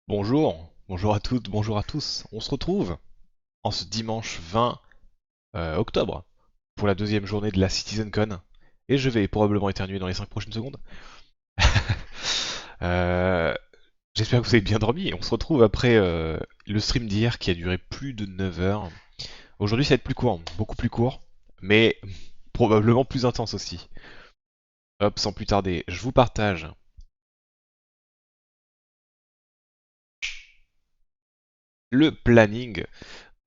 Bonjour, bonjour à toutes, bonjour à tous. On se retrouve en ce dimanche 20 octobre pour la deuxième journée de la Citizencon. Et je vais probablement éternuer dans les 5 prochaines secondes. Euh, J'espère que vous avez bien dormi. On se retrouve après le stream d'hier qui a duré plus de 9 heures. Aujourd'hui ça va être plus court, beaucoup plus court, mais probablement plus intense aussi. Hop, sans plus tarder, je vous partage le planning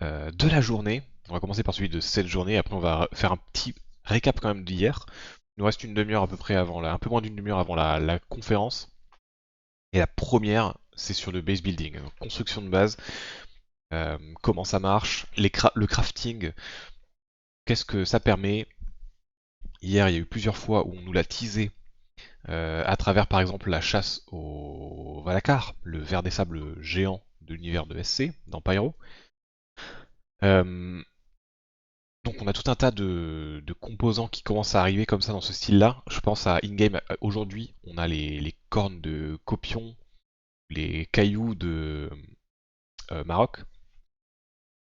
de la journée. On va commencer par celui de cette journée, après on va faire un petit récap quand même d'hier. Il nous reste une demi-heure à peu près avant un peu moins d'une demi-heure avant la conférence. Et la première, c'est sur le base building, donc construction de base, comment ça marche, le crafting, qu'est-ce que ça permet. Hier, il y a eu plusieurs fois où on nous l'a teasé à travers par exemple la chasse au Valacar, le ver des sables géant de l'univers de SC, dans Pyro. Euh, Donc on a tout un tas de composants qui commencent à arriver comme ça dans ce style-là. Je pense à in-game aujourd'hui, on a les cornes de Copion, les cailloux de Maroc.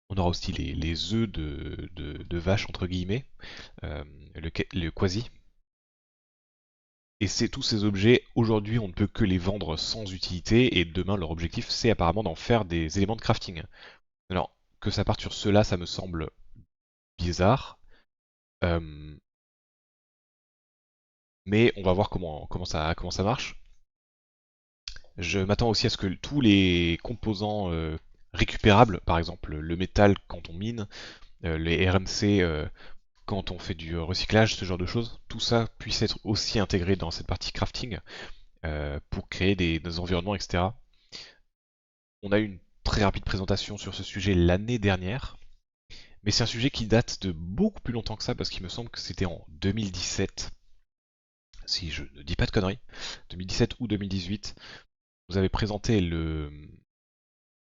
On aura aussi les œufs de vache entre guillemets, le quasi. Et c'est tous ces objets, aujourd'hui on ne peut que les vendre sans utilité, et demain leur objectif c'est apparemment d'en faire des éléments de crafting. Alors que ça parte sur cela, ça me semble bizarre. Euh, mais on va voir comment ça marche. Je m'attends aussi à ce que tous les composants récupérables, par exemple le métal quand on mine, les RMC quand on fait du recyclage, ce genre de choses, tout ça puisse être aussi intégré dans cette partie crafting pour créer des environnements, etc. On a eu une très rapide présentation sur ce sujet l'année dernière, mais c'est un sujet qui date de beaucoup plus longtemps que ça parce qu'il me semble que c'était en 2017, si je ne dis pas de conneries, 2017 ou 2018. Vous avez présenté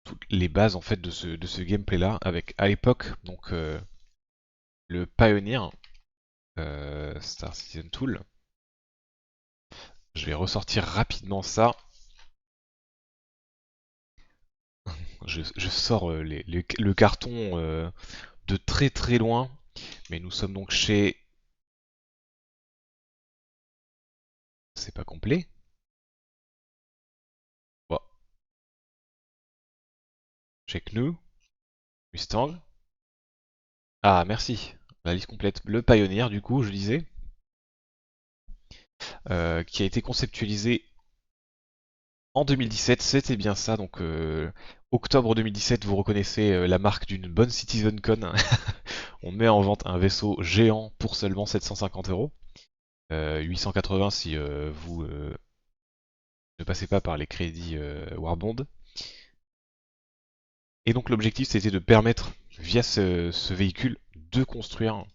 toutes les bases en fait de ce gameplay là avec à l'époque donc le Pioneer Star Citizen Tool. Je vais ressortir rapidement ça. Je sors le carton de très très loin, mais nous sommes donc chez. C'est pas complet. Bon, chez Knu, Mustang. Ah merci. La liste complète. Le Pioneer du coup, je disais, qui a été conceptualisé en 2017, c'était bien ça, donc octobre 2017, vous reconnaissez la marque d'une bonne Citizencon. On met en vente un vaisseau géant pour seulement 750 €, 880 si vous ne passez pas par les crédits Warbond. Et donc l'objectif c'était de permettre, via ce véhicule, de construire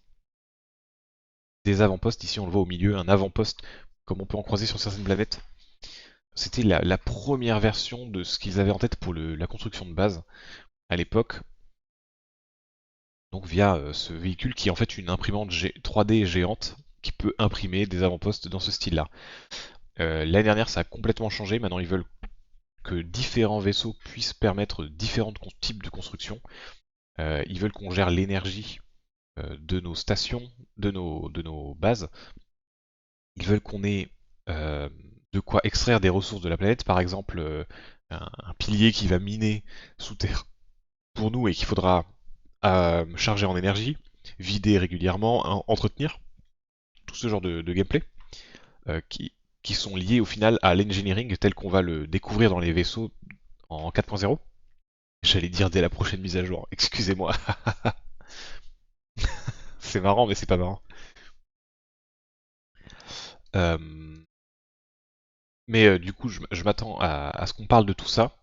des avant-postes. Ici on le voit au milieu, un avant-poste comme on peut en croiser sur certaines planètes. C'était la première version de ce qu'ils avaient en tête pour la construction de base à l'époque. Donc via ce véhicule qui est en fait une imprimante 3D géante qui peut imprimer des avant-postes dans ce style-là. L'année dernière ça a complètement changé, maintenant ils veulent que différents vaisseaux puissent permettre différents types de construction. Ils veulent qu'on gère l'énergie de nos stations, de nos bases. Ils veulent qu'on ait de quoi extraire des ressources de la planète, par exemple un pilier qui va miner sous terre pour nous et qu'il faudra charger en énergie, vider régulièrement, entretenir, tout ce genre de gameplay euh, qui, qui sont liés au final à l'engineering tel qu'on va le découvrir dans les vaisseaux en 4.0. J'allais dire dès la prochaine mise à jour, excusez-moi. C'est marrant mais c'est pas marrant. Euh, mais du coup je m'attends à ce qu'on parle de tout ça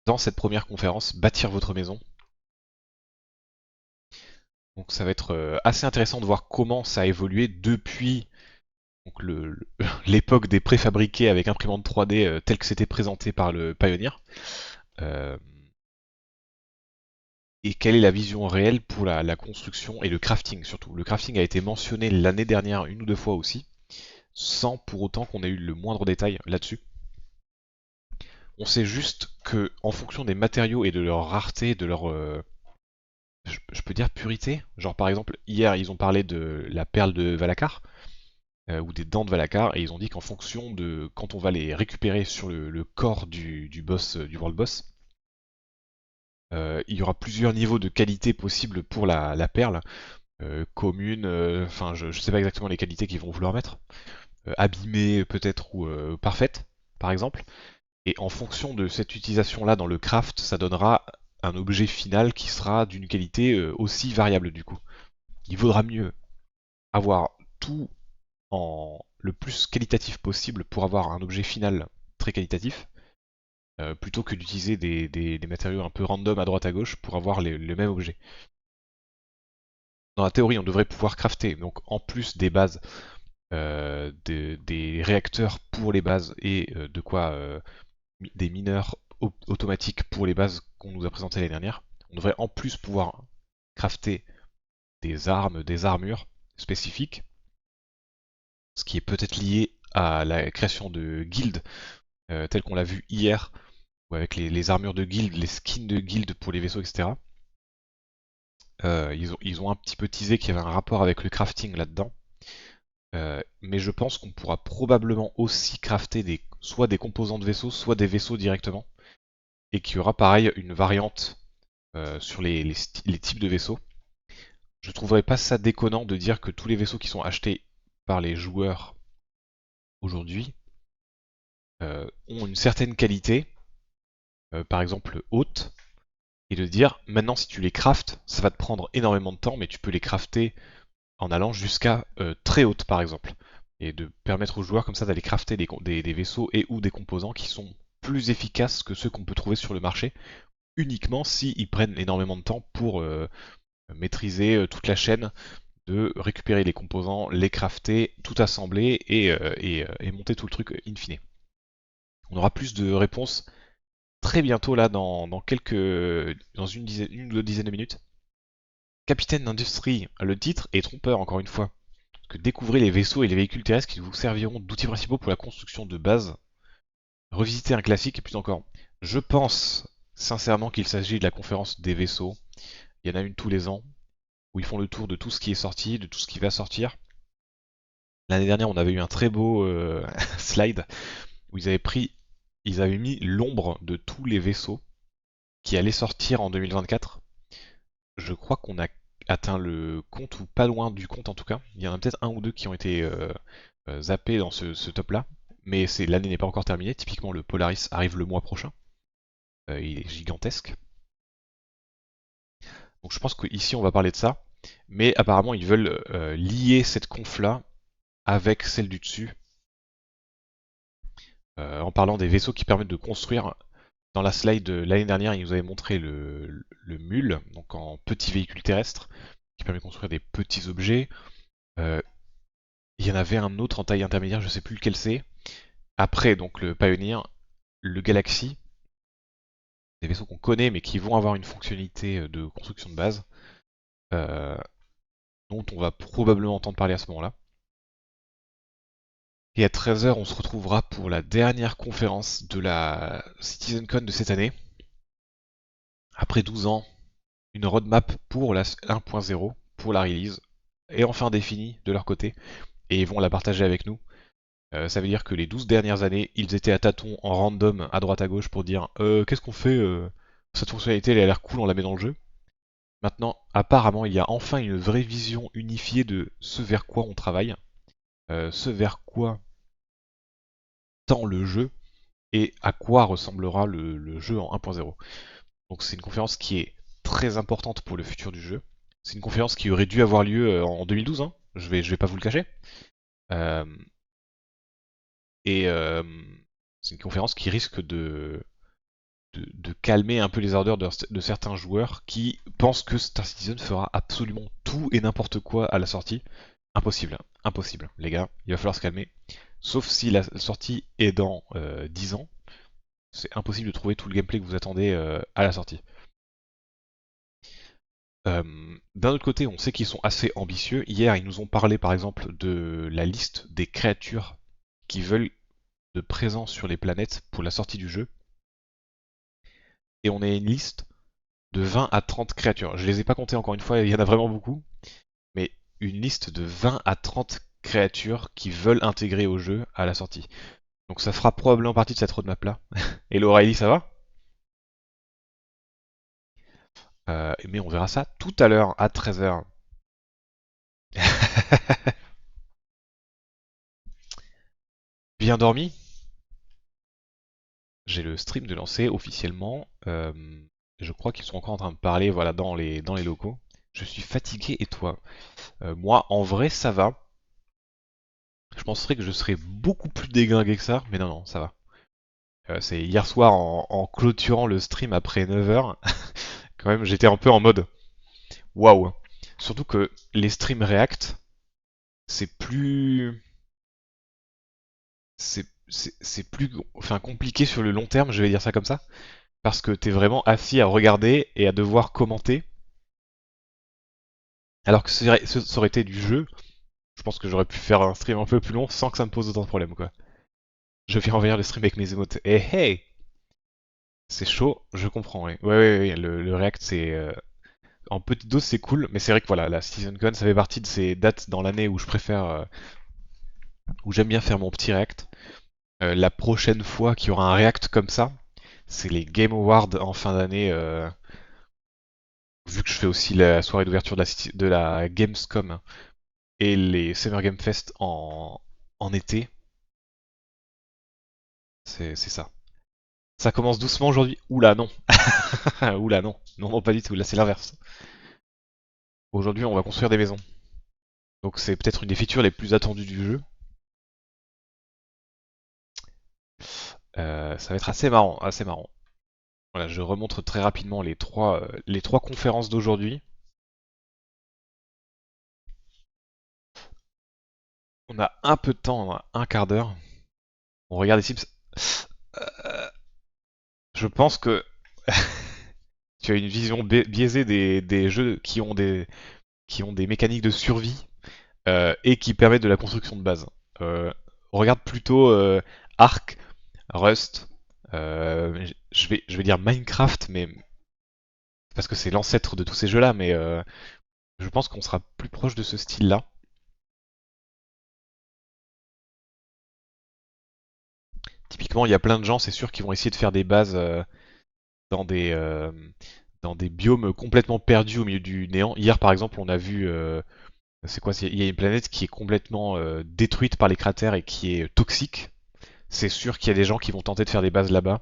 dans cette première conférence, bâtir votre maison. Donc ça va être assez intéressant de voir comment ça a évolué depuis donc l'époque des préfabriqués avec imprimante 3D tel que c'était présenté par le Pioneer. Euh, et quelle est la vision réelle pour la construction et le crafting surtout. Le crafting a été mentionné l'année dernière une ou deux fois aussi, sans pour autant qu'on ait eu le moindre détail là-dessus. On sait juste que en fonction des matériaux et de leur rareté, de leur, je peux dire pureté. Genre par exemple, hier ils ont parlé de la perle de Valacar, ou des dents de Valacar, et ils ont dit qu'en fonction de quand on va les récupérer sur le corps du boss, du world boss, il y aura plusieurs niveaux de qualité possibles pour la perle, commune, enfin je sais pas exactement les qualités qu'ils vont vouloir mettre, abîmée peut-être ou parfaite par exemple. Et en fonction de cette utilisation-là dans le craft, ça donnera un objet final qui sera d'une qualité aussi variable du coup. Il vaudra mieux avoir tout en le plus qualitatif possible pour avoir un objet final très qualitatif, plutôt que d'utiliser des matériaux un peu random à droite à gauche pour avoir le même objet. Dans la théorie, on devrait pouvoir crafter, donc en plus des bases, des réacteurs pour les bases et de quoi des mineurs automatiques pour les bases qu'on nous a présentées l'année dernière. On devrait en plus pouvoir crafter des armes, des armures spécifiques, ce qui est peut-être lié à la création de guildes, telles qu'on l'a vu hier, ou avec les armures de guildes, les skins de guildes pour les vaisseaux, etc. Ils ont un petit peu teasé qu'il y avait un rapport avec le crafting là-dedans. Mais je pense qu'on pourra probablement aussi crafter soit des composants de vaisseaux, soit des vaisseaux directement. Et qu'il y aura pareil une variante sur les types de vaisseaux. Je trouverais pas ça déconnant de dire que tous les vaisseaux qui sont achetés par les joueurs aujourd'hui ont une certaine qualité, par exemple haute, et de dire maintenant si tu les craftes, ça va te prendre énormément de temps, mais tu peux les crafter en allant jusqu'à très haute par exemple. Et de permettre aux joueurs comme ça d'aller crafter des vaisseaux et ou des composants qui sont plus efficaces que ceux qu'on peut trouver sur le marché, uniquement s'ils prennent énormément de temps pour maîtriser toute la chaîne, de récupérer les composants, les crafter, tout assembler et monter tout le truc in fine. On aura plus de réponses très bientôt là dans une ou deux dizaines de minutes. Capitaine d'industrie, le titre est trompeur encore une fois. Que découvrez les vaisseaux et les véhicules terrestres qui vous serviront d'outils principaux pour la construction de base. Revisiter un classique et plus encore. Je pense sincèrement qu'il s'agit de la conférence des vaisseaux. Il y en a une tous les ans où ils font le tour de tout ce qui est sorti, de tout ce qui va sortir. L'année dernière, on avait eu un très beau slide où ils avaient mis l'ombre de tous les vaisseaux qui allaient sortir en 2024. Je crois qu'on a atteint le compte, ou pas loin du compte en tout cas. Il y en a peut-être un ou deux qui ont été zappés dans ce top-là. Mais l'année n'est pas encore terminée. Typiquement, le Polaris arrive le mois prochain. Il est gigantesque. Donc je pense qu'ici, on va parler de ça. Mais apparemment, ils veulent lier cette conf-là avec celle du dessus, en parlant des vaisseaux qui permettent de construire. Dans la slide de l'année dernière, il nous avait montré le mule, donc en petit véhicule terrestre, qui permet de construire des petits objets. Euh, il y en avait un autre en taille intermédiaire, je sais plus lequel c'est. Après, donc le Pioneer, le Galaxy, des vaisseaux qu'on connaît mais qui vont avoir une fonctionnalité de construction de base, euh, dont on va probablement entendre parler à ce moment-là. Et à 13h, on se retrouvera pour la dernière conférence de la Citizencon de cette année. Après 12 ans, une roadmap pour la 1.0, pour la release, est enfin définie de leur côté, et ils vont la partager avec nous. Ça veut dire que les 12 dernières années, ils étaient à tâtons en random à droite à gauche pour dire qu'est-ce qu'on fait, cette fonctionnalité elle a l'air cool, on la met dans le jeu. Maintenant, apparemment, il y a enfin une vraie vision unifiée de ce vers quoi on travaille, ce vers quoi tend le jeu, et à quoi ressemblera le jeu en 1.0. Donc c'est une conférence qui est très importante pour le futur du jeu. C'est une conférence qui aurait dû avoir lieu en 2012, hein. Je vais pas vous le cacher. Euh, et c'est une conférence qui risque de calmer un peu les ardeurs de certains joueurs qui pensent que Star Citizen fera absolument tout et n'importe quoi à la sortie. Impossible, impossible, les gars, il va falloir se calmer. Sauf si la sortie est dans 10 ans, c'est impossible de trouver tout le gameplay que vous attendez à la sortie. D'un autre côté, on sait qu'ils sont assez ambitieux. Hier, ils nous ont parlé par exemple de la liste des créatures qui veulent de présence sur les planètes pour la sortie du jeu. et on a une liste de 20 à 30 créatures. Je les ai pas comptées encore une fois, il y en a vraiment beaucoup, mais une liste de 20 à 30 créatures qui veulent intégrer au jeu à la sortie. Donc ça fera probablement partie de cette roadmap là. Et O'Reilly, ça va? Mais on verra ça tout à l'heure à 13h. Bien dormi? J'ai le stream de lancer officiellement. Je crois qu'ils sont encore en train de parler voilà, dans les locaux. Je suis fatigué et toi? Moi, en vrai, ça va. Je penserais que je serais beaucoup plus déglingué que ça, mais non, non, ça va. C'est hier soir en clôturant le stream après 9h. Quand même, j'étais un peu en mode waouh. Surtout que les streams React, c'est plus. C'est plus enfin, compliqué sur le long terme, je vais dire ça comme ça. Parce que t'es vraiment assis à regarder et à devoir commenter. Alors que ça aurait été du jeu, je pense que j'aurais pu faire un stream un peu plus long sans que ça me pose autant de problèmes, quoi. Je viens envahir le stream avec mes émotes. Eh hey! C'est chaud, je comprends, ouais. Ouais, ouais, ouais, le React, c'est. En petite dose, c'est cool, mais c'est vrai que voilà, la Citizencon, ça fait partie de ces dates dans l'année où je préfère. Où j'aime bien faire mon petit React. La prochaine fois qu'il y aura un React comme ça, c'est les Game Awards en fin d'année. Vu que je fais aussi la soirée d'ouverture de la Gamescom et les Summer Game Fest en été, c'est ça. Ça commence doucement aujourd'hui. Oula, non. Oula, non. Non, non, pas du tout. Là, c'est l'inverse. Aujourd'hui, on va construire des maisons. Donc, c'est peut-être une des features les plus attendues du jeu. Ça va être assez marrant, assez marrant. Voilà, je remontre très rapidement les trois conférences d'aujourd'hui. On a un peu de temps, on a un quart d'heure. On regarde les Sims. Euh, je pense que tu as une vision biaisée des jeux qui ont des mécaniques de survie et qui permettent de la construction de base. Euh, regarde plutôt Ark, Rust, je vais dire Minecraft, mais parce que c'est l'ancêtre de tous ces jeux-là, mais je pense qu'on sera plus proche de ce style-là. Typiquement, il y a plein de gens, c'est sûr, qui vont essayer de faire des bases dans des euh, dans des biomes complètement perdus au milieu du néant. Hier, par exemple, on a vu, c'est quoi? Il y a une planète qui est complètement détruite par les cratères et qui est toxique. C'est sûr qu'il y a des gens qui vont tenter de faire des bases là-bas.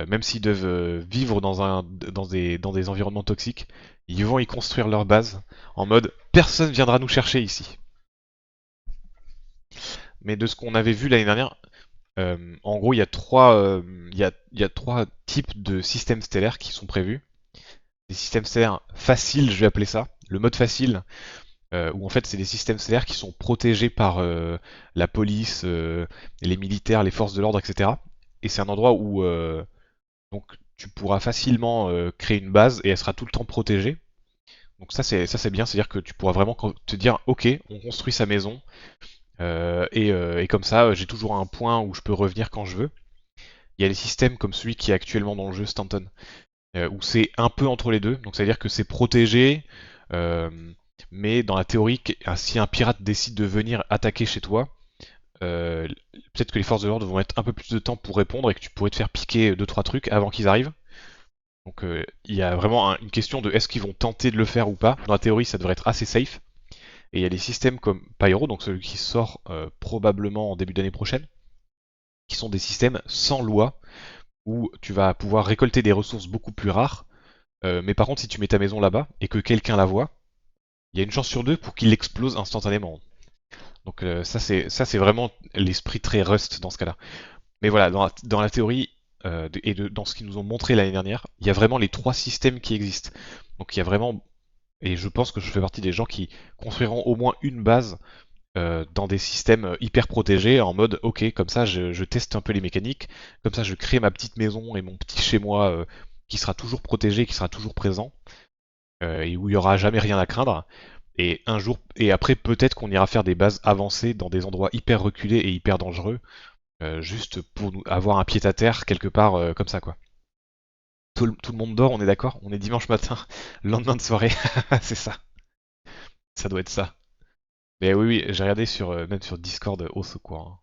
Même s'ils doivent vivre dans des environnements toxiques, ils vont y construire leur base en mode personne viendra nous chercher ici. Mais de ce qu'on avait vu l'année dernière, en gros, il y a trois types de systèmes stellaires qui sont prévus. Des systèmes stellaires faciles, je vais appeler ça. Le mode facile, où en fait c'est des systèmes stellaires qui sont protégés par la police, les militaires, les forces de l'ordre, etc. Et c'est un endroit où donc tu pourras facilement créer une base et elle sera tout le temps protégée. Donc ça c'est bien, c'est-à-dire que tu pourras vraiment te dire ok, on construit sa maison et comme ça j'ai toujours un point où je peux revenir quand je veux. Il y a des systèmes comme celui qui est actuellement dans le jeu Stanton, où c'est un peu entre les deux, donc c'est-à-dire que c'est protégé, euh, mais dans la théorie, si un pirate décide de venir attaquer chez toi, euh, peut-être que les forces de l'ordre vont mettre un peu plus de temps pour répondre et que tu pourrais te faire piquer deux trois trucs avant qu'ils arrivent. Donc il y a vraiment une question de est-ce qu'ils vont tenter de le faire ou pas. Dans la théorie, ça devrait être assez safe. Et il y a des systèmes comme Pyro, donc celui qui sort probablement en début d'année prochaine, qui sont des systèmes sans loi, où tu vas pouvoir récolter des ressources beaucoup plus rares. Mais par contre, si tu mets ta maison là-bas et que quelqu'un la voit, il y a une chance sur deux pour qu'il explose instantanément. Donc ça c'est vraiment l'esprit très Rust dans ce cas-là. Mais voilà, dans la théorie dans ce qu'ils nous ont montré l'année dernière, il y a vraiment les trois systèmes qui existent. Donc il y a vraiment, et je pense que je fais partie des gens qui construiront au moins une base dans des systèmes hyper protégés en mode ok, comme ça je teste un peu les mécaniques, comme ça je crée ma petite maison et mon petit chez moi qui sera toujours protégé, qui sera toujours présent et où il y aura jamais rien à craindre. Et un jour, et après peut-être qu'on ira faire des bases avancées dans des endroits hyper reculés et hyper dangereux, juste pour avoir un pied à terre quelque part comme ça quoi. Tout le monde dort, on est d'accord? On est dimanche matin, lendemain de soirée, c'est ça. Ça doit être ça. Mais oui, oui, j'ai regardé sur, même sur Discord, au secours, hein.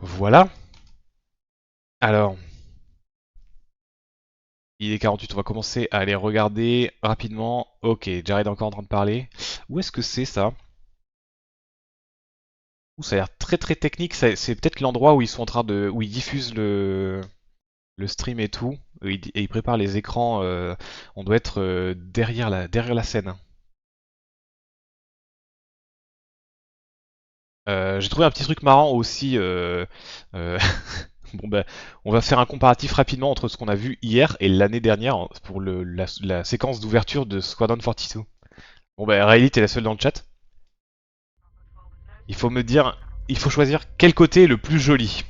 Voilà. Alors, il est 48, on va commencer à aller regarder rapidement. Ok, Jared est encore en train de parler. Où est-ce que c'est ça? Ouh, ça a l'air très très technique. C'est peut-être l'endroit où ils sont en train de, où ils diffusent le stream et tout. Et ils préparent les écrans. On doit être derrière la scène. J'ai trouvé un petit truc marrant aussi. Euh, bon ben, on va faire un comparatif rapidement entre ce qu'on a vu hier et l'année dernière pour la séquence d'ouverture de Squadron 42. Bon ben, Riley, t'es la seule dans le chat. Il faut me dire, il faut choisir quel côté est le plus joli.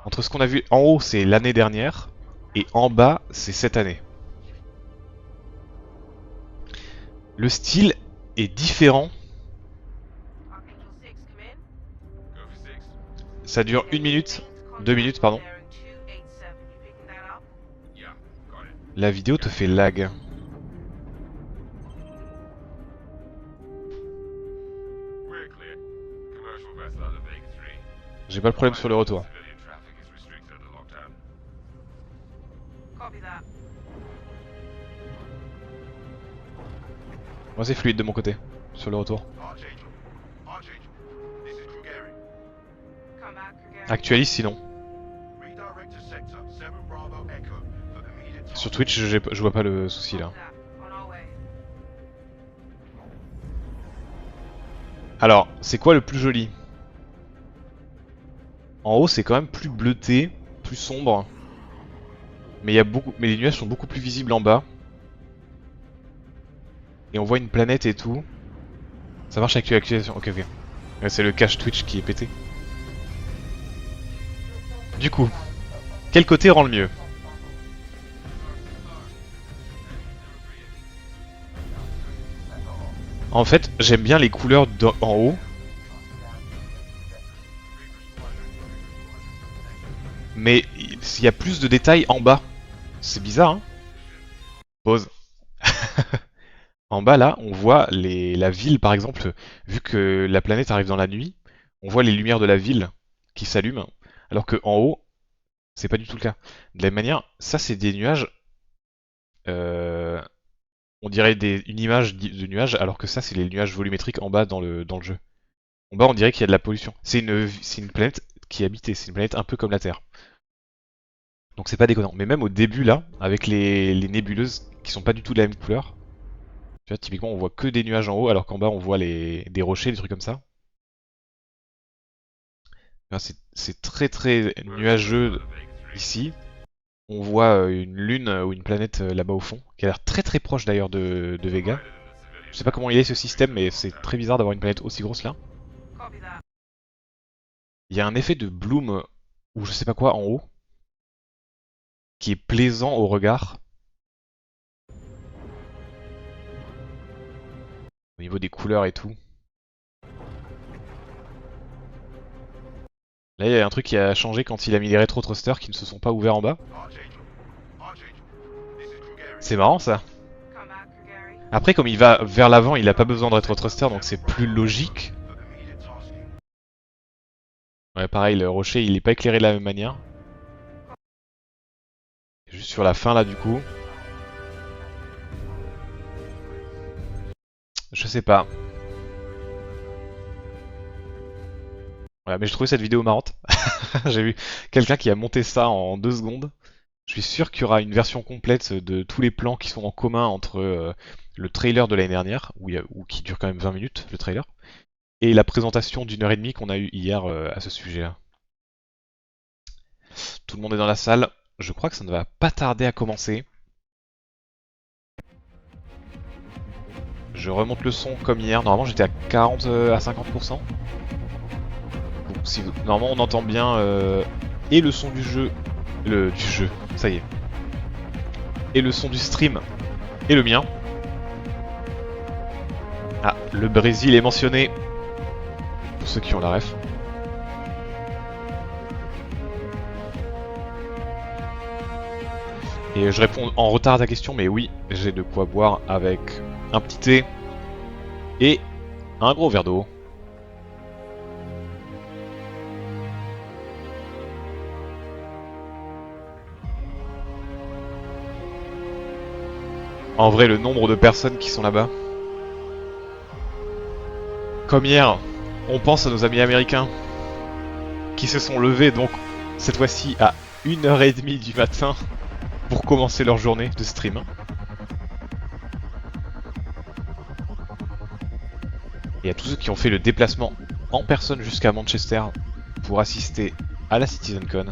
Entre ce qu'on a vu en haut, c'est l'année dernière, et en bas, c'est cette année. Le style est différent. Ça dure 1 minute, 2 minutes, pardon. La vidéo te fait lag. J'ai pas le problème sur le retour. Moi c'est fluide de mon côté, sur le retour. Actualise sinon. Sur Twitch, je vois pas le souci là. Alors, c'est quoi le plus joli? En haut, c'est quand même plus bleuté, plus sombre. Mais les nuages sont beaucoup plus visibles en bas. Et on voit une planète et tout. Ça marche avec l'actualisation. Ok, ok. Ouais, c'est le cache Twitch qui est pété. Du coup, quel côté rend le mieux? En fait, j'aime bien les couleurs en haut. Mais il y a plus de détails en bas. C'est bizarre, hein? Pause. En bas, là, on voit la ville, par exemple. Vu que la planète arrive dans la nuit, on voit les lumières de la ville qui s'allument. Alors que en haut, c'est pas du tout le cas. De la même manière, ça, c'est des nuages. Euh, on dirait une image de nuages, alors que ça, c'est les nuages volumétriques en bas dans le jeu. En bas, on dirait qu'il y a de la pollution. C'est une planète qui est habitée. C'est une planète un peu comme la Terre. Donc c'est pas déconnant. Mais même au début, là, avec les nébuleuses qui sont pas du tout de la même couleur. Tu vois, typiquement, on voit que des nuages en haut, alors qu'en bas, on voit des rochers, des trucs comme ça. C'est très très nuageux ici. On voit une lune ou une planète là-bas au fond, qui a l'air très très proche d'ailleurs de Vega. Je sais pas comment il est ce système, mais c'est très bizarre d'avoir une planète aussi grosse là. Il y a un effet de bloom ou je sais pas quoi en haut, qui est plaisant au regard. Au niveau des couleurs et tout. Là, il y a un truc qui a changé quand il a mis les rétro thrusters qui ne se sont pas ouverts en bas. C'est marrant ça. Après, comme il va vers l'avant, il a pas besoin de rétro thruster, donc c'est plus logique. Ouais, pareil, le rocher, il est pas éclairé de la même manière. Juste sur la fin là, du coup. Je sais pas. Voilà, mais j'ai trouvé cette vidéo marrante. J'ai vu quelqu'un qui a monté ça en 2 secondes. Je suis sûr qu'il y aura une version complète de tous les plans qui sont en commun entre le trailer de l'année dernière, où ou qui dure quand même 20 minutes, le trailer, et la présentation d'1 h 30 qu'on a eue hier à ce sujet-là. Tout le monde est dans la salle. Je crois que ça ne va pas tarder à commencer. Je remonte le son comme hier. Normalement, j'étais à 40 à 50%. Donc, si vous... Normalement, on entend bien et le son du jeu. Du jeu, ça y est. Et le son du stream. Et le mien. Ah, le Brésil est mentionné. Pour ceux qui ont la ref. Et je réponds en retard à ta question, mais oui, j'ai de quoi boire avec un petit thé et un gros verre d'eau. En vrai, le nombre de personnes qui sont là-bas. Comme hier, on pense à nos amis américains qui se sont levés donc cette fois-ci à 1 h 30 du matin pour commencer leur journée de stream. Et à tous ceux qui ont fait le déplacement en personne jusqu'à Manchester pour assister à la Citizencon.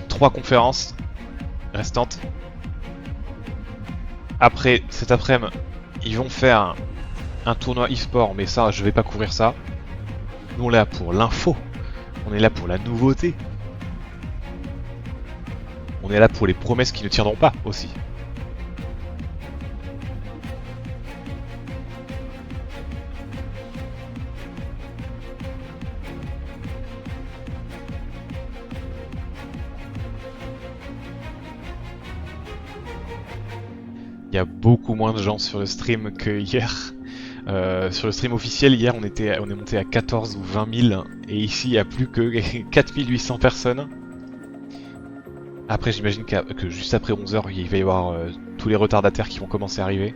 Trois conférences restantes. Après, cet après-midi, ils vont faire un tournoi e-sport, mais ça, je vais pas couvrir ça. Nous, on est là pour l'info. On est là pour la nouveauté. On est là pour les promesses qui ne tiendront pas aussi. Il y a beaucoup moins de gens sur le stream que hier. Sur le stream officiel, hier, on est monté à 14 ou 20 000. Et ici, il n'y a plus que 4800 personnes. Après, j'imagine que juste après 11 h, il va y avoir tous les retardataires qui vont commencer à arriver.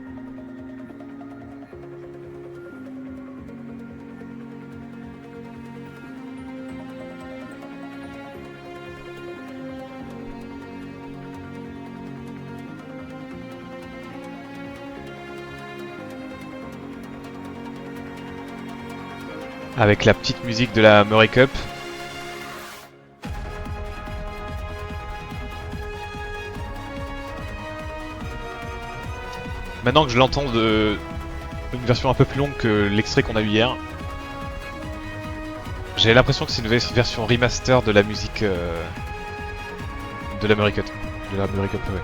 Avec la petite musique de la Murray Cup. Maintenant que je l'entends une version un peu plus longue que l'extrait qu'on a eu hier, j'ai l'impression que c'est une version remaster de la musique de la Murray Cup. De la Murray Cup, ouais.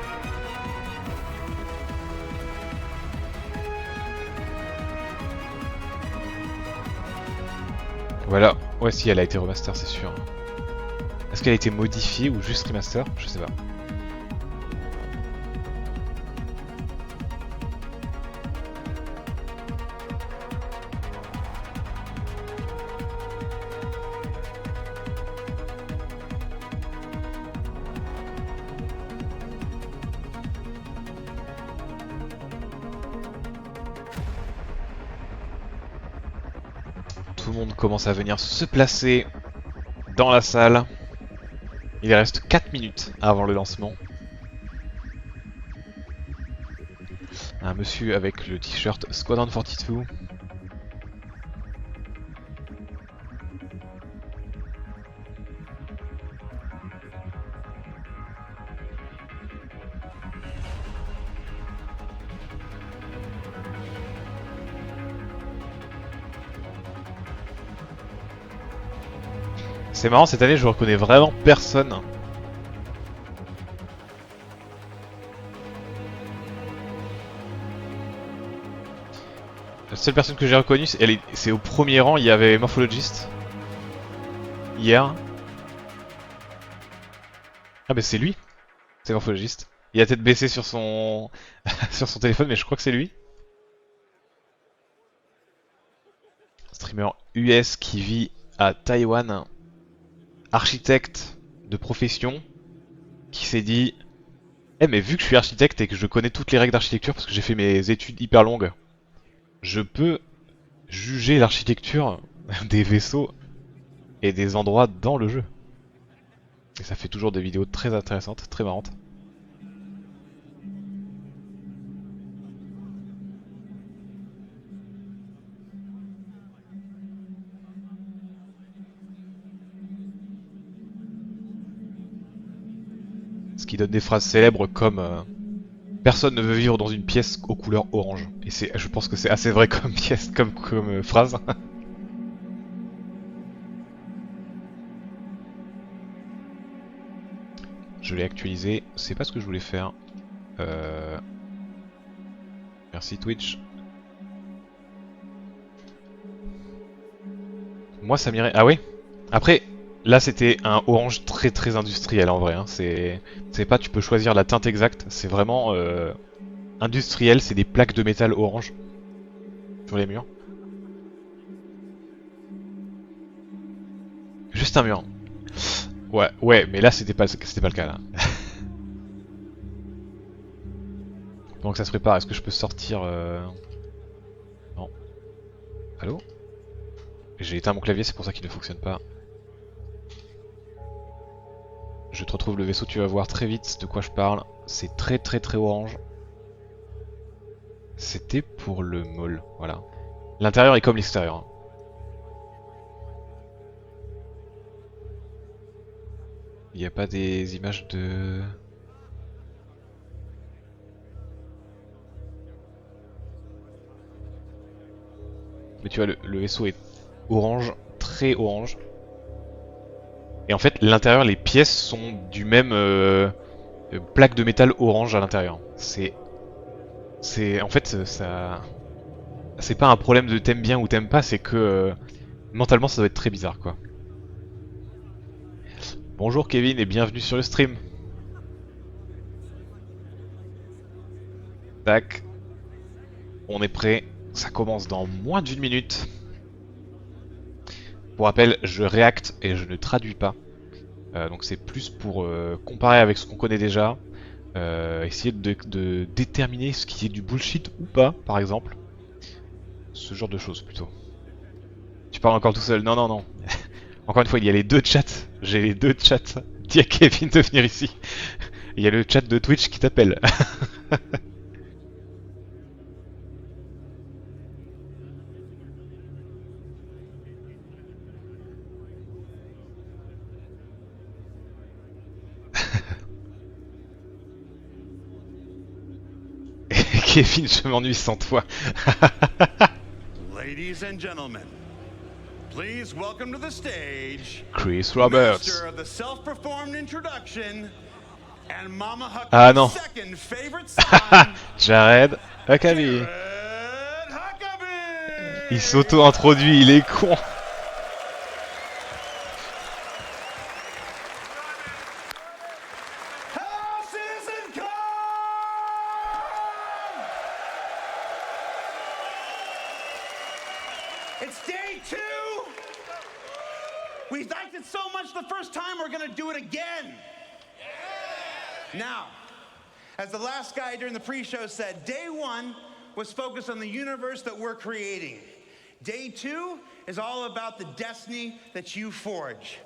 Voilà, ouais si elle a été remaster c'est sûr. Est-ce qu'elle a été modifiée ou juste remaster? Je sais pas. Tout le monde commence à venir se placer dans la salle. Il reste 4 minutes avant le lancement. Un monsieur avec le t-shirt Squadron 42. C'est marrant, cette année je reconnais vraiment personne. La seule personne que j'ai reconnue, c'est au premier rang, il y avait Morphologist. Hier. Ah bah c'est lui. C'est Morphologist. Il a tête baissée sur son sur son téléphone, mais je crois que c'est lui. Streamer US qui vit à Taïwan. Architecte de profession. Qui s'est dit... Eh mais vu que je suis architecte et que je connais toutes les règles d'architecture parce que j'ai fait mes études hyper longues, je peux juger l'architecture des vaisseaux et des endroits dans le jeu. Et ça fait toujours des vidéos très intéressantes, très marrantes. qui donne des phrases célèbres comme personne ne veut vivre dans une pièce aux couleurs orange. Et je pense que c'est assez vrai comme pièce, comme phrase. Je l'ai actualisé, c'est pas ce que je voulais faire. Merci Twitch. Moi ça m'irait... Ah oui. Après, là c'était un orange très très industriel en vrai. Hein. C'est pas tu peux choisir la teinte exacte, c'est vraiment industriel, c'est des plaques de métal orange sur les murs. Juste un mur. Ouais, ouais, mais là c'était pas le cas là. Donc ça se prépare, est-ce que je peux sortir Non. Allô? J'ai éteint mon clavier, c'est pour ça qu'il ne fonctionne pas. Je te retrouve le vaisseau, tu vas voir très vite de quoi je parle. C'est très très très orange. C'était pour le mall, voilà. L'intérieur est comme l'extérieur. Hein. Il n'y a pas des images de... Mais tu vois, le vaisseau est orange, très orange. Et en fait, l'intérieur, les pièces sont du même plaque de métal orange à l'intérieur. En fait, ça... C'est pas un problème de t'aimes bien ou t'aimes pas, c'est que mentalement ça doit être très bizarre quoi. Bonjour Kevin et bienvenue sur le stream. Tac, on est prêt. Ça commence dans moins d'une minute. Pour rappel, je réacte et je ne traduis pas. Donc c'est plus pour comparer avec ce qu'on connaît déjà. Essayer de déterminer ce qui est du bullshit ou pas, par exemple. Ce genre de choses plutôt. Tu parles encore tout seul. Non, non, non. Encore une fois, il y a les deux chats. J'ai les deux chats. Dis à Kevin de venir ici. Il y a le chat de Twitch qui t'appelle. Kevin, je m'ennuie sans toi. Ladies and gentlemen, please welcome to the stage Chris Roberts. master of the self-performed introduction and Mama Ah non. Huckabee's second favorite son, Jared Huckabee. Jared Huckabee. Il s'auto-introduit, il est con. Hello, Citizencon! It's day 2. We liked it so much the first time, we're gonna do it again. Now, as the last guy during the pre-show said, day 1 was focused on the universe that we're creating. Day 2 is all about the destiny that you forge.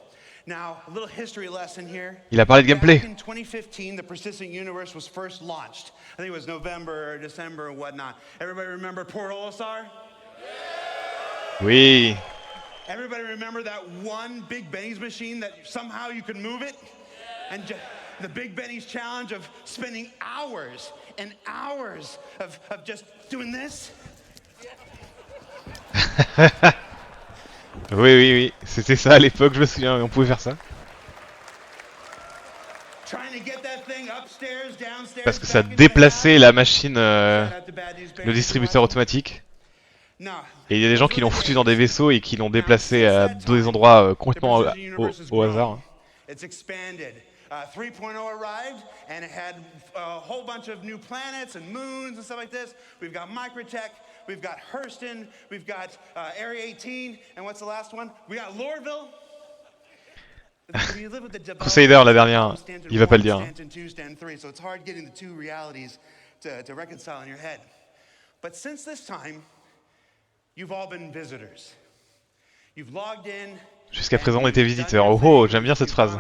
Now, a little history lesson here. Il a parlé de gameplay. Back in 2015, the persistent universe was first launched. I think it was November or December or whatnot. Everybody remember poor Olisar? Oui. Everybody remember that one Big Benny's machine that somehow you could move it? And the Big Benny's challenge of spending hours and hours of just doing this? Oui, oui, oui. C'était ça à l'époque, je me souviens, on pouvait faire ça. Trying to get that thing upstairs, downstairs, Parce que ça back into the déplaçait house? la machine, Shout out to Bad News le Bears. distributeur automatique. No. Et il y a des gens qui l'ont foutu dans des vaisseaux et qui l'ont déplacé Now, à since that des time, endroits the complètement precision universe has au grown. hasard. It's expanded. 3.0 arrived, and it had a whole bunch of new planets and moons and stuff like this. We've got Microtech, we've got Hurston, we've got Area 18, and what's the last one? We got Lorville. Crusader, la dernière, il va pas le dire. Hein. Stanton 2, Stanton 3, so it's hard getting the two realities to reconcile in your head. But since this time, you've all been visitors. You've logged in. Jusqu'à présent, on était visiteurs. Oh, oh, j'aime bien cette phrase.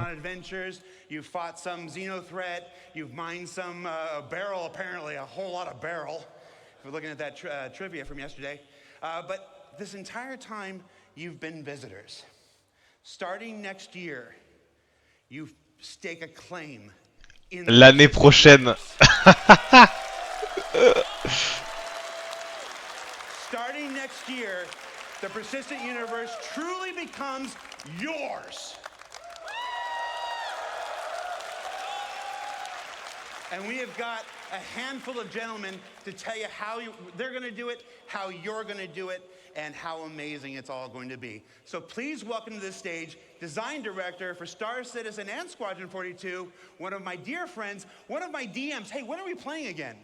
You've fought some xenothreat. You've mined some barrel, apparently, a whole lot of barrel. If we're looking at that trivia from yesterday. But this entire time, you've been visitors. Starting next year, you stake a claim. in the L'année persistent prochaine. universe. Starting next year, the persistent universe truly becomes yours. And we have got a handful of gentlemen to tell you how they're going to do it, how you're going to do it, and how amazing it's all going to be. So please welcome to the stage design director for Star Citizen and Squadron 42, one of my dear friends, one of my DMs. Hey, when are we playing again?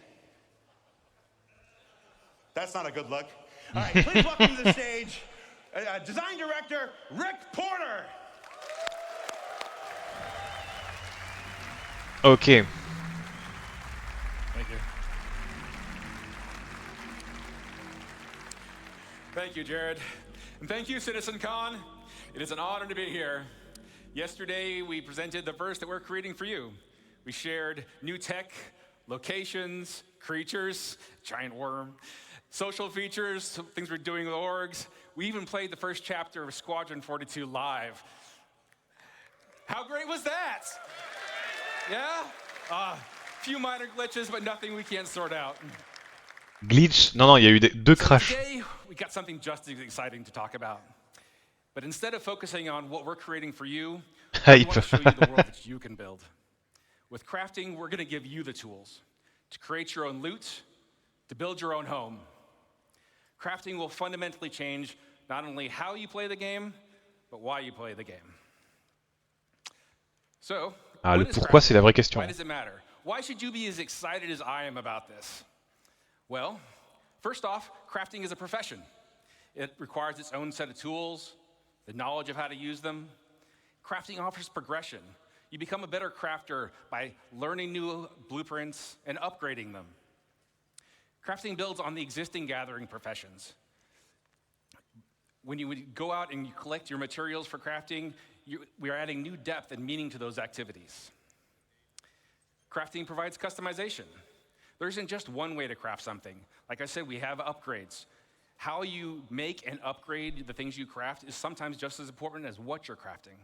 That's not a good look. All right, please welcome to the stage design director Rick Porter. Ok. Thank you. Thank you, Jared. And thank you, Citizencon. It is an honor to be here. Yesterday, we presented the verse that we're creating for you. We shared new tech, locations, creatures, giant worm, social features, things we're doing with orgs. We even played the first chapter of Squadron 42 live. How great was that? Yeah? Few minor glitches, but nothing we can't sort out. Glitch. Non, non, il y a eu deux So crashs. today, we got something just as exciting to talk about. But instead of focusing on what we're creating for you, we Hype. want to show you the world that you can build. With crafting, we're going to give you the tools to create your own loot, to build your own home. Crafting will fundamentally change not only how you play the game, but why you play the game. So, Ah, le what is pourquoi, crafting? c'est la vraie question. Why does it matter? Why should you be as excited as I am about this? Well, first off, crafting is a profession. It requires its own set of tools, the knowledge of how to use them. Crafting offers progression. You become a better crafter by learning new blueprints and upgrading them. Crafting builds on the existing gathering professions. When you go out and you collect your materials for crafting, we are adding new depth and meaning to those activities. Crafting provides customization. There isn't just one way to craft something. Like I said, we have upgrades. How you make and upgrade the things you craft is sometimes just as important as what you're crafting.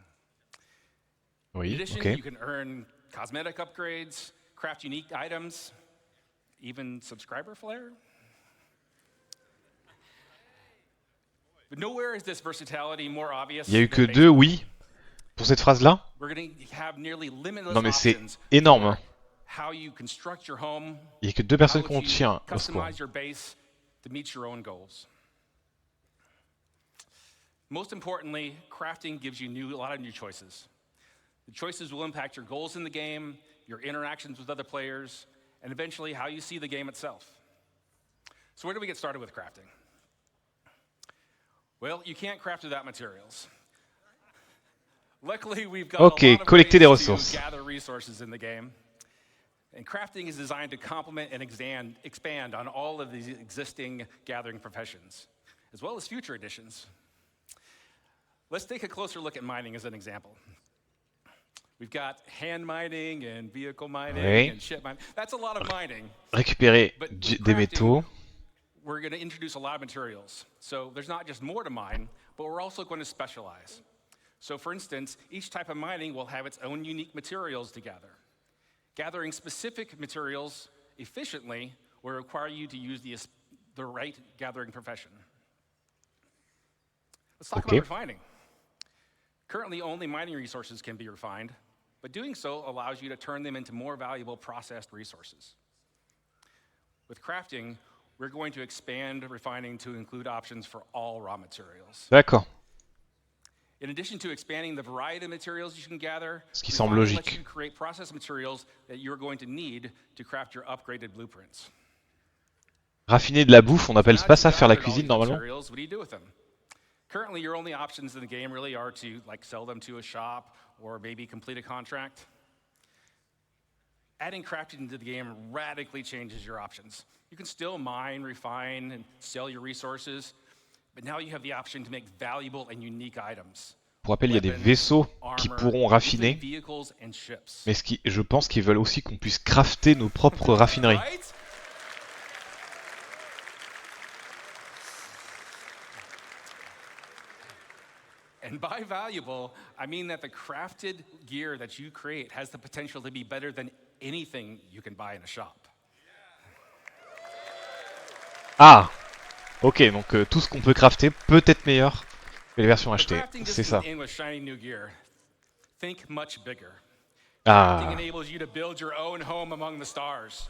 In Oui, addition, ok. you can earn cosmetic upgrades, craft unique items, even subscriber flair. But nowhere is this versatility more obvious Il y a eu que than deux baseball. oui pour cette phrase-là. We're going to have nearly limitless Non mais c'est options énorme. for how you construct your home, Il y a que deux how personnes qui ont you tiré au score. customize your base to meet your own goals. Most importantly, crafting gives you a lot of new choices. The choices will impact your goals in the game, your interactions with other players, and eventually how you see the game itself. So where do we get started with crafting? Well, you can't craft without materials. Luckily, we've got Ok, a lot of collecter des ways ressources. to gather resources in the game. And crafting is designed to complement and expand on all of these existing gathering professions, as well as future additions. Let's take a closer look at mining as an example. We've got hand mining and vehicle mining Oui. and ship mining. That's a lot of mining. Récupérer But with des crafting, métaux. we're going to introduce a lot of materials. So there's not just more to mine, but we're also going to specialize. So for instance, each type of mining will have its own unique materials to gather. Gathering specific materials efficiently will require you to use the right gathering profession. Let's talk Okay. about refining. Currently, only mining resources can be refined, but doing so allows you to turn them into more valuable processed resources. With crafting, we're going to expand refining to include options for all raw materials. D'accord. In addition to expanding the variety of materials you can gather, Ce qui semble refining lets logique. you create process materials that you're going to need to craft your upgraded blueprints. Raffiner de la bouffe, on So n'appelle now pas that ça you've faire la gathered all cuisine these normalement. materials, what do you do with them? Currently, your only options in the game really are to sell them to a shop or maybe complete a contract. Adding crafting into the game radically changes your options. You can still mine, refine, and sell your resources, but now you have the option to make valuable and unique items. Pour rappel, il y a des Weapons, vaisseaux qui armor, pourront even raffiner, vehicles and ships. mais je pense qu'ils veulent aussi qu'on puisse crafter nos propres raffineries. Right? And by valuable, I mean that the crafted gear that you create has the potential to be better than anything you can buy in a shop. Ah, ok, donc tout ce qu'on peut crafter peut être meilleur que les versions But achetées. crafting C'est doesn't ça. end with shiny new gear. Think much bigger. Crafting Ah, enables you to build your own home among the stars.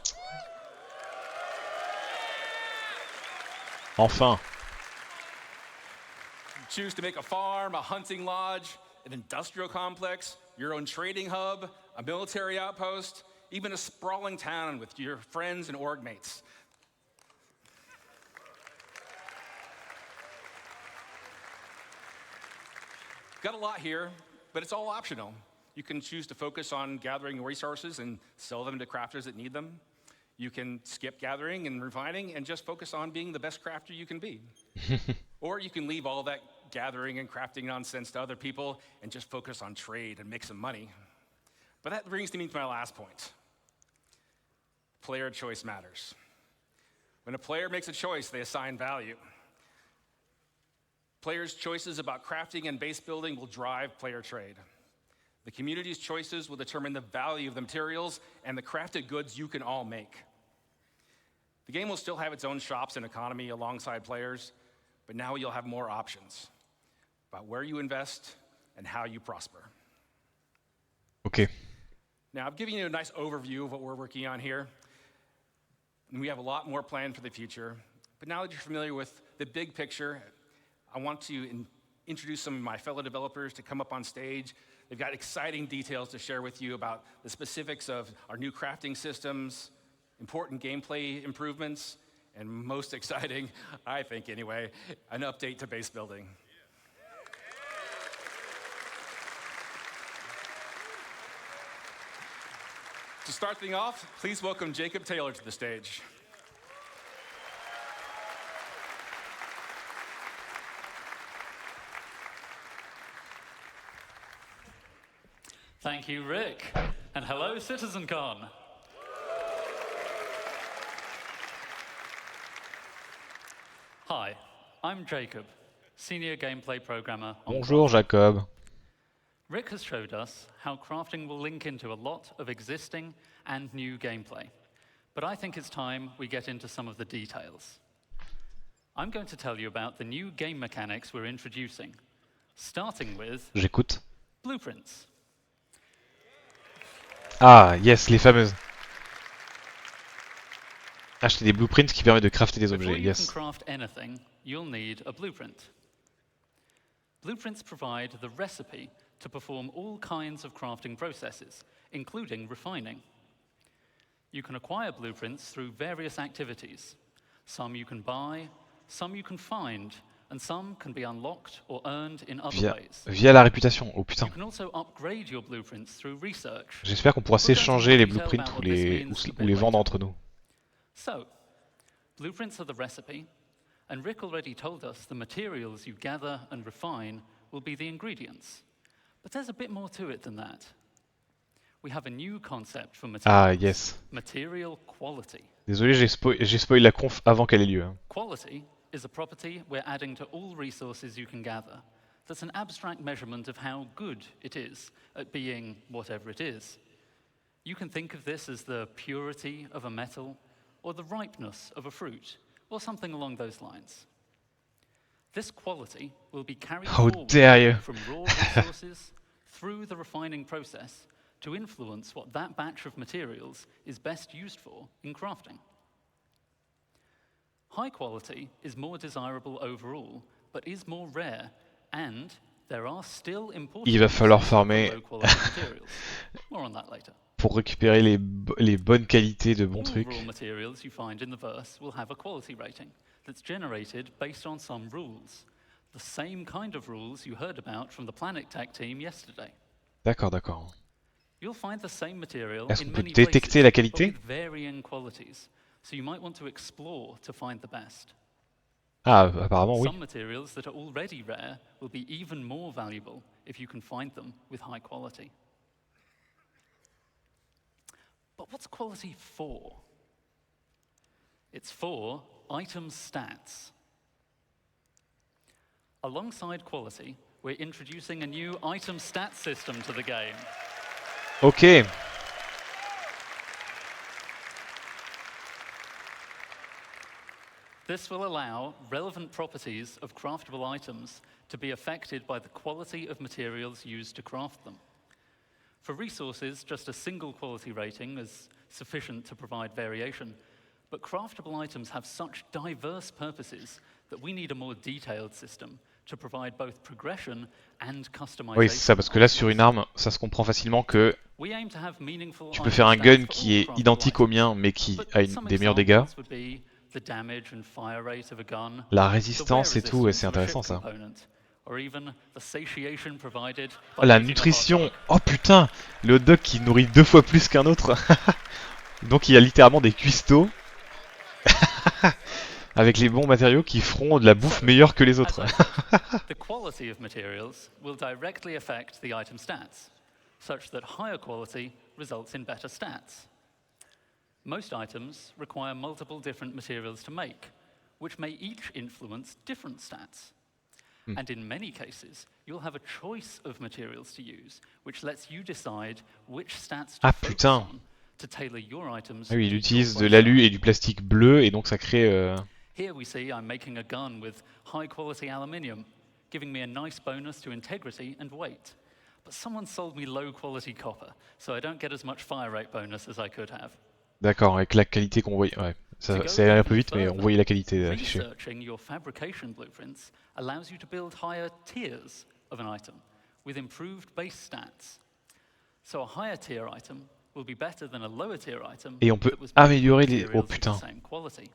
enfin. Choose to make a farm, a hunting lodge, an industrial complex, your own trading hub, a military outpost, even a sprawling town with your friends and org mates. Got a lot here, but it's all optional. You can choose to focus on gathering resources and sell them to crafters that need them. You can skip gathering and refining and just focus on being the best crafter you can be. Or you can leave all that gathering and crafting nonsense to other people and just focus on trade and make some money. But that brings me to my last point. Player choice matters. When a player makes a choice, they assign value. Players' choices about crafting and base building will drive player trade. The community's choices will determine the value of the materials and the crafted goods you can all make. The game will still have its own shops and economy alongside players, but now you'll have more options about where you invest and how you prosper. Ok. Now, I've given you a nice overview of what we're working on here, and we have a lot more planned for the future. But now that you're familiar with the big picture, I want to introduce some of my fellow developers to come up on stage. They've got exciting details to share with you about the specifics of our new crafting systems, important gameplay improvements, and most exciting, I think anyway, an update to base building. To start things off, please welcome Jacob Taylor to the stage. Thank you, Rick. And hello, Citizencon. Hi, I'm Jacob, Senior Gameplay Programmer on Bonjour Jacob. Rick has showed us how crafting will link into a lot of existing and new gameplay. But I think it's time we get into some of the details. I'm going to tell you about the new game mechanics we're introducing, starting with J'écoute. blueprints. Ah, yes, les fameuses. Acheter des blueprints qui permettent de crafter des Before objets, you yes. can craft anything, you'll need a blueprint. Blueprints provide the recipe to perform all kinds of crafting processes, including refining. You can acquire blueprints through various activities. Some you can buy, some you can find, and some can be unlocked or earned in other ways. Via la réputation, oh putain. You can also upgrade your blueprints through research. J'espère qu'on pourra s'échanger les blueprints ou les vendre entre nous. So, blueprints are the recipe, and Rick already told us the materials you gather and refine will be the ingredients. But there's a bit more to it than that. We have a new concept for materials. Ah, yes. Material quality. Désolé, j'ai spoil la conf avant qu'elle ait lieu. Quality is a property we're adding to all resources you can gather. That's an abstract measurement of how good it is at being whatever it is. You can think of this as the purity of a metal, or the ripeness of a fruit, or something along those lines. This quality will be carried forward from raw resources through the refining process to influence what that batch of materials is best used for in crafting. High quality is more desirable overall, but is more rare, and there are still important Il va falloir farmer low quality materials. More on that later. pour récupérer les bonnes qualités de bons trucs. All raw materials you find in the verse will have a quality rating that's generated based on some rules. The same kind of rules you heard about from the Planet Tech team yesterday. D'accord, d'accord. You'll find the same material Est-ce in qu'on peut many détecter places, la but qualité? with varying qualities. So you might want to explore to find the best. Ah, apparemment oui. Some materials that are already rare will be even more valuable if you can find them with high quality. But what's quality for? It's for item stats. Alongside quality, we're introducing a new item stats system to the game. Ok. This will allow relevant properties of craftable items to be affected by the quality of materials used to craft them. For resources, just a single quality rating is sufficient to provide variation, but craftable items have such diverse purposes that we need a more detailed system to provide both progression and customization. Oui, c'est ça, parce que là, sur une arme, ça se comprend facilement que We aim to have meaningful tu peux faire un item gun stats for qui all est craftable identique au items, mien, mais qui but a some des meilleurs dégâts. examples would be the damage and fire rate of a gun, La the résistance et wear tout, et c'est resistance of a intéressant ship ça. component, or even the satiation provided Oh, by la eating a hot nutrition. dog. Oh putain, le hot dog qui nourrit 2 fois plus qu'un autre. Donc il y a littéralement des cuistots avec les bons matériaux qui feront de la bouffe meilleure que les As autres. I said, the quality of materials will directly affect the item stats, such that higher quality results in better stats. Most items require multiple different materials to make, which may each influence different stats. And in many cases, you'll have a choice of materials to use, which lets you decide which stats to Ah focus putain. on to tailor your items Ah oui, il to your utilise de playstyle. l'alu et du plastique bleu, et donc ça crée... Here we see I'm making a gun with high-quality aluminium, giving me a nice bonus to integrity and weight. But someone sold me low-quality copper, so I don't get as much fire rate bonus as I could have. D'accord, avec la qualité qu'on voyait. Ouais, To go ça allait un peu even vite, mais on further, voyait la qualité affichée. researching your fabrication blueprints allows you to build higher tiers of an item with improved base stats. So a higher tier item will be better than a lower tier item Et on peut that was made with améliorer les... Oh materials of the putain. same quality.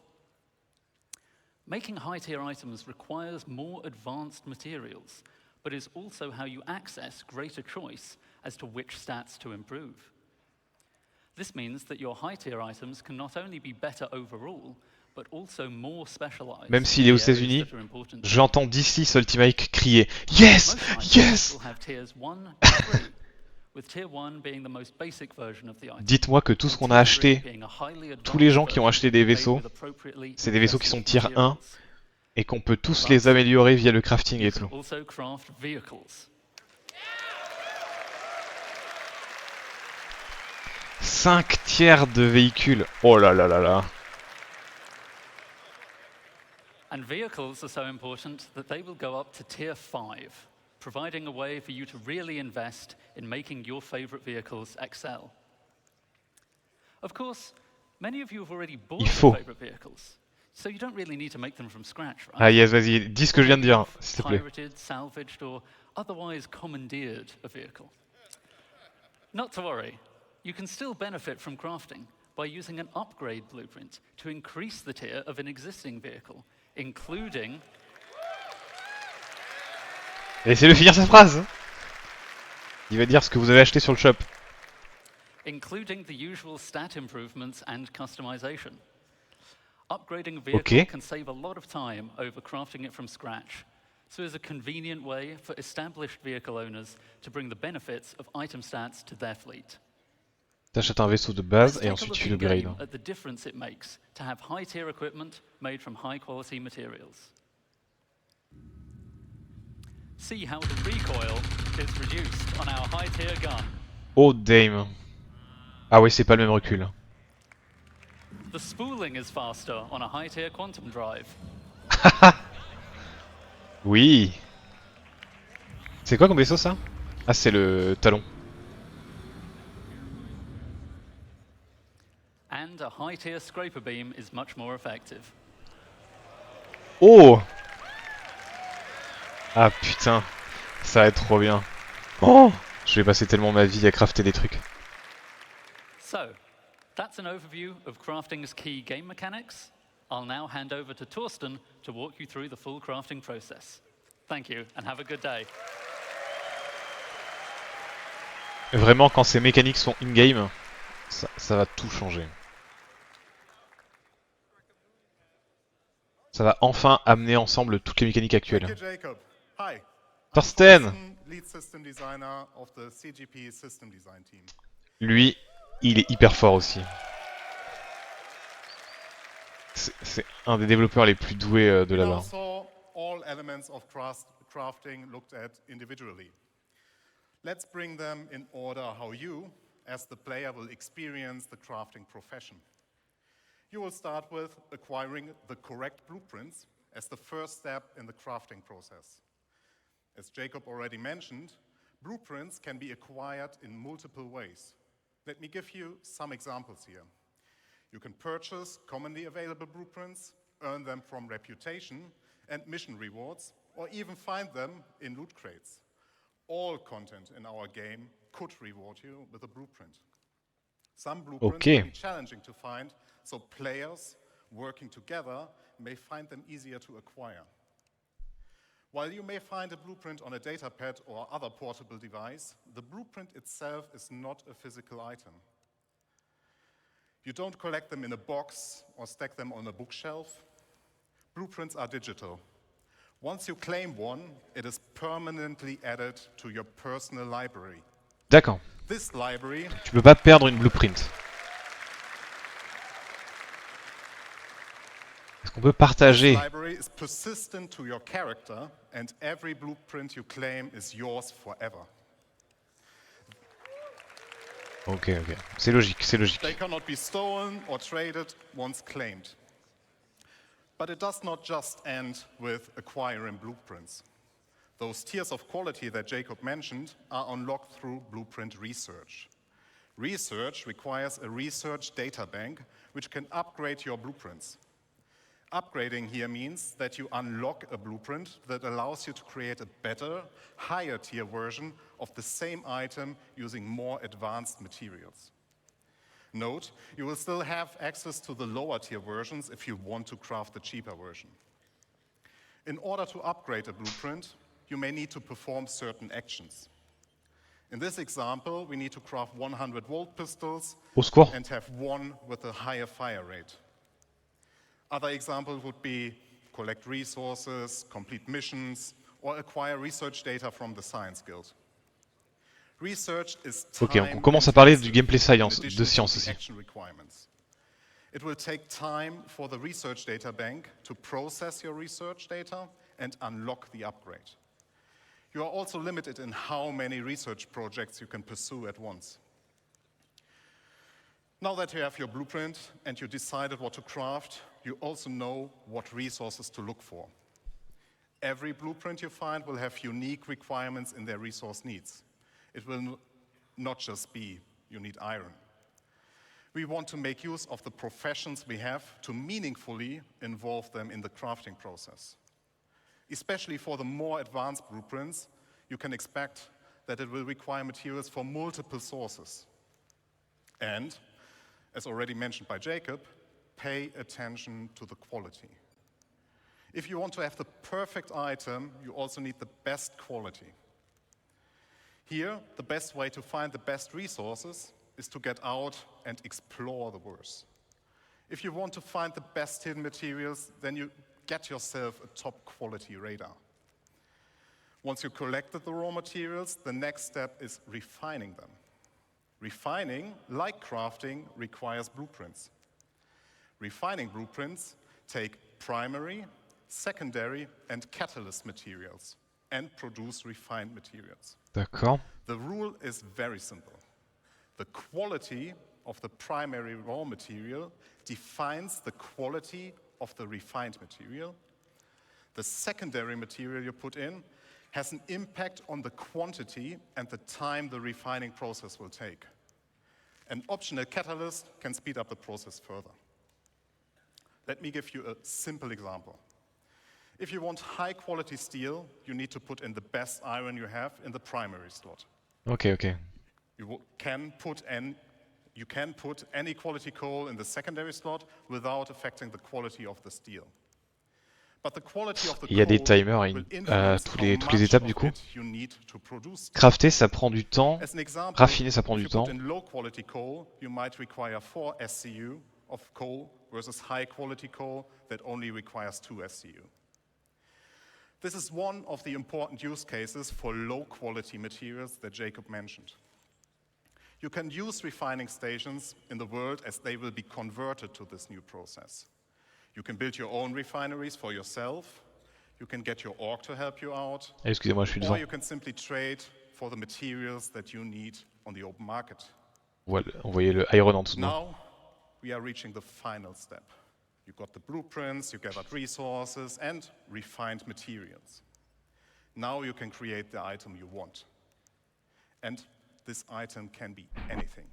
Making high tier items requires more advanced materials, but is also how you access greater choice as to which stats to improve. This means that your high tier items can not only be better overall, but also more specialized. Même s'il est aux in the areas États-Unis, that are important to you. j'entends d'ici Salty Mike crier Yes! Most items Yes! will have tiers 1 to 3, with tier 1 being the most basic version of the item. Dites-moi que tout ce and qu'on a tier 3 acheté, being a highly tous les gens advanced qui ont version acheté des made vaisseaux, with appropriately c'est des vaisseaux qui sont invested tier 1 materials. et qu'on peut tous les améliorer via le crafting You et can tout. also craft vehicles. 5 tiers de véhicules. Oh là là là là. And vehicles are so important that they will go up to tier 5, providing a way for you to really invest in making your favorite vehicles excel. Of course, many of you have already bought Il your faut. favorite vehicles, so you don't really need to make them from scratch, right? Ah yes, vas-y, dis ce que je viens de dire, You've s'il te plaît. pirated, salvaged, or otherwise commandeered a vehicle. Not to worry, you can still benefit from crafting by using an upgrade blueprint to increase the tier of an existing vehicle, including Laissez-le finir sa phrase. Il va dire ce que vous avez acheté sur le shop. including the usual stat improvements and customization. Upgrading a vehicle Ok. can save a lot of time over crafting it from scratch, so it's a convenient way for established vehicle owners to bring the benefits of item stats to their fleet. T'achètes un vaisseau de Let's base et take a ensuite look tu in-game l'upgrades. at the difference it makes to have high-tier equipment made from high-quality materials. See how the recoil is reduced on our high-tier gun. Oh damn. Ah ouais, c'est pas le même recul. The spooling is faster on a high-tier quantum drive. Oui. C'est quoi comme vaisseau ça? Ah, c'est le talon. And a high-tier scraper beam is much more effective. Oh! Ah putain, ça va être trop bien. Oh! Je vais passer tellement ma vie à crafter des trucs. So, that's an overview of crafting's key game mechanics. I'll now hand over to Torsten to walk you through the full crafting process. Thank you, and have a good day. Vraiment, quand ces mécaniques sont in-game, ça va tout changer. Ça va enfin amener ensemble toutes les mécaniques Thank you, actuelles. Jacob. Hi. Torsten! Torsten, lead system designer of the CGP system design team. Lui, il est hyper fort aussi. C'est un des développeurs les plus doués de We now là-bas. saw all elements of crafting looked at individually. Let's bring them in order how you, as the player, will experience the crafting profession. You will start with acquiring the correct blueprints as the first step in the crafting process. As Jacob already mentioned, blueprints can be acquired in multiple ways. Let me give you some examples here. You can purchase commonly available blueprints, earn them from reputation and mission rewards, or even find them in loot crates. All content in our game could reward you with a blueprint. Some blueprints Okay. can be challenging to find, so players working together may find them easier to acquire. While you may find a blueprint on a datapad or other portable device, the blueprint itself is not a physical item. You don't collect them in a box or stack them on a bookshelf. Blueprints are digital. Once you claim one, it is permanently added to your personal library. D'accord. This library Tu peux pas perdre une blueprint. Est-ce qu'on peut partager? library is persistent to your character, and every blueprint you claim is yours forever. Ok, ok. C'est logique, c'est logique. They cannot be stolen or traded once claimed. But it does not just end with acquiring blueprints. Those tiers of quality that Jacob mentioned are unlocked through blueprint research. Research requires a research data bank which can upgrade your blueprints. Upgrading here means that you unlock a blueprint that allows you to create a better, higher tier version of the same item using more advanced materials. Note, you will still have access to the lower tier versions if you want to craft the cheaper version. In order to upgrade a blueprint, you may need to perform certain actions. In this example, we need to craft 100-volt pistols Au secours. and have one with a higher fire rate. Other examples would be collect resources, complete missions, or acquire research data from the Science Guild. Research is Ok, on commence à parler du gameplay science, de science aussi. action requirements. It will take time for the research data bank to process your research data and unlock the upgrade. You are also limited in how many research projects you can pursue at once. Now that you have your blueprint and you decided what to craft, you also know what resources to look for. Every blueprint you find will have unique requirements in their resource needs. It will not just be you need iron. We want to make use of the professions we have to meaningfully involve them in the crafting process. Especially for the more advanced blueprints, you can expect that it will require materials from multiple sources. And, as already mentioned by Jacob, pay attention to the quality. If you want to have the perfect item, you also need the best quality. Here, the best way to find the best resources is to get out and explore the world. If you want to find the best hidden materials, then you get yourself a top quality radar. Once you collected the raw materials, the next step is refining them. Refining, like crafting, requires blueprints. Refining blueprints take primary, secondary, and catalyst materials and produce refined materials. D'accord. The rule is very simple. The quality of the primary raw material defines the quality of the refined material. The secondary material you put in has an impact on the quantity and the time the refining process will take. An optional catalyst can speed up the process further. Let me give you a simple example. If you want high-quality steel, you need to put in the best iron you have in the primary slot. Ok, ok. You can put any quality coal in the secondary slot without affecting the quality of the steel. But the quality of the Il y a des coal timers will à influence toutes how les much étapes of du coup. it you need to produce. Crafter, ça prend du temps. As an example, Raffiner, ça prend if du you temps. put in low quality coal, you might require 4 SCU of coal versus high quality coal that only requires 2 SCU. This is one of the important use cases for low quality materials that Jacob mentioned. You can use refining stations in the world as they will be converted to this new process. You can build your own refineries for yourself. You can get your org to help you out. Excusez-moi, je suis Or devant. you can simply trade for the materials that you need on the open market. Voilà, on voyait le iron en dessous de moi. Now, we are reaching the final step. You got the blueprints, you gathered resources, and refined materials. Now you can create the item you want. And this item can be anything.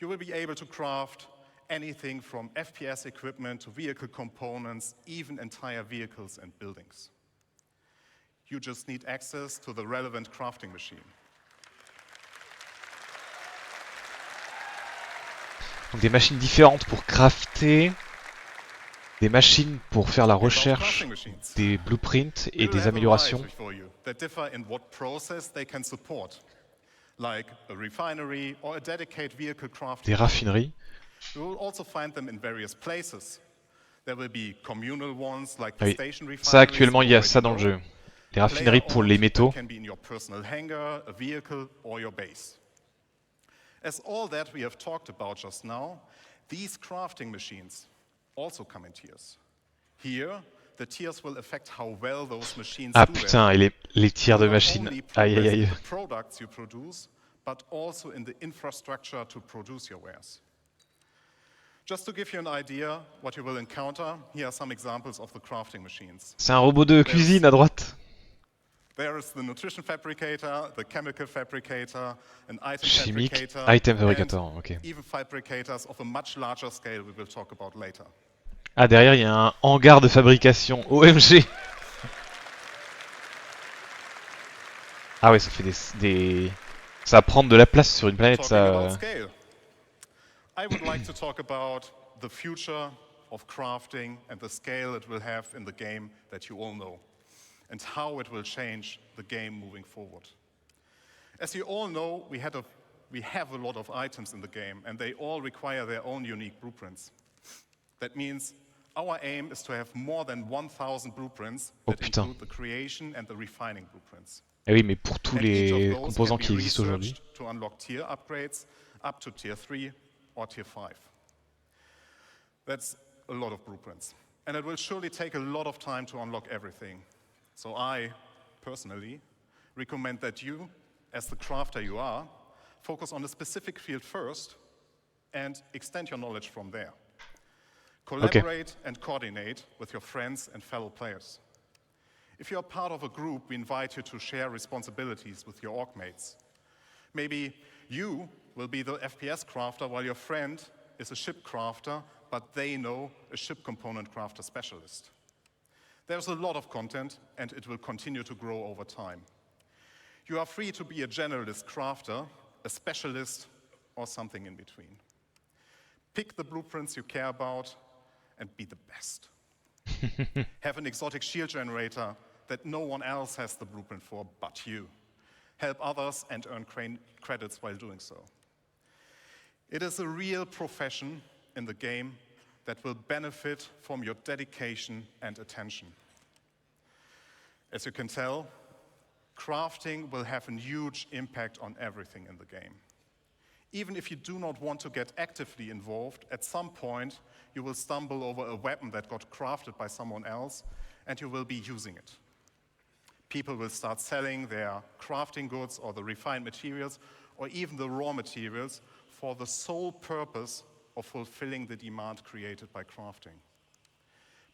You will be able to craft anything from FPS equipment to vehicle components, even entire vehicles and buildings. You just need access to the relevant crafting machine. Donc des machines différentes pour crafter, des machines pour faire la recherche, des blueprints et des améliorations. That differ in what process they can support, like a refinery or a dedicated vehicle crafting. Des raffineries. You will also find them in various places. There will be communal ones like Ah the oui. station refineries. Ça actuellement il y a ça dans le jeu. Les raffineries pour les métaux. Can be in your personal hangar, a vehicle or your base. As all that we have talked about just now, these crafting machines also come in tiers. Here, the tiers will affect how well those machines Ah do putain, et les tiers de not machines. only Aïe aïe progress in aïe. the products you produce, but also in the infrastructure to produce your wares. Just to give you an idea what you will encounter, here are some examples of the crafting machines. C'est un robot de cuisine à droite. There is the nutrition fabricator, the chemical fabricator, an item Chimique, fabricator, item fabricator, and ok. even fabricators of a much larger scale we will talk about later. Ah derrière il y a un hangar de fabrication. OMG. Ah ouais, ça fait des... Ça va prendre de la place sur une planète, Talking about ça... scale, I would like to talk about the future of crafting and the scale it will have in the game that you all know, and how it will change the game moving forward. As you all know, we have a lot of items in the game, and they all require their own unique blueprints. That means our aim is to have more than 1,000 blueprints that include the creation and the refining blueprints. Eh oui, mais pour tous And each les of those composants can be qui existent aujourd'hui. researched to unlock tier upgrades up to tier 3 or tier 5. That's a lot of blueprints. And it will surely take a lot of time to unlock everything. So I, personally, recommend that you, as the crafter you are, focus on a specific field first and extend your knowledge from there. Collaborate and coordinate with your friends and fellow players. If you're part of a group, we invite you to share responsibilities with your org mates. Maybe you will be the FPS crafter while your friend is a ship crafter, but they know a ship component crafter specialist. There's a lot of content, and it will continue to grow over time. You are free to be a generalist crafter, a specialist, or something in between. Pick the blueprints you care about and be the best. Have an exotic shield generator that no one else has the blueprint for but you. Help others and earn credits while doing so. It is a real profession in the game that will benefit from your dedication and attention. As you can tell, crafting will have a huge impact on everything in the game. Even if you do not want to get actively involved, at some point you will stumble over a weapon that got crafted by someone else and you will be using it. People will start selling their crafting goods or the refined materials or even the raw materials for the sole purpose of fulfilling the demand created by crafting.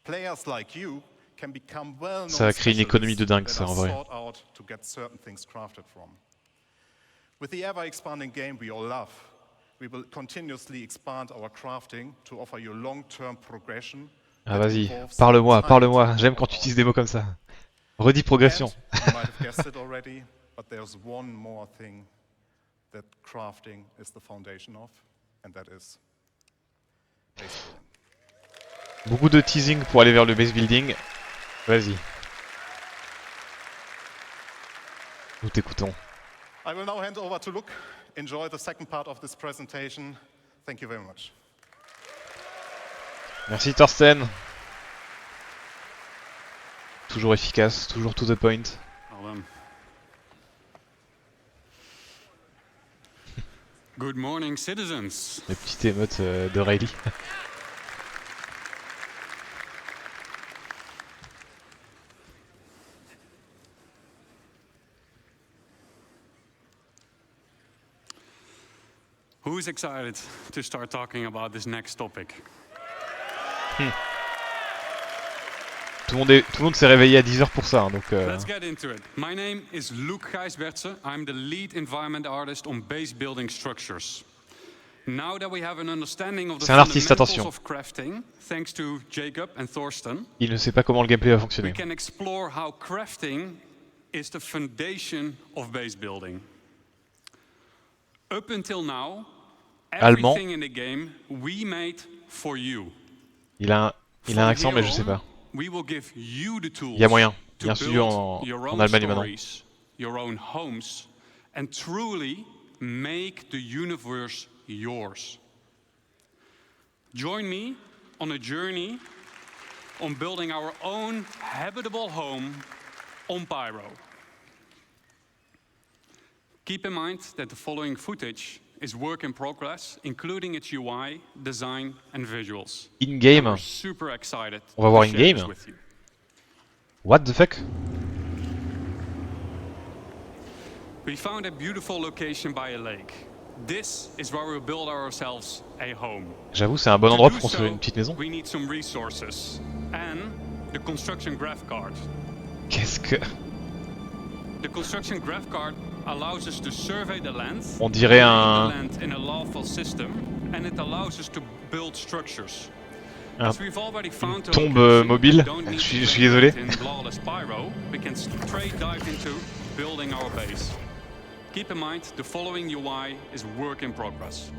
Players like you can become well-known Ça va créer une économie de dingue, ça, en vrai. sought out to get certain things crafted from. With the ever-expanding game we all love, we will continuously expand our crafting to offer you long-term progression. Ah vas-y, parle-moi, j'aime quand tu utilises des mots comme ça. Redis progression. And you might have guessed it already, but there's one more thing that crafting is the foundation of, and that is base building. Beaucoup de teasing pour aller vers le base building. Vas-y. Nous t'écoutons. I will now hand over to Luke. Enjoy the second part of this presentation. Thank you very much. Merci Thorsten. Toujours efficace, toujours to the point. Good morning, citizens. Les petites émotes de Riley. Who's excited to start talking about this next topic? Tout le monde s'est réveillé à 10h pour ça, hein, donc... Let's get into it. My name is Luc Gijsbertse. I'm the lead environment artist on base building structures. Now that we have an understanding of the C'est un artiste, fundamentals attention. of crafting, thanks to Jacob and Thorsten, Il ne sait pas comment le gameplay va we fonctionner. can explore how crafting is the foundation of base building. Up until now, Allemand. everything in the game we made for you. Il a un accent, mais je sais pas. We will give you the tools Il y a moyen. Il y to a un studio build your en own Allemagne maintenant. stories, your own homes, and truly make the universe yours. Join me on a journey on building our own habitable home on Pyro. Keep in mind that the following footage is work in progress, including its UI, design, and visuals. In-game. We're super excited On va voir to share in-game. this with you. What the fuck? We found a beautiful location by a lake. This is where we'll build ourselves a home. J'avoue, c'est un bon To endroit do pour construire so, une petite maison. we need some resources and the construction graph card. Qu'est-ce que... The construction graph card allows us to survey the land, On dirait lay un... the land in a lawful system, and it allows us to build structures. Un- As we've already found a tombe, location, mobile. we don't need Je to suis désolé. create in lawless Pyro, we can straight dive into building our base. Keep in mind, the following UI is work in progress.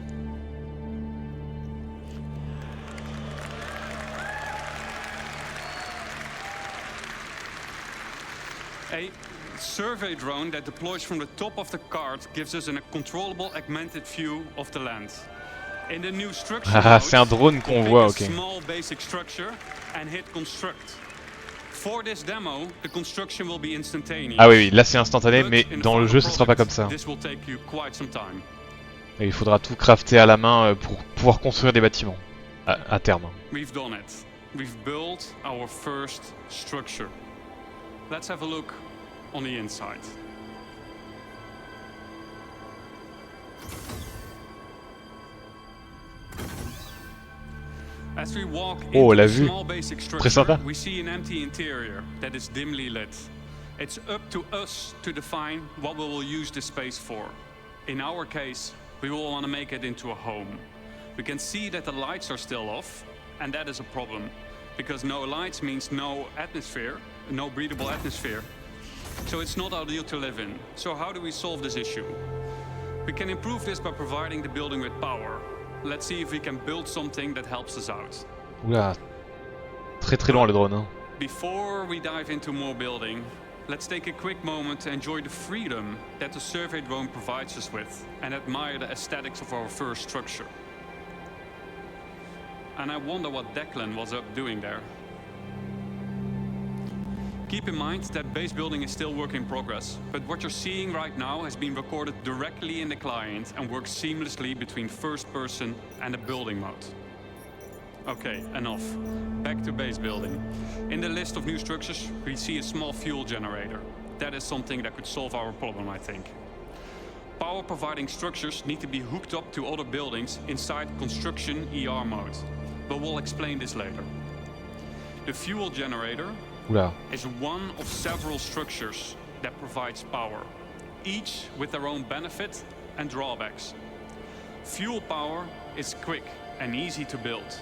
A survey drone that deploys from the top of the card gives us a controllable augmented view of the land. In the new structure Ah, mode, c'est un drone qu'on pick voit, a ok. small basic structure and hit construct. For this demo, the construction will be instantaneous. Ah oui, oui, là c'est instantané, But mais in the dans le final jeu ce sera pas product, comme ça. This will take you quite some time. Et il faudra tout crafter à la main pour pouvoir construire des bâtiments. À terme. We've done it. We've built our first structure. Let's have a look on the inside. As we walk Oh, into la the vue. small basic Très structure, sympa. we see an empty interior that is dimly lit. It's up to us to define what we will use this space for. In our case, we will want to make it into a home. We can see that the lights are still off, and that is a problem, because no lights means no atmosphere, no breathable atmosphere. So it's not ideal to live in. So how do we solve this issue? We can improve this by providing the building with power. Let's see if we can build something that helps us out. Oula. Très loin le drone. Hein. Before we dive into more building, let's take a quick moment to enjoy the freedom that the survey drone provides us with and admire the aesthetics of our first structure. And I wonder what Declan was up doing there. Keep in mind that base building is still work in progress, but what you're seeing right now has been recorded directly in the client and works seamlessly between first person and the building mode. Okay, enough. Back to base building. In the list of new structures, we see a small fuel generator. That is something that could solve our problem, I think. Power providing structures need to be hooked up to other buildings inside construction ER mode, but we'll explain this later. The fuel generator Oula. is one of several structures that provides power, each with their own benefit and drawbacks. Fuel power is quick and easy to build,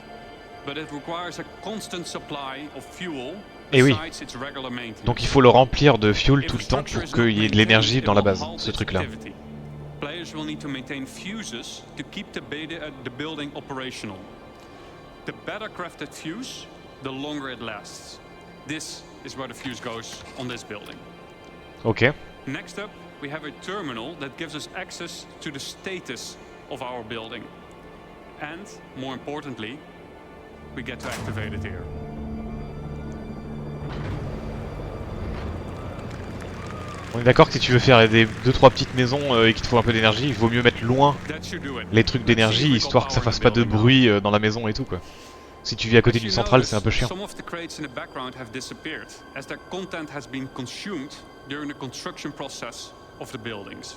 but it requires a constant supply of fuel Eh oui. besides its regular maintenance. Donc il faut le remplir de fuel If tout a le temps structure pour is not qu'il y ait de l'énergie maintained, dans la it will base, halt ce its truc-là. activity. Players will need to maintain fuses to keep the building operational. The better crafted fuse, the longer it lasts. This is where the fuse goes on this building. Ok. Next up, we have a terminal that gives us access to the status of our building. And, more importantly, we get to activate it here. On est d'accord que si tu veux faire des 2-3 petites maisons et qu'il te faut un peu d'énergie, il vaut mieux mettre loin That should do it. les trucs d'énergie, histoire que ça fasse pas de bruit dans la maison et tout quoi. Si tu vis à côté As d'une you centrale, notice, c'est un peu chiant. Some of the crates in the background have disappeared, as their content has been consumed during the construction process of the buildings.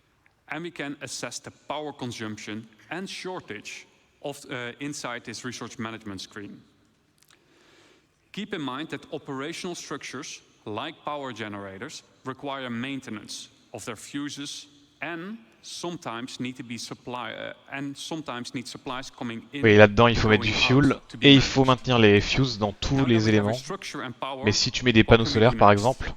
and we can assess the power consumption and shortage of inside this resource management screen. Keep in mind that operational structures, like power generators, require maintenance of their fuses and sometimes need supplies coming in. Oui, là-dedans, il faut and mettre du going fuel out to be et il faut managed. maintenir les fuses dans tous Now that les we have éléments. a structure and power, Mais si tu mets des what panneaux can we solaires, do par next? exemple,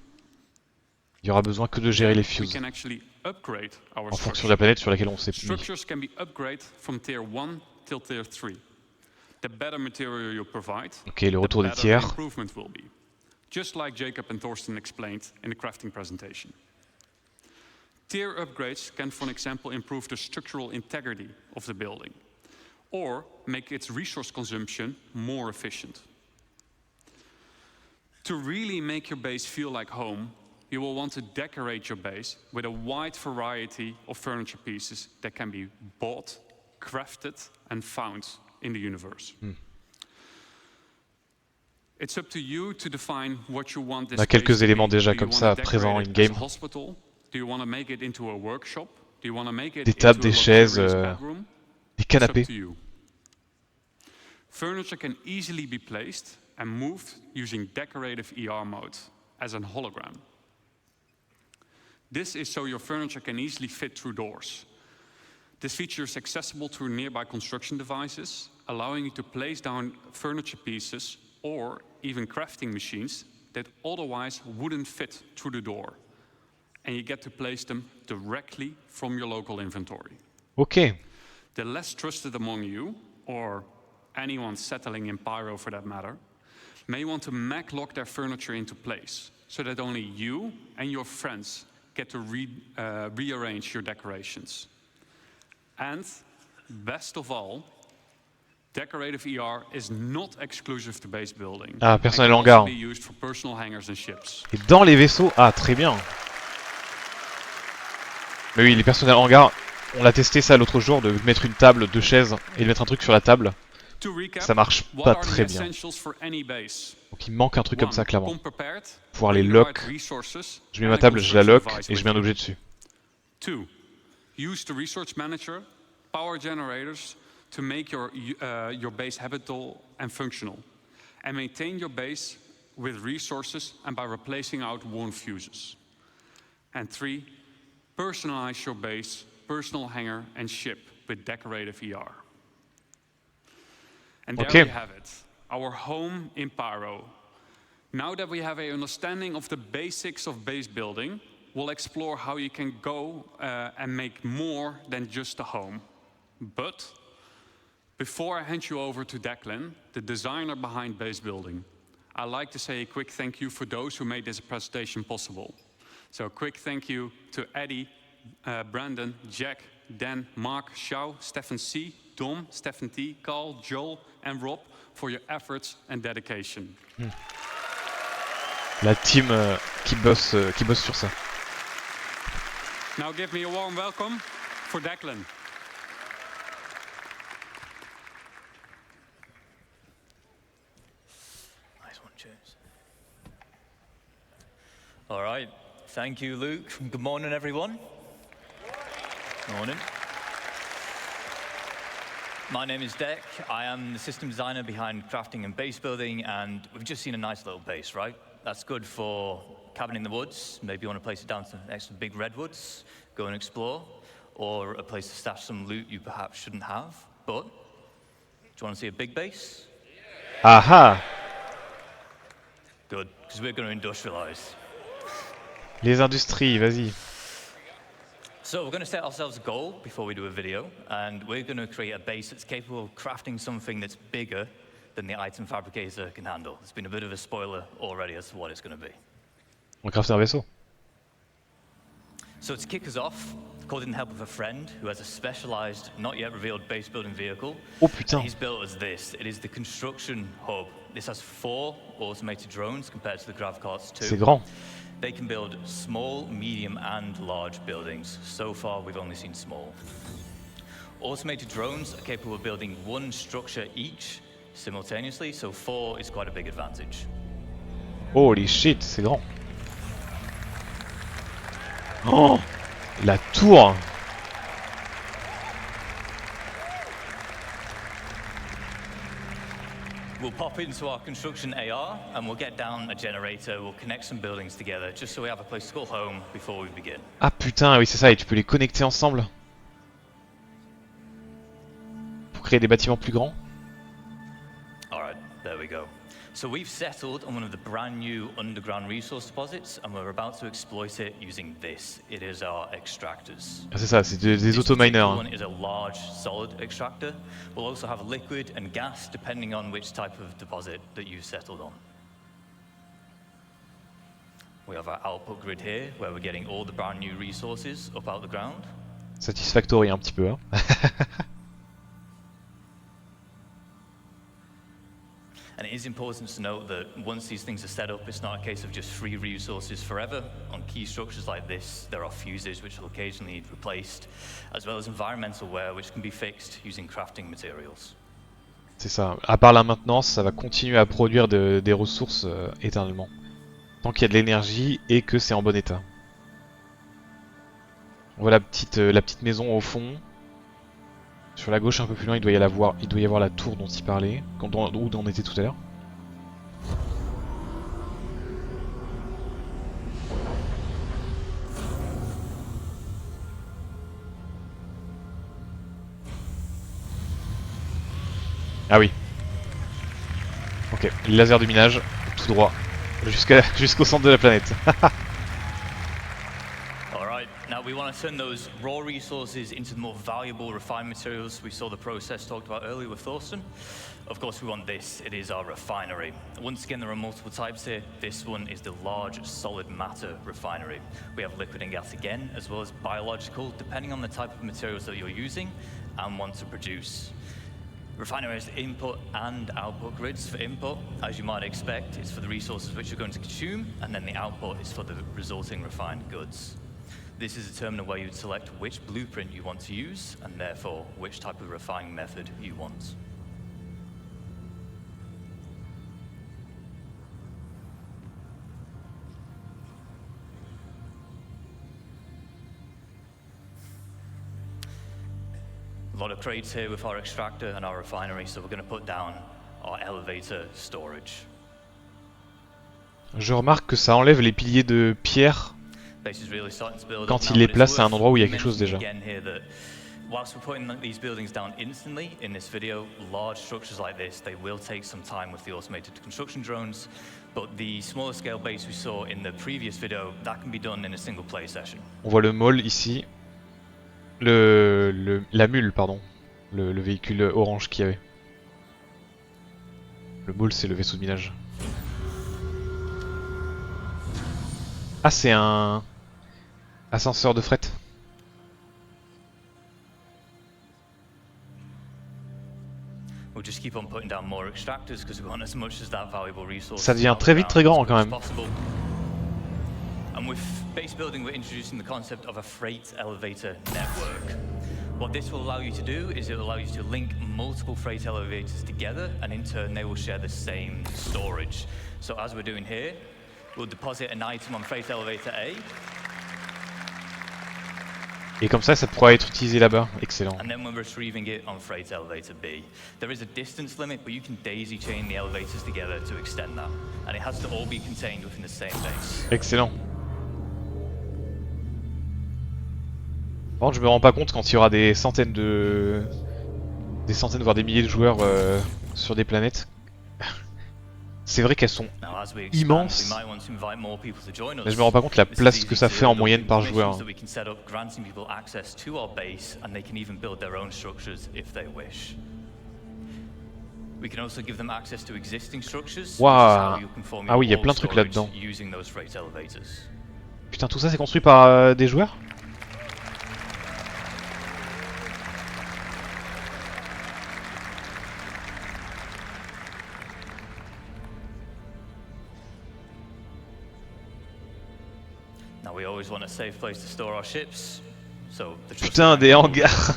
il y aura besoin que de gérer les We fuses can actually upgrade our en fonction de structure. la planète sur laquelle on s'est mis. Structures can be upgraded from tier 1 till tier 3. The better material you provide, Ok, le the retour des better the tiers. improvement will be. Just like Jacob and Thorsten explained in the crafting presentation. Tier upgrades can, for example, improve the structural integrity of the building or make its resource consumption more efficient. To really make your base feel like home, you will want to decorate your base with a wide variety of furniture pieces that can be bought, crafted, and found in the universe. It's up to you to define what you want this On a quelques space to éléments be. déjà Do you comme want ça to présents decorate it as a in-game. hospital? Do you want to make it into a workshop? Do you want to make it Des tables, into a des chaises, luxurious bedroom? des It's up canapés. to you. Furniture can easily be placed and moved using decorative ER mode as an hologram. This is so your furniture can easily fit through doors. This feature is accessible through nearby construction devices, allowing you to place down furniture pieces or even crafting machines that otherwise wouldn't fit through the door. And you get to place them directly from your local inventory. Ok. The less trusted among you, or anyone settling in Pyro for that matter, may want to mag-lock their furniture into place so that only you and your friends get to rearrange your decorations. And best of all, decorative ER is not exclusive to base building. Ah, and personnel can hangar. also be used for personal hangars and ships. Et dans les vaisseaux, ah très bien. Mais oui, les personnels hangars, on l'a testé ça l'autre jour, de mettre une table, deux chaises et de mettre un truc sur la table. To recap, Ça marche what pas are the très bien. essentials for any base? Donc il manque un truc comme ça One, clairement. come prepared, Pouvoir les bring the lock. right resources Je mets and ma a table, je la construction lock device et je with mets un you. objet dessus. 2. Use the resource manager, power generators to make your base habitable and functional. And maintain your base with resources and by replacing out worn fuses. And 3. Personalize your base, personal hangar and ship with decorative ER. And there Okay. we have it, our home in Pyro. Now that we have an understanding of the basics of base building, we'll explore how you can go and make more than just a home. But before I hand you over to Declan, the designer behind base building, I'd like to say a quick thank you for those who made this presentation possible. So a quick thank you to Eddie, Brandon, Jack, Dan, Mark, Xiao, Stefan C, Dom, Stefan T, Carl, Joel, and Rob for your efforts and dedication. La team qui bosse sur ça. Now give me a warm welcome for Declan. Nice one, cheers. All right, thank you, Luke. Good morning, everyone. Morning. My name is Dec. I am the system designer behind crafting and base building, and we've just seen a nice little base, right? That's good for cabin in the woods. Maybe you want to place it down next to big redwoods, go and explore, or a place to stash some loot you perhaps shouldn't have. But do you want to see a big base? Aha! Good, because we're going to industrialize. Les industries, vas-y. So we're going to set ourselves a goal before we do a video, and we're going to create a base that's capable of crafting something that's bigger than the item fabricator can handle. It's been a bit of a spoiler already as to what it's going to be. On crafte un vaisseau. So to kick us off, called in the help of a friend who has a specialized, not yet revealed base building vehicle. Oh putain. He's built us this. It is the construction hub. This has 4 automated drones compared to the Gravcart's 2. C'est grand. They can build small, medium, and large buildings. So far, we've only seen small. Automated drones are capable of building 1 structure each simultaneously, so 4 is quite a big advantage. Holy shit, c'est grand. Oh, la tour. We'll pop into our construction AR and we'll get down a generator, we'll connect some buildings together just so we have a place to call home before we begin. Ah putain, oui c'est ça, et tu peux les connecter ensemble pour créer des bâtiments plus grands. Alright, there we go. So we've settled on one of the brand new underground resource deposits and we're about to exploit it using this. It is our extractors. Ah, c'est ça, c'est des autominers. This one is a large solid extractor. We'll also have liquid and gas depending on which type of deposit that you've settled on. We have our output grid here where we're getting all the brand new resources up out the ground. Satisfactory un petit peu. Hein. And it is important to note that once these things are set up, it's not a case of just free resources forever. On key structures like this, there are fuses which will occasionally need replaced, as well as environmental wear which can be fixed using crafting materials. C'est ça, à part la maintenance, ça va continuer à produire des ressources éternellement. Tant qu'il y a de l'énergie et que c'est en bon état. On voit la petite maison au fond. Sur la gauche un peu plus loin, il doit y avoir la tour dont il parlait, où on était tout à l'heure. Ah oui. Ok, laser de minage, tout droit, jusqu'au centre de la planète. Now we want to turn those raw resources into the more valuable refined materials. We saw the process talked about earlier with Thorsten. Of course we want this, it is our refinery. Once again there are multiple types here. This one is the large solid matter refinery. We have liquid and gas again, as well as biological, depending on the type of materials that you're using and want to produce. Refinery has input and output grids. For input, as you might expect, it's for the resources which you're going to consume, and then the output is for the resulting refined goods. This is a terminal where you would select which blueprint you want to use, and therefore which type of refining method you want. A lot of crates here with our extractor and our refinery, so we're going to put down our elevator storage. Je remarque que ça enlève les piliers de pierre quand il les place à un endroit où il y a quelque chose déjà. Whilst we're putting these buildings down instantly in this video, large structures like this, they will take some time with the automated construction drones, but the smaller scale base we saw in the previous video, that can be done in a single play session. On voit le mall ici, la mule pardon, le véhicule orange qu'il y avait. Le mall c'est le vaisseau de minage. Ah c'est un ascenseur de fret. Ça devient très vite très grand quand même. And with base building, we're introducing the concept of a freight elevator network. What this will allow you to do is it will allow you to link multiple freight elevators together, and in turn they will share the same storage. So as we're doing here, we'll deposit an item on freight elevator A. Et comme ça pourra être utilisé là-bas. Excellent. And then we're retrieving it on freight elevator B. There is a distance limit, but you can daisy chain the elevators together to extend that. And it has to all be contained within the same base. Excellent. Par contre, je me rends pas compte quand il y aura des centaines voire des milliers de joueurs sur des planètes. C'est vrai qu'elles sont immenses, mais je me rends pas compte la place que ça fait en moyenne par joueur. Waouh! Ah oui, il y a plein de trucs là-dedans. Putain, tout ça c'est construit par des joueurs? Putain, des hangars.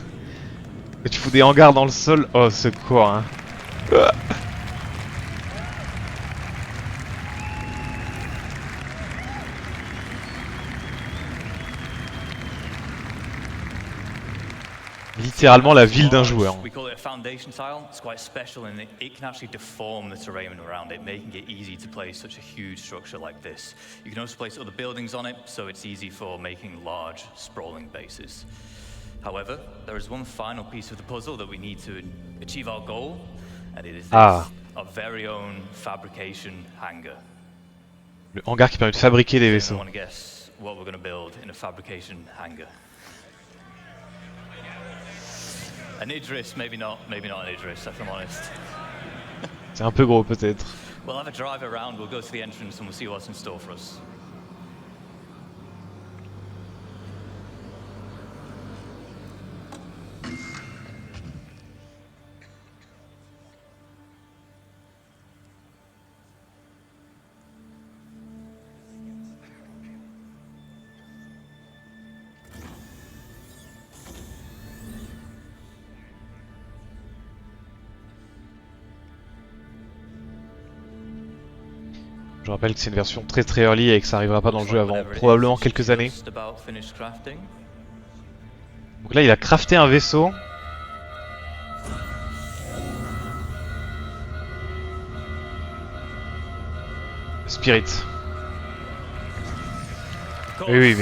Tu fous des hangars dans le sol. Oh, secours, hein. littéralement la ville d'un joueur. We call it a foundation tile. It's quite special in that it can actually deform the terrain around it, making it easy to place such a huge structure like this. You can also place other buildings on it, so it's easy for making large, sprawling bases. However, there is one final piece of the puzzle that we need to achieve our goal, and it is this, our very own fabrication hangar. Le hangar qui permet de fabriquer des I vaisseaux. want to guess what we're going to build in a fabrication hangar. An Idris, maybe not an Idris, if I'm honest. C'est un peu gros peut-être. We'll have a drive around, we'll go to the entrance and we'll see what's in store for us. Je rappelle que c'est une version très très early et que ça arrivera pas dans le jeu avant probablement quelques années. Donc là il a crafté un vaisseau. Spirit. Oui.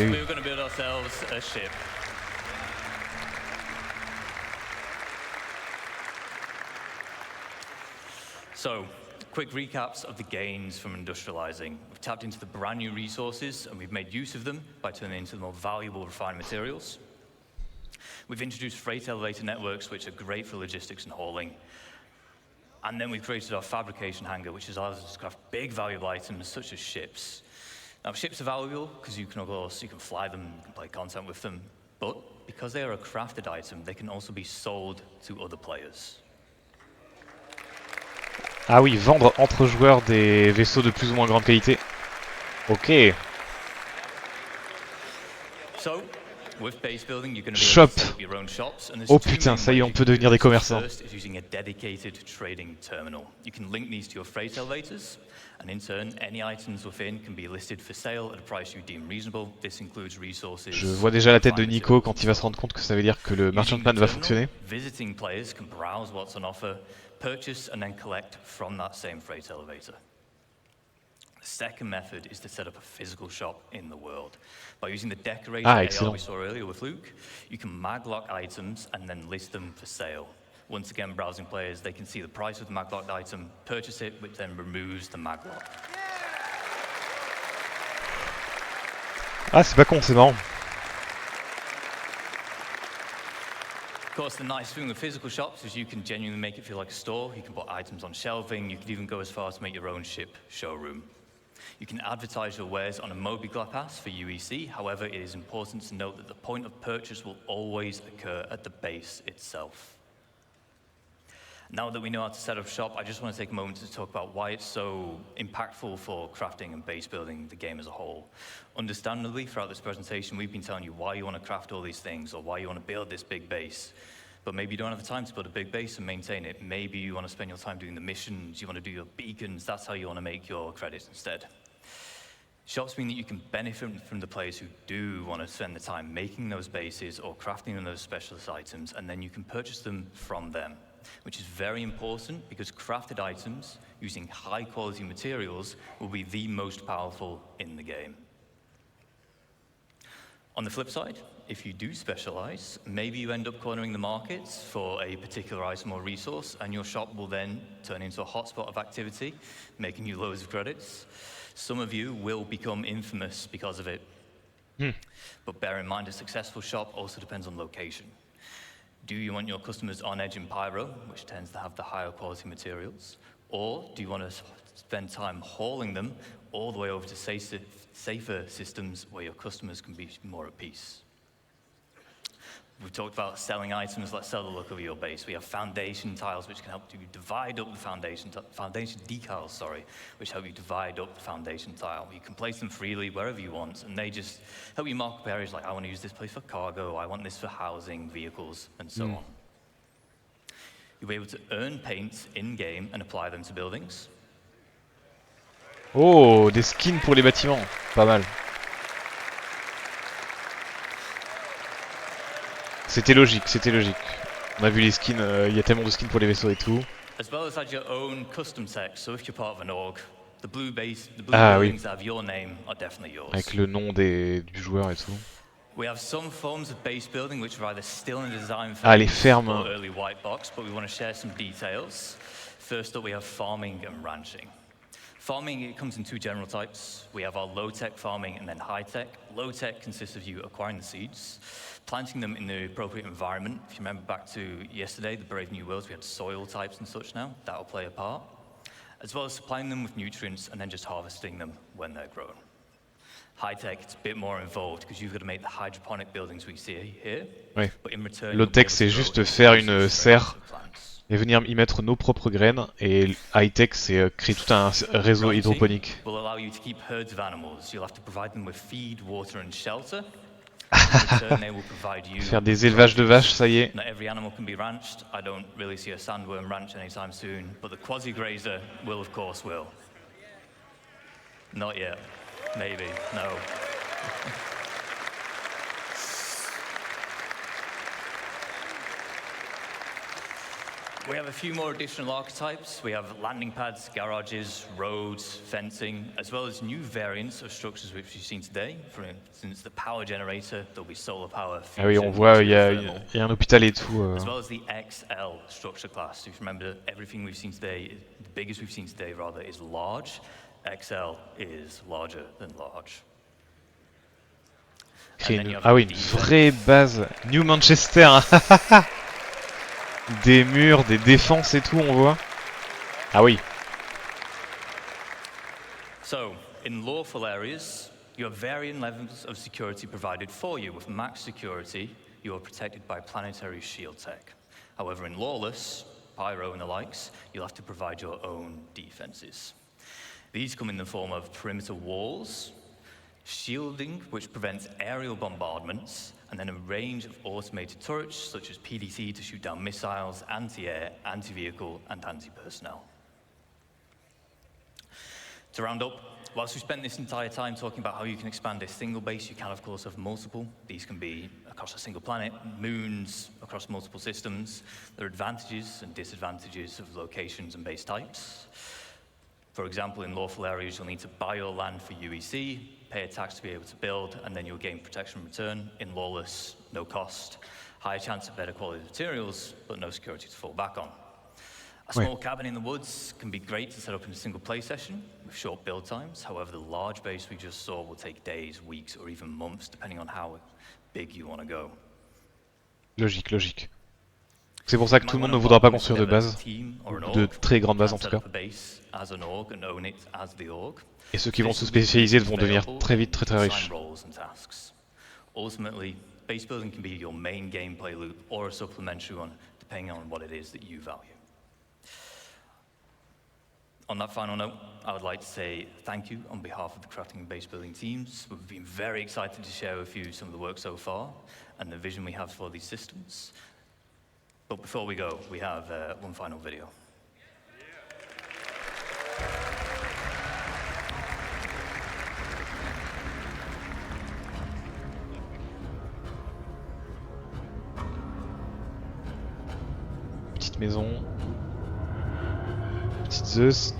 So, quick recaps of the gains from industrializing. We've tapped into the brand new resources and we've made use of them by turning into the more valuable refined materials. We've introduced freight elevator networks which are great for logistics and hauling. And then we've created our fabrication hangar which allows us to craft big valuable items such as ships. Now ships are valuable because you can fly them, you can play content with them, but because they are a crafted item, they can also be sold to other players. Ah oui, vendre entre joueurs des vaisseaux de plus ou moins grande qualité. Ok. So, with base building, you're going to be Shop. able to set up your own shops, and there's Oh two putain, main ça y est, ways on you peut can do devenir des this. commerçants. First is using a dedicated trading terminal. You can link these to your freight elevators, and in turn, any items within can be listed for sale at a price you deem reasonable. This includes resources. Je vois déjà la tête de Nico quand il va se rendre compte que ça veut dire que le merchantman va fonctionner. Visiting players can browse what's on offer, purchase, and then collect from that same freight elevator. The second method is to set up a physical shop in the world. By using the decorated AR we saw earlier with Luke, you can maglock items and then list them for sale. Once again, browsing players, they can see the price of the maglocked item, purchase it, which then removes the maglock. Ah, c'est pas con, c'est marrant. Of course, the nice thing with physical shops is you can genuinely make it feel like a store. You can put items on shelving. You can even go as far as to make your own ship showroom. You can advertise your wares on a Mobigraph pass for UEC. However, it is important to note that the point of purchase will always occur at the base itself. Now that we know how to set up shop, I just want to take a moment to talk about why it's so impactful for crafting and base building the game as a whole. Understandably, throughout this presentation, we've been telling you why you want to craft all these things or why you want to build this big base. But maybe you don't have the time to build a big base and maintain it. Maybe you want to spend your time doing the missions, you want to do your beacons, that's how you want to make your credits instead. Shops mean that you can benefit from the players who do want to spend the time making those bases or crafting those specialist items, and then you can purchase them from them, which is very important because crafted items using high quality materials will be the most powerful in the game. On the flip side, if you do specialize, maybe you end up cornering the markets for a particular item or resource, and your shop will then turn into a hotspot of activity, making you loads of credits. Some of you will become infamous because of it. But bear in mind, a successful shop also depends on location. Do you want your customers on edge in Pyro, which tends to have the higher quality materials? Or do you want to spend time hauling them all the way over to safer systems where your customers can be more at peace? We've talked about selling items. Let's sell the look of your base. We have foundation tiles, which can help you divide up the foundation decals, which help you divide up the foundation tile. You can place them freely wherever you want, and they just help you mark up areas like, I want to use this place for cargo, I want this for housing, vehicles, and so on. You'll be able to earn paint in-game and apply them to buildings. Oh, des skins pour les bâtiments, pas mal. C'était logique, c'était logique. On a vu les skins, il y a tellement de skins pour les vaisseaux et tout. As well as add your own custom text, so if you're part of an org, the blue Ah oui, buildings that have your name are definitely yours. avec le nom du joueur et tout. We have some forms of base building which are either still in the design Ah, les phase fermes. or early white box, but we want to share some details. First up, we have farming and ranching. Farming, it comes in two general types. We have our low-tech farming and then high-tech. Low-tech consists of you acquiring the seeds, planting them in the appropriate environment. If you remember back to yesterday, the Brave New Worlds, we had soil types and such now. That'll play a part. As well as supplying them with nutrients and then just harvesting them when they're grown. High-tech, it's a bit more involved because you've got to make the hydroponic buildings we see here. Ouais. But in return, Low-tech, c'est juste faire une serre et venir y mettre nos propres graines. Et high-tech, c'est créer tout un réseau hydroponique. Will allow you to keep herds of animals. You'll have to provide them with feed, water and shelter. In return, they will provide you Faire des élevages de vaches, ça y est. Not every animal can be ranched. I don't really see a sandworm ranch anytime soon, but the quasi-grazer will, of course, will. Not yet. Maybe. No. We have a few more additional archetypes. We have landing pads, garages, roads, fencing, as well as new variants of structures which we've seen today. For instance, the power generator, there'll be solar power. Ah oui, on voit, il y a un hôpital et tout. As well as the XL structure class. If you remember, everything we've seen today, the biggest we've seen today, rather, is large. XL is larger than large. Ah oui, une vraie base. New Manchester. Des murs, des défenses et tout, on voit. Ah oui. So, in lawful areas, you have varying levels of security provided for you. With max security, you are protected by planetary shield tech. However, in lawless, pyro and the likes, you'll have to provide your own defenses. These come in the form of perimeter walls, shielding, which prevents aerial bombardments, and then a range of automated turrets, such as PDC to shoot down missiles, anti-air, anti-vehicle, and anti-personnel. To round up, whilst we spent this entire time talking about how you can expand a single base, you can of course have multiple. These can be across a single planet, moons, across multiple systems. There are advantages and disadvantages of locations and base types. For example, in lawful areas, you'll need to buy your land for UEC, pay a tax to be able to build, and then you'll gain protection in return. In lawless, no cost. Higher chance of better quality materials, but no security to fall back on. A small cabin in the woods can be great to set up in a single play session with short build times. However, the large base we just saw will take days, weeks, or even months, depending on how big you want to go. Logique, logique. C'est pour ça que tout le monde ne voudra pas construire de base, de très grandes bases en tout cas. Et ceux qui vont se spécialiser vont devenir très vite très riches. Ultimately, base building can be your main gameplay loop or a supplementary one, depending on what it is that you value. On that final note, I would like to say thank you on behalf of the crafting and base building teams. We've been very excited to share with you some of the work so far and the vision we have for these systems. But before we go, we have one final video. Petite maison. Petite Zeus.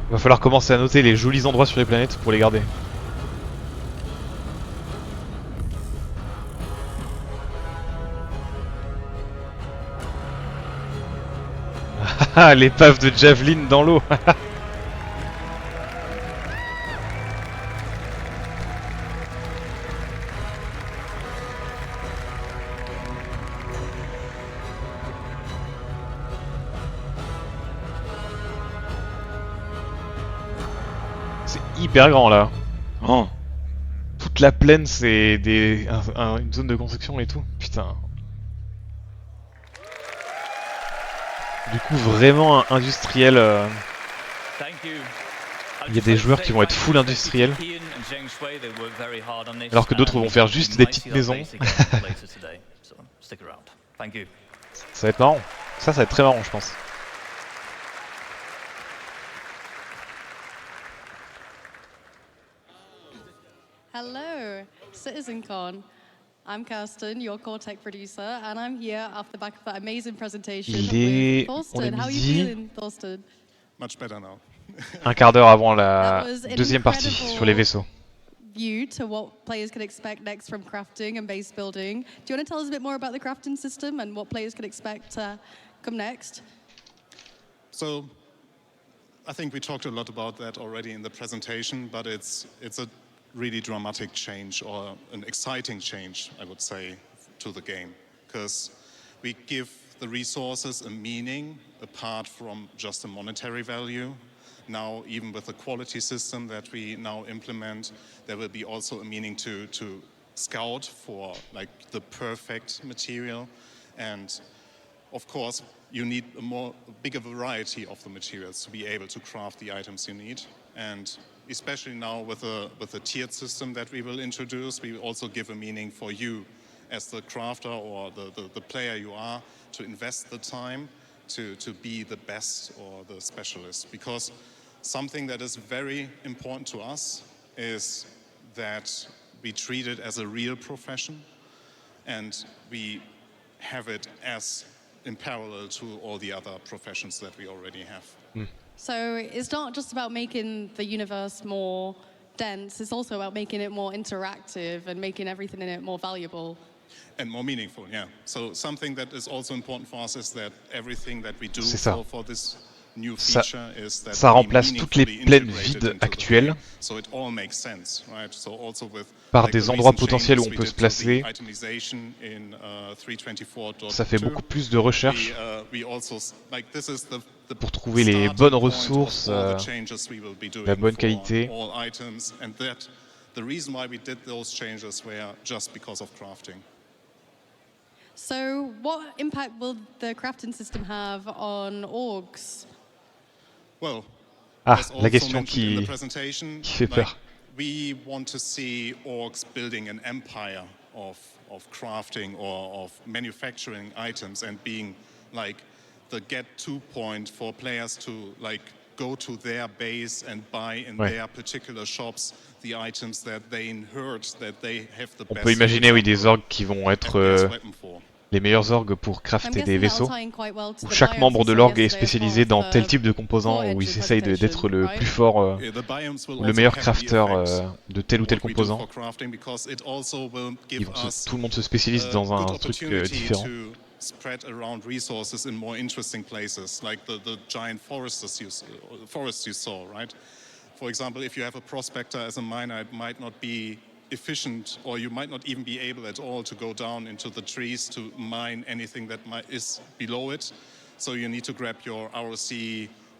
Va falloir commencer à noter les jolis endroits sur les planètes pour les garder. Ah, l'épave de Javelin dans l'eau. C'est hyper grand là. Oh. Toute la plaine c'est une zone de construction et tout. Putain. Du coup, vraiment industriel. Thank you. Il y a des joueurs qui vont être full industriels, alors que d'autres vont faire juste des petites maisons. Ça va être marrant. Ça va être très marrant, je pense. Hello, Citizencon. I'm Kirsten, your core tech producer, and I'm here off the back of that amazing presentation Il with est... On Thorsten. est How are you midi, feeling, Thorsten? Much better now. un quart d'heure avant That la was an deuxième partie sur les vaisseaux. view to what players can expect next from crafting and base building. Do you want to tell us a bit more about the crafting system and what players can expect to come next? So I think we talked a lot about that already in the presentation, but it's a really dramatic change, or an exciting change, I would say, to the game, because we give the resources a meaning apart from just a monetary value. Now, even with the quality system that we now implement, there will be also a meaning to scout for like the perfect material. And of course, you need a bigger variety of the materials to be able to craft the items you need. And especially now with a tiered system that we will introduce, we also give a meaning for you as the crafter or the player you are to invest the time to be the best or the specialist. Because something that is very important to us is that we treat it as a real profession, and we have it as in parallel to all the other professions that we already have. So it's not just about making the universe more dense, it's also about making it more interactive and making everything in it more valuable. And more meaningful, yeah. So something that is also important for us is that everything that we do for this new feature is that ça remplace toutes les plaines vides actuelles so it all makes sense, right? So also with par des endroits potentiels où on peut se placer. Ça fait beaucoup plus de recherche pour trouver les bonnes ressources, la bonne qualité. The reason why we did those changes were just because of crafting. So what impact will the crafting system have on orgs? Well, la question qui fait peur. We want to see orgs building an empire of crafting or of manufacturing items and being like the get-to point for players to like go to their base and buy in their particular shops the items that they inherit, that they have the best. On peut imaginer des orgs qui vont être les meilleurs orgues pour crafter des vaisseaux, où chaque membre de l'orgue est spécialisé dans tel type de composant, où ils essayent d'être le plus fort, le meilleur crafter de tel ou tel composant. Tout le monde se spécialise dans un truc différent. Spread around resources in more interesting places, like the giant forests you saw, right? For example, if you have a prospector as a miner, it might not be efficient, or you might not even be able at all to go down into the trees to mine anything that is below it. So you need to grab your ROC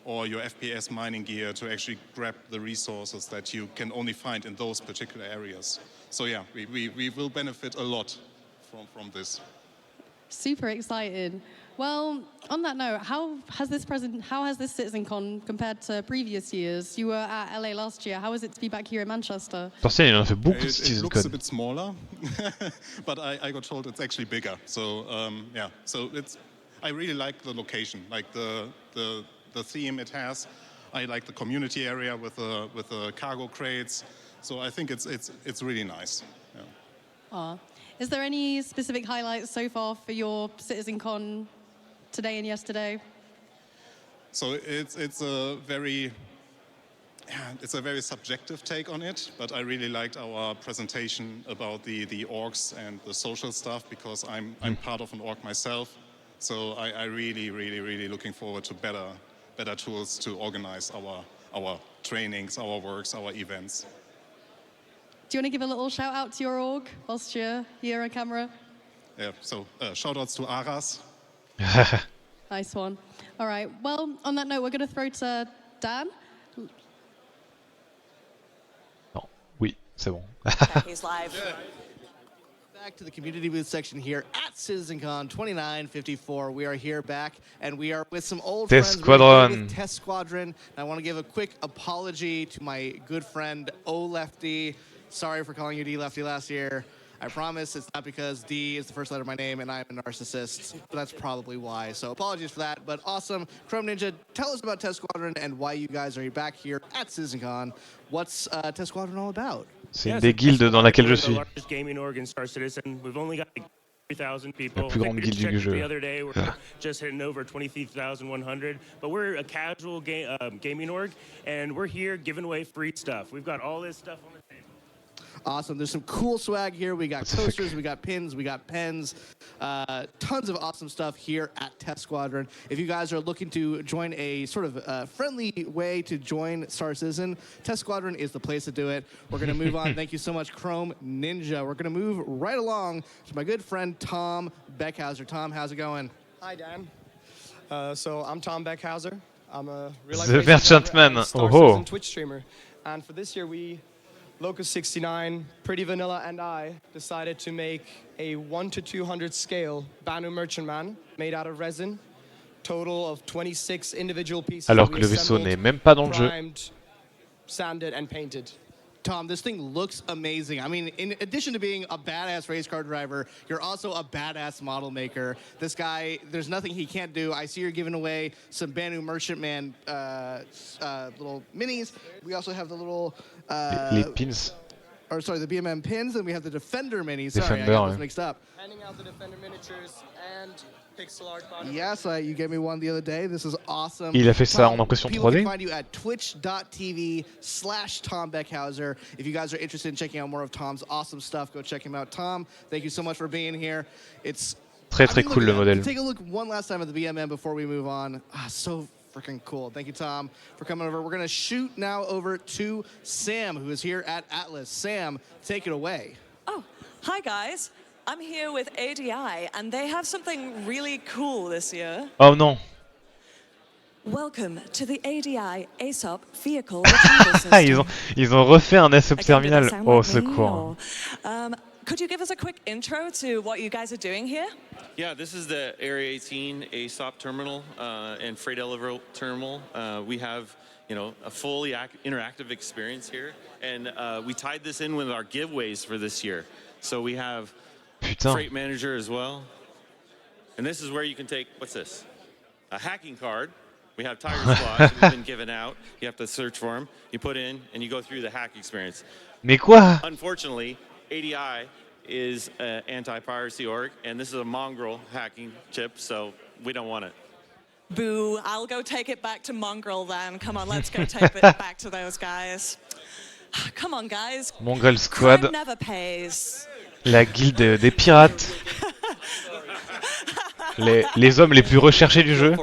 or your FPS mining gear to actually grab the resources that you can only find in those particular areas. So yeah, we will benefit a lot from this. Super exciting. Well, on that note, how has this Citizencon compared to previous years? You were at LA last year. How is it to be back here in Manchester? Thorsten, il en a fait beaucoup de Citizencon. It looks a bit smaller, but I got told it's actually bigger. So yeah, so I really like the location, like the theme it has. I like the community area with the cargo crates. So I think it's really nice. Yeah. Is there any specific highlights so far for your Citizencon today and yesterday? So it's a very subjective take on it, but I really liked our presentation about the orgs and the social stuff, because I'm part of an org myself. So I really looking forward to better tools to organize our trainings, our works, our events. Do you want to give a little shout out to your org whilst you're here on camera? Yeah, so shout outs to Aras. Nice one. All right, well, on that note, we're going to throw to Dan. Non, oui, c'est bon. He's live. Back to the community booth section here at Citizencon 2954. We are here back, and we are with some old Test friends. We're here Squadron. with Test Squadron. And I want to give a quick apology to my good friend O Lefty. Sorry for calling you D Lefty last year. I promise it's not because D is the first letter of my name and I'm a narcissist, but that's probably why. So apologies for that, but awesome. Chrome Ninja, tell us about Test Squadron and why you guys are back here at Citizencon. What's Test Squadron all about? C'est une des guildes dans laquelle je suis. Gaming org in Star Citizen. We've only got like 3,000 people. La plus grande guilde du jeu. The other day, we're just hitting over 23,100. But we're a casual gaming org, and we're here giving away free stuff. We've got all this stuff on the table. Awesome. There's some cool swag here. We got coasters, we got pins, we got pens. Tons of awesome stuff here at Test Squadron. If you guys are looking to join a sort of friendly way to join Star Citizen, Test Squadron is the place to do it. We're going to move on. Thank you so much, Chrome Ninja. We're going to move right along to my good friend Tom Beckhauser. Tom, how's it going? Hi, Dan. So I'm Tom Beckhauser. I'm a real-life The Merchantman. Star Oh. Citizen Twitch streamer. And for this year, Locust69, Pretty Vanilla, and I decided to make a 1 to 200 scale Banu Merchantman made out of resin. Total of 26 individual pieces. Alors que le vaisseau n'est même pas dans le jeu. Primed, sanded, and painted. Tom, this thing looks amazing. I mean, in addition to being a badass race car driver, you're also a badass model maker. This guy, there's nothing he can't do. I see you're giving away some Banu Merchantman little minis. We also have the little... Les pins. Or sorry, the BMM pins, and we have the Defender minis. Sorry, Defender, I got those mixed up. Handing out the Defender miniatures and pixel art. Yes, you gave me one the other day. This is awesome. Il a fait ça en Tom, impression people 3D. can find you at twitch.tv/Tom Beckhauser. If you guys are interested in checking out more of Tom's awesome stuff, go check him out. Tom, thank you so much for being here. It's Très très cool le modèle. Take a look one last time at the BMM before we move on. So freaking cool. Thank you, Tom, for coming over. We're going to shoot now over to Sam, who is here at Atlas. Sam, take it away. Oh, hi guys. I'm here with ADI, and they have something really cool this year. Oh non. Welcome to the ADI ASOP Vehicle Retrieval System. ils ont refait un ASOP terminal. Oh, secours. Could you give us a quick intro to what you guys are doing here? Yeah, this is the Area 18 ASOP terminal and freight elevator terminal. We have, a fully interactive experience here, and we tied this in with our giveaways for this year. So we have Freight Manager as well, and this is where you can take what's this? A hacking card. We have Tiger Squad we've been given out. You have to search for them. You put in, and you go through the hack experience. Mais quoi? Unfortunately, ADI is an anti-piracy org, and this is a mongrel hacking chip, so we don't want it. Boo, I'll go take it back to Mongrel then. Come on, let's go take it back to those guys. Come on, guys. Mongrel Squad. Crime never pays. La guilde des pirates. les hommes les plus recherchés du jeu.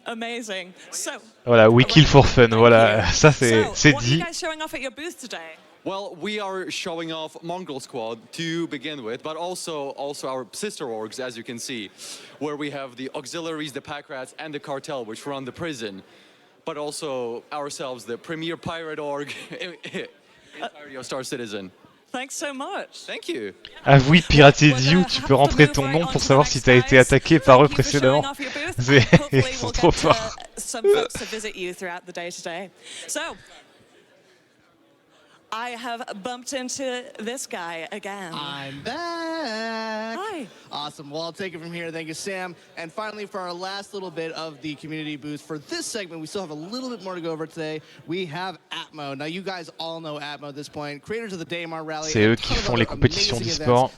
Amazing. So, Voilà, we kill for fun. Voilà, ça c'est what are you dit. guys showing off at your booth today? Well, we are showing off Mongrel Squad to begin with, but also our sister orgs, as you can see, where we have the auxiliaries, the pack rats, and the cartel, which run the prison, but also ourselves, the premier pirate org entirety of Star Citizen. Thanks so much. Thank you. Ah oui, Pirated You, tu peux rentrer ton nom pour savoir si t'as été attaqué par eux précédemment. Ils sont trop forts. Some folks to visit you throughout the day today. So, I have bumped into this guy again. I'm back. Hi. Awesome. Well, I'll take it from here. Thank you, Sam. And finally, for our last little bit of the community booth, for this segment, we still have a little bit more to go over today. We have Atmo. Now, you guys all know Atmo at this point. Creators of the Daymar Rally. C'est eux qui font les compétitions d'e-sport,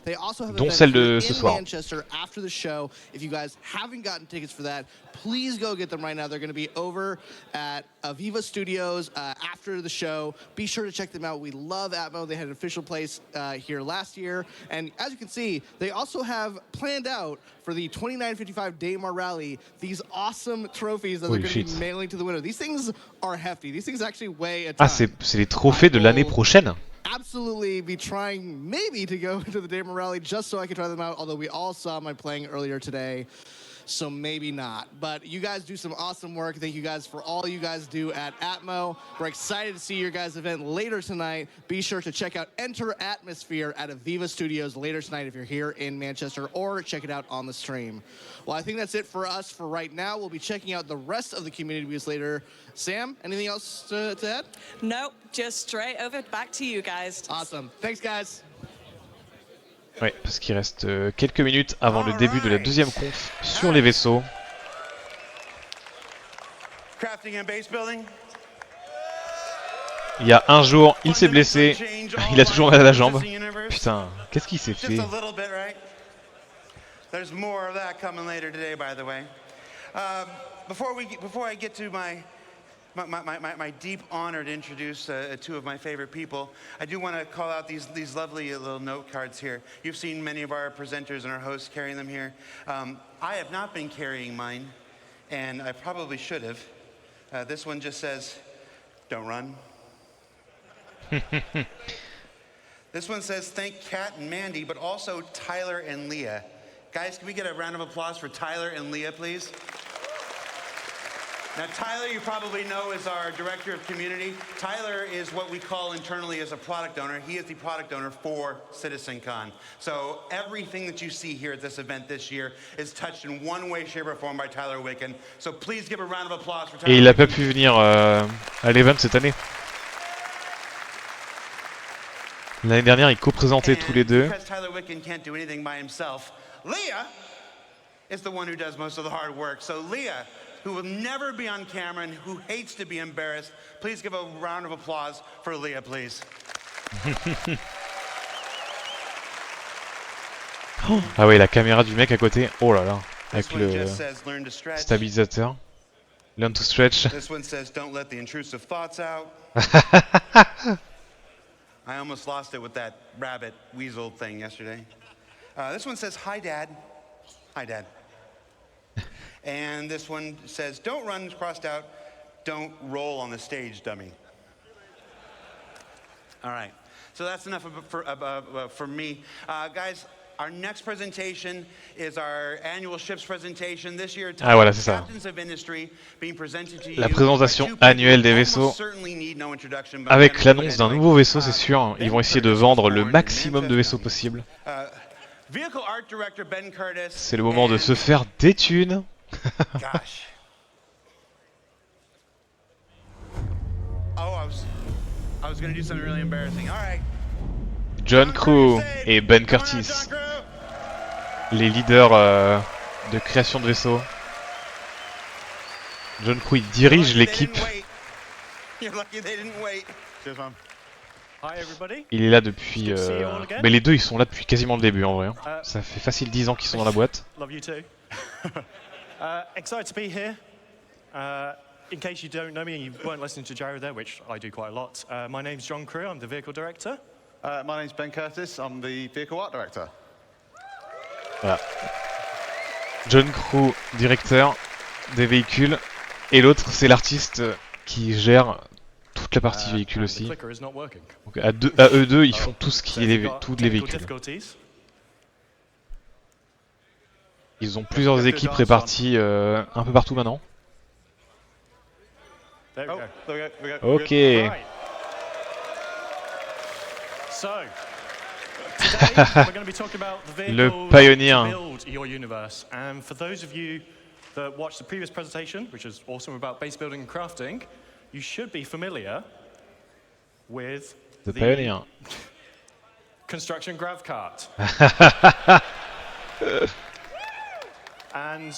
dont celle de ce soir. Manchester after the show. If you guys haven't gotten tickets for that, please go get them right now. They're going to be over at Aviva Studios after the show. Be sure to check them out. We love Atmo. They had an official place here last year. And as you can see, they also have planned out for the 2955 Daymar Rally these awesome trophies that they're going to be mailing to the winner. These things are hefty. These things actually weigh a ton. Ah, c'est les trophées de l'année prochaine. Absolutely be trying maybe to go to the Daymar Rally just so I can try them out, although we all saw my playing earlier today. so maybe not. But you guys do some awesome work. Thank you guys for all you guys do at Atmo. We're excited to see your guys' event later tonight. Be sure to check out Enter Atmosphere at Aviva Studios later tonight if you're here in Manchester, or check it out on the stream. Well, I think that's it for us for right now. We'll be checking out the rest of the community booths later. Sam, anything else to add? Nope, just straight over back to you guys. Awesome. Thanks, guys. Ouais, parce qu'il reste quelques minutes avant le début de la deuxième conf sur les vaisseaux. Crafting and base building. Il y a un jour, il s'est blessé, il a toujours mal à la jambe. Putain, qu'est-ce qu'il s'est fait? Just a little bit, right? There's more of that coming later today, by the way. Before I get to my deep honor to introduce two of my favorite people, I do want to call out these lovely little note cards here. You've seen many of our presenters and our hosts carrying them here. I have not been carrying mine, and I probably should have. This one just says, "Don't run." This one says, "Thank Kat and Mandy, but also Tyler and Leah." Guys, can we get a round of applause for Tyler and Leah, please? Now, Tyler, you probably know, is our Director of Community. Tyler is what we call internally as a product owner. He is the product owner for Citizencon. So everything that you see here at this event this year is touched in one way, shape, or form by Tyler Wicken. So please give a round of applause for Tyler. Et il n'a pas pu venir à l'event cette année. L'année dernière, ils co-présentaient tous les deux. Because Tyler Wicken can't do anything by himself, Leah is the one who does most of the hard work. So Leah, who will never be on camera and who hates to be embarrassed, please give a round of applause for Leah, please. Ah ouais, la caméra du mec à côté. Oh là là, avec le stabilisateur. Learn to stretch. This one says, "Don't let the intrusive thoughts out." I almost lost it with that rabbit weasel thing yesterday. This one says, "Hi, Dad." Hi, Dad. And this one says, "Don't run," crossed out. "Don't roll on the stage, dummy." All right. So that's enough for me. Guys, our next presentation is our annual ships presentation. This year, voilà, c'est ça. Captains of Industry being presented to you. La présentation annuelle des vaisseaux. Avec l'annonce d'un nouveau vaisseau, c'est sûr. Ils vont essayer de vendre le maximum de vaisseaux possible. C'est le moment de se faire des thunes. Gosh. Oh, I was going to do something really embarrassing. All right. John Crew et Ben Curtis, les leaders de création de vaisseaux. John Crew, il dirige l'équipe. Il est là depuis... Mais les deux, ils sont là depuis quasiment le début en vrai. Ça fait facile 10 ans qu'ils sont dans la boîte. Excited to be here. In case you don't know me and you weren't listening to Jared there, which I do quite a lot, my name's John Crew, I'm the vehicle director. My name's Ben Curtis, I'm the vehicle art director. Voilà. John Crew, directeur des véhicules, et l'autre c'est l'artiste qui gère toute la partie véhicule aussi. Donc à eux deux, ils font tout ce qui est tous les véhicules. Ils ont plusieurs équipes réparties un peu partout maintenant. Ok. Le Pioneer. And for those of you that watched the previous presentation, which was awesome about base building and crafting, you should be familiar with the Pioneer. Construction grav cart. And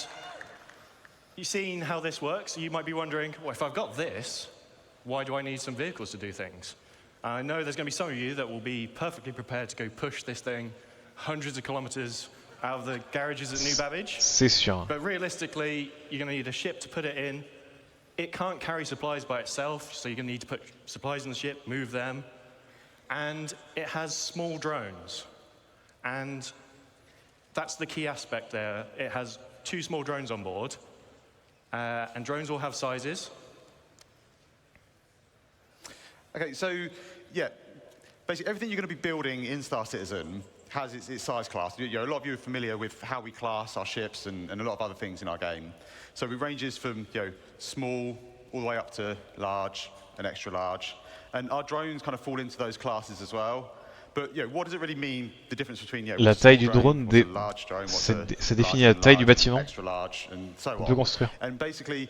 you've seen how this works. You might be wondering, well, if I've got this, why do I need some vehicles to do things? I know there's going to be some of you that will be perfectly prepared to go push this thing hundreds of kilometers out of the garages at New Babbage. C'est sûr. But realistically, you're going to need a ship to put it in. It can't carry supplies by itself, so you're going to need to put supplies on the ship, move them. And it has small drones. And that's the key aspect there. It has 2 small drones on board. And drones will have sizes. Okay, so yeah, basically everything you're going to be building in Star Citizen has its size class. A lot of you are familiar with how we class our ships and a lot of other things in our game. So it ranges from small all the way up to large and extra large. And our drones kind of fall into those classes as well. But what does it really mean, the difference between La taille du drone, ça définit la taille du bâtiment qu'on peut construire. And basically,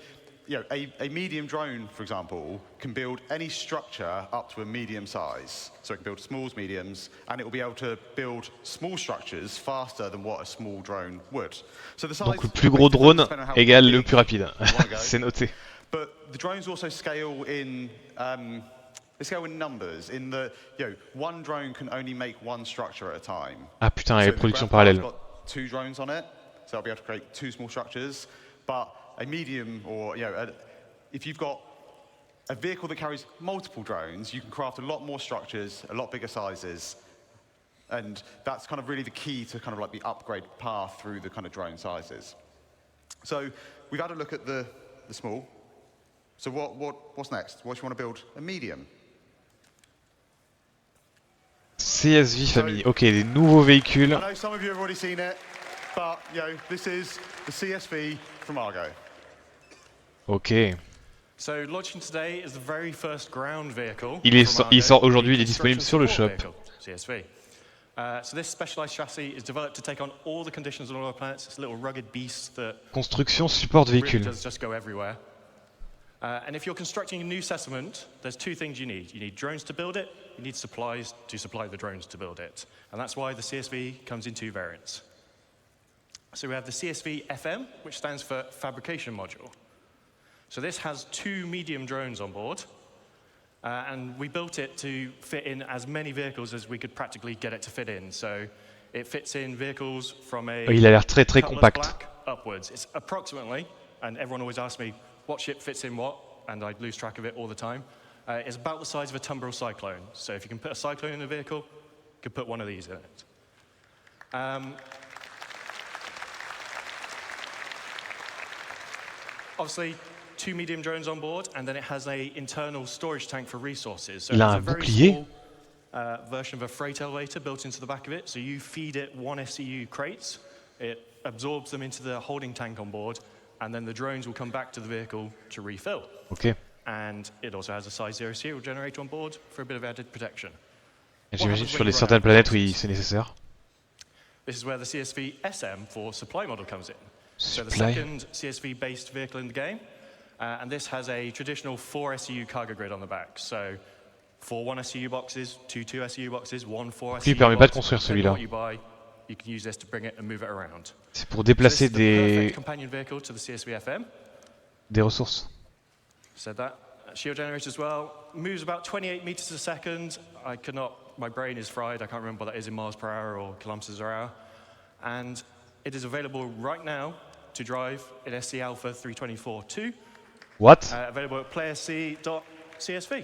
a medium drone, for example, can build any structure up to a medium size. So it can build smalls, mediums, and it will be able to build small structures faster than what a small drone would. So the size, donc le plus gros drone égale le plus rapide. C'est noté. But the drones also scale in they scale in numbers. In the one drone can only make one structure at a time. Ah putain, il y a So production the parallèle. Grandpa's got 2 drones on it, so they'll be able to create 2 small structures. But a medium, or if you've got a vehicle that carries multiple drones, you can craft a lot more structures, a lot bigger sizes, and that's kind of really the key to kind of like the upgrade path through the kind of drone sizes. So we've had a look at the small. So what's next? What do you want to build? A medium. CSV famille. Ok, des nouveaux véhicules. I know some of you have already seen it, but this is the CSV from Argo. Ok. So launching today is the very first ground vehicle. Il sort aujourd'hui, il est Construction disponible sur le support shop. vehicle, CSV. So this specialized chassis is developed to take on all the conditions on all our planets. It's a little rugged beast that Construction support really véhicule. does just go everywhere. And if you're constructing a new settlement, there's 2 things you need. You need drones to build it, you need supplies to supply the drones to build it. And that's why the CSV comes in 2 variants. So we have the CSV FM, which stands for Fabrication Module. So this has 2 medium drones on board, and we built it to fit in as many vehicles as we could practically get it to fit in. So it fits in vehicles from a Il a l'air très très Cutlass compact. Black upwards. It's approximately, and everyone always asks me what ship fits in what, and I lose track of it all the time. It's about the size of a Tumbril Cyclone. So if you can put a Cyclone in a vehicle, you can put one of these in it. Obviously, 2 medium drones on board, and then it has an internal storage tank for resources. So Il it a has un a very bouclier. small version of a freight elevator built into the back of it. So you feed it 1 SCU crates, it absorbs them into the holding tank on board, and then the drones will come back to the vehicle to refill. Ok. And it also has a size 0 serial generator on board for a bit of added protection. Et j'imagine sur les certaines planètes, oui, c'est nécessaire. This is where the CSV SM for supply model comes in. So the Supply. second CSV-based vehicle in the game, and this has a traditional 4 SCU cargo grid on the back. So 4 1 SCU boxes, 2 2 SCU boxes, 1 4 Il SCU permet pas de box. construire Depending celui-là. on what you buy, you can use this to bring it and move it around. C'est pour déplacer So this is the des perfect companion vehicle to the CSV FM. ressources. Said that. Shield generator as well. Moves about 28 meters a second. I cannot, my brain is fried. I can't remember what that is in miles per hour or kilometers per hour. And it is available right now to drive in SC Alpha 324.2. What? Available at playerc.csv.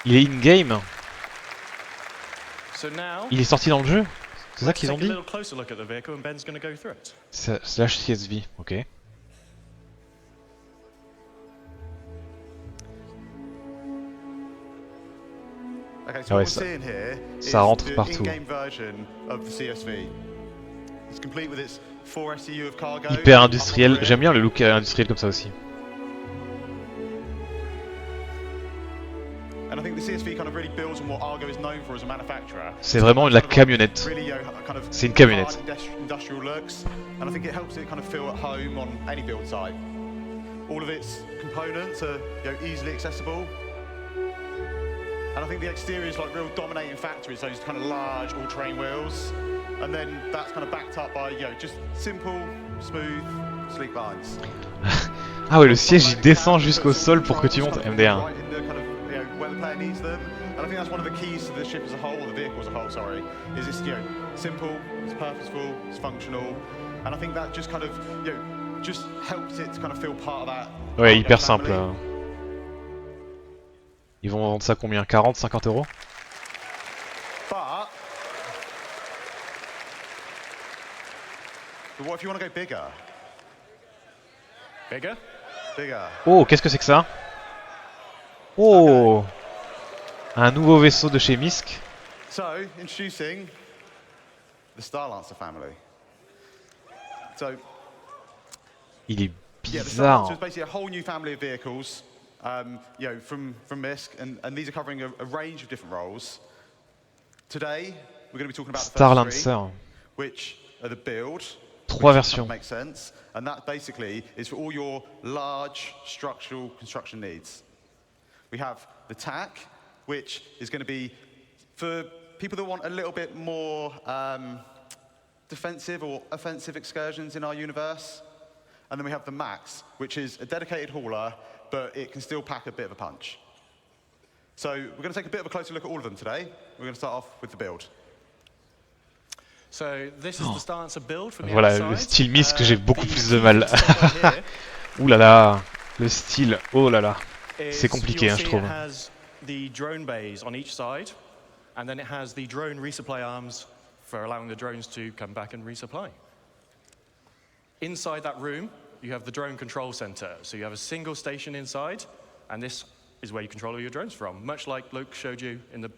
Il est in-game. So now, Il est sorti dans le jeu. C'est ça let's qu'ils ont take a dit. little closer look at the vehicle and Ben's going to go through it. Slash CSV, ok. Okay, so Ah ouais, what we're seeing here is ça rentre the partout. in-game version of the CSV. It's complete with its 4 SCU of cargo. Hyper industriel. J'aime bien le look industriel comme ça aussi. And I think the CSV kind of really builds on what Argo is known for as a manufacturer. C'est vraiment la camionnette. Really, kind of C'est une camionnette. hard industrial looks, and I think it helps it kind of feel at home on any build site. All of its components are easily accessible. And I think the exterior is like real dominating factor. It's those kind of large all-terrain wheels, and then that's kind of backed up by just simple, smooth, sleek lines. Ah ouais, le siège il descend jusqu'au sol pour que tu montes MD1. Right in the kind of where the player needs them, and I think that's one of the keys to the ship as a whole, or the vehicle as a whole. Sorry, is it's simple, it's purposeful, it's functional, and I think that just kind of just helps it to kind of feel part of that. Ouais, hyper family. simple. Ils vont vendre ça combien? 40, 50 euros? But what if you want to go bigger? Bigger? Bigger. Oh, qu'est-ce que c'est que ça? Oh! Un nouveau vaisseau de chez Misk. So, introducing the Star Lancer family. So, Il est yeah, the Star Lancer bizarre. is basically a whole new family of vehicles, you know, from MISC, and these are covering a range of different roles. Today, we're going to be talking about the Star first three, Lancer. which are the build, Trois which kind of versions. makes sense, and that basically is for all your large structural construction needs. We have the TAC, which is going to be for people that want a little bit more defensive or offensive excursions in our universe. And then we have the Max, which is a dedicated hauler, but it can still pack a bit of a punch. So we're going to take a bit of a closer look at all of them today. We're going to start off with the build. So this is the Star Lancer build from the Voilà, outside. le style MISC, j'ai beaucoup The plus de key mal. to start here Ouh là là, le style, oh là là. is C'est compliqué, you'll hein, je see trouve. It has the drone bays on each side, and then it has the drone resupply arms for allowing the drones to come back and resupply. Inside that room, you have the drone control center. So you have a single station inside, and this is where you control all your drones from, much like Luke showed you in the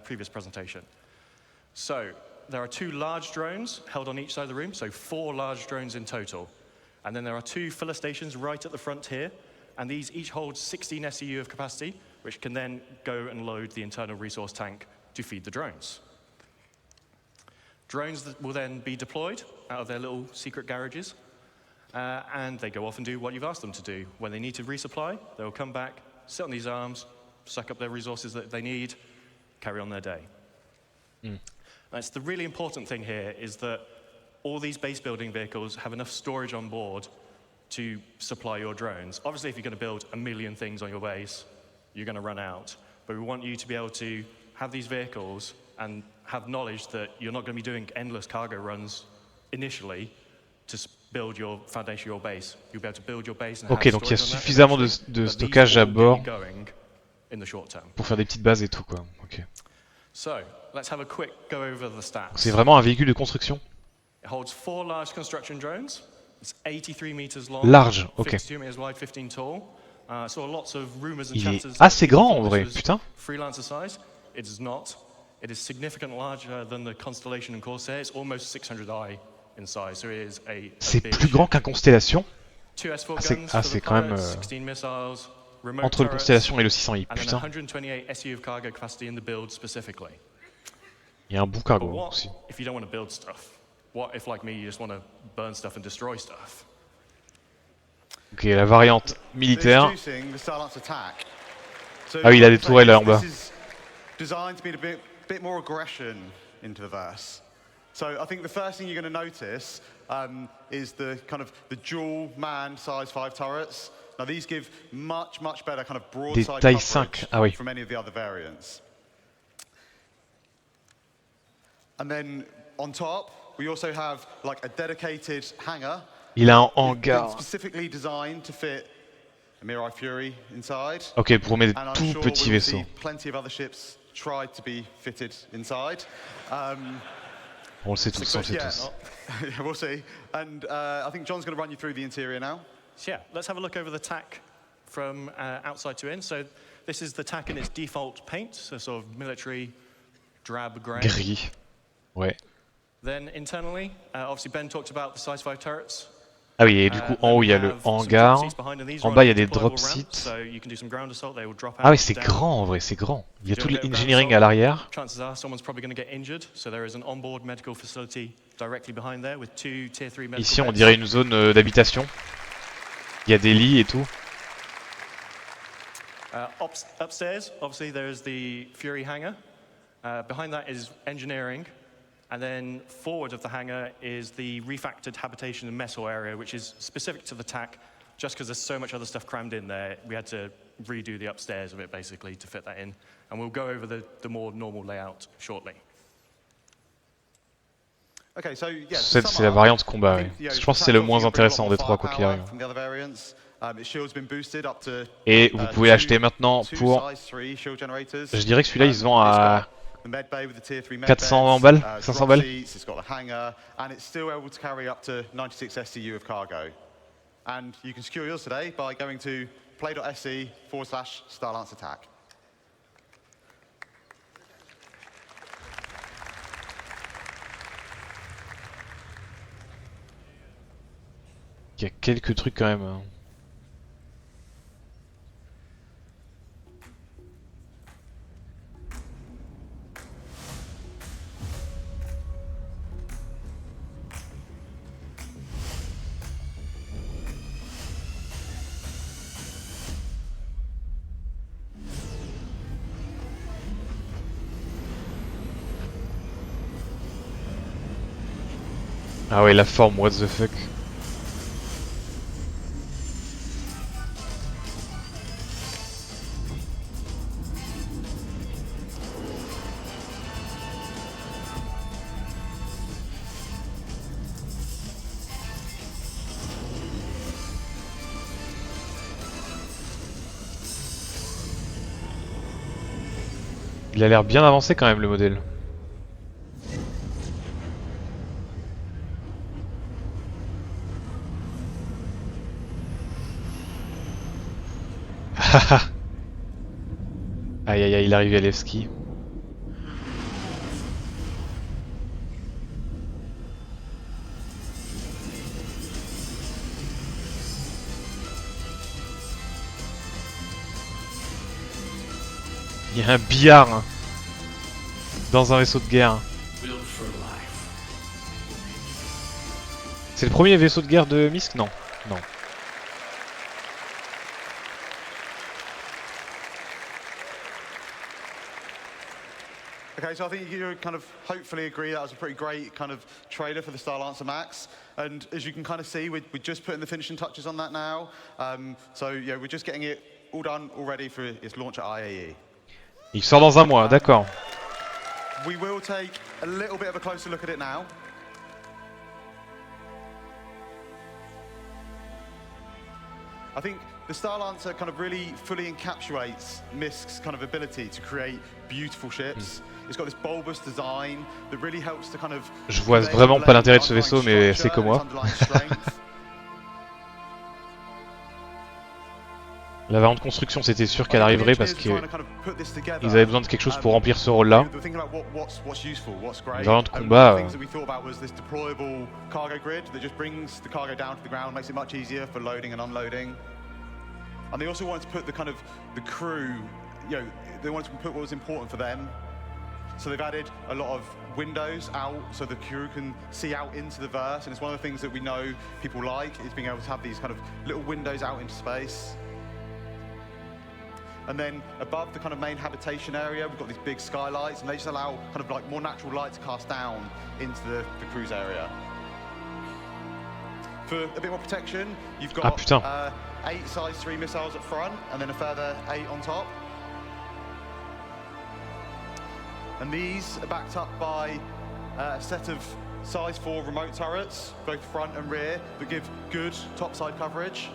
previous presentation. So there are 2 large drones held on each side of the room, so 4 large drones in total. And then there are 2 filler stations right at the front here, and these each hold 16 SEU of capacity, which can then go and load the internal resource tank to feed the drones. Drones that will then be deployed out of their little secret garages, and they go off and do what you've asked them to do. When they need to resupply, they will come back, sit on these arms, suck up their resources that they need, carry on their day. That's the really important thing here, is that all these base building vehicles have enough storage on board to supply your drones. Obviously, if you're going to build 1 million things on your base, you're going to run out. But we want you to be able to have these vehicles and have knowledge that you're not going to be doing endless cargo runs initially to build your foundation, your base. You'll be able to build your base and Ok, have donc il y a storage on that suffisamment eventually, de but these stockage will à all bord get going in the short term. pour faire des petites bases et tout, quoi. Ok. So, let's have a quick go over the stats. C'est vraiment un véhicule de construction? It holds 4 large construction drones. It's 83 meters long, Large, ok. 52 meters wide, 15 tall. So lots of rumors and Il est chatters. assez that people grand, en thought vrai, this was putain. Freelancer size. It is not. It is significantly larger than the Constellation and Corsair. It's almost 600i in size, so it is a C'est big plus grand ship. qu'un Constellation? 2 S4 Ah, c'est guns for the quand même... pilots, 16 missiles, remote entre le turrets, Constellation et le 600i, and then putain. 128 SU of cargo capacity in the build specifically. Il y a un bout But cargo what aussi. if you don't want to build stuff? What if, like me, you just want to burn stuff and destroy stuff? Ok, la variante militaire. Introducing the Star Lancer TAC. So, Ah oui, il a des like I say, tourelles là en bas. This is designed to be a bit more aggression into the verse. So I think the first thing you're going to notice is the kind of the dual man size 5 turrets. Now these give much better kind of Des broadside tailles coverage 5, ah oui. from any of the other variants. And then on top, we also have like a dedicated hangar. Il a un It's been hangar. specifically designed to fit a Mirai Fury inside. Ok, pour mettre And I'm tout sure petit we will vaisseau. see plenty of other ships try to be fitted inside. On le sait tous, on le sait Yeah, tous. yeah, we'll see. And I think John's going to run you through the interior now. So yeah, let's have a look over the TAC from outside to in. So this is the TAC in its default paint, so sort of military drab grey. Gris. Ouais. Then internally, obviously Ben talked about the size 5 turrets. Ah oui, et du coup, en haut, il y a le hangar. En bas, il y a des drop seats. Ah oui, c'est grand en vrai, c'est grand. Il y a tout l'engineering à l'arrière. Chances are someone's probably going to get injured, so there is an onboard medical facility directly behind there with 2 tier 3 medical Ici, on beds. dirait une zone d'habitation. Il y a des lits et tout. Upstairs, obviously, there's the Fury hangar. Behind that is engineering. And then forward of the hangar is the refactored habitation and mess hall area, which is specific to the TAC. Just because there's so much other stuff crammed in there, we had to redo the upstairs of it, basically, to fit that in. And we'll go over the more normal layout shortly. Okay, so, yeah, C'est la variante combat, oui. Je pense que c'est le moins intéressant des trois, quoi qu'il arrive. Et vous pouvez l'acheter maintenant pour... Je dirais que celui-là, il se vend à 400 balles, 500 balles. It's got a hangar, and it's still able to carry up to 96 STU of cargo. And you can secure yours today by going to play.se/Star Lancer TAC. Il y a quelques trucs quand même. Ah ouais, la forme, what the fuck. Il a l'air bien avancé quand même le modèle. Aïe aïe aïe, il arrive à Levski. Il y a un billard hein, dans un vaisseau de guerre. C'est le premier vaisseau de guerre de Misk? Non. Non. Okay, so I think you kind of hopefully agree that was a pretty great kind of trailer for the Starlancer Max. And as you can kind of see, we're just putting the finishing touches on that now. So yeah, we're just getting it all done, all ready for its launch at IAE. Il sort dans un mois, d'accord. We will take a little bit of a closer look at it now. I think the Starlancer kind of really fully encapsulates Misk's kind of ability to create beautiful ships. It's got this bulbous design that really helps to kind of. Je vois vraiment pas l'intérêt de ce vaisseau, mais c'est comme moi. La variante de construction, c'était sûr qu'elle arriverait parce que ils avaient besoin de quelque chose pour remplir ce rôle-là. Une variante de combat. And they also wanted to put the kind of the crew, you know, they wanted to put what was important for them. So they've added a lot of windows out so the crew can see out into the verse, and it's one of the things that we know people like is being able to have these kind of little windows out into space. And then above the kind of main habitation area, we've got these big skylights, and they just allow kind of like more natural light to cast down into the cruise area. For a bit more protection, you've got 8 size 3 missiles up front, and then a further 8 on top. And these are backed up by a set of size 4 remote turrets, both front and rear, that give good topside coverage.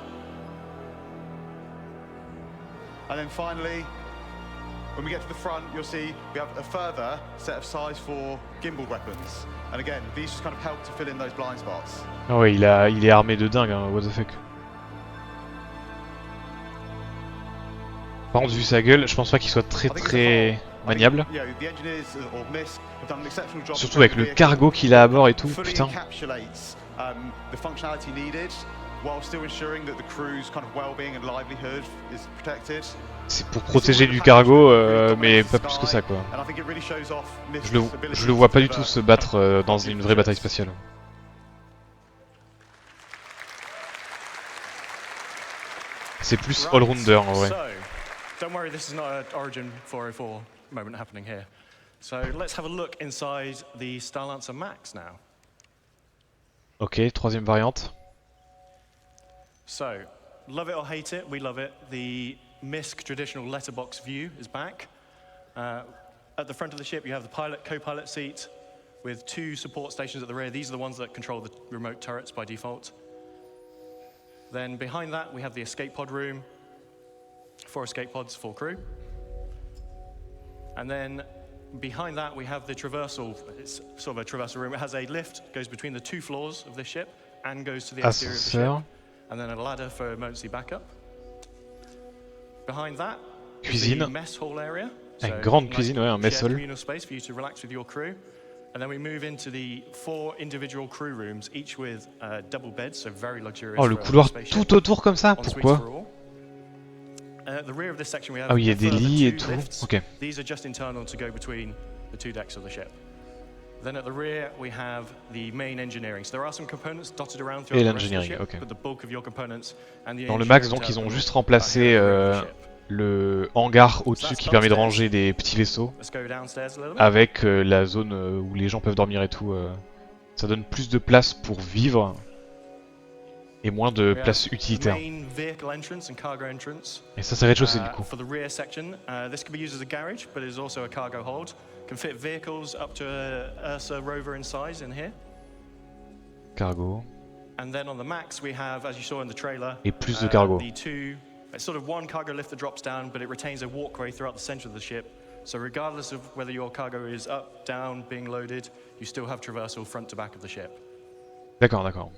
And then finally, when we get to the front, you'll see we have a further set of size 4 gimbal weapons. And again, these just kind of help to fill in those blind spots. Ah ouais, il est armé de dingue, hein, what the fuck. Par contre, vu sa gueule, je pense pas qu'il soit très maniable. Surtout avec le cargo qu'il a à bord et tout, putain. C'est pour protéger du cargo, mais pas plus que ça quoi. Je le vois pas du tout se battre dans une vraie bataille spatiale. C'est plus all-rounder en vrai. Don't worry, this is not an Origin 404 moment happening here. So let's have a look inside the Starlancer Max now. Ok, troisième variante. So, love it or hate it, we love it. The Misk traditional letterbox view is back. At the front of the ship, you have the pilot, co-pilot seat with 2 support stations at the rear. These are the ones that control the remote turrets by default. Then behind that, we have the escape pod room. 4 escape pods, 4 crew. And then behind that we have the traversal, it's sort of a traversal room. It has a lift, goes between the 2 floors of this ship and goes to the exterior of the ship. And then a ladder for emergency backup. Behind that, cuisine. The mess hall area. Une grande cuisine, ouais, un mess hall. Communal space for you to relax with your crew. And then we move into the 4 individual crew rooms, each with double beds, so very luxurious. Oh, le for a couloir spaceship. tout autour comme ça, En suites pourquoi? for all. At the rear of this section, we have Ah oui, il y a a des further lits et 2 tout. lifts. Ok. These are just internal to go between the 2 decks of the ship. Then at the rear, we have the main engineering. So there are some components dotted around throughout Et the rest of the l'engineering, ship, ok. but the bulk of your components and the Dans le max, engineering donc, ils ont terminal juste are remplacé here at the rear of the ship. le hangar au-dessus that's qui permet de upstairs. ranger des petits vaisseaux Let's go downstairs a little bit. avec la zone où les gens peuvent dormir et tout. Ça donne plus de place pour vivre et moins de We place have utilitaire. main vehicle entrance and cargo entrance. Et ça, c'est rez-de-chaussée du coup. For the rear section, this can be used as a garage, but it is also a cargo hold. Can fit vehicles up to a Ursa rover in size in here. Cargo. And then on the max, we have, as you saw in the trailer, Et plus de cargo. It's sort of one cargo lift that drops down, but it retains a walkway throughout the center of the ship. So regardless of whether your cargo is up, down, being loaded, you still have traversal front to back of the ship. D'accord, d'accord.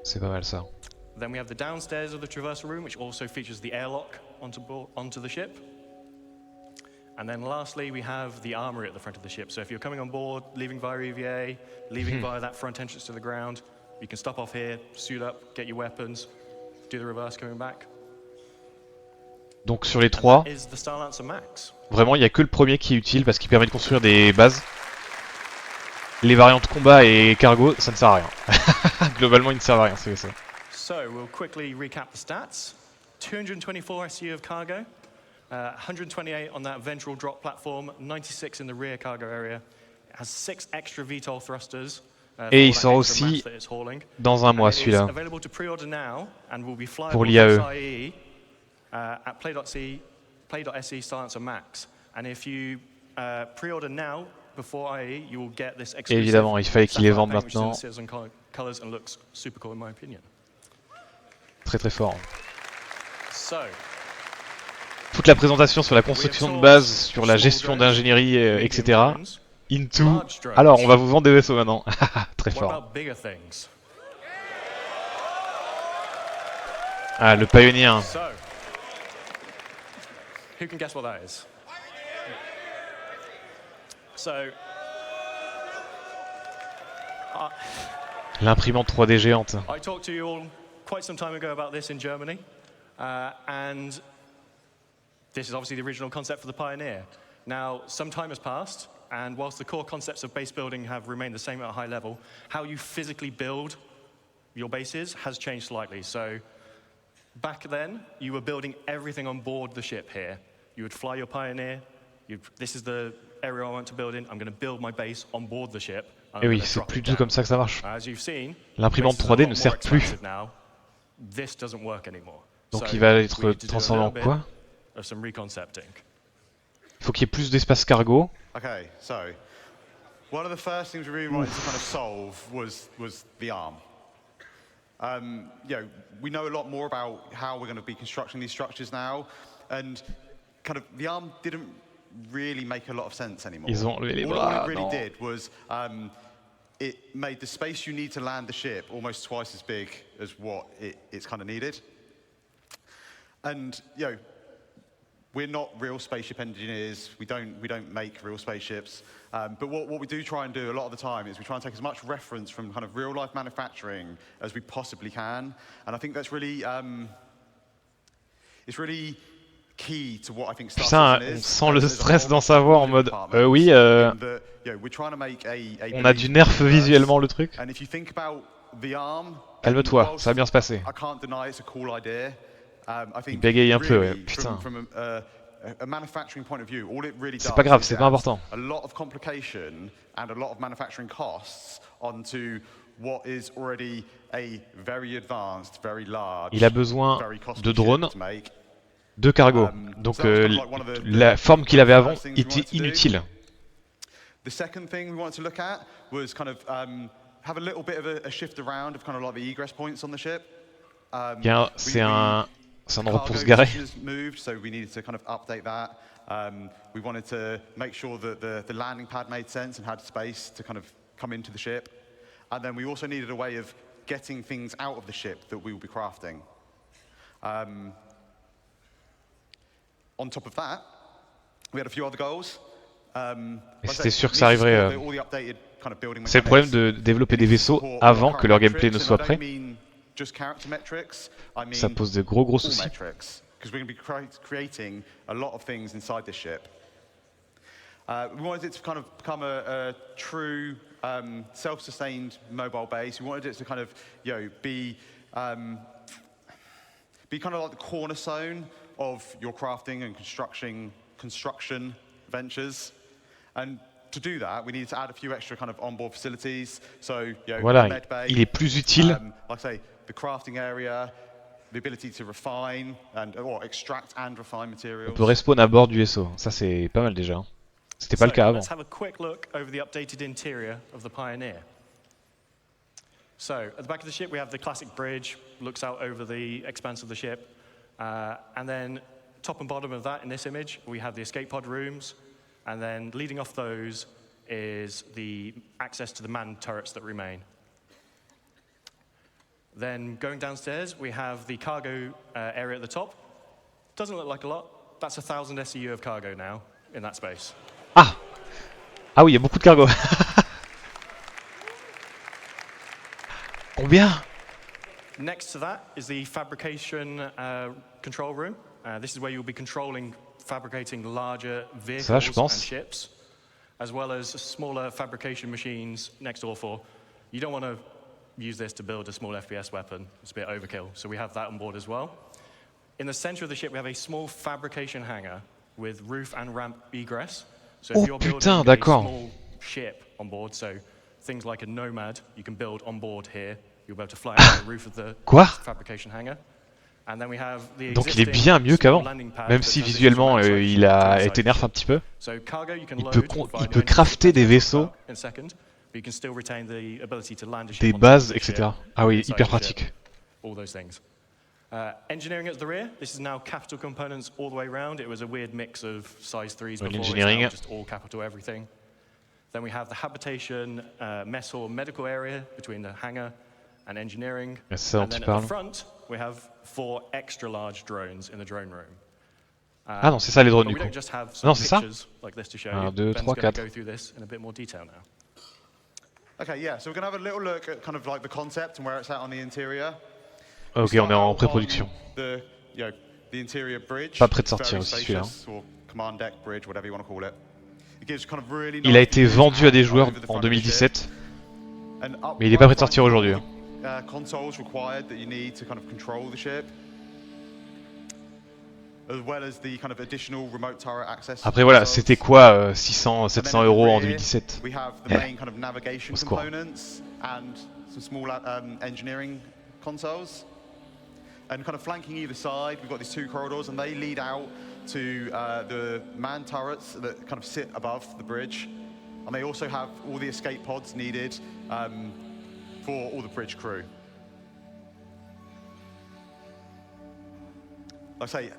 C'est pas mal ça. Then we have the downstairs of the traversal room, which also features the airlock onto the ship. And then lastly, we have the armory at the front of the ship. So if you're coming on board, leaving via EVA, leaving via that front entrance to the ground, you can stop off here, suit up, get your weapons, do the reverse coming back. Donc sur les 3, Is the Star Lancer Max. vraiment il n'y a que le premier qui est utile parce qu'il permet de construire des bases. Les variantes combat et cargo, ça ne sert à rien. Globalement, ils ne servent à rien, c'est ça. So we'll quickly recap the stats. 224 SU of cargo, 128 on that ventral drop platform, 96 in the rear cargo area. It has 6 extra VTOL thrusters. Et il sort aussi dans un mois celui-là. Available to pre-order now and will be Pour flyable l'IAE. At play.se Star Lancer Max. And if you pre-order now before IE, you will get this exclusive. Évidemment, il fallait qu'ils les vendent maintenant. Colors and looks super cool in my opinion. Très très fort. So, toute la présentation sur la construction de base, sur la gestion d'ingénierie, etc. Into. Alors, on va vous vendre des vaisseaux maintenant. Très fort. Ah, le Pioneer. So, who can guess what that is? So, l'imprimante 3D géante. I talked to you all quite some time ago about this in Germany, and this is obviously the original concept for the Pioneer. Now, some time has passed, and whilst the core concepts of base building have remained the same at a high level, how you physically build your bases has changed slightly. So, back then, you were building everything on board the ship here. You would fly your Pioneer, this is the area I want to build in, I'm going to build my base on board the ship. Et oui, c'est plus du tout comme ça que ça marche. As you've seen, l'imprimante 3D ne sert plus. This doesn't work anymore. Donc il va être transformé en quoi? Il faut qu'il y ait plus d'espace cargo. Okay, so one of the first things we really wanted to kind of solve was the arm. You know, we know a lot more about how we're going to be constructing these structures now, and kind of the arm didn't really make a lot of sense anymore. Ils ont enlevé les All bras, it really non. did was it made the space you need to land the ship almost twice as big as what it's kind of needed. And you know, we're not real spaceship engineers. We don't make real spaceships. But what we do try and do a lot of the time is we try and take as much reference from kind of real life manufacturing as we possibly can. And I think that's really it's really key to what I think Putain, on sent le stress dans sa voix en mode oui, on a du nerf visuellement le truc. Calme-toi, ça va bien se passer. Il bégaye un peu, ouais. Putain. C'est pas grave, c'est pas important. Il a besoin de drones, de cargo. Donc la forme qu'il avait avant était inutile. The second thing we wanted to look at was kind of have a little bit of a shift around of kind of like the egress points on the ship. C'est un endroit pour se garer. Moved, so we needed to kind of update that. We wanted to make sure that the landing pad made sense and had space to kind of come into the ship. And then we also needed a way of getting things out of the ship that we will be crafting. On top of that, we had a few other goals. Et c'était sûr que ça arriverait. C'est le problème de développer des vaisseaux avant que leur gameplay ne soit prêt. Ça pose de gros soucis. Because we're going to be creating a lot of things inside this ship. We wanted it to kind of become a true self-sustained mobile base. We wanted it to kind of, be kind of like the cornerstone of your crafting and construction ventures. And to do that, we needed to add a few extra kind of onboard facilities. So, voilà, med bay, il est plus utile. like I say, the crafting area, the ability to refine or extract and refine materials. On peut respawn à bord du vaisseau. Ça c'est pas mal déjà. C'était pas le cas avant. Let's have a quick look over the updated interior of the Pioneer. So, at the back of the ship we have the classic bridge, looks out over the expanse of the ship. And then top and bottom of that in this image, we have the escape pod rooms. And then leading off those is the access to the manned turrets that remain. Then going downstairs, we have the cargo area at the top. Doesn't look like a lot. That's 1,000 SEU of cargo now in that space. Ah oui, il y a beaucoup de cargo. Combien? Next to that is the fabrication control room. This is where you'll be controlling fabricating larger vehicles and ships, as well as smaller fabrication machines next door for. You don't want to use this to build a small FPS weapon. It's a bit overkill, so we have that on board as well. In the center of the ship, we have a small fabrication hangar with roof and ramp egress. So if you're building a small ship on board, so things like a Nomad, you can build on board here. You'll be able to fly out the roof of the fabrication hangar. And then we have the Donc il est bien mieux qu'avant, même si visuellement il a été nerf un petit peu. Il peut crafter des vaisseaux, des bases, etc. Ah oui, hyper pratique. Engineering at the rear. This is now capital components all the way around. It was a weird mix of size 3s before. It's now just all capital everything. Then we have the habitation, mess hall, medical area between the hangar and engineering. And then at the front, we have 4 extra large drones in the drone room. Ah non, c'est ça les drones du coup. Non, c'est ça. Like this to show 1, you. 2, 3, 4. Go through this in a bit more detail now. Okay, yeah, so we're going to have a little look at kind of like the concept and where it's at on the interior. Ok, on est en pré-production. The interior bridge. Pas prêt de sortir aussi celui-là. Command deck bridge, whatever you want to call it. It gives kind of really Il a été vendu à des joueurs en 2017, mais il est pas prêt de sortir aujourd'hui. Consoles required that you need to kind of control the ship. As well as the kind of additional remote turret access. Après voilà, c'était quoi 600, 700 € en 2017. We have the main kind of navigation components and some small engineering consoles. And kind of flanking either side, we've got these 2 corridors, and they lead out to the manned turrets that kind of sit above the bridge. And they also have all the escape pods needed for all the bridge crew. Like I say,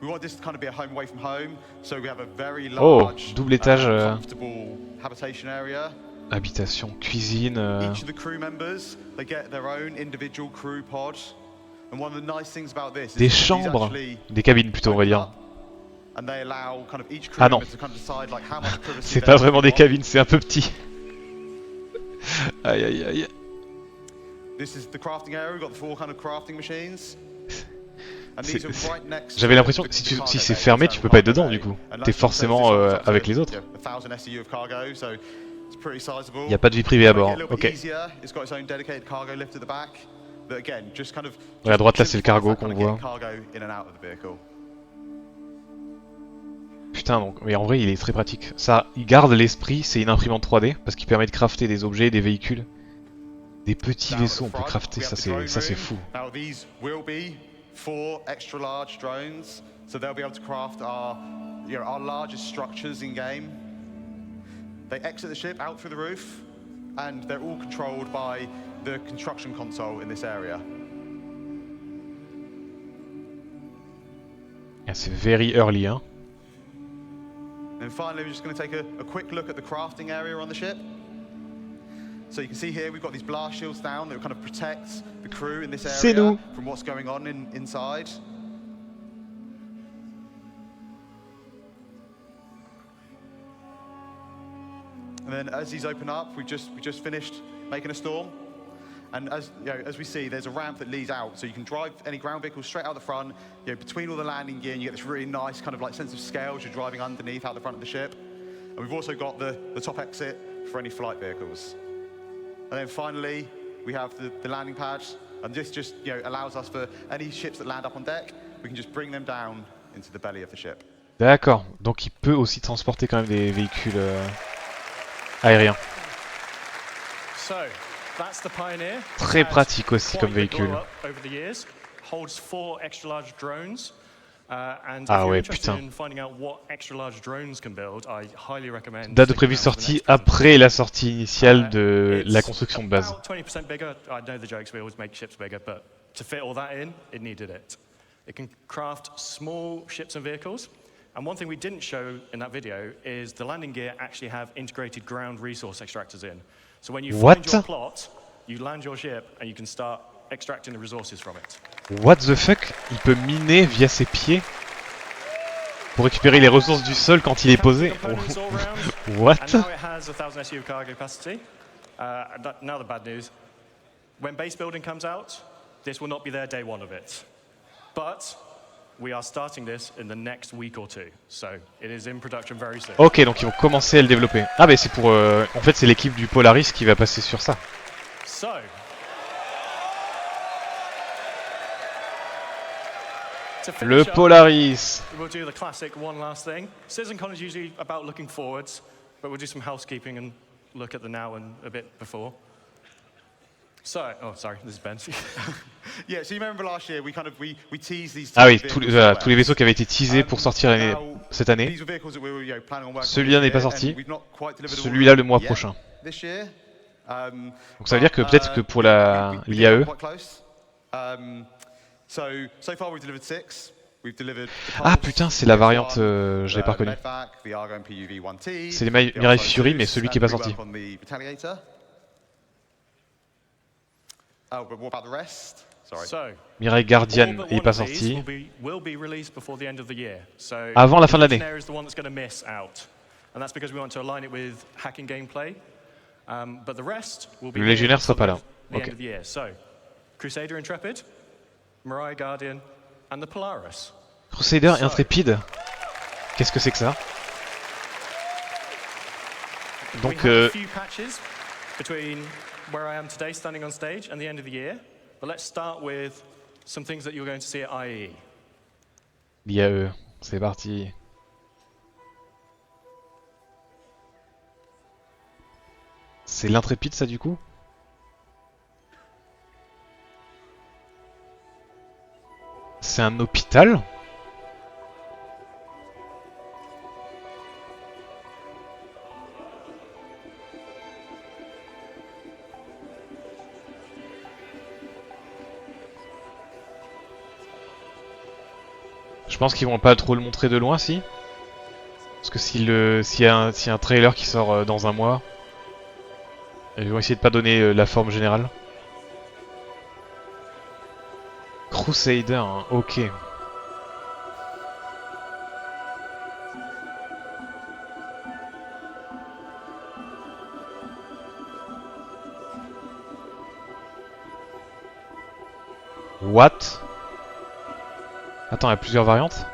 we want this to kind of be a home away from home, so we have a very large, double étage, comfortable habitation area. Habitation, cuisine. Each of the crew members, they get their own individual crew pod. And one of the nice things about this des chambres, des cabines plutôt on va dire. And they allow kind of each crew Ah non, member to kind of decide like how much privacy c'est pas vraiment des cabines, c'est un peu petit. Aïe aïe aïe. This is the crafting area. We've got the 4 kind of crafting machines. J'avais l'impression que si c'est fermé, tu peux pas être dedans du coup. T'es forcément avec les autres. Il n'y a pas de vie privée à bord. Ok. Ouais, à droite là c'est le cargo qu'on voit. Putain, donc, mais en vrai il est très pratique. Ça, il garde l'esprit, c'est une imprimante 3D parce qu'il permet de crafter des objets, des véhicules. Des petits vaisseaux on peut crafter, ça c'est fou. 4 extra large drones, so they'll be able to craft our largest structures in game. They exit the ship out through the roof, and they're all controlled by the construction console in this area. Yeah, c'est very early, hein. And finally, we're just going to take a quick look at the crafting area on the ship. So you can see here we've got these blast shields down that kind of protect the crew in this area from what's going on inside. And then as these open up, we just finished making a storm. And as we see, there's a ramp that leads out, so you can drive any ground vehicles straight out the front. Between all the landing gear, and you get this really nice kind of like sense of scale as you're driving underneath out the front of the ship. And we've also got the top exit for any flight vehicles. And then finally, we have the landing pads, and this just allows us for any ships that land up on deck, we can just bring them down into the belly of the ship. D'accord, donc il peut aussi transporter quand même des véhicules aériens. So, that's the Pioneer. Très pratique aussi comme véhicule. Over the years, holds 4 extra large drones. And Ah if you're ouais, interested putain. in finding out what extra large drones can build, I highly recommend. Date de prévue sortie après la sortie initiale de la construction de base. About 20% bigger. I know the jokes, we always make ships bigger, but to fit all that in, it needed it. It can craft small ships and vehicles. And one thing we didn't show in that video is the landing gear actually have integrated ground resource extractors in. So when you find your plot, you land your ship and you can start extracting the resources from it. What the fuck? Il peut miner via ses pieds pour récupérer les ressources du sol quand il est posé. What? And now it has 1,000 SU of cargo capacity. Now the bad news. When base building comes out, this will not be there day one of it. But we are starting this in the next week or two. So it is in production very soon. Ok, donc ils vont commencer à le développer. Ah bah c'est pour... en fait c'est l'équipe du Polaris qui va passer sur ça. So, le Polaris. We'll do the classic one last thing. Citizencon is usually about looking forwards, but we'll do some housekeeping and look at the now and a bit before. So, oh sorry, this is Ben. Yeah, so you remember last year we teased these. Ah oui, tous les vaisseaux qui avaient été teasés pour sortir cette année. Celui-là n'est pas sorti. Celui-là le mois prochain. Donc ça veut dire que peut-être que pour l'IAE. Ah putain, c'est la variante, je l'ai pas reconnue. C'est les Mirai Fury, mais celui qui est pas sorti. Mirai Guardian est pas sorti. Avant la fin de l'année. Le légionnaire sera pas là. Ok. Crusader Intrepid, Mirai Guardian, and the Polaris. Crusader et Intrépide. Qu'est-ce que c'est que ça? Donc Few patches between where I am today standing on stage and the end of the year. But let's start with some things that you're going to see at IEE. l'IAE, c'est parti. C'est l'Intrépide ça du coup? C'est un hôpital? Je pense qu'ils vont pas trop le montrer de loin, si. Parce que s'il y a un trailer qui sort dans un mois, ils vont essayer de pas donner la forme générale. Crusader, hein, ok. What? Attends, il y a plusieurs variantes?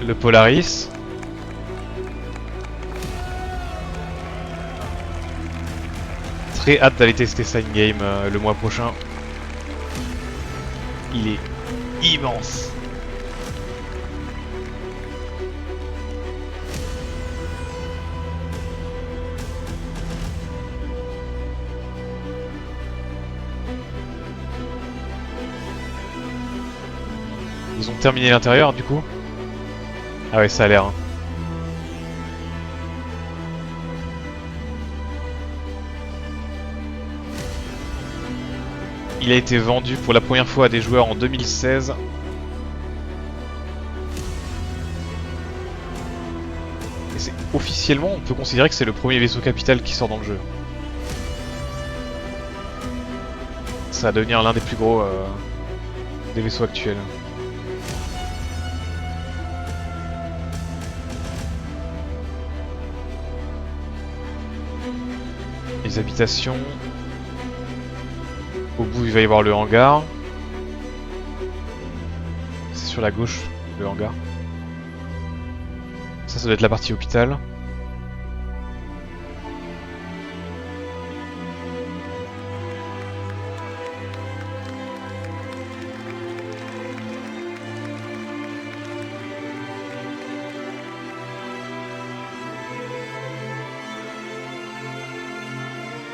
Le Polaris. Très hâte d'aller tester ça in-game le mois prochain. Il est immense. Ils ont terminé l'intérieur du coup. Ah ouais, ça a l'air. Hein. Il a été vendu pour la première fois à des joueurs en 2016. Et c'est officiellement, on peut considérer que c'est le premier vaisseau capital qui sort dans le jeu. Ça va devenir l'un des plus gros des vaisseaux actuels. Les habitations. Au bout, il va y avoir le hangar. C'est sur la gauche, le hangar. Ça doit être la partie hôpital.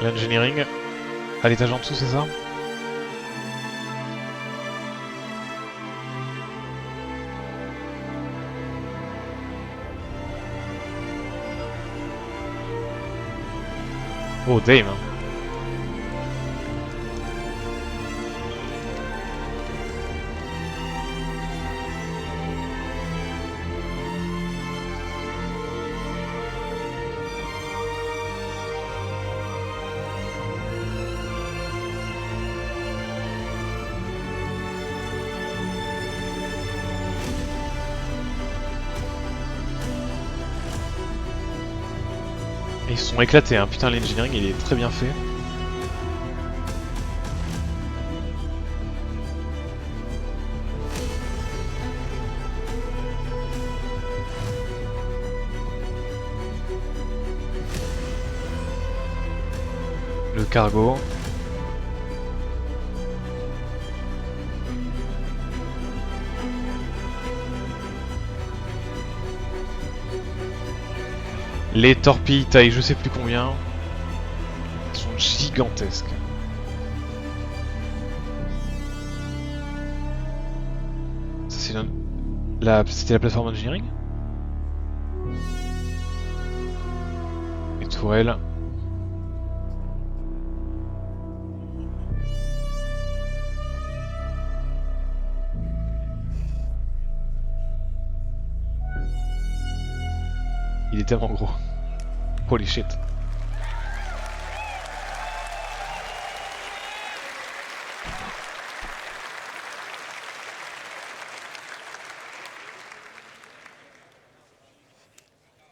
L'engineering. À l'étage en dessous, c'est ça? Oh, damn. Ils se sont éclatés, hein. Putain, l'engineering il est très bien fait. Le cargo. Les torpilles taille je sais plus combien. Elles sont gigantesques. Ça c'est c'était la plateforme engineering. Les tourelles. Il est tellement gros. Holy shit.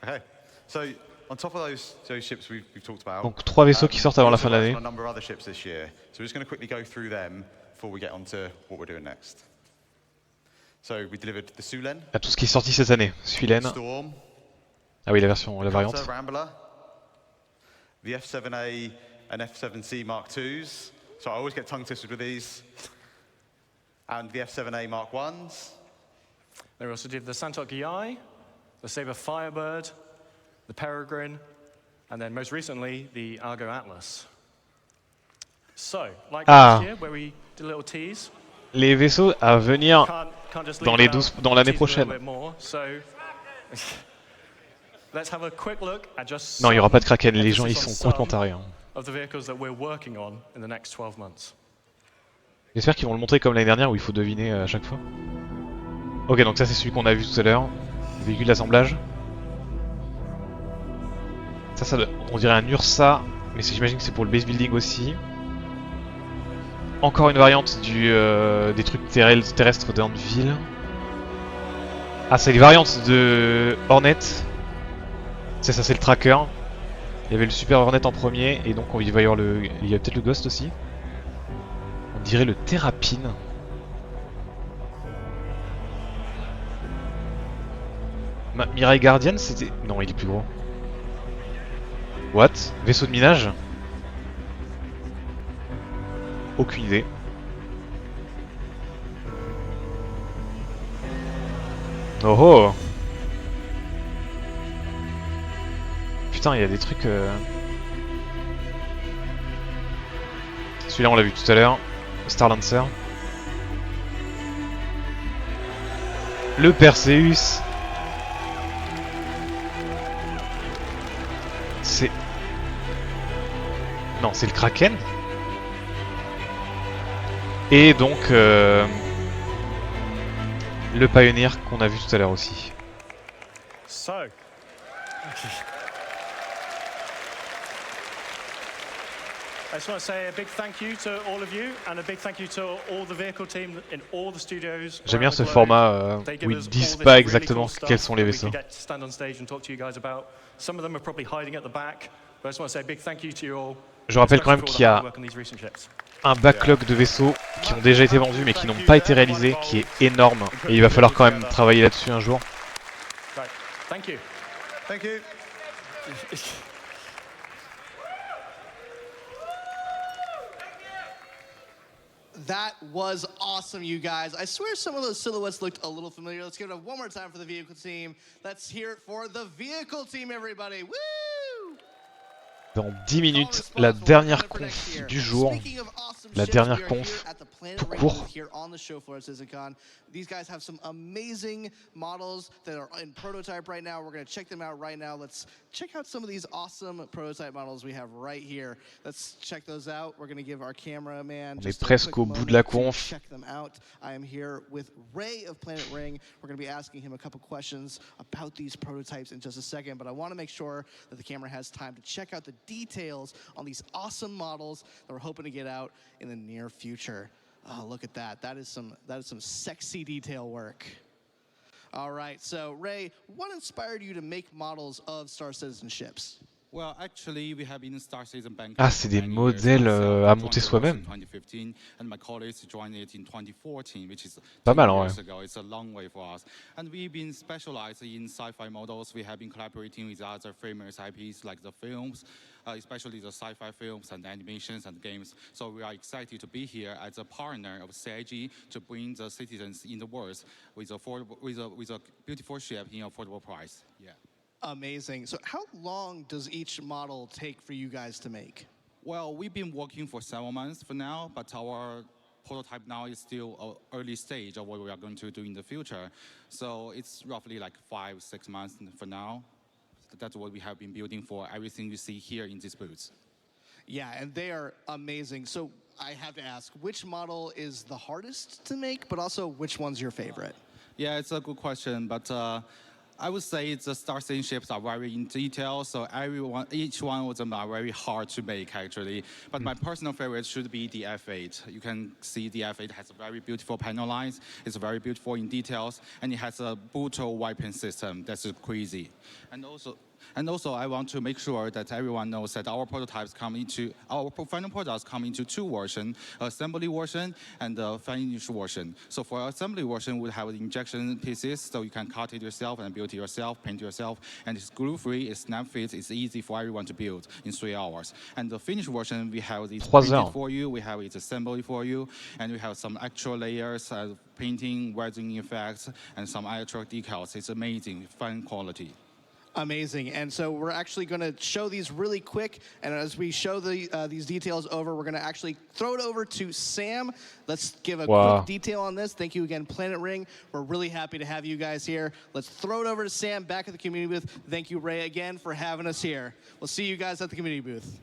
Okay. So on top of those ships we've talked about. Donc 3 vaisseaux qui sortent avant la fin de l'année. A number of other ships this year. So we're just going to quickly go through them before we get on to what we're doing next. So we delivered the Sulen. À tout ce qui est sorti cette année. Sulen. Storm. Ah oui, la variante. Rambler, the F7A and F7C Mark IIs. So I always get tongue twisted with these. And the F7A Mark Is. They also did the Santok EI, the Sabre Firebird, the Peregrine, and then most recently the Argo Atlas. So, like last year, where we did a little tease. Les vaisseaux à venir dans l'année prochaine. Non, il n'y aura pas de Kraken, les gens ils sont complètement tarés. Hein. J'espère qu'ils vont le montrer comme l'année dernière où il faut deviner à chaque fois. Ok, donc ça c'est celui qu'on a vu tout à l'heure. Véhicule d'assemblage. Ça on dirait un Ursa, mais j'imagine que c'est pour le base building aussi. Encore une variante des trucs terrestres d'Anvil. Ah, c'est les variantes de Hornet. C'est ça, c'est le tracker. Il y avait le Super Hornet en premier, et donc il va y avoir il y a peut-être le Ghost aussi. On dirait le Terrapin. Mirai Guardian, c'était... Non, il est plus gros. What? Vaisseau de minage? Aucune idée. Oh oh! Putain, il y a des trucs... Celui-là, on l'a vu tout à l'heure. Star Lancer. Le Perseus. C'est... Non, c'est le Kraken. Et donc... le Pioneer qu'on a vu tout à l'heure aussi. So, I just want to say a big thank you to all of you and a big thank you to all the vehicle team in all the studios. J'aime bien ce format où ils disent pas exactement quels sont les vaisseaux. Stand on stage and talk to you guys about. Some of them are probably hiding at the back, but I just want to say a big thank you to you all. Je rappelle quand même qu'il y a un backlog de vaisseaux qui ont déjà été vendus mais qui n'ont pas été réalisés, qui est énorme. Et il va falloir quand même travailler là-dessus un jour. Right. Thank you. Thank you. That was awesome, you guys. I swear some of those silhouettes looked a little familiar. Let's give it up one more time for the vehicle team. Let's hear it for the vehicle team, everybody. Woo! Dans 10 minutes, la dernière conf du jour. La dernière conf tout court. These guys have some amazing models that are in prototype right now. We're going to check them out right now. Let's check out some of these awesome prototype models we have right here. Let's check those out. We're going to give our cameraman just presque au bout de la conf. Check them out. I am here with Ray of Planet Ring. We're going to be asking him a couple questions about these prototypes in just a second, but I want to make sure that the camera has time to check out the details on these awesome models that we're hoping to get out in the near future. Oh, look at that. That is some sexy detail work. All right, so Ray, what inspired you to make models of Star Citizen ships? Well, actually, we have been Star Citizen Bank. Ah, c'est des modèles à monter soi-même. And my colleagues joined it in 2014, which is pas mal, ouais. years ago. It's a long way for us. And we've been specialized in sci-fi models. We have been collaborating with other famous IPs like the films, especially the sci-fi films and animations and games. So we are excited to be here as a partner of CIG to bring the citizens in the world with a beautiful ship in affordable price. Yeah. Amazing. So how long does each model take for you guys to make? Well, we've been working for 7 months for now, but our prototype now is still an early stage of what we are going to do in the future. So it's roughly like 5-6 months for now. That's what we have been building for everything you see here in these booths. Yeah, and they are amazing. So I have to ask, which model is the hardest to make, but also which one's your favorite? Yeah, it's a good question, but I would say the Star Citizen ships are very in detail, so each one of them are very hard to make actually. But my personal favorite should be the F8. You can see the F8 has a very beautiful panel lines. It's very beautiful in details, and it has a brutal weapon system that's crazy. And also, I want to make sure that everyone knows that our final products come into 2 versions, assembly version and the finished version. So for assembly version, we have injection pieces, so you can cut it yourself and build it yourself, paint yourself, and it's glue-free, it's snap-fit, it's easy for everyone to build in 3 hours. And the finished version, we have this printed for you, we have it assembly for you, and we have some actual layers, painting, welding effects, and some actual decals. It's amazing, fine quality. Amazing. And so we're actually going to show these really quick. And as we show these details over, we're going to actually throw it over to Sam. Let's give a quick detail on this. Thank you again, Planet Ring. We're really happy to have you guys here. Let's throw it over to Sam back at the community booth. Thank you, Ray, again for having us here. We'll see you guys at the community booth.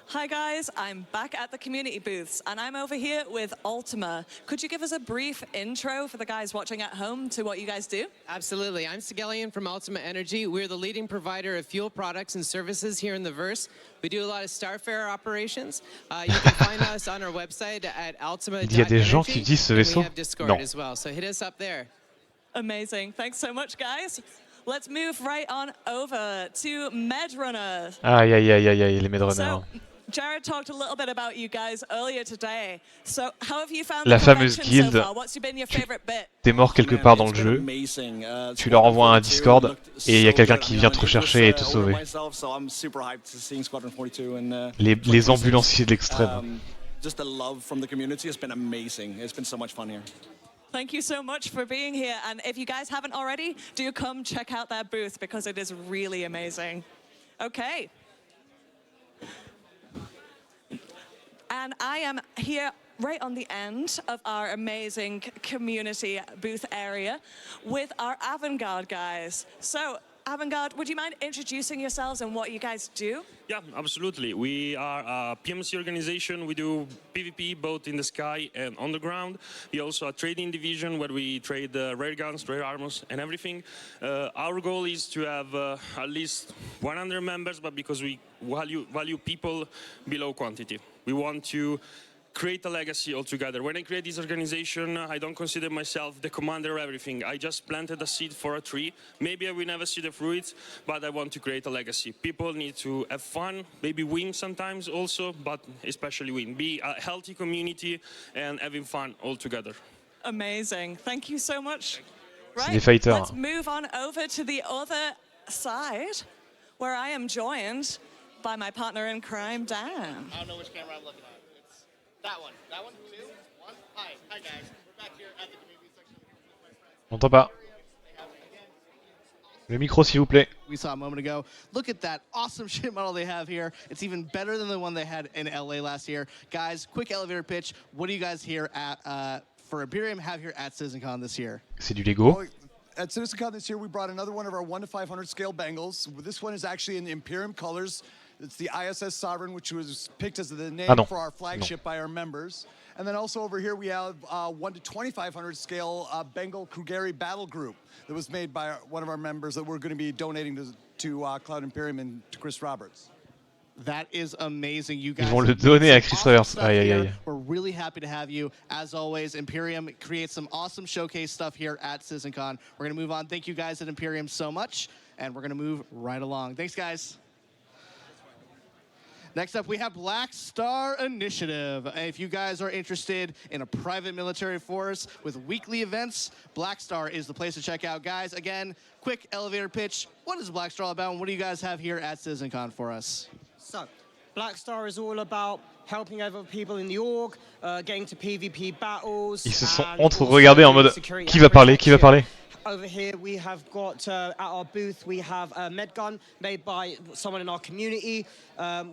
Hi guys, I'm back at the community booths and I'm over here with Ultima. Could you give us a brief intro for the guys watching at home to what you guys do? Absolutely. I'm Sigelian from Ultima Energy. We're the leading provider of fuel products and services here in the Verse. We do a lot of Starfare operations. You can find us on our website at ultima.energy. Il y a des gens qui utilisent ce vaisseau? We have Discord as well, so hit us up there. Amazing. Thanks so much, guys. Let's move right on over to Medrunner. Aïe, aïe, aïe, aïe, aïe, les Medrunners. Jared talked a little bit about you guys earlier today. So how have you found La the fameuse convention guilde, so far? What's been your favorite bit? T'es mort quelque part dans le jeu, tu leur envoies un Discord et il y a quelqu'un qui vient te rechercher et te sauver. Les ambulanciers de l'extrême. Just the love from the community has been amazing. It's been so much fun here. Thank you so much for being here. And if you guys haven't already, do come check out their booth because it is really amazing. Okay. And I am here right on the end of our amazing community booth area with our avant-garde guys. So, avant-garde, would you mind introducing yourselves and what you guys do? Yeah, absolutely. We are a PMC organization. We do PvP both in the sky and on the ground. We also a trading division where we trade rare guns, rare armors, and everything. Our goal is to have at least 100 members, but because we value people below quantity. We want to create a legacy altogether. When I create this organization, I don't consider myself the commander of everything. I just planted a seed for a tree. Maybe I will never see the fruits, but I want to create a legacy. People need to have fun, maybe win sometimes also, but especially win. Be a healthy community and having fun altogether. Amazing. Thank you so much. C'est Right, des fighters. let's move on over to the other side, where I am joined by my partner in crime, Dan. I don't know which camera I'm looking at. It's that one. That one? 2? 1? Hi guys. We're back here at the community section with my friends. On n'entend pas. Le micro, s'il vous plaît. We saw a moment ago. Look at that awesome ship model they have here. It's even better than the one they had in LA last year. Guys, quick elevator pitch. What do you guys here at for Imperium have here at Citizencon this year? C'est du Lego. At Citizencon this year, we brought another one of our 1 to 500 scale bangles. This one is actually in the Imperium colors. It's the ISS Sovereign, which was picked as the name for our flagship by our members. And then also over here, we have 1 to 2,500 scale Bengal Krugeri Battle Group that was made by one of our members that we're going to be donating to Cloud Imperium and to Chris Roberts. That is amazing. You guys Ils vont le donner à Chris Roberts. Aïe, aïe, aïe. We're really happy to have you. As always, Imperium creates some awesome showcase stuff here at Citizencon. We're going to move on. Thank you guys at Imperium so much. And we're going to move right along. Thanks, guys. Next up, we have Black Star Initiative. If you guys are interested in a private military force with weekly events, Black Star is the place to check out. Guys, again, quick elevator pitch. What is Black Star all about, and what do you guys have here at Citizencon for us? So, Black Star is all about helping other people in the org, getting to PvP battles. Ils se sont entre-regardés en mode qui va parler, qui va parler. Over here we have got, at our booth, we have a med gun made by someone in our community.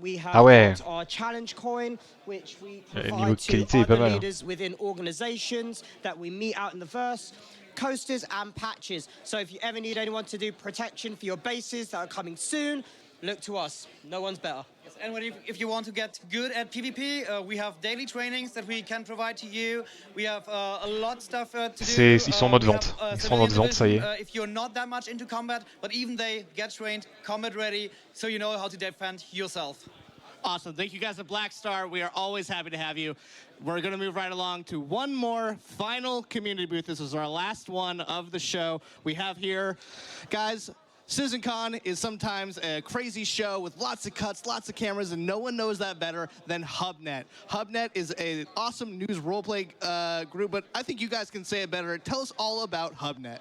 We have got our challenge coin, which we provide to other leaders within organizations that we meet out in the verse. Coasters and patches. So if you ever need anyone to do protection for your bases that are coming soon, look to us. No one's better. Yes, and if you want to get good at PvP, we have daily trainings that we can provide to you. We have a lot of stuff to do. Ils sont en mode vente. Ils sont en mode vente, ça y est. If you're not that much into combat, but even they get trained, combat ready, so you know how to defend yourself. Awesome. Thank you guys at Black Star. We are always happy to have you. We're going to move right along to one more final community booth. This is our last one of the show. We have here, guys, Citizencon is sometimes a crazy show with lots of cuts, lots of cameras, and no one knows that better than HubNet. HubNet is an awesome news roleplay group, but I think you guys can say it better. Tell us all about HubNet.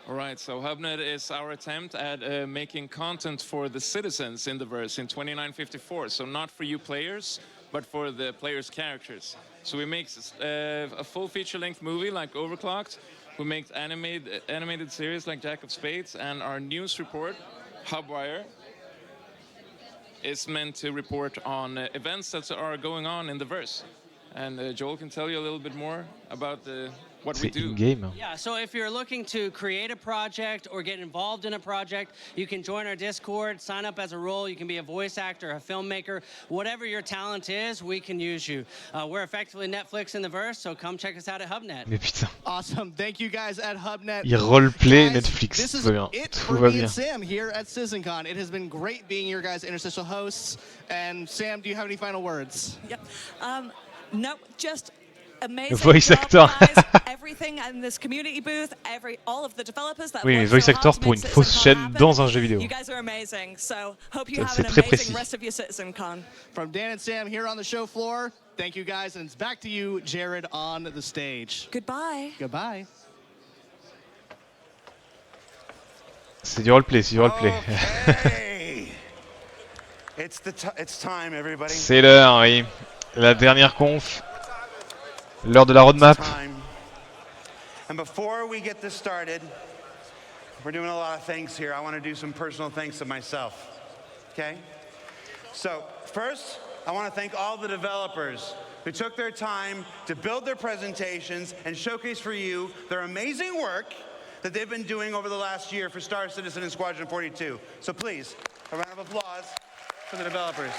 All right, so HubNet is our attempt at making content for the citizens in the verse in 2954. So not for you players, but for the players' characters. So we make a full feature-length movie like Overclocked. We make animated series like Jack of Spades, and our news report, Hubwire, is meant to report on events that are going on in the verse. And Joel can tell you a little bit more about what we do. In-game. Yeah, so if you're looking to create a project or get involved in a project, you can join our Discord, sign up as a role. You can be a voice actor, a filmmaker. Whatever your talent is, we can use you. We're effectively Netflix in the verse, so come check us out at HubNet. Mais putain. Awesome. Thank you guys at HubNet. Il roleplay Guys, Netflix. This is Tout va bien. it Tout for va me bien. and Sam here at Citizencon. It has been great being your guys' interstitial hosts. And Sam, do you have any final words? Yep. No, just amazing Voice job, actor. guys. Everything in this community booth, all of the developers that Oui, mais worked voice so hard actor to pour make une fausse Citizencon chaîne happen. dans un jeu vidéo. You guys are amazing. So hope you Ça, have c'est an très amazing précis. rest of your CitizenCon. From Dan and Sam here on the show floor, thank you guys. And it's back to you, Jared, on the stage. Goodbye. Goodbye. C'est du roleplay, c'est du roleplay. Okay. It's time, everybody. C'est l'heure, oui. La dernière conf. L'heure de la roadmap. Time. And before we get this started, we're doing a lot of things here. I want to do some personal thanks to myself. Okay? So, first, I want to thank all the developers who took their time to build their presentations and showcase for you their amazing work that they've been doing over the last year for Star Citizen and Squadron 42. So please, a round of applause for the developers.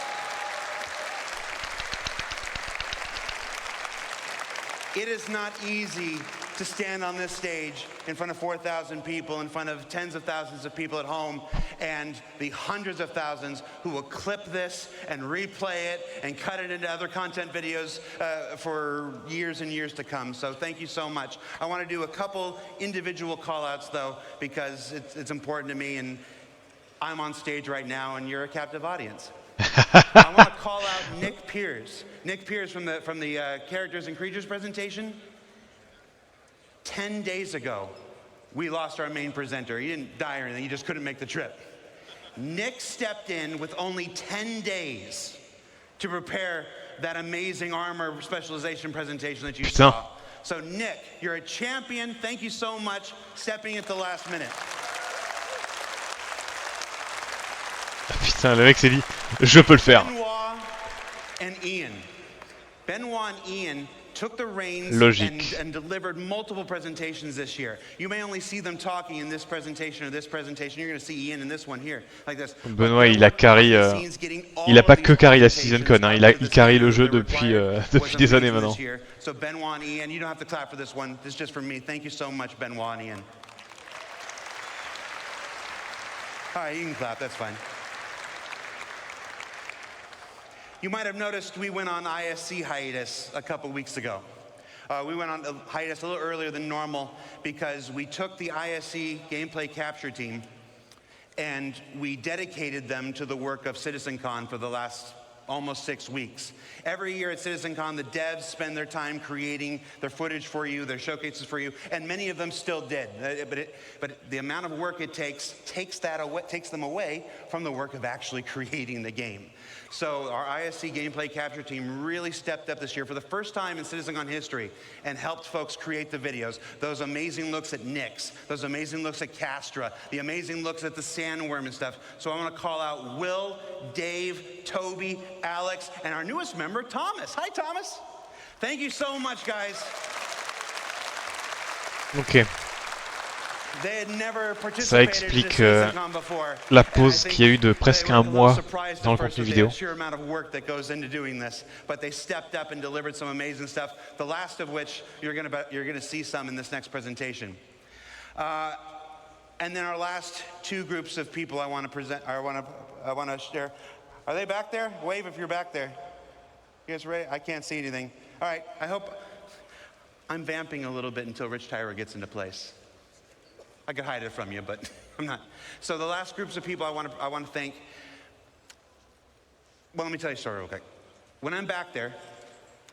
It is not easy to stand on this stage in front of 4,000 people, in front of tens of thousands of people at home, and the hundreds of thousands who will clip this and replay it and cut it into other content videos for years and years to come. So thank you so much. I want to do a couple individual call-outs, though, because it's important to me, and I'm on stage right now, and you're a captive audience. I want to call out Nick Pierce. Nick Pierce from the Characters and Creatures presentation. 10 days ago, we lost our main presenter. He didn't die or anything, he just couldn't make the trip. Nick stepped in with only 10 days to prepare that amazing armor specialization presentation that you saw. So Nick, you're a champion. Thank you so much, stepping at the last minute. Putain, le mec s'est dit, je peux le faire. Benoit and Ian took the reins and delivered multiple presentations this year. You may only see them talking in this presentation or this presentation. You're going to see Ian in this one here, like this. Benoît, il a carry, il a pas que carry la Citizencon, hein, il carry le jeu depuis des années maintenant. So Benoit and Ian, you don't have to clap for this one. This is just for me. Thank you so much, Benoit and Ian. All right, you can clap. That's fine. You might have noticed we went on ISC hiatus a couple weeks ago. We went on hiatus a little earlier than normal because we took the ISC gameplay capture team and we dedicated them to the work of Citizencon for the last almost 6 weeks. Every year at Citizencon, the devs spend their time creating their footage for you, their showcases for you, and many of them still did. But the amount of work it takes them away from the work of actually creating the game. So our ISC gameplay capture team really stepped up this year for the first time in Citizencon history and helped folks create the videos. Those amazing looks at Nyx, those amazing looks at Castra, the amazing looks at the sandworm and stuff. So I want to call out Will, Dave, Toby, Alex, and our newest member, Thomas. Hi, Thomas. Thank you so much, guys. Ok. Ça explique la pause qu'il y a eu de presque un mois dans le contenu vidéo. But they stepped up and delivered some amazing stuff, the last of which you're going to see some in this next presentation. And then our last two groups of people I want to present, I want to share. Are they back there? Wave if you're back there. You guys ready? I can't see anything. All right, I hope I'm vamping a little bit until Rich Tyra gets into place. I could hide it from you, but I'm not. So the last groups of people I want to thank. Well, let me tell you a story real quick. When I'm back there,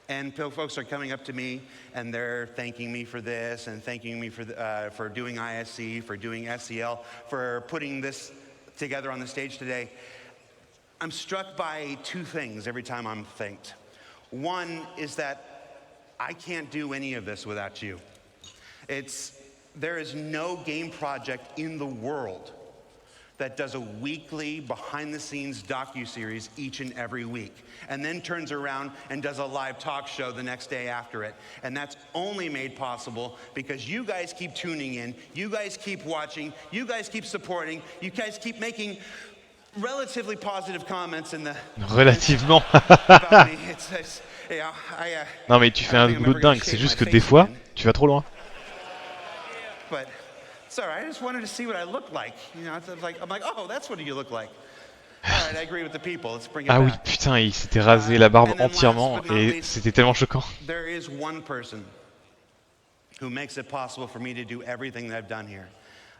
and folks are coming up to me, and they're thanking me for this, and thanking me for doing ISC, for doing SEL, for putting this together on the stage today, I'm struck by two things every time I'm thanked. One is that I can't do any of this without you. There is no game project in the world that does a weekly behind-the-scenes docuseries each and every week, and then turns around and does a live talk show the next day after it. And that's only made possible because you guys keep tuning in, you guys keep watching, you guys keep supporting, you guys keep making relatively positive comments in the... Relativement. Non mais tu fais un boulot de dingue, c'est juste que des fois, tu vas trop loin. But sorry, I just wanted to see what I looked like. You know, I'm like, oh, that's what you look like. All right, I agree with the people. Let's bring it back. Ah oui, putain, il s'était rasé la barbe entièrement et c'était tellement choquant. There is one person who makes it possible for me to do everything that I've done here.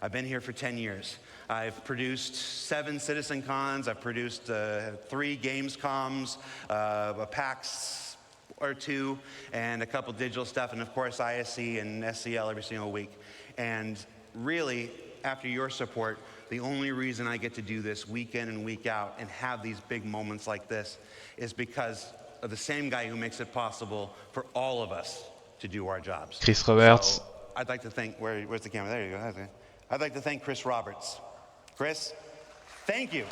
I've been here for 10 years. I've produced 7 Citizencons. I've produced 3 Gamescoms, a PAX or 2, and a couple digital stuff, and of course ISC and SCL every single week. And really, after your support, the only reason I get to do this week in and week out and have these big moments like this is because of the same guy who makes it possible for all of us to do our jobs. Chris Roberts. So I'd like to thank, where's the camera? There you go. I'd like to thank Chris Roberts. Chris, thank you.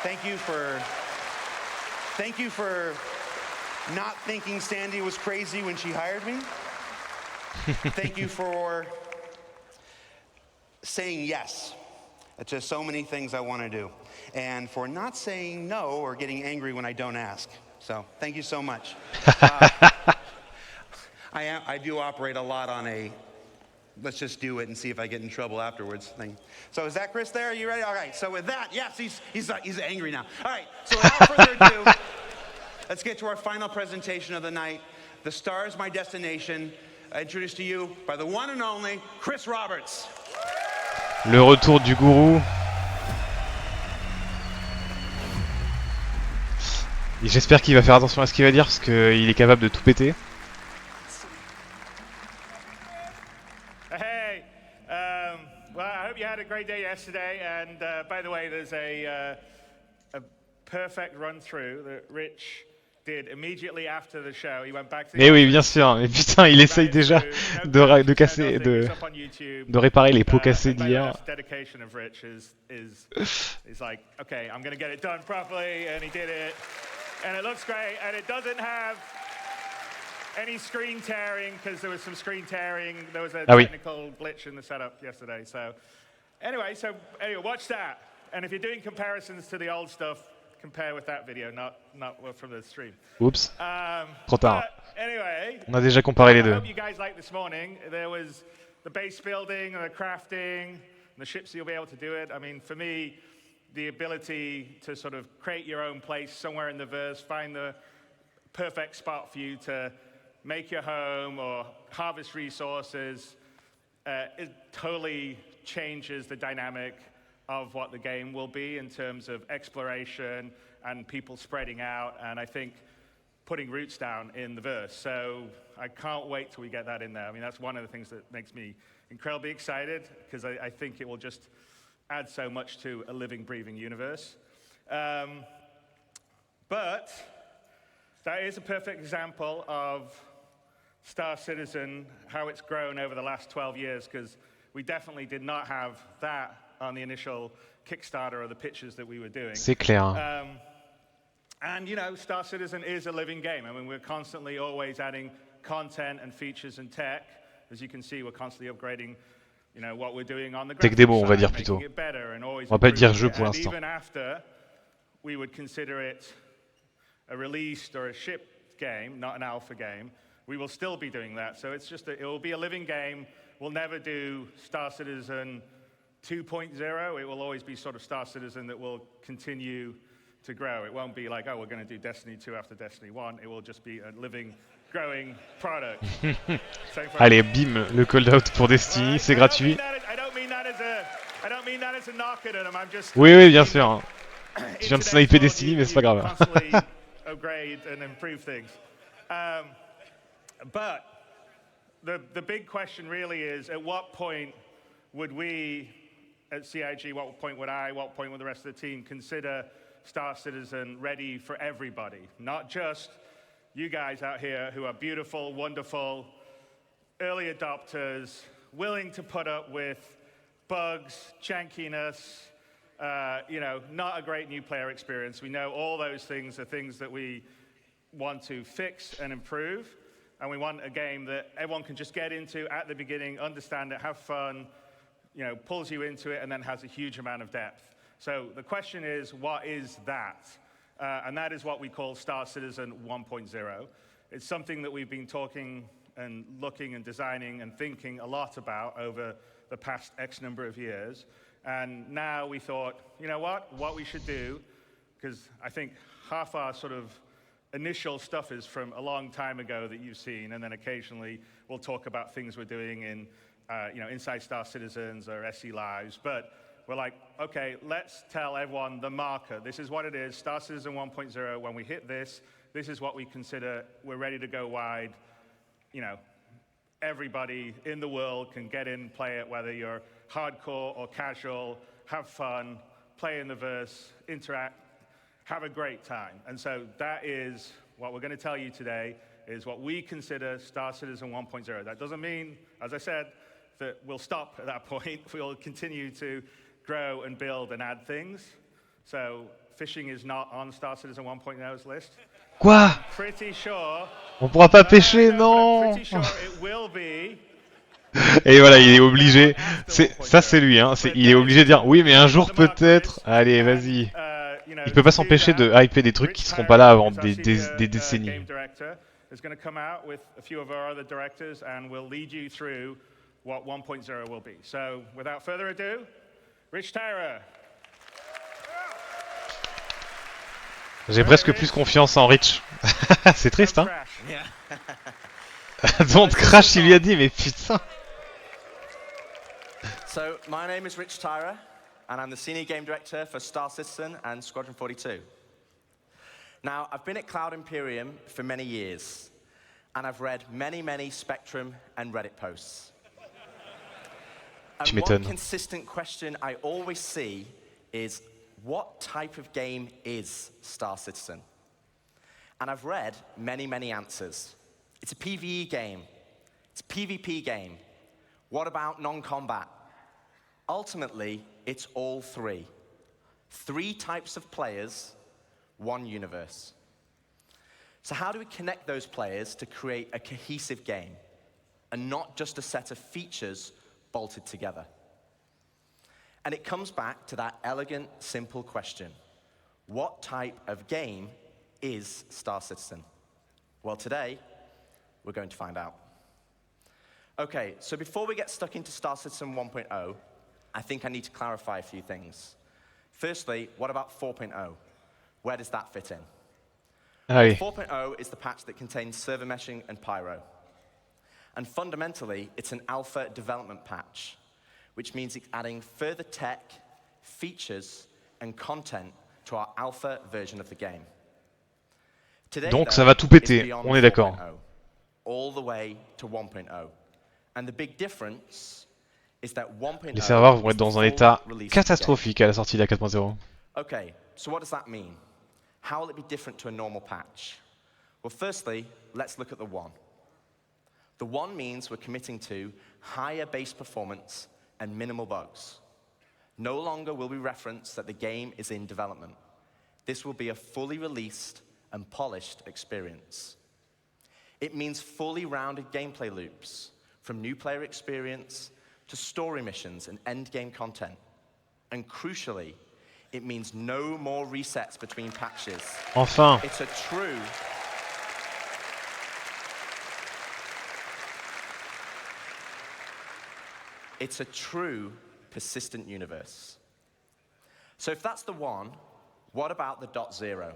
Thank you for Thank you for not thinking Sandy was crazy when she hired me. Thank you for saying yes to so many things I want to do, and for not saying no or getting angry when I don't ask. So thank you so much. I do operate a lot on a let's just do it and see if I get in trouble afterwards thing. So is that Chris there? Are you ready? All right. So with that, yes, he's angry now. All right. So without further ado, let's get to our final presentation of the night. The Star is My Destination. Introduced to you by the one and only Chris Roberts. Le retour du gourou. Et j'espère qu'il va faire attention à ce qu'il va dire parce qu'il est capable de tout péter. Hey, well, I hope you had a great day yesterday. And by the way, there's a perfect run-through that Rich did immediately after the show. He went back to the Mais oui, bien sûr. Mais putain, il essaye déjà de casser, de réparer les pots cassés d'hier. Dedication of Rich is like, okay, I'm going to get it done properly, and he did it, and it looks great, and it doesn't have any screen tearing because there was some screen tearing. There was a technical glitch in the setup yesterday. So anyway, watch that, and if you're doing comparisons to the old stuff, compare with that video, not from the stream. Oups. Trop tard. Anyway, on a déjà comparé les deux. I hope you guys liked this morning. There was the base building, the crafting, the ships you'll be able to do it. I mean, for me, the ability to sort of create your own place somewhere in the verse, find the perfect spot for you to make your home or harvest resources, it totally changes the dynamic of what the game will be in terms of exploration and people spreading out, and I think putting roots down in the verse. So I can't wait till we get that in there. I mean, that's one of the things that makes me incredibly excited, because I think it will just add so much to a living, breathing universe. But that is a perfect example of Star Citizen, how it's grown over the last 12 years, because we definitely did not have that on the initial Kickstarter or the pitches that we were doing. C'est clair. And you know, Star Citizen is a living game. I mean, we're constantly always adding content and features and tech. As you can see, we're constantly upgrading, you know, what we're doing on the graphics Tech démo, on va side, dire plutôt. making it better and always On va pas dire improving jeu it. pour And l'instant. even after we would consider it a released or a shipped game, not an alpha game, we will still be doing that. So it's just it will be a living game. We'll never do Star Citizen 2.0. It will always be sort of Star Citizen that will continue to grow. It won't be like, oh, we're going to do Destiny 2 after Destiny 1. It will just be a living, growing product. Allez, bim, le call out pour Destiny, c'est gratuit. I don't mean that as a knock at them. I'm just Oui, oui, bien sûr. Je viens de sniper Destiny, mais c'est pas grave. Constantly upgrade and improve things. But the big question really is, at what point would we at CIG, what point would I, what point would the rest of the team consider Star Citizen ready for everybody? Not just you guys out here who are beautiful, wonderful, early adopters, willing to put up with bugs, jankiness, you know, not a great new player experience. We know all those things are things that we want to fix and improve. And we want a game that everyone can just get into at the beginning, understand it, have fun, you know, pulls you into it, and then has a huge amount of depth. So the question is, what is that? And that is what we call Star Citizen 1.0. It's something that we've been talking and looking and designing and thinking a lot about over the past X number of years. And now we thought, you know what we should do, because I think half our sort of initial stuff is from a long time ago that you've seen, and then occasionally we'll talk about things we're doing in, you know, inside Star Citizens or SE Lives. But we're like, okay, let's tell everyone the marker. This is what it is, Star Citizen 1.0. When we hit this, this is what we consider we're ready to go wide. You know, everybody in the world can get in, play it, whether you're hardcore or casual, have fun, play in the verse, interact, have a great time. And so that is what we're going to tell you today, is what we consider Star Citizen 1.0. That doesn't mean, as I said, that we'll stop at that point. We'll continue to grow and build and add things. So fishing is not on Star Citizen 1.0's list. Quoi? Pretty sure. On pourra pas pêcher, non. Pretty sure it will be. Et voilà, il est obligé. Ça, c'est lui, hein. Il est obligé de dire oui, mais un jour peut-être. Allez, vas-y. Il peut pas s'empêcher de hyper des trucs qui seront pas là avant des décennies. Is going to come out with a few of our other directors and will lead you through what 1.0 will be. So, without further ado, Rich Tyra. J'ai presque plus confiance en Rich. C'est triste, hein. Don't crash, il lui a dit, mais putain. So, my name is Rich Tyra, and I'm the Senior Game Director for Star Citizen and Squadron 42. Now, I've been at Cloud Imperium for many years, and I've read many Spectrum and Reddit posts. And one consistent question I always see is, what type of game is Star Citizen? And I've read many answers. It's a PvE game. It's a PvP game. What about non-combat? Ultimately, it's all three. 3 types of players, 1 universe. So how do we connect those players to create a cohesive game and not just a set of features bolted together? And it comes back to that elegant, simple question. What type of game is Star Citizen? Well, today, we're going to find out. Okay, so before we get stuck into Star Citizen 1.0, I think I need to clarify a few things. Firstly, what about 4.0? Where does that fit in? Well, 4.0 is the patch that contains server meshing and pyro. And fundamentally, it's an alpha development patch, which means it's adding further tech, features, and content to our alpha version of the game. Today, donc ça va tout péter, on est d'accord. All the way to 1.0. And the big difference is that 1.0 Les serveurs vont être dans un état catastrophique à la sortie de la 4.0. Okay, so what does that mean? How will it be different to a normal patch? Well, firstly, let's look at the 1. The 1 means we're committing to higher base performance and minimal bugs. No longer will we reference that the game is in development. This will be a fully released and polished experience. It means fully rounded gameplay loops, from new player experience to story missions and endgame content. And crucially, it means no more resets between patches. Enfin. It's a true persistent universe. So if that's the 1, what about the .0?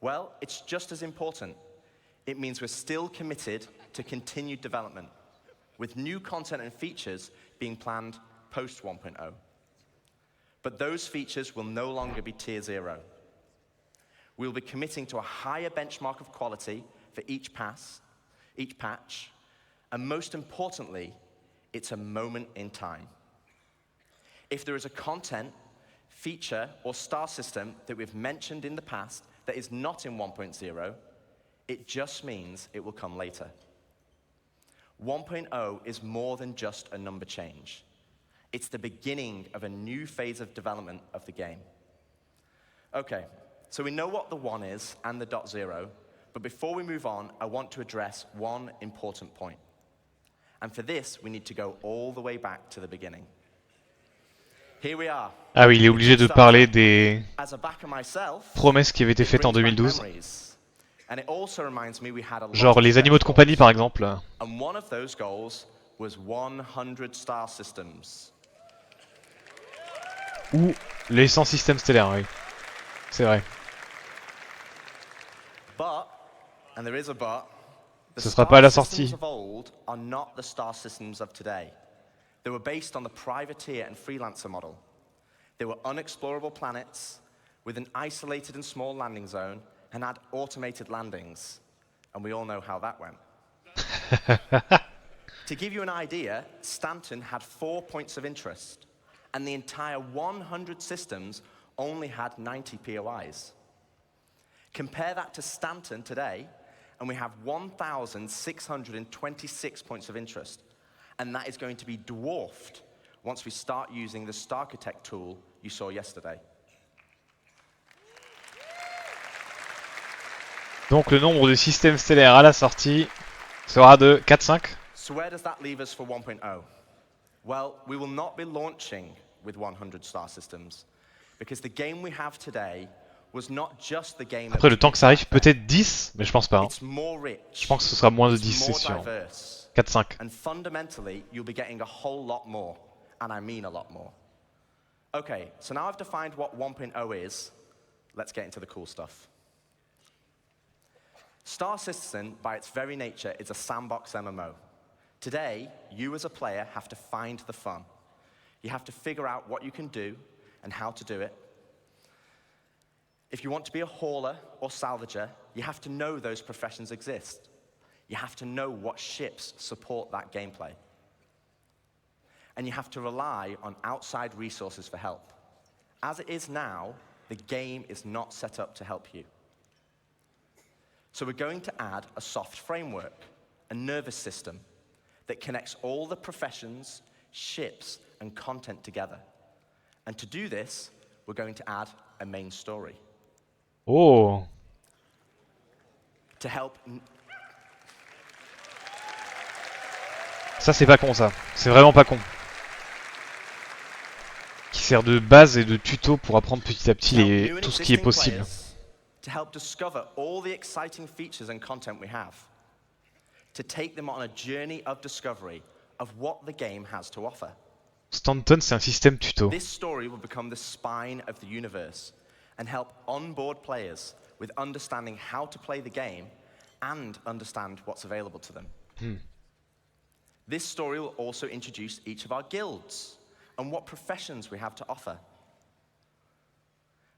Well, it's just as important. It means we're still committed to continued development, with new content and features being planned post 1.0. But those features will no longer be tier 0. We'll be committing to a higher benchmark of quality for each patch, and most importantly, it's a moment in time. If there is a content, feature, or star system that we've mentioned in the past that is not in 1.0, it just means it will come later. 1.0 is more than just a number change. It's the beginning of a new phase of development of the game. Okay, so we know what the 1 is and the .0, but before we move on, I want to address one important point. And for this, we need to go all the way back to the beginning. Here we are. Ah oui, il est obligé de parler des promesses qui avaient été faites en 2012. Genre les animaux de compagnie, par exemple. And one of those goals was 100 star systems. Ou les 100 systèmes stellaires, oui. C'est vrai. But, and there is a but, ce sera pas à la sortie. of old are not the star systems of today. They were based on the privateer and freelancer model. They were unexplorable planets with an isolated and small landing zone and had automated landings. And we all know how that went. To give you an idea, Stanton had 4 points of interest, and the entire 100 systems only had 90 POIs. Compare that to Stanton today, and we have 1,626 points of interest. And that is going to be dwarfed once we start using the Starchitect tool you saw yesterday. Donc le nombre de systèmes stellaires à la sortie sera de 4-5. So where does that leave us for 1.0? Well, we will not be launching with 100 star systems because the game we have today was not just the game. Après le temps que ça arrive, peut-être 10, mais je pense pas. Hein. It's more rich. Je pense que ce sera moins de 10, c'est It's more sûr. diverse. 4-5. And fundamentally, you'll be getting a whole lot more, and I mean a lot more. Okay, so now I've defined what 1.0 is. Let's get into the cool stuff. Star Citizen, by its very nature, is a sandbox MMO. Today, you as a player have to find the fun. You have to figure out what you can do and how to do it. If you want to be a hauler or salvager, you have to know those professions exist. You have to know what ships support that gameplay. And you have to rely on outside resources for help. As it is now, the game is not set up to help you. So we're going to add a soft framework, a nervous system that connects all the professions, ships, and content together. And to do this, we're going to add a main story. Oh. To help. Ça c'est pas con ça. C'est vraiment pas con. Qui sert de base et de tuto pour apprendre petit à petit tout ce qui est possible. To help discover all the exciting features and content we have. To take them on a journey of discovery of what the game has to offer. Stanton, c'est un système tuto. This story will become the spine of the universe and help onboard players with understanding how to play the game and understand what's available to them. This story will also introduce each of our guilds and what professions we have to offer.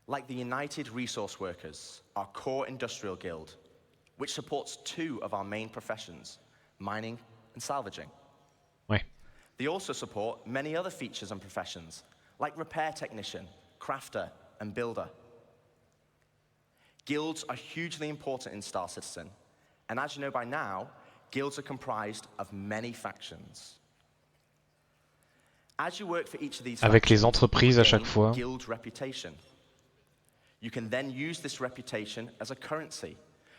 Like the United Resource Workers, our core industrial guild, which supports two of our main professions, mining and salvaging. Ouais. They also support many other features and professions, like repair technician, crafter, and builder. Guilds are hugely important in Star Citizen, and as you know by now, guilds are comprised of many factions. As you work for each of these Avec les factions, entreprises à chaque fois. Guild reputation. You can then use this reputation as a currency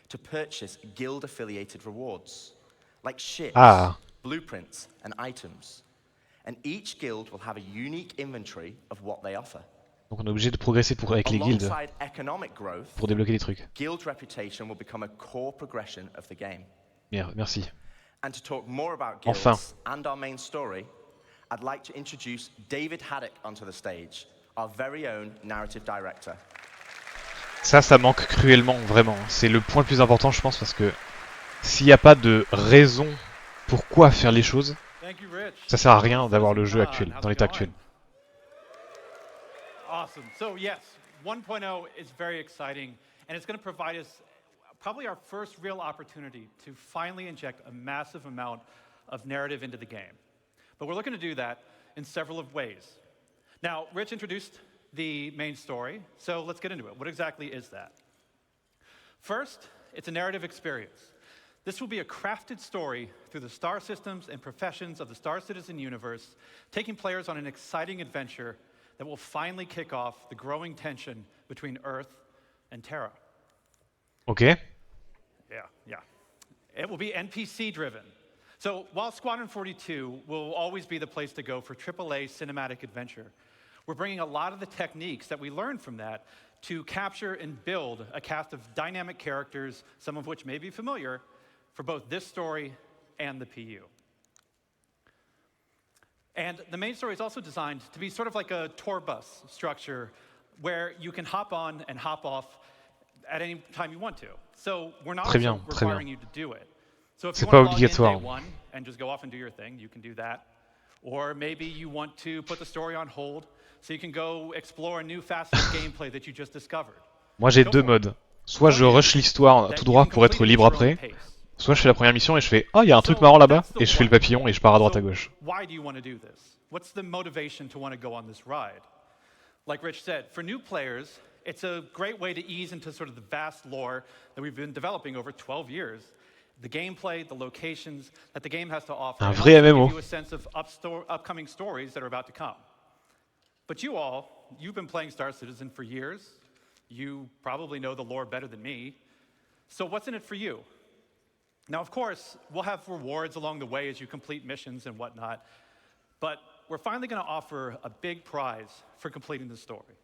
to purchase guild-affiliated rewards, like ships, blueprints, and items. And each guild will have a unique inventory of what they offer. Donc on est obligé de progresser avec les guildes Alongside economic growth, pour débloquer des trucs. Guild reputation will become a core progression of the game. Merci. And to talk more about guilds and our main story, I'd like to introduce David Haddock onto the stage, our very own narrative director. Ça manque cruellement, vraiment. C'est le point le plus important, je pense, parce que s'il n'y a pas de raison pourquoi faire les choses, ça sert à rien d'avoir le jeu actuel, dans l'état actuel. Awesome. So yes, 1.0 is very exciting, and it's going to provide us probably our first real opportunity to finally inject a massive amount of narrative into the game. But we're looking to do that in several of ways. Now, Rich introduced the main story, so let's get into it. What exactly is that? First, it's a narrative experience. This will be a crafted story through the star systems and professions of the Star Citizen universe, taking players on an exciting adventure that will finally kick off the growing tension between Earth and Terra. Okay. Yeah. It will be NPC driven. So while Squadron 42 will always be the place to go for AAA cinematic adventure, we're bringing a lot of the techniques that we learned from that to capture and build a cast of dynamic characters, some of which may be familiar, for both this story and the PU. And the main story is also designed to be sort of like a tour bus structure where you can hop on and hop off at any time you want to. So we're not requiring you to do it. So if you want to log in day one and just go off and do your thing, you can do that. Or maybe you want to put the story on hold so you can go explore a new facet of gameplay that you just discovered. Moi j'ai deux modes. Soit je rush l'histoire tout droit pour être libre après, soit je fais la première mission et je fais oh il y a un truc marrant là-bas et je fais le papillon et je pars à droite à gauche. Why do you want to do this? What's the motivation to want to go on this ride? Like Rich said, for new players, it's a great way to ease into sort of the vast lore that we've been developing over 12 years. The gameplay, the locations that the game has to offer. Un vrai MMO. Give you a sense of upcoming stories that are about to come. But you've been playing Star Citizen for years. You probably know the lore better than me. So what's in it for you? Now, of course, we'll have rewards along the way as you complete missions and whatnot, but we're finally going to offer a big prize for completing the story.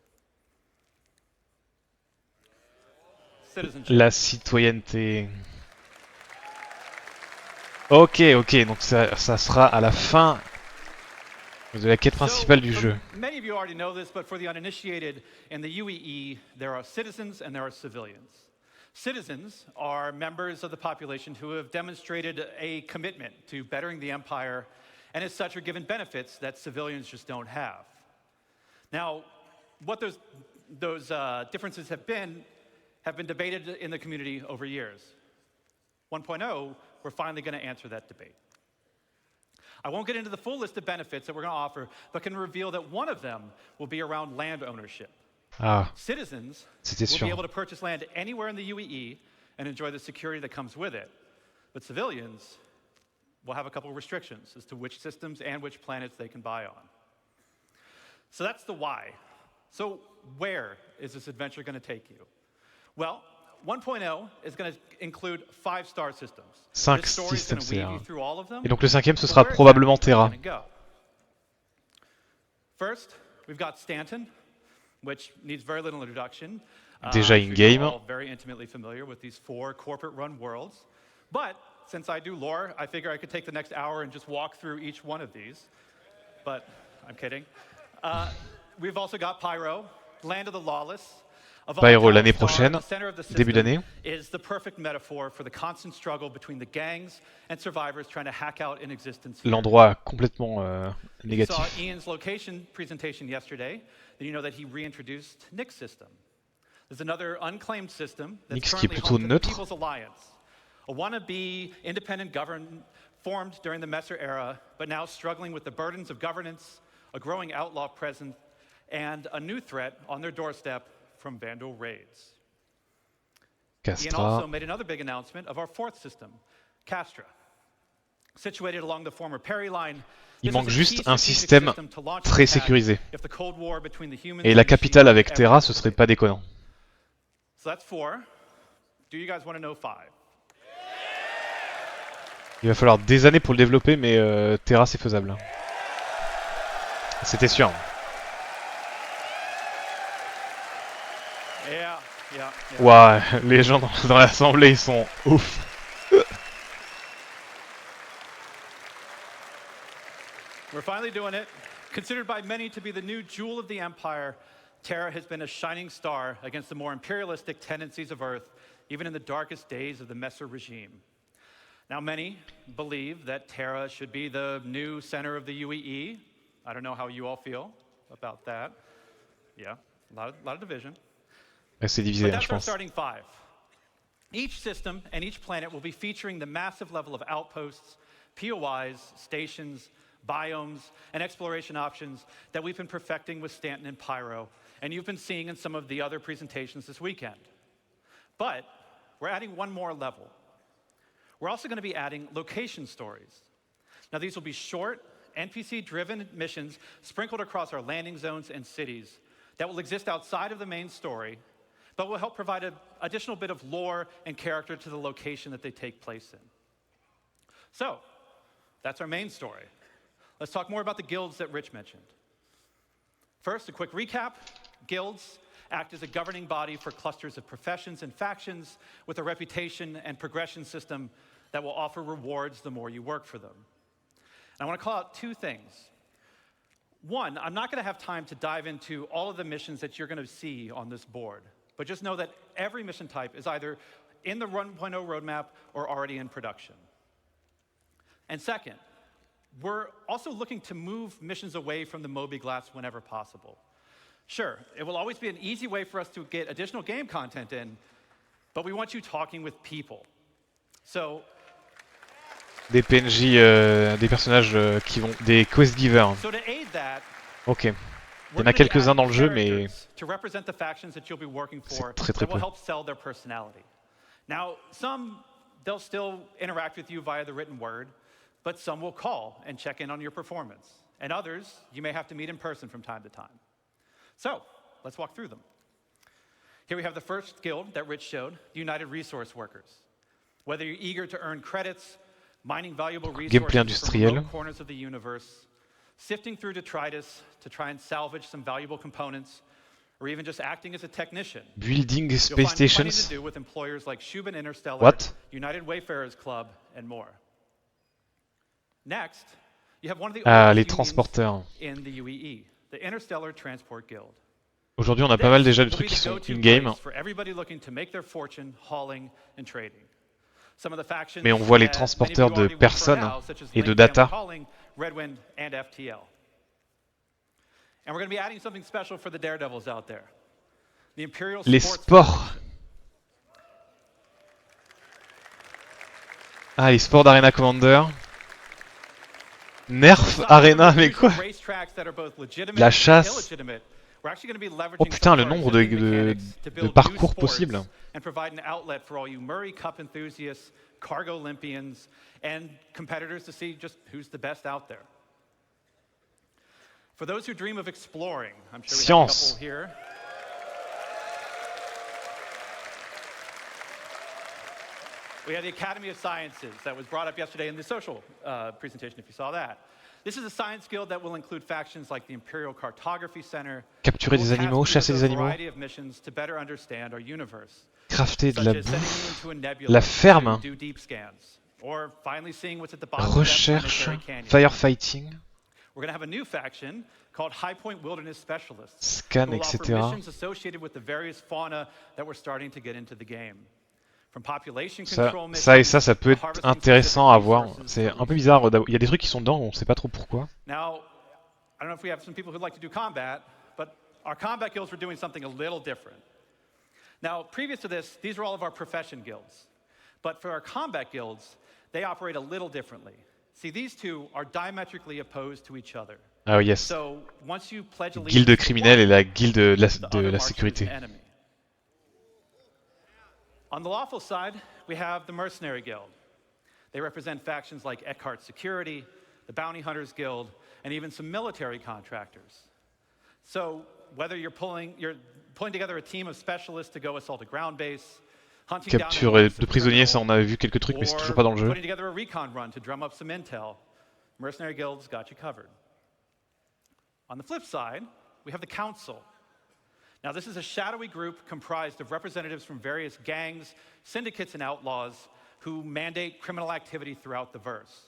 Citizenship. La citoyenneté. Ok, donc ça sera à la fin de la quête principale du jeu. Many of you already know this, but for the uninitiated, in the UEE, there are citizens and there are civilians. Citizens are members of the population who have demonstrated a commitment to bettering the empire, and as such are given benefits that civilians just don't have. Now, what those differences have been debated in the community over years. 1.0, we're finally going to answer that debate. I won't get into the full list of benefits that we're going to offer, but can reveal that one of them will be around land ownership. Citizens will be able to purchase land anywhere in the UEE and enjoy the security that comes with it. But civilians will have a couple of restrictions as to which systems and which planets they can buy on. So that's the why. So where is this adventure going to take you? Well, 1.0 is going to include 5 star systems. 5 systèmes, c'est un... Et donc le 5e, ce sera probablement Terra. First, we've got Stanton, which needs very little introduction. Déjà in-game. All very intimately familiar with these 4 corporate-run worlds. But since I do lore, I figure I could take the next hour and just walk through each one of these. But I'm kidding. We've also got Pyro, Land of the Lawless. Pyro l'année prochaine, début d'année. Is the perfect metaphor for the constant struggle between the gangs and survivors trying to hack out an existence. L'endroit complètement négatif. You saw Ian's location presentation yesterday. You know that he reintroduced Nick's system. There's another unclaimed system that's currently home to the People's Alliance, a wannabe independent government formed during the Messer era, but now struggling with the burdens of governance, a growing outlaw presence, and a new threat on their doorstep from Vandal raids. Ian also made another big announcement of our 4th system, Castra. Situated along the former Perry line, il manque juste un système très sécurisé. Et la capitale avec Terra, ce serait pas déconnant. So that's 4. Do you guys want to know 5? Il va falloir des années pour le développer, mais Terra c'est faisable. C'était sûr. Waouh, les gens dans l'assemblée ils sont ouf. We're finally doing it. Considered by many to be the new jewel of the Empire, Terra has been a shining star against the more imperialistic tendencies of Earth, even in the darkest days of the Messer regime. Now, many believe that Terra should be the new center of the UEE. I don't know how you all feel about that. Yeah, a lot of division. C'est divisé, that's je pense. Our starting 5. Each system and each planet will be featuring the massive level of outposts, POIs, stations, biomes, and exploration options that we've been perfecting with Stanton and Pyro, and you've been seeing in some of the other presentations this weekend. But we're adding one more level. We're also going to be adding location stories. Now, these will be short, NPC-driven missions sprinkled across our landing zones and cities that will exist outside of the main story, but will help provide an additional bit of lore and character to the location that they take place in. So, that's our main story. Let's talk more about the guilds that Rich mentioned. First, a quick recap. Guilds act as a governing body for clusters of professions and factions with a reputation and progression system that will offer rewards the more you work for them. And I want to call out 2 things. One, I'm not going to have time to dive into all of the missions that you're going to see on this board, but just know that every mission type is either in the 1.0 roadmap or already in production. And second, we're also looking to move missions away from the Moby Glass whenever possible. Sure, it will always be an easy way for us to get additional game content in, but we want you talking with people. So, des PNJ, des personnages qui vont... des quest givers. Ok. Il y en a quelques-uns dans le jeu, mais... c'est très très peu. Now, some, they'll still interact with you via the written word, but some will call and check in on your performance. And others, you may have to meet in person from time to time. So, let's walk through them. Here we have the first guild that Rich showed, the United Resource Workers. Whether you're eager to earn credits, mining valuable resources from remote corners of the universe, sifting through detritus to try and salvage some valuable components, or even just acting as a technician. Building space You'll find plenty stations. to do with employers like Shubin Interstellar, What? United Wayfarers Club, and more. Next, you have one of the Ah, oldest les unions transporteurs. in the UEE, the Interstellar Transport Guild. Aujourd'hui, on a pas mal déjà de This will trucs be qui the sont go-to in-game, place for everybody looking to make their fortune hauling and trading. Some of the factions mais on voit les that many of transporteurs you de already work for personnes now, such as et de Link, data. Family Hauling, Redwind, and FTL. And we're going to be adding something special for the daredevils out there. The Imperial Les Sports sports. Ah, les sports d'Arena Commander. Nerf Arena, mais quoi? La chasse. Oh putain, le nombre de parcours possibles. And provide an outlet for all you Murray Cup enthusiasts, Cargo Olympians, and competitors to see just who's the best out there. For those who dream of exploring, I'm sure we have a couple here. We have the Academy of Sciences that was brought up yesterday in the social presentation, if you saw that. This is a science guild that will include factions like the Imperial Cartography Center. Capturer des animaux, chasser des animaux. Crafter de la bouffe. La ferme. Recherche. Firefighting. We're going to have a new faction called High Point Wilderness Specialists. Scan, who will offer etc. missions associated with the various fauna that we're starting to get into the game. Ça peut être intéressant à voir. C'est un peu bizarre. Il y a des trucs qui sont dedans, on sait pas trop pourquoi. Now, I don't know if we have some people who'd like to do combat, but our combat guilds were doing something a little different. Now, previous to this, these were all of our profession guilds. But for our combat guilds, they operate a little differently. See, these two are diametrically opposed to each other. Ah yes. So, once you pledge allegiance Guilde to criminelle one, et la guilde de the la other sécurité. marches as an enemy. On the lawful side, we have the Mercenary Guild. They represent factions like Eckhart Security, the Bounty Hunters Guild, and even some military contractors. So whether you're pulling together a team of specialists to go assault a ground base, hunting down Capture de prisonniers, ça on a vu quelques trucs, mais c'est toujours pas dans le jeu. putting together a recon run to drum up some intel, Mercenary Guild's got you covered. On the flip side, we have the Council. Now, this is a shadowy group comprised of representatives from various gangs, syndicates, and outlaws who mandate criminal activity throughout the verse.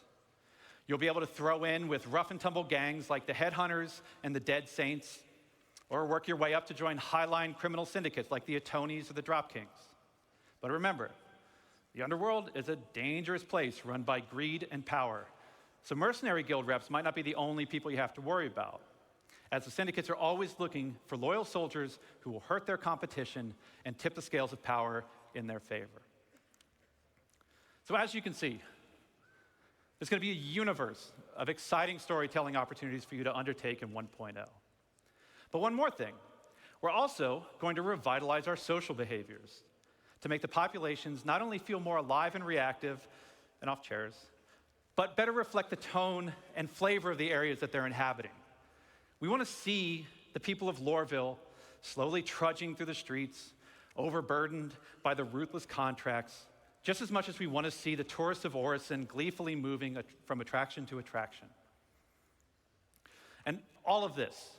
You'll be able to throw in with rough and tumble gangs like the Headhunters and the Dead Saints, or work your way up to join highline criminal syndicates like the Atonis or the Drop Kings. But remember, the underworld is a dangerous place run by greed and power. So mercenary guild reps might not be the only people you have to worry about, as the syndicates are always looking for loyal soldiers who will hurt their competition and tip the scales of power in their favor. So as you can see, there's going to be a universe of exciting storytelling opportunities for you to undertake in 1.0. But one more thing, we're also going to revitalize our social behaviors to make the populations not only feel more alive and reactive and off chairs, but better reflect the tone and flavor of the areas that they're inhabiting. We want to see the people of Loreville slowly trudging through the streets, overburdened by the ruthless contracts, just as much as we want to see the tourists of Orison gleefully moving from attraction to attraction. And all of this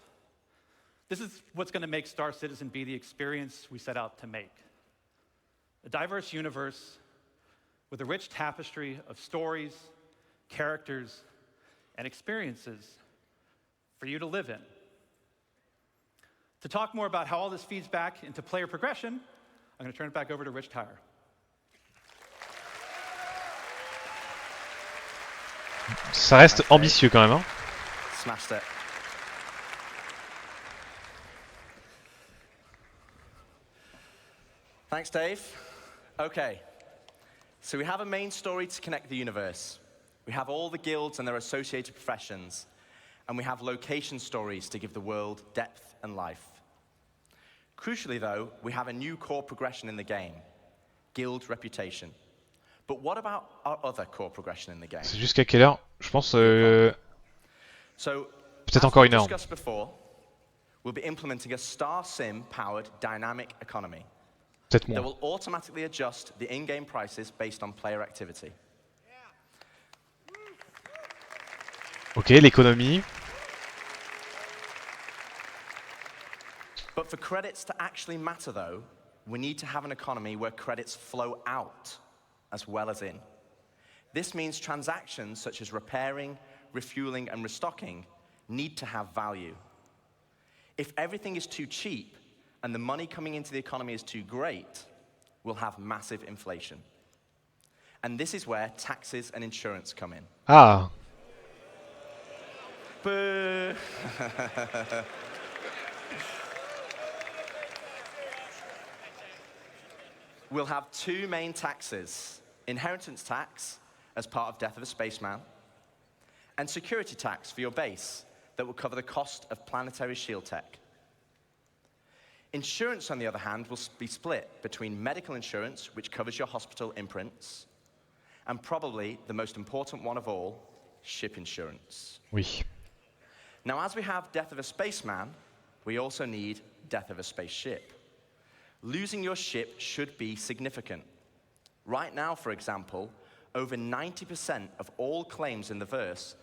is what's going to make Star Citizen be the experience we set out to make. A diverse universe with a rich tapestry of stories, characters, and experiences for you to live in. To talk more about how all this feeds back into player progression, I'm going to turn it back over to Rich Tyrer. Ça reste ambitieux quand même, hein. Smashed it. Thanks, Dave. Okay, so we have a main story to connect the universe. We have all the guilds and their associated professions. And we have location stories to give the world depth and life. Crucially, though, we have a new core progression in the game, guild reputation. But what about our other core progression in the game? C'est jusqu'à quelle heure? Je pense peut-être encore une heure. Before, we'll be implementing a Star Sim-powered dynamic economy Peut-être that moins. will automatically adjust the in-game prices based on player activity. Ok, l'économie. But for credits to actually matter, though, we need to have an economy where credits flow out as well as in. This means transactions such as repairing, refueling, and restocking need to have value. If everything is too cheap and the money coming into the economy is too great, we'll have massive inflation. And this is where taxes and insurance come in. Ah. Boo! We'll have two main taxes: inheritance tax as part of Death of a Spaceman, and security tax for your base that will cover the cost of planetary shield tech. Insurance, on the other hand, will be split between medical insurance, which covers your hospital imprints, and probably the most important one of all, ship insurance. Oui. Now, as we have Death of a Spaceman, we also need Death of a Spaceship. Losing your ship should be significant. Right now, for example, over 90% of all claims in the verse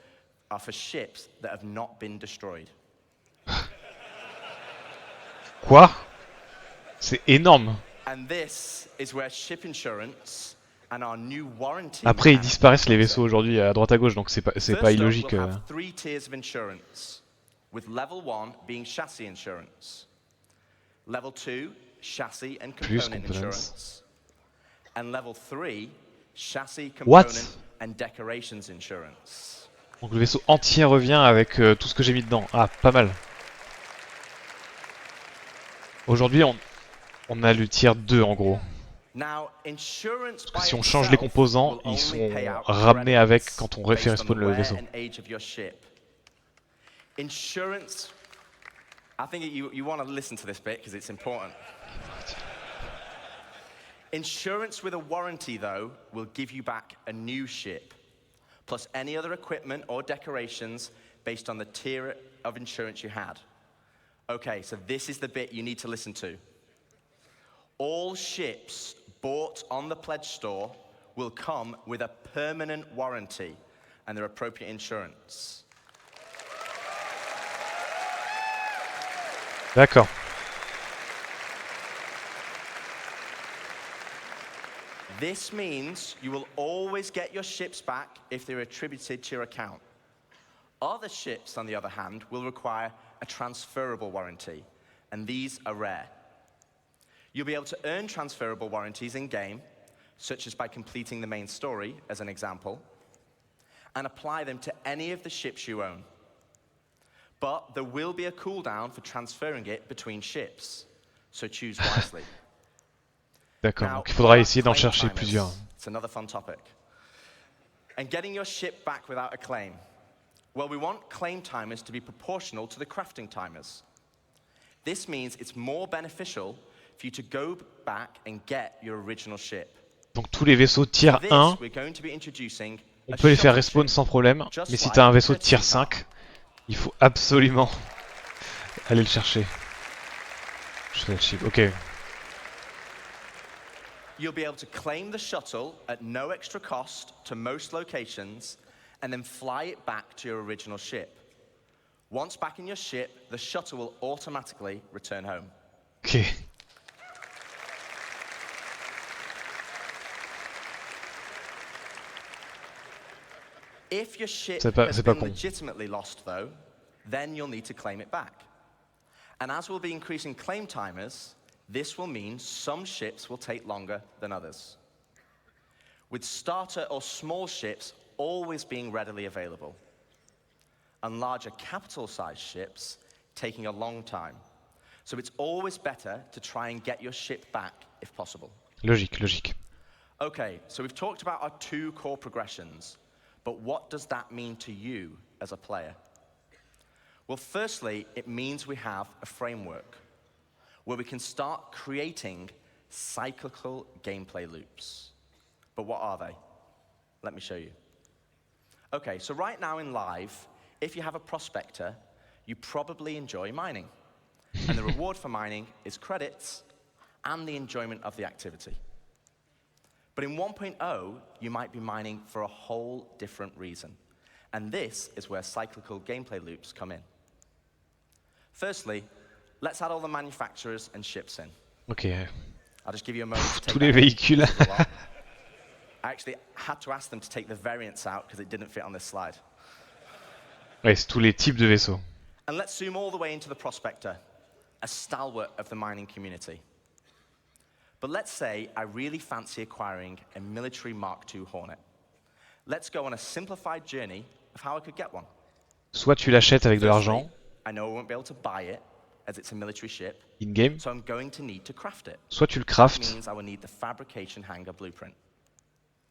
are for ships that have not been destroyed. Quoi? C'est énorme. And this is where ship insurance and our new warranty. Après, ils disparaissent les vaisseaux aujourd'hui à droite à gauche, donc c'est pas illogique. We'll have 3 tiers of insurance, with level 1 being chassis insurance, level 2 chassis and component insurance, and level 3 chassis, component and decorations insurance. Donc le vaisseau entier revient avec tout ce que j'ai mis dedans. Ah, pas mal. Aujourd'hui, on a le tier 2 en gros. Now, insurance Parce que si on change les composants, ils sont ramenés avec quand on fait respawn le vaisseau. Insurance, I think you want to listen to this bit because it's important. Insurance with a warranty, though, will give you back a new ship, plus any other equipment or decorations based on the tier of insurance you had. Okay, so this is the bit you need to listen to. All ships bought on the pledge store will come with a permanent warranty and their appropriate insurance. D'accord. This means you will always get your ships back if they're attributed to your account. Other ships, on the other hand, will require a transferable warranty, and these are rare. You'll be able to earn transferable warranties in-game, such as by completing the main story, as an example, and apply them to any of the ships you own. But there will be a cooldown for transferring it between ships, so choose wisely. D'accord, donc il faudra essayer d'en chercher plusieurs. It's another fun topic. And getting your ship back without a claim. Well, we want claim timers to be proportional to the crafting timers. This means it's more beneficial for you to go back and get your original ship. Donc tous les vaisseaux tier 1, on peut les faire respawn sans problème, mais si t'as un vaisseau de tier 5, il faut absolument aller le chercher. Je fais le chip, ok. You'll be able to claim the shuttle at no extra cost to most locations and then fly it back to your original ship. Once back in your ship, the shuttle will automatically return home. Ok. If your ship has been legitimately lost, though, then you'll need to claim it back. And as we'll be increasing claim timers, this will mean some ships will take longer than others, with starter or small ships always being readily available, and larger capital-sized ships taking a long time. So it's always better to try and get your ship back if possible. Logique, logique. Okay, so we've talked about our 2 core progressions, but what does that mean to you as a player? Well, firstly, it means we have a framework where we can start creating cyclical gameplay loops. But what are they? Let me show you. Okay, so right now in live, if you have a prospector, you probably enjoy mining. And the reward for mining is credits and the enjoyment of the activity. But in 1.0, you might be mining for a whole different reason. And this is where cyclical gameplay loops come in. Firstly, let's add all the manufacturers and ships in. Ok. I'll just give you a moment to take Tous les véhicules. I actually had to ask them to take the variants out because it didn't fit on this slide. Ouais, c'est tous les types de vaisseaux. And let's zoom all the way into the prospector, a stalwart of the mining community. But let's say I really fancy acquiring a military Mark II Hornet. Let's go on a simplified journey of how I could get one. Soit tu l'achètes avec de l'argent. I know I won't be able to buy it as it's a military ship. In-game. So I'm going to need to craft it. Soit tu le That craftes. means I will need the fabrication hangar blueprint.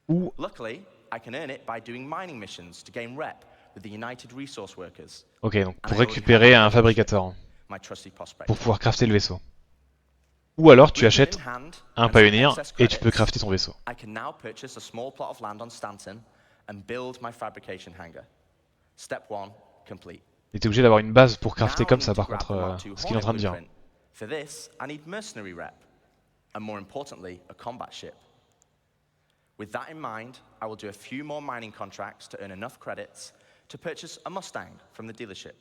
Ou Luckily, I can earn it by doing mining missions to gain rep with the United Resource Workers. Ok, donc pour récupérer un fabricateur. My trusty prospector. Pour pouvoir crafter le vaisseau. Ou alors tu achètes un Pioneer et tu peux crafter ton vaisseau. I can now purchase a small plot of land on Stanton and build my fabrication hangar. Step 1 complete. Et t'es obligé d'avoir une base pour crafter comme ça par contre, ce qu'il est en train de dire. For this, I need mercenary rep, and more importantly, a combat ship. With that in mind, I will do a few more mining contracts to earn enough credits to purchase a Mustang from the dealership.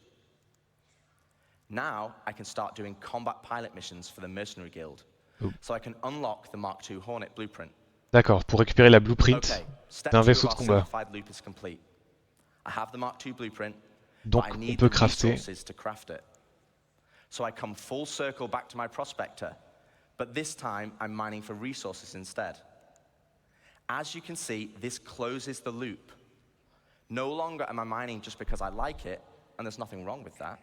Now, I can start doing combat pilot missions for the Mercenary Guild, so I can unlock the Mark II Hornet blueprint. D'accord, pour récupérer la blueprint d'un vaisseau de combat. I have the Mark II blueprint, Donc but I on need peut the crafter. resources to craft it. So I come full circle back to my prospector, but this time I'm mining for resources instead. As you can see, this closes the loop. No longer am I mining just because I like it, and there's nothing wrong with that.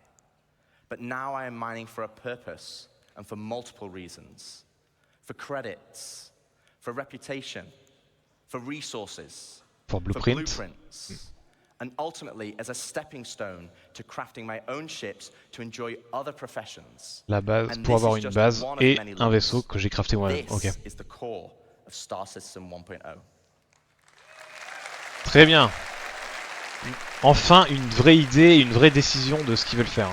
But now I am mining for a purpose and for multiple reasons. For credits, for reputation, for resources, for blueprints, and ultimately as a stepping stone to crafting my own ships to enjoy other professions. La base, pour avoir une base et un vaisseau que j'ai crafté moi-même. Ok. This is the core of Star Citizen 1.0. Très bien. Enfin, une vraie idée, une vraie décision de ce qu'ils veulent faire.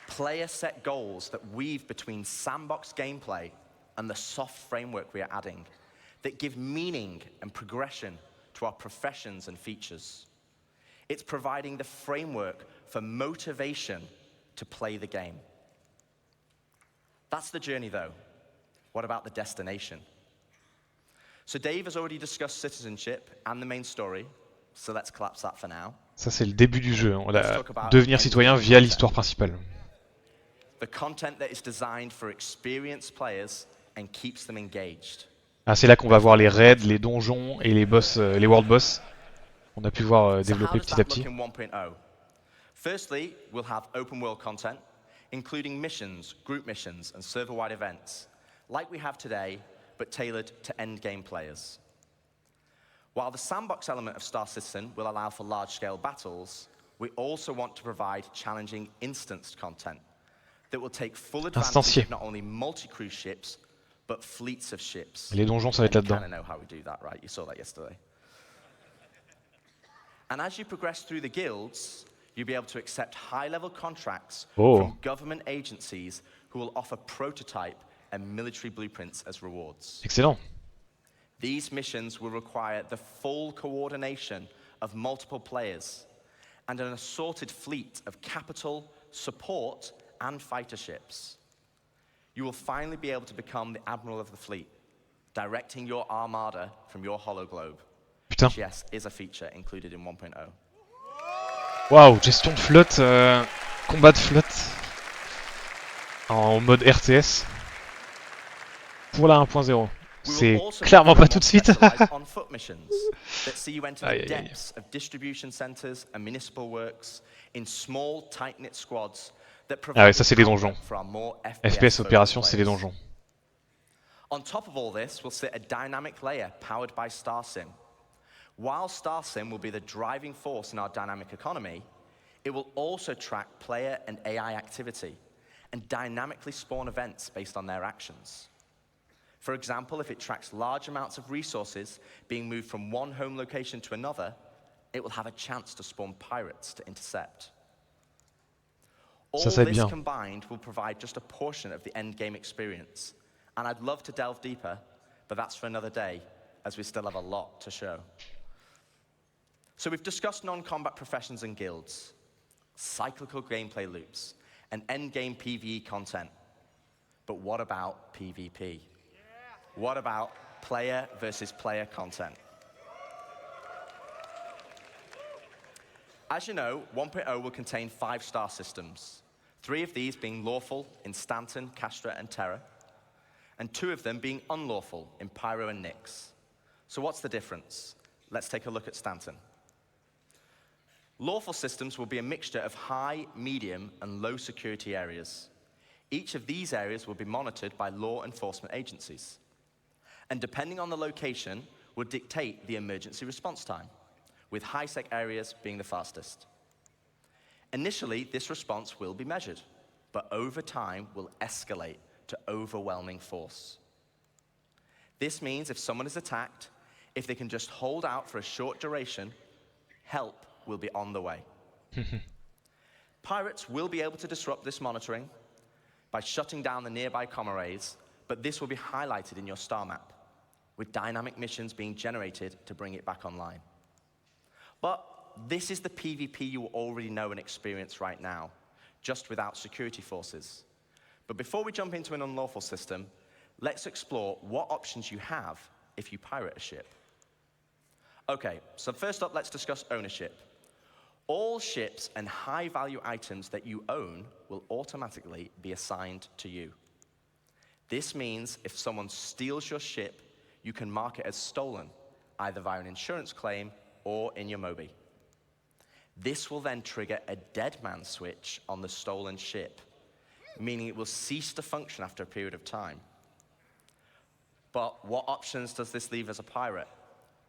Player set goals that weave between sandbox gameplay and the soft framework we are adding that give meaning and progression to our professions and features. It's providing the framework for motivation to play the game. That's the journey, though. What about the destination? So Dave has already discussed citizenship and the main story, so let's collapse that for now. Ça c'est le début du jeu, on va devenir citoyen via l'histoire principale. The content that is designed for experienced players and keeps them engaged. Ah, c'est là qu'on va voir les raids, les donjons et les boss, les world boss. On a pu voir développer petit à petit. Firstly, we'll have open world content, including missions, group missions, and server-wide events, like we have today, but tailored to end-game players. While the sandbox element of Star Citizen will allow for large-scale battles, we also want to provide challenging instanced content that will take full advantage of not only multi-crew ships, but fleets of ships. Les donjons, ça va être là-dedans. You kind of know how we do that, right? You saw that yesterday. And as you progress through the guilds, you'll be able to accept high-level contracts from government agencies who will offer prototype and military blueprints as rewards. Excellent. These missions will require the full coordination of multiple players and an assorted fleet of capital, support, and fighter ships. You will finally be able to become the admiral of the fleet, directing your armada from your hollow globe. Putain. Which, yes, is a feature included in 1.0. Waouh, gestion de flotte, combat de flotte en mode RTS pour la 1.0. C'est clairement pas tout de suite. Aïe, aïe, aïe. Ah ouais, ça c'est les donjons. FPS opération, c'est les donjons. On top of all this, we'll sit a dynamic layer powered by StarSim. While StarSim will be the driving force in our dynamic economy, it will also track player and AI activity and dynamically spawn events based on their actions. For example, if it tracks large amounts of resources being moved from one home location to another, it will have a chance to spawn pirates to intercept. All Ça va être this bien. combined will provide just a portion of the end game experience. And I'd love to delve deeper, but that's for another day, as we still have a lot to show. So we've discussed non-combat professions and guilds, cyclical gameplay loops, and end-game PvE content. But what about PvP? What about player versus player content? As you know, 1.0 will contain 5 star systems, 3 of these being lawful in Stanton, Castra, and Terra, and 2 of them being unlawful in Pyro and Nyx. So what's the difference? Let's take a look at Stanton. Lawful systems will be a mixture of high, medium, and low security areas. Each of these areas will be monitored by law enforcement agencies. And depending on the location, will dictate the emergency response time, with high-sec areas being the fastest. Initially, this response will be measured, but over time will escalate to overwhelming force. This means if someone is attacked, if they can just hold out for a short duration, help will be on the way. Pirates will be able to disrupt this monitoring by shutting down the nearby comm arrays, but this will be highlighted in your star map, with dynamic missions being generated to bring it back online. But this is the PvP you already know and experience right now, just without security forces. But before we jump into an unlawful system, let's explore what options you have if you pirate a ship. Okay, so first up, let's discuss ownership. All ships and high-value items that you own will automatically be assigned to you. This means if someone steals your ship, you can mark it as stolen, either via an insurance claim or in your Mobi. This will then trigger a dead man switch on the stolen ship, meaning it will cease to function after a period of time. But what options does this leave as a pirate?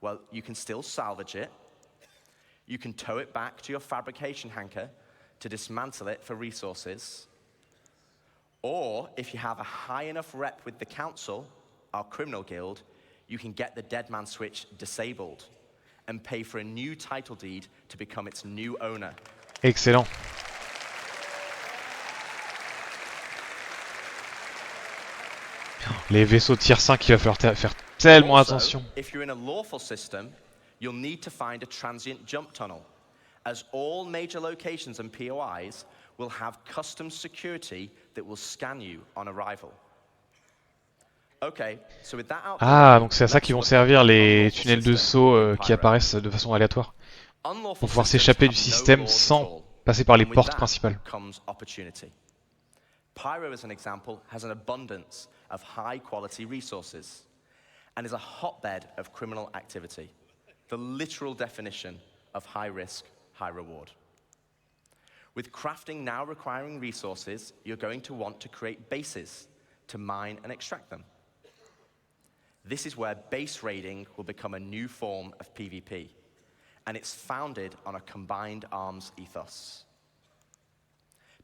Well, you can still salvage it. You can tow it back to your fabrication hangar to dismantle it for resources. Or if you have a high enough rep with the council, our criminal guild, you can get the dead man switch disabled and pay for a new title deed to become its new owner. Excellent. Les vaisseaux tier 5, il va falloir faire tellement attention. If you're in a lawful system, you'll need to find a transient jump tunnel, as all major locations and POIs will have custom security that will scan you on arrival. Okay, so with that out Ah, donc c'est à ça qu'ils vont servir les tunnels de saut qui apparaissent de façon aléatoire. Pour pouvoir s'échapper du système sans passer par les portes principales. Pyro, as an example, has an abundance of high-quality resources and is a hotbed of criminal activity, the literal definition of high risk, high reward. With crafting now requiring resources, you're going to want to create bases to mine and extract them. This is where base raiding will become a new form of PvP, and it's founded on a combined arms ethos.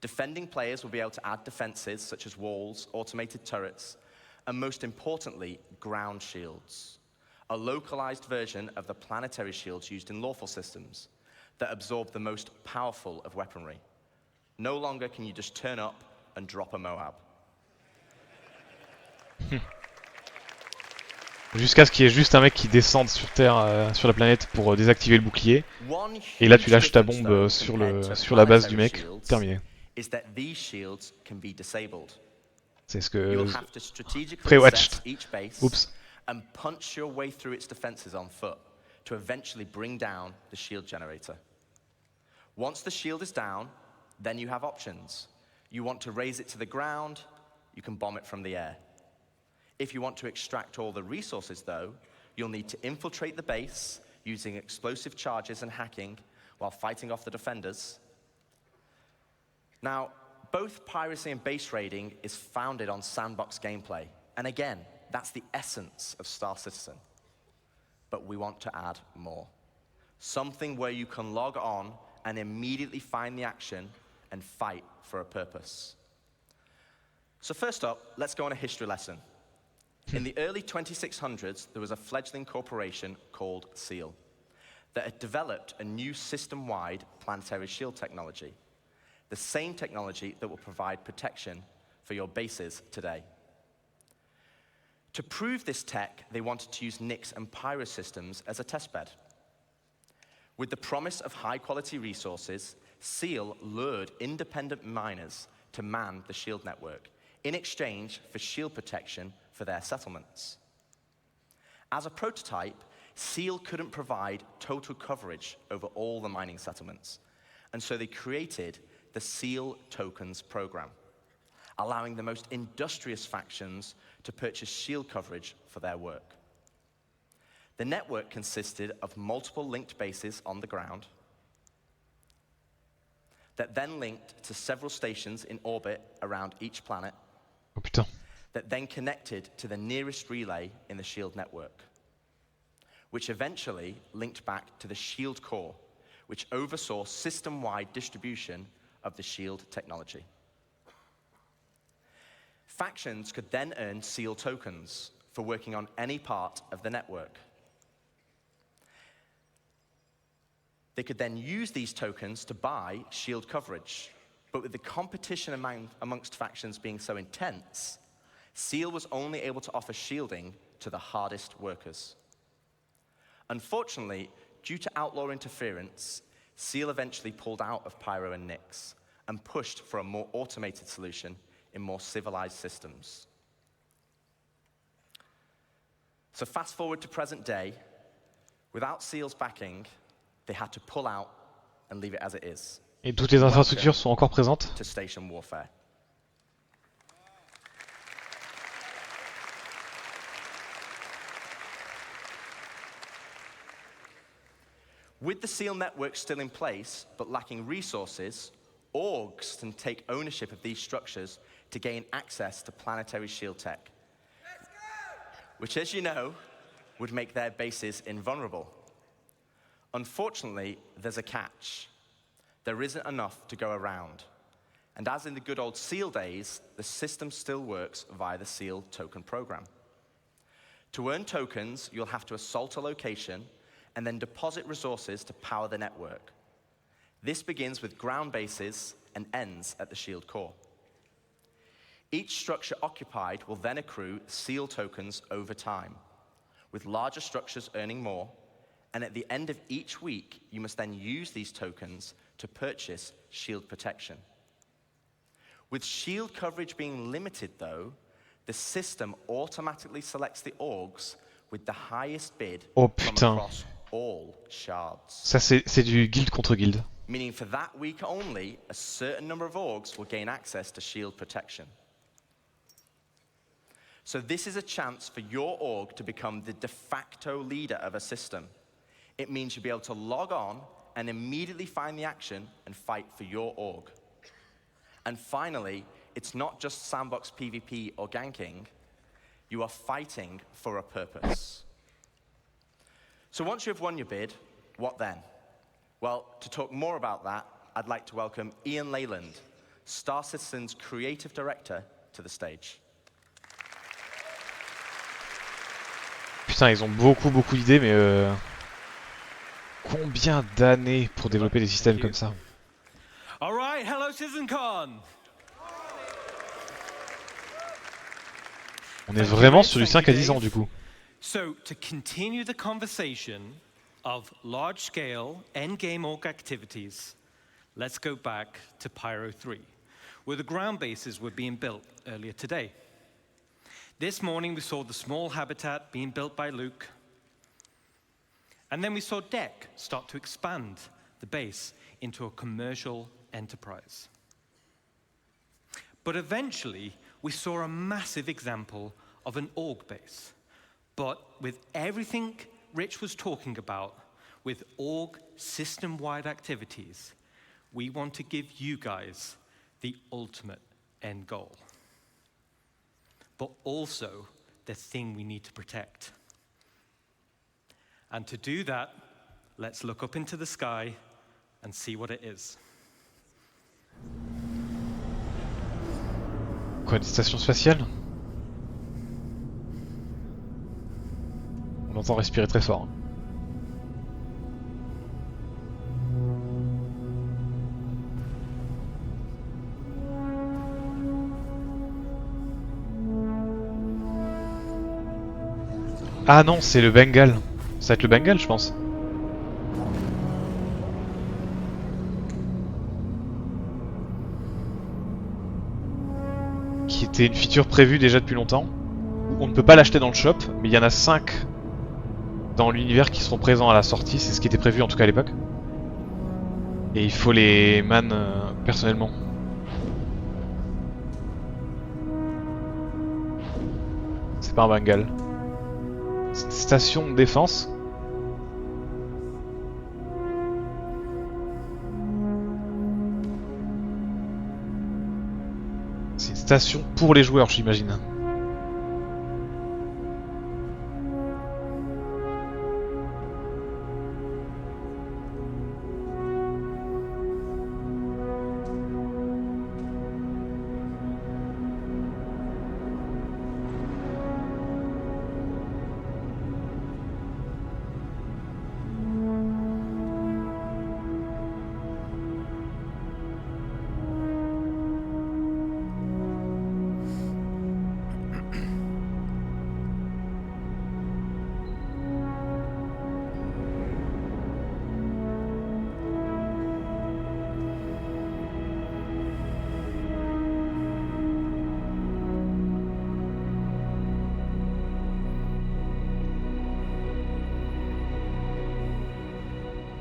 Defending players will be able to add defenses such as walls, automated turrets, and most importantly, ground shields, a localized version of the planetary shields used in lawful systems that absorb the most powerful of weaponry. No longer can you just turn up and drop a Moab. Jusqu'à ce qu'il y ait juste un mec qui descende sur Terre, sur la planète pour désactiver le bouclier. Et là tu lâches ta bombe sur la base du mec. Terminé. C'est ce que... Pre-watched. Oups. And punch your way through its defenses on foot to eventually bring down the shield generator. Once the shield is down, then you have options. You want to raise it to the ground, you can bomb it from the air. If you want to extract all the resources, though, you'll need to infiltrate the base using explosive charges and hacking while fighting off the defenders. Now, both piracy and base raiding is founded on sandbox gameplay. And again, that's the essence of Star Citizen. But we want to add more. Something where you can log on and immediately find the action and fight for a purpose. So first up, let's go on a history lesson. In the early 2600s, there was a fledgling corporation called SEAL that had developed a new system-wide planetary shield technology the same technology that will provide protection for your bases today. To prove this tech, they wanted to use Nyx and Pyro systems as a testbed. With the promise of high-quality resources, SEAL lured independent miners to man the shield network in exchange for shield protection for their settlements. As a prototype, SEAL couldn't provide total coverage over all the mining settlements, and so they created the SEAL Tokens program, allowing the most industrious factions to purchase shield coverage for their work. The network consisted of multiple linked bases on the ground that then linked to several stations in orbit around each planet, that then connected to the nearest relay in the shield network, which eventually linked back to the shield core, which oversaw system-wide distribution of the shield technology. Factions could then earn SEAL tokens for working on any part of the network. They could then use these tokens to buy shield coverage, but with the competition amongst factions being so intense, SEAL was only able to offer shielding to the hardest workers. Unfortunately, due to outlaw interference, SEAL eventually pulled out of Pyro and Nyx and pushed for a more automated solution in more civilized systems. So fast forward to present day, without SEAL's backing, they had to pull out and leave it as it is. Et toutes les infrastructures sont encore présentes. To station warfare. With the SEAL network still in place, but lacking resources, orgs can take ownership of these structures to gain access to planetary shield tech, which, as you know, would make their bases invulnerable. Unfortunately, there's a catch. There isn't enough to go around. And as in the good old SEAL days, the system still works via the SEAL token program. To earn tokens, you'll have to assault a location and then deposit resources to power the network. This begins with ground bases and ends at the shield core. Each structure occupied will then accrue SEAL tokens over time, with larger structures earning more, and at the end of each week, you must then use these tokens to purchase shield protection. With shield coverage being limited, though, the system automatically selects the orgs with the highest bid from across all shards. Ça c'est du guild contre guild. Meaning for that week only, a certain number of orgs will gain access to shield protection. So this is a chance for your org to become the de facto leader of a system. It means you'll be able to log on and immediately find the action and fight for your org. And finally, it's not just sandbox PvP or ganking, you are fighting for a purpose. So once you've won your bid, what then? Well, to talk more about that, I'd like to welcome Ian Leyland, Star Citizen's creative director, to the stage. Putain, ils ont beaucoup d'idées, mais combien d'années pour développer des systèmes comme ça? All right, hello Citizencon. On est vraiment sur du 5 à 10 ans du coup. So, to continue the conversation of large-scale endgame org activities, let's go back to Pyro 3, where the ground bases were being built earlier today. This morning we saw the small habitat being built by Luke, and then we saw Deck start to expand the base into a commercial enterprise. But eventually we saw a massive example of an org base. But with everything Rich was talking about, with org system-wide activities, we want to give you guys the ultimate end goal. But also the thing we need to protect. And to do that, let's look up into the sky and see what it is. Quoi, une station spatiale? On entend respirer très fort. Ah non, c'est le Bengal. Ça va être le Bengal, je pense. Qui était une feature prévue déjà depuis longtemps. On ne peut pas l'acheter dans le shop, mais il y en a 5 dans l'univers qui seront présents à la sortie. C'est ce qui était prévu en tout cas à l'époque. Et il faut les man personnellement. C'est pas un Bengal. C'est une station de défense. C'est une station pour les joueurs, j'imagine.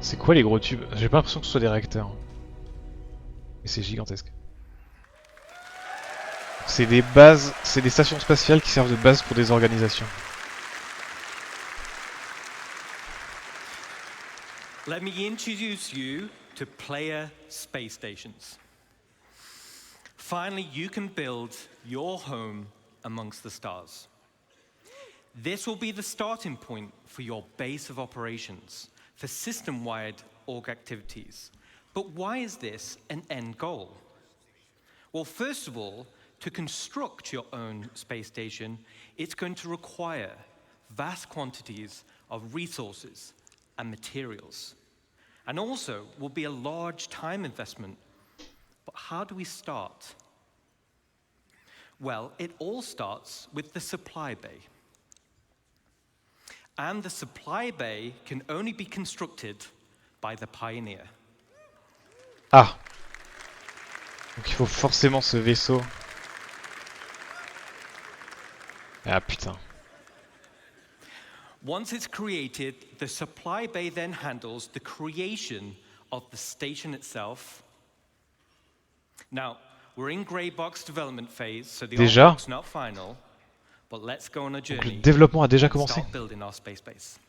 C'est quoi les gros tubes? J'ai pas l'impression que ce soit des réacteurs. Mais c'est gigantesque. C'est des bases, c'est des stations spatiales qui servent de base pour des organisations. Let me introduce you to player space stations. Finally, you can build your home amongst the stars. This will be the starting point for your base of operations, for system-wide org activities. But why is this an end goal? Well, first of all, to construct your own space station, it's going to require vast quantities of resources and materials. And also will be a large time investment. But how do we start? Well, it all starts with the supply bay. And the supply bay can only be constructed by the pioneer. Ah. Donc il faut forcément ce vaisseau. Ah putain. Once it's created, the supply bay then handles the creation of the station itself. Now, we're in grey box development phase, so the artwork's not final, but let's go on a journey. Donc le développement a déjà commencé. Start building our space base.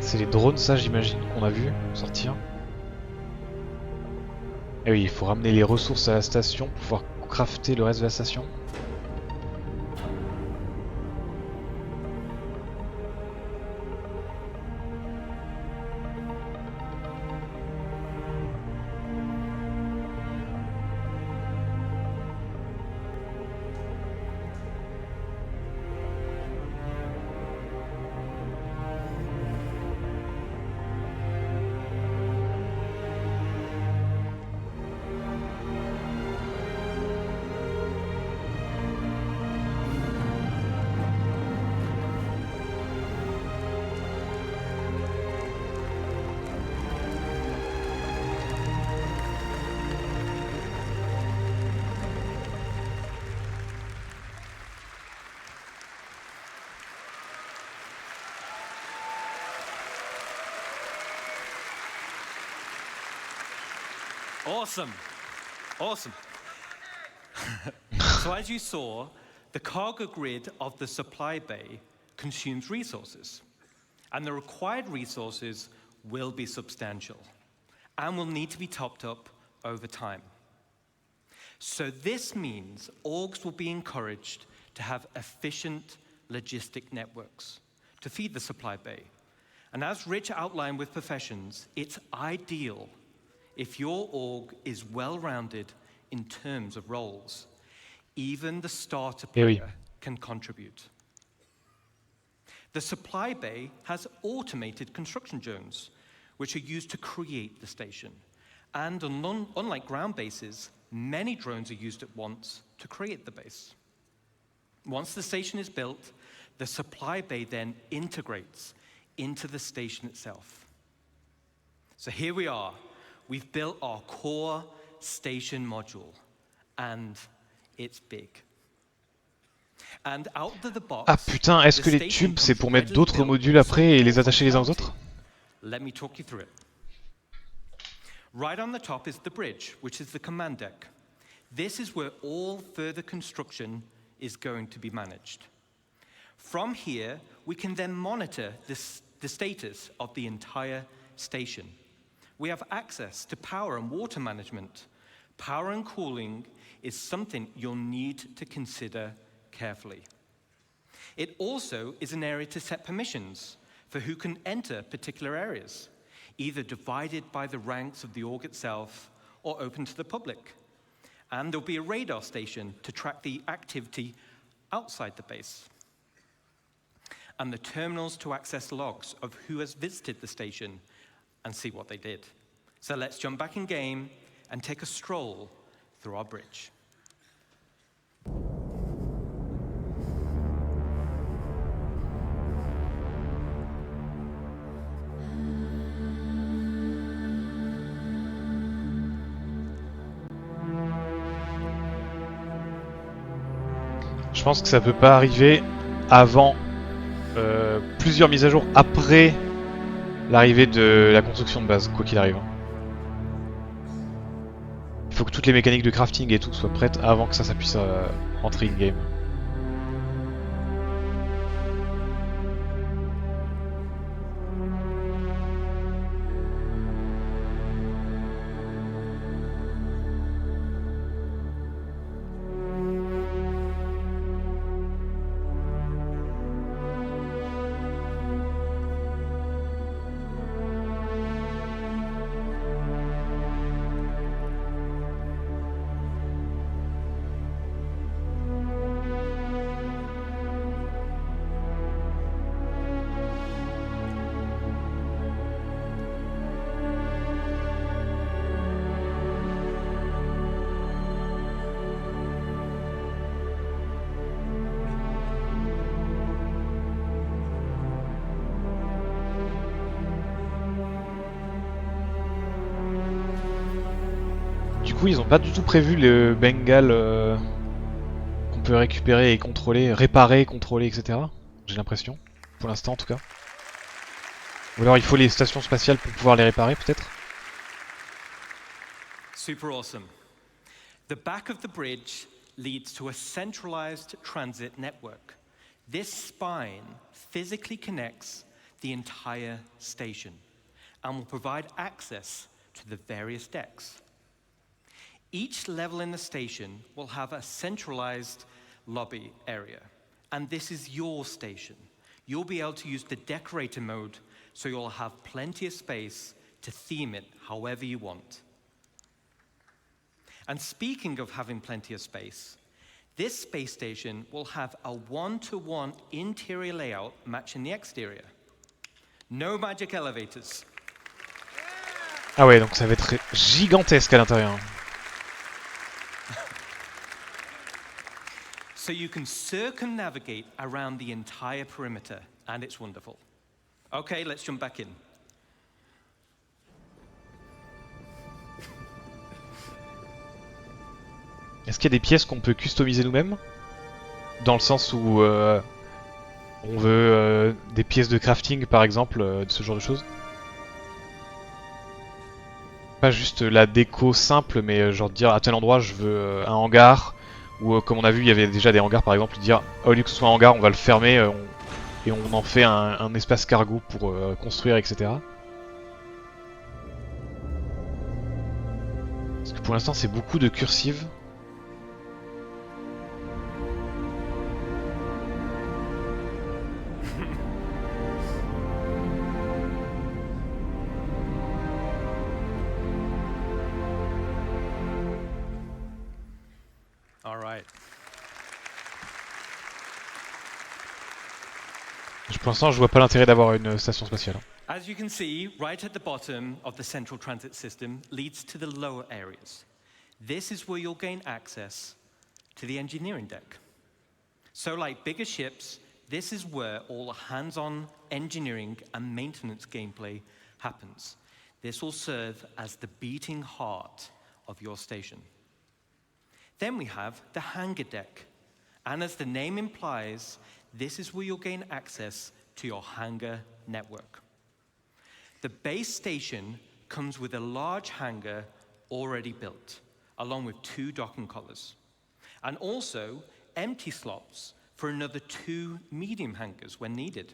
C'est les drones, ça j'imagine, qu'on a vu sortir. Et oui, il faut ramener les ressources à la station pour pouvoir crafter le reste de la station. Awesome. Awesome. So as you saw, the cargo grid of the supply bay consumes resources. And the required resources will be substantial and will need to be topped up over time. So this means orgs will be encouraged to have efficient logistic networks to feed the supply bay. And as Rich outlined with professions, it's ideal if your org is well-rounded in terms of roles. Even the starter player can contribute. The supply bay has automated construction drones, which are used to create the station. And unlike ground bases, many drones are used at once to create the base. Once the station is built, the supply bay then integrates into the station itself. So here we are. We've built our core station module, and it's big. And out of the box, ah putain, est-ce que les tubes c'est pour mettre d'autres modules après et les attacher les uns aux autres? Let me talk you through it. Right on the top is the bridge, which is the command deck. This is where all further construction is going to be managed. From here, we can then monitor the status of the entire station. We have access to power and water management. Power and cooling is something you'll need to consider carefully. It also is an area to set permissions for who can enter particular areas, either divided by the ranks of the org itself or open to the public. And there'll be a radar station to track the activity outside the base. And the terminals to access logs of who has visited the station and see what they did. So let's jump back in game and take a stroll through our bridge. Je pense que ça peut pas arriver avant plusieurs mises à jour après l'arrivée de la construction de base, quoi qu'il arrive. Il faut que toutes les mécaniques de crafting et tout soient prêtes avant que ça puisse rentrer in-game. Du coup, ils ont pas du tout prévu le Bengal qu'on peut récupérer et contrôler, réparer, contrôler, etc. J'ai l'impression, pour l'instant en tout cas. Ou alors il faut les stations spatiales pour pouvoir les réparer peut-être. Super awesome. The back of the bridge leads to a centralized transit network. This spine physically connects the entire station and will provide access to the various decks. Each level in the station will have a centralized lobby area, and this is your station. You'll be able to use the decorator mode, so you'll have plenty of space to theme it however you want. And speaking of having plenty of space, this space station will have a one-to-one interior layout matching the exterior. No magic elevators. Ah ouais, donc ça va être gigantesque à l'intérieur. So you can circumnavigate around the entire perimeter, and it's wonderful. Okay, let's jump back in. Est-ce qu'il y a des pièces qu'on peut customiser nous-mêmes? Dans le sens où on veut des pièces de crafting par exemple, de ce genre de choses? Pas juste la déco simple, mais genre dire à tel endroit je veux un hangar, ou comme on a vu il y avait déjà des hangars par exemple, dire au lieu que ce soit un hangar on va le fermer et on en fait un espace cargo pour construire etc. Parce que pour l'instant c'est beaucoup de cursive. All right. Pour l'instant je vois pas l'intérêt d'avoir une station spatiale. As you can see, right at the bottom of the central transit system leads to the lower areas. This is where you'll gain access to the engineering deck. So like bigger ships, this is where all the hands-on engineering and maintenance gameplay happens. This will serve as the beating heart of your station. Then we have the hangar deck. And as the name implies, this is where you'll gain access to your hangar network. The base station comes with a large hangar already built, along with 2 docking collars, and also empty slots for another 2 medium hangars when needed.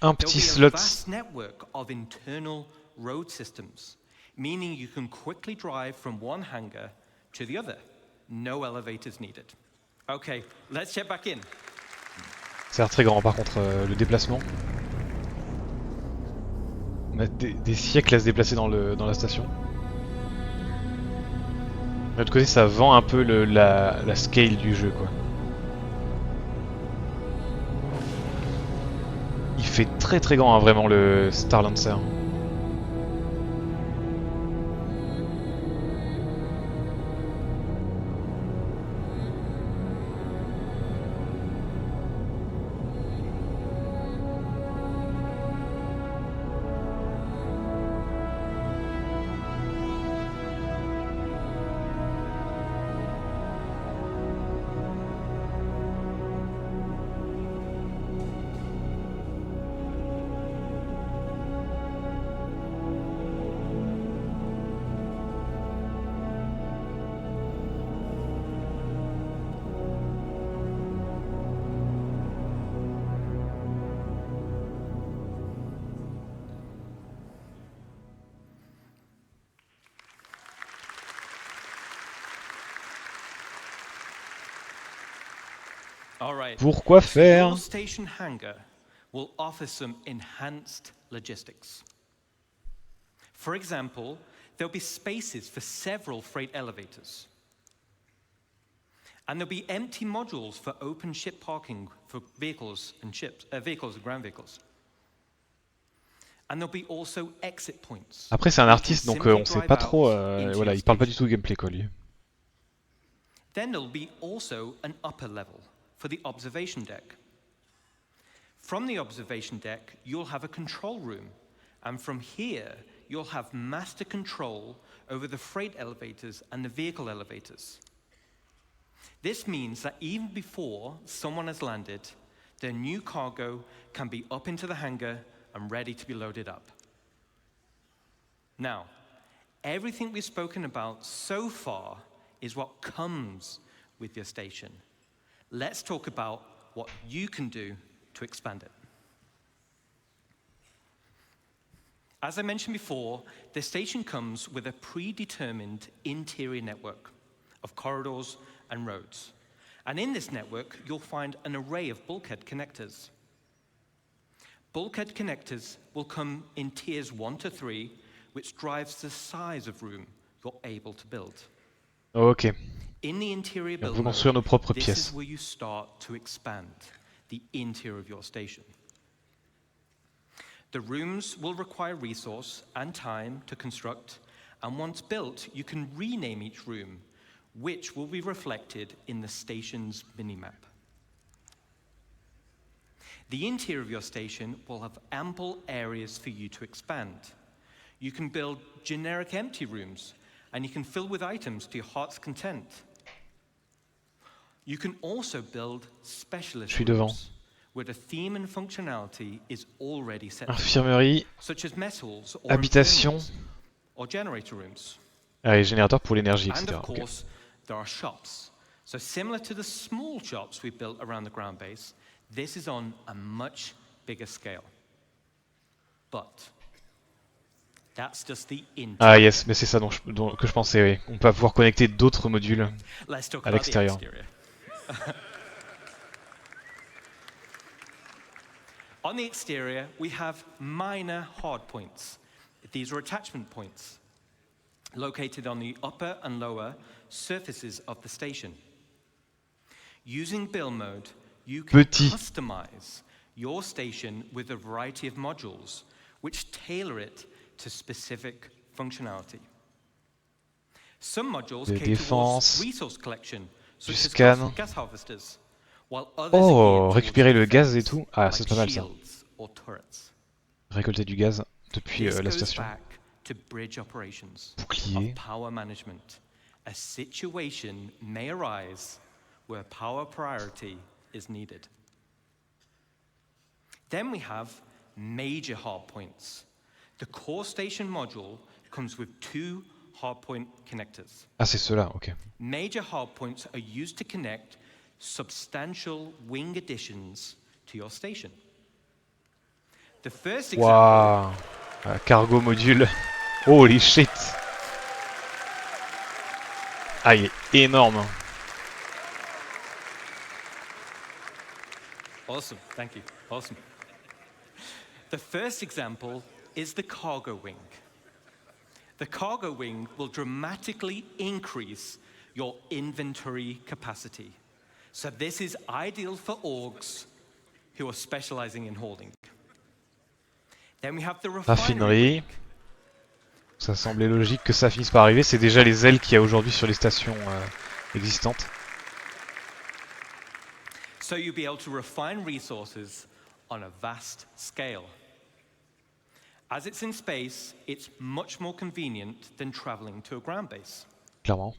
Un petit There'll be a slot. vast network of internal road systems, meaning you can quickly drive from one hangar to the other. No elevators needed. Okay, let's check back in. Ça a l'air très grand par contre le déplacement. On a des siècles à se déplacer dans la station. De l'autre côté ça vend un peu la scale du jeu quoi. Il fait très très grand hein, vraiment le Star Lancer. All right. Pourquoi faire? Your station hangar will offer some enhanced logistics. For example, there'll be spaces for several freight elevators. And there'll be empty modules for open ship parking for vehicles and ground vehicles. And there'll be also exit points. Après c'est un artiste donc on sait pas trop voilà, il parle pas du tout gameplay quoi lui. Then there'll be also an upper level for the observation deck. From the observation deck, you'll have a control room, and from here, you'll have master control over the freight elevators and the vehicle elevators. This means that even before someone has landed, their new cargo can be up into the hangar and ready to be loaded up. Now, everything we've spoken about so far is what comes with your station. Let's talk about what you can do to expand it. As I mentioned before, the station comes with a predetermined interior network of corridors and roads. And in this network, you'll find an array of bulkhead connectors. Bulkhead connectors will come in tiers 1 to 3, which drives the size of room you're able to build. Ok. In the interior build On va construire nos propres this pièces. is where you start to expand the interior of your station. The rooms will require resource and time to construct, and once built, you can rename each room, which will be reflected in the station's minimap. The interior of your station will have ample areas for you to expand. You can build generic empty rooms, and you can fill with items to your heart's content. You can also build specialist rooms, where the theme and functionality is already set. Infirmerie, Such as mess halls or habitation, infirmaries, or generator rooms. Ah, les générateurs pour l'énergie, And etc. of course, there are shops. So similar to the small shops we built around the ground base, this is on a much bigger scale. But that's just the Ah yes, mais c'est ça que je pensais, oui. On peut pouvoir connecter d'autres modules à l'extérieur. On the exterior, we have minor hard points. These are attachment points located on the upper and lower surfaces of the station. Using build mode, you can customize your station with a variety of modules which tailor it to specific functionality. Some modules cater towards resource collection, such as gas harvesters, while others are geared récupérer le gaz et towards tout. Ah, like c'est pas mal ça. shields or turrets. Récolter du gaz depuis This la goes station. back to bridge operations Bouclier. of power management. A situation may arise where power priority is needed. Then we have major hardpoints. The core station module comes with 2 hardpoint connectors. Ah, c'est ceux-là, ok. Major hardpoints are used to connect substantial wing additions to your station. The first example. Waouh! Cargo module. Holy shit! Ah, il est énorme. Awesome, thank you. Awesome. The first example is the cargo wing. The cargo wing will dramatically increase your inventory capacity. So this is ideal for orgs who are specializing in holding. Then we have the Raffinerie. Ça semblait logique que ça finisse par arriver. C'est déjà les ailes qu'il y a aujourd'hui sur les stations existantes. So you'll be able to refine resources on a vast scale. As it's in space, it's much more convenient than traveling to a ground base. Clairement.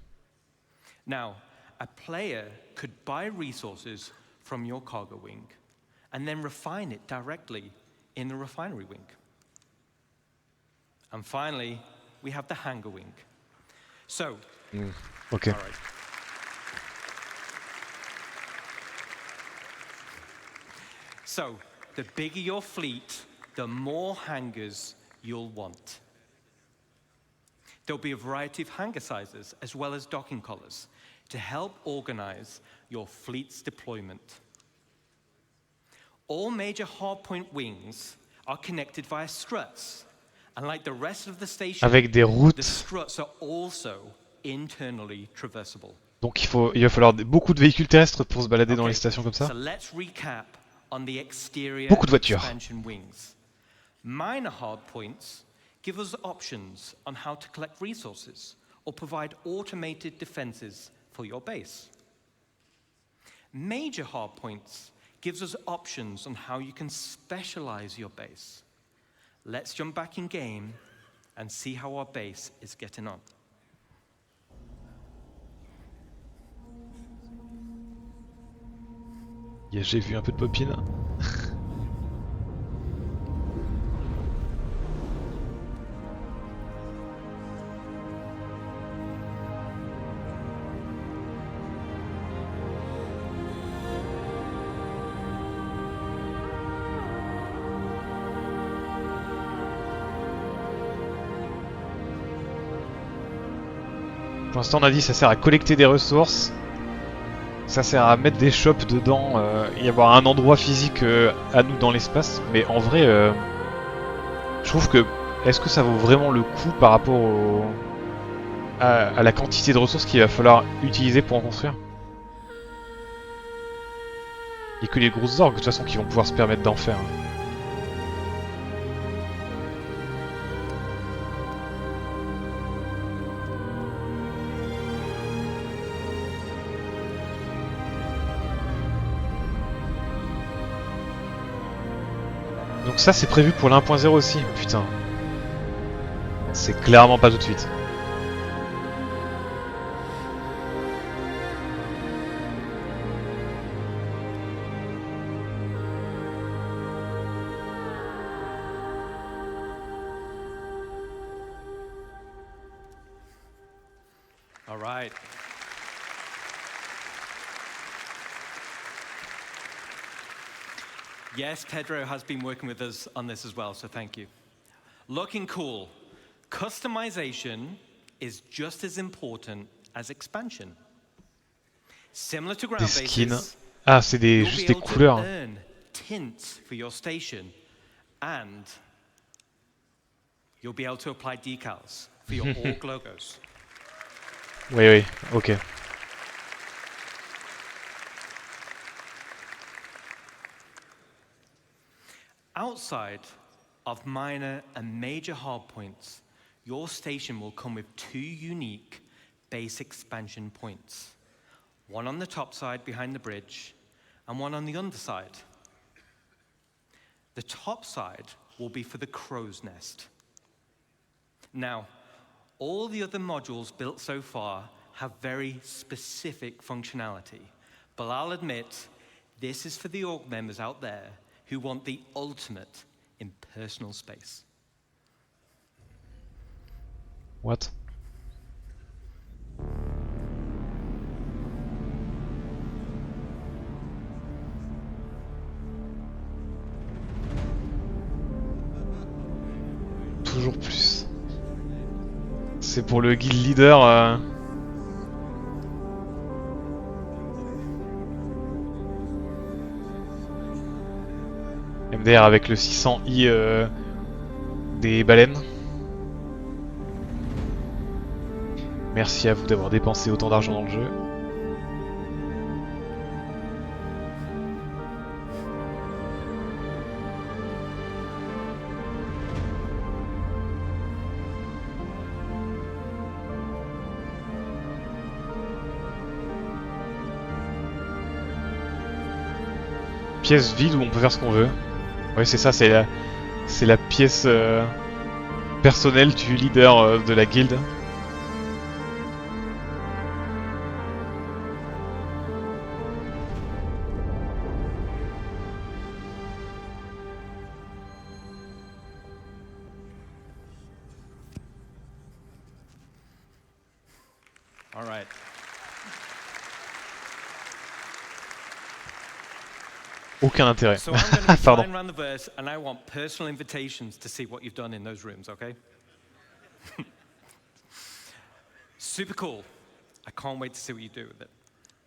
Now, a player could buy resources from your cargo wing and then refine it directly in the refinery wing. And finally, we have the hangar wing. So, okay. All right. So, the bigger your fleet, the more hangars you'll want. There'll be a variety of hangar sizes as well as docking collars to help organize your fleet's deployment. All major hardpoint wings are connected via struts, and like the rest of the station, avec des routes. The struts are also internally traversable. Donc il va falloir beaucoup de véhicules terrestres pour se balader dans les stations comme ça. So let's recap on the exterior Beaucoup de voitures. expansion wings. Minor hardpoints give us options on how to collect resources or provide automated defenses for your base. Major hardpoints gives us options on how you can specialize your base. Let's jump back in game and see how our base is getting on. Yeah, j'ai vu un peu de popine. Pour l'instant, on a dit ça sert à collecter des ressources, ça sert à mettre des shops dedans et avoir un endroit physique à nous dans l'espace. Mais en vrai, je trouve que est-ce que ça vaut vraiment le coup par rapport à la quantité de ressources qu'il va falloir utiliser pour en construire? Il n'y a que les grosses orgues de toute façon qui vont pouvoir se permettre d'en faire. Donc ça c'est prévu pour l'1.0 aussi, putain. C'est clairement pas tout de suite. All right. Yes, Pedro has been working with us on this as well, so thank you. Looking cool. Customization is just as important as expansion. Similar to ground Des skins. bases, Ah, c'est you'll juste be des able to couleurs. earn tints for your station, and you'll be able to apply decals for your org logos. Oui, oui, ok. Outside of minor and major hardpoints, your station will come with 2 unique base expansion points. One on the top side behind the bridge, and one on the underside. The top side will be for the crow's nest. Now, all the other modules built so far have very specific functionality, but I'll admit, this is for the org members out there who want the ultimate in personal space. What? Toujours plus. C'est pour le guild leader. MDR avec le 600i des baleines. Merci à vous d'avoir dépensé autant d'argent dans le jeu. Pièce vide où on peut faire ce qu'on veut. Ouais, c'est ça, c'est la pièce personnelle du leader de la guilde. All right. Aucun intérêt. So I'm going to be Pardon. flying around the verse, and I want personal invitations to see what you've done in those rooms, okay? Super cool. I can't wait to see what you do with it.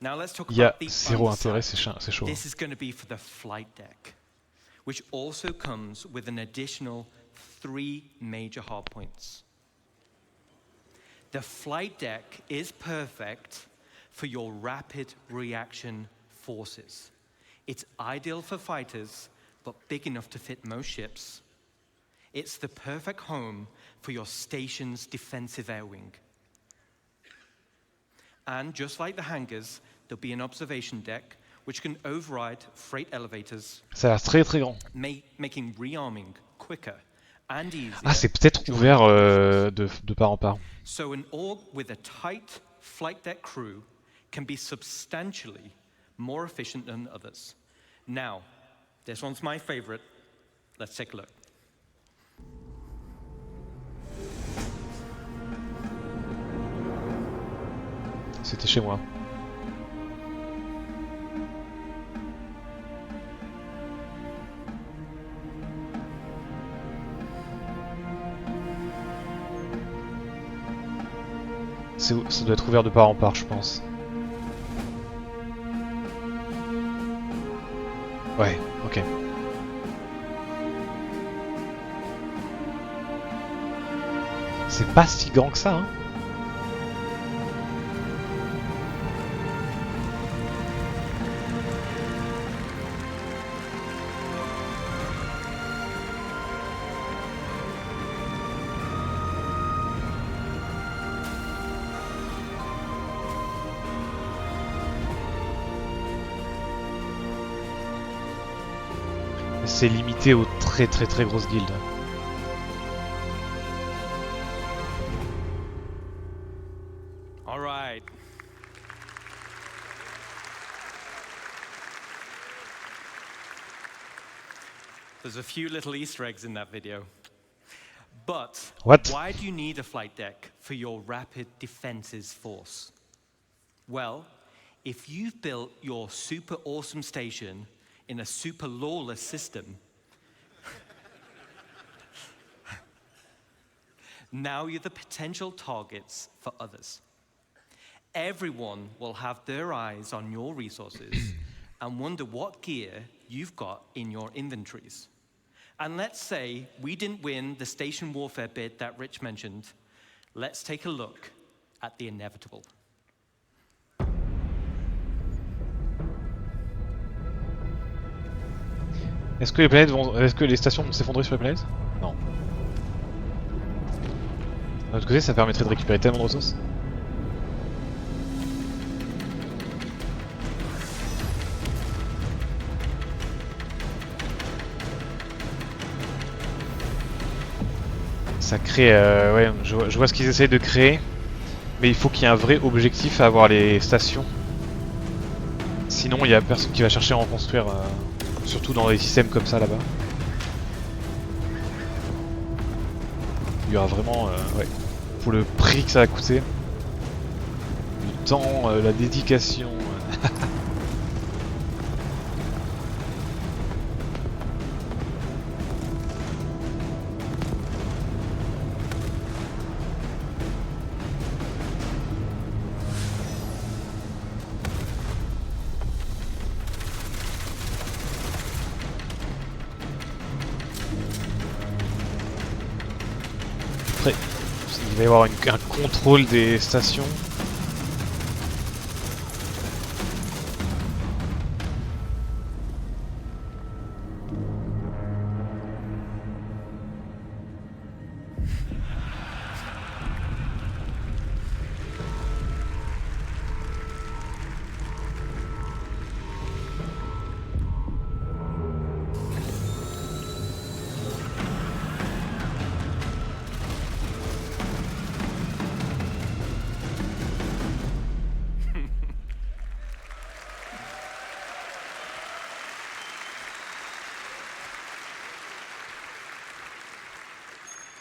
Now let's talk Il y a about the zéro intérêt, underside. c'est chaud. This is going to be for the flight deck, which also comes with an additional 3 major hardpoints. The flight deck is perfect for your rapid reaction forces. It's ideal for fighters, but big enough to fit most ships. It's the perfect home for your station's defensive air wing. And just like the hangars, there'll be an observation deck which can override freight elevators, Ça a l'air très très grand. making rearming quicker and easier. Ah, c'est peut-être ouvert de part en part. So an org with a tight flight deck crew can be substantially more efficient than others. Now, this one's my favorite. Let's take a look. C'était chez moi. Ça doit être ouvert de part en part, je pense. Ouais, ok. C'est pas si grand que ça, hein. C'est limité aux très très très grosses guildes. All right. There's a few little Easter eggs in that video. But What? why do you need a flight deck for your rapid defenses force? Well, if you've built your super awesome station in a super lawless system, now you're the potential targets for others. Everyone will have their eyes on your resources and wonder what gear you've got in your inventories. And let's say we didn't win the station warfare bid that Rich mentioned. Let's take a look at the inevitable. Est-ce que les stations vont s'effondrer sur les planètes? Non. D'un autre côté, ça permettrait de récupérer tellement de ressources. Ça crée... ouais, je vois ce qu'ils essayent de créer. Mais il faut qu'il y ait un vrai objectif à avoir les stations. Sinon, il n'y a personne qui va chercher à en construire. Surtout dans des systèmes comme ça là-bas. Il y aura vraiment... ouais. Pour le prix que ça va coûter. Le temps, la dédication... Il va y avoir un contrôle des stations.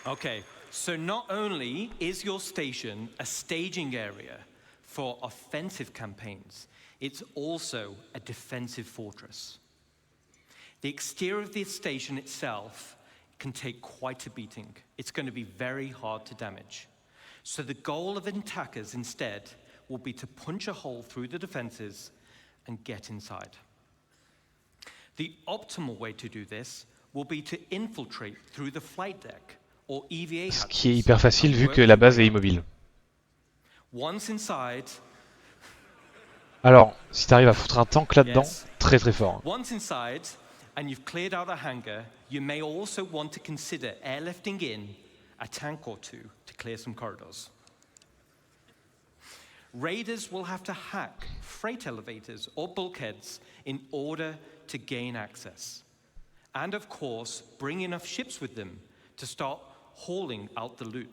Okay, so not only is your station a staging area for offensive campaigns, it's also a defensive fortress. The exterior of the station itself can take quite a beating. It's going to be very hard to damage. So the goal of attackers instead will be to punch a hole through the defenses and get inside. The optimal way to do this will be to infiltrate through the flight deck. Ce qui est hyper facile vu que la base est immobile. Alors, si t'arrives à foutre un tank là-dedans, très très fort. Once inside and you've cleared out a hangar, you may also want to consider airlifting in a tank or two to clear some corridors. Raiders will have to hack freight elevators or bulkheads in order to gain access. And of course, bring enough ships with them to start hauling out the loot.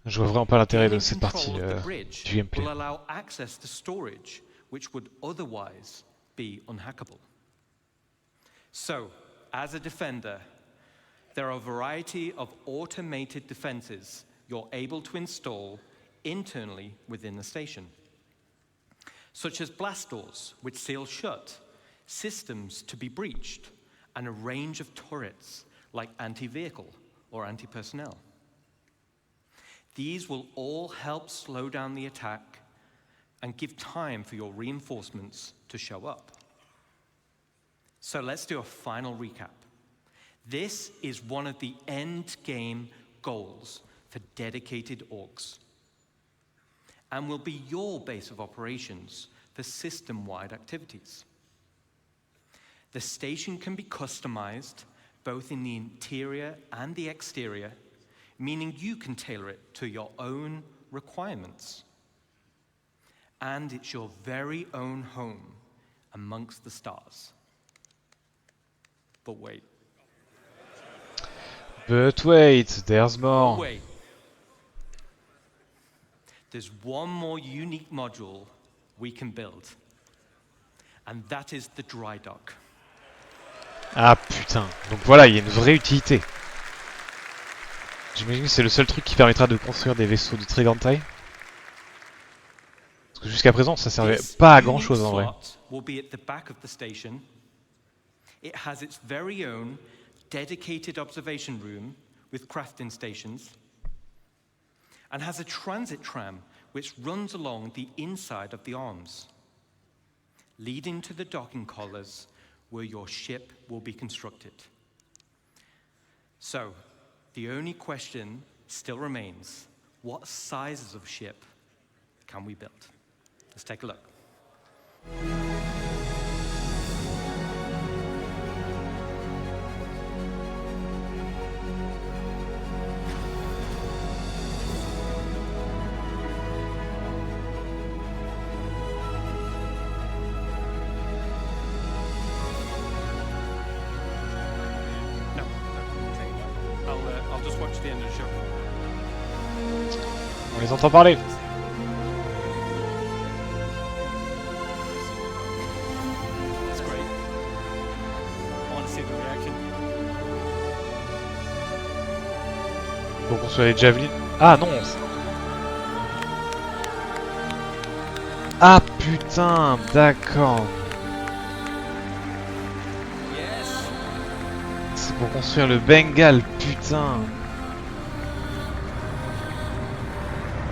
Je vois vraiment pas l'intérêt de cette partie du gameplay. Will allow access to storage which would otherwise be unhackable. So, as a defender, there are a variety of automated defenses you're able to install internally within the station, such as blast doors which seal shut, systems to be breached, and a range of turrets like anti-vehicle or anti-personnel. These will all help slow down the attack and give time for your reinforcements to show up. So let's do a final recap. This is one of the end game goals for dedicated orgs, and will be your base of operations for system-wide activities. The station can be customized both in the interior and the exterior, meaning you can tailor it to your own requirements. And it's your very own home amongst the stars. But wait. But wait, there's more. But wait. There's one more unique module we can build, and that is the dry dock. Ah putain, donc voilà, il y a une vraie utilité. J'imagine que c'est le seul truc qui permettra de construire des vaisseaux de très grande taille. Parce que jusqu'à présent, ça servait pas à grand chose en vrai. It has its very own dedicated observation room with crafting stations and has a transit tram which runs along the inside of the arms, leading to the docking collars where your ship will be constructed. So, the only question still remains, what sizes of ship can we build? Let's take a look. I'll just watch the end of the show. On les entend parler. That's great. I want to see the reaction. Faut construire les javelins. Ah non. Ah putain, d'accord. C'est pour construire le Bengal, putain.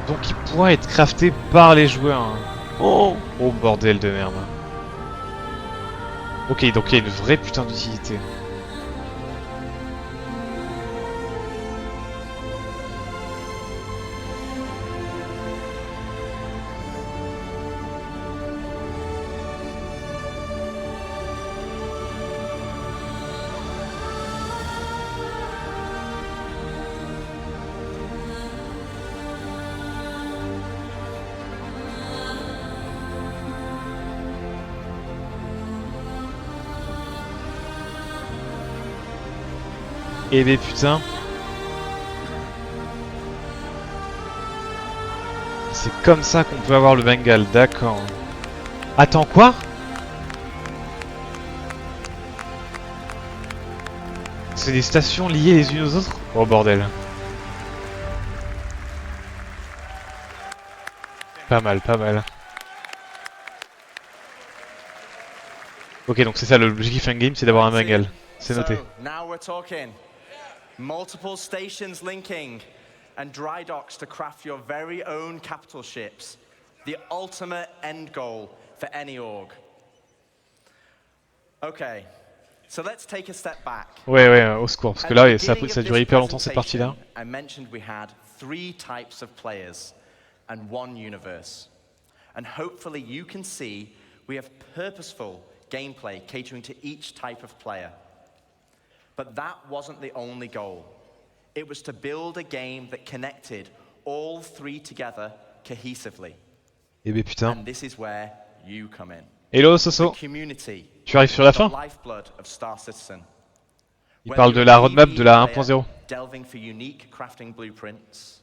Donc il pourra être crafté par les joueurs. Oh, oh bordel de merde. Ok, donc il y a une vraie putain d'utilité. Eh ben putain. C'est comme ça qu'on peut avoir le Bengal, d'accord. Attends, quoi? C'est des stations liées les unes aux autres? Oh bordel. Pas mal, pas mal. Ok, donc c'est ça l'objectif in-game, c'est d'avoir un Bengal. C'est noté. Now we're talking. Multiple stations linking and dry docks to craft your very own capital ships. The ultimate end goal for any org. Okay, so let's take a step back. Ouais, au secours, parce que là, ça a duré hyper longtemps cette partie-là. I mentioned we had 3 types of players and 1 universe. And hopefully you can see we have purposeful gameplay catering to each type of player. But that wasn't the only goal. It was to build a game that connected all 3 together cohesively. Eh ben putain. And this is where you come in. Hello Soso. Tu arrives sur la fin? Il parle de la roadmap de la 1.0. Delving for unique crafting blueprints.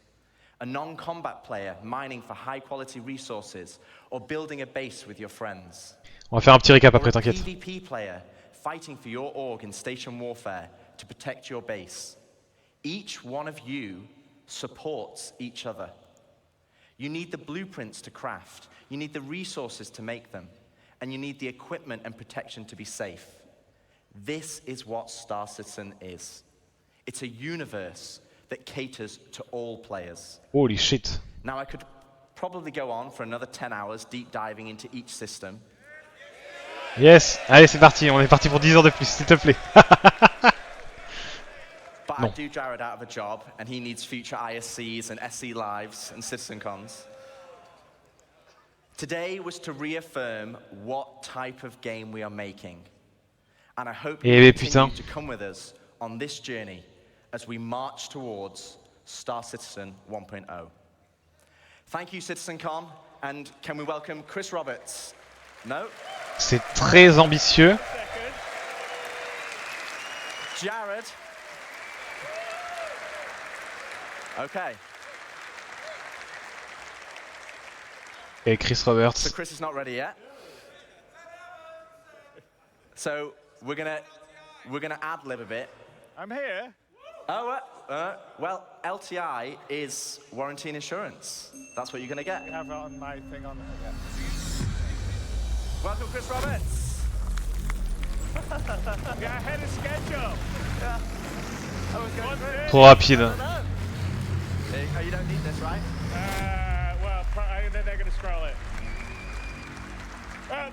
A non-combat player mining for high-quality resources or building a base with your friends. On va faire un petit récap après, t'inquiète. PvP player fighting for your org in station warfare to protect your base. Each one of you supports each other. You need the blueprints to craft, you need the resources to make them, and you need the equipment and protection to be safe. This is what Star Citizen is. It's a universe that caters to all players. Holy shit. Now I could probably go on for another 10 hours deep diving into each system. Yes, allez c'est parti, on est parti pour 10 heures de plus, s'il te plaît. But I do Jared out of a job, and he needs future ISCs and SC Lives and Citizencons. Today was to reaffirm what type of game we are making. And I hope you continue to come with us on this journey as we march towards Star Citizen 1.0. Thank you, Citizencon, and can we welcome Chris Roberts? No? C'est très ambitieux. Jared. Okay. Et Chris Roberts. So Chris is not ready yet. So we're gonna ad lib a bit. I'm here. Well, LTI is warranty and insurance. That's what you're going to get. You have it on my thing on there. Welcome, Chris Roberts. Yeah, ahead of schedule. Yeah. I was going through. Trop rapide. Oh, you don't need this, right? Well, then they're going to scroll it. Well,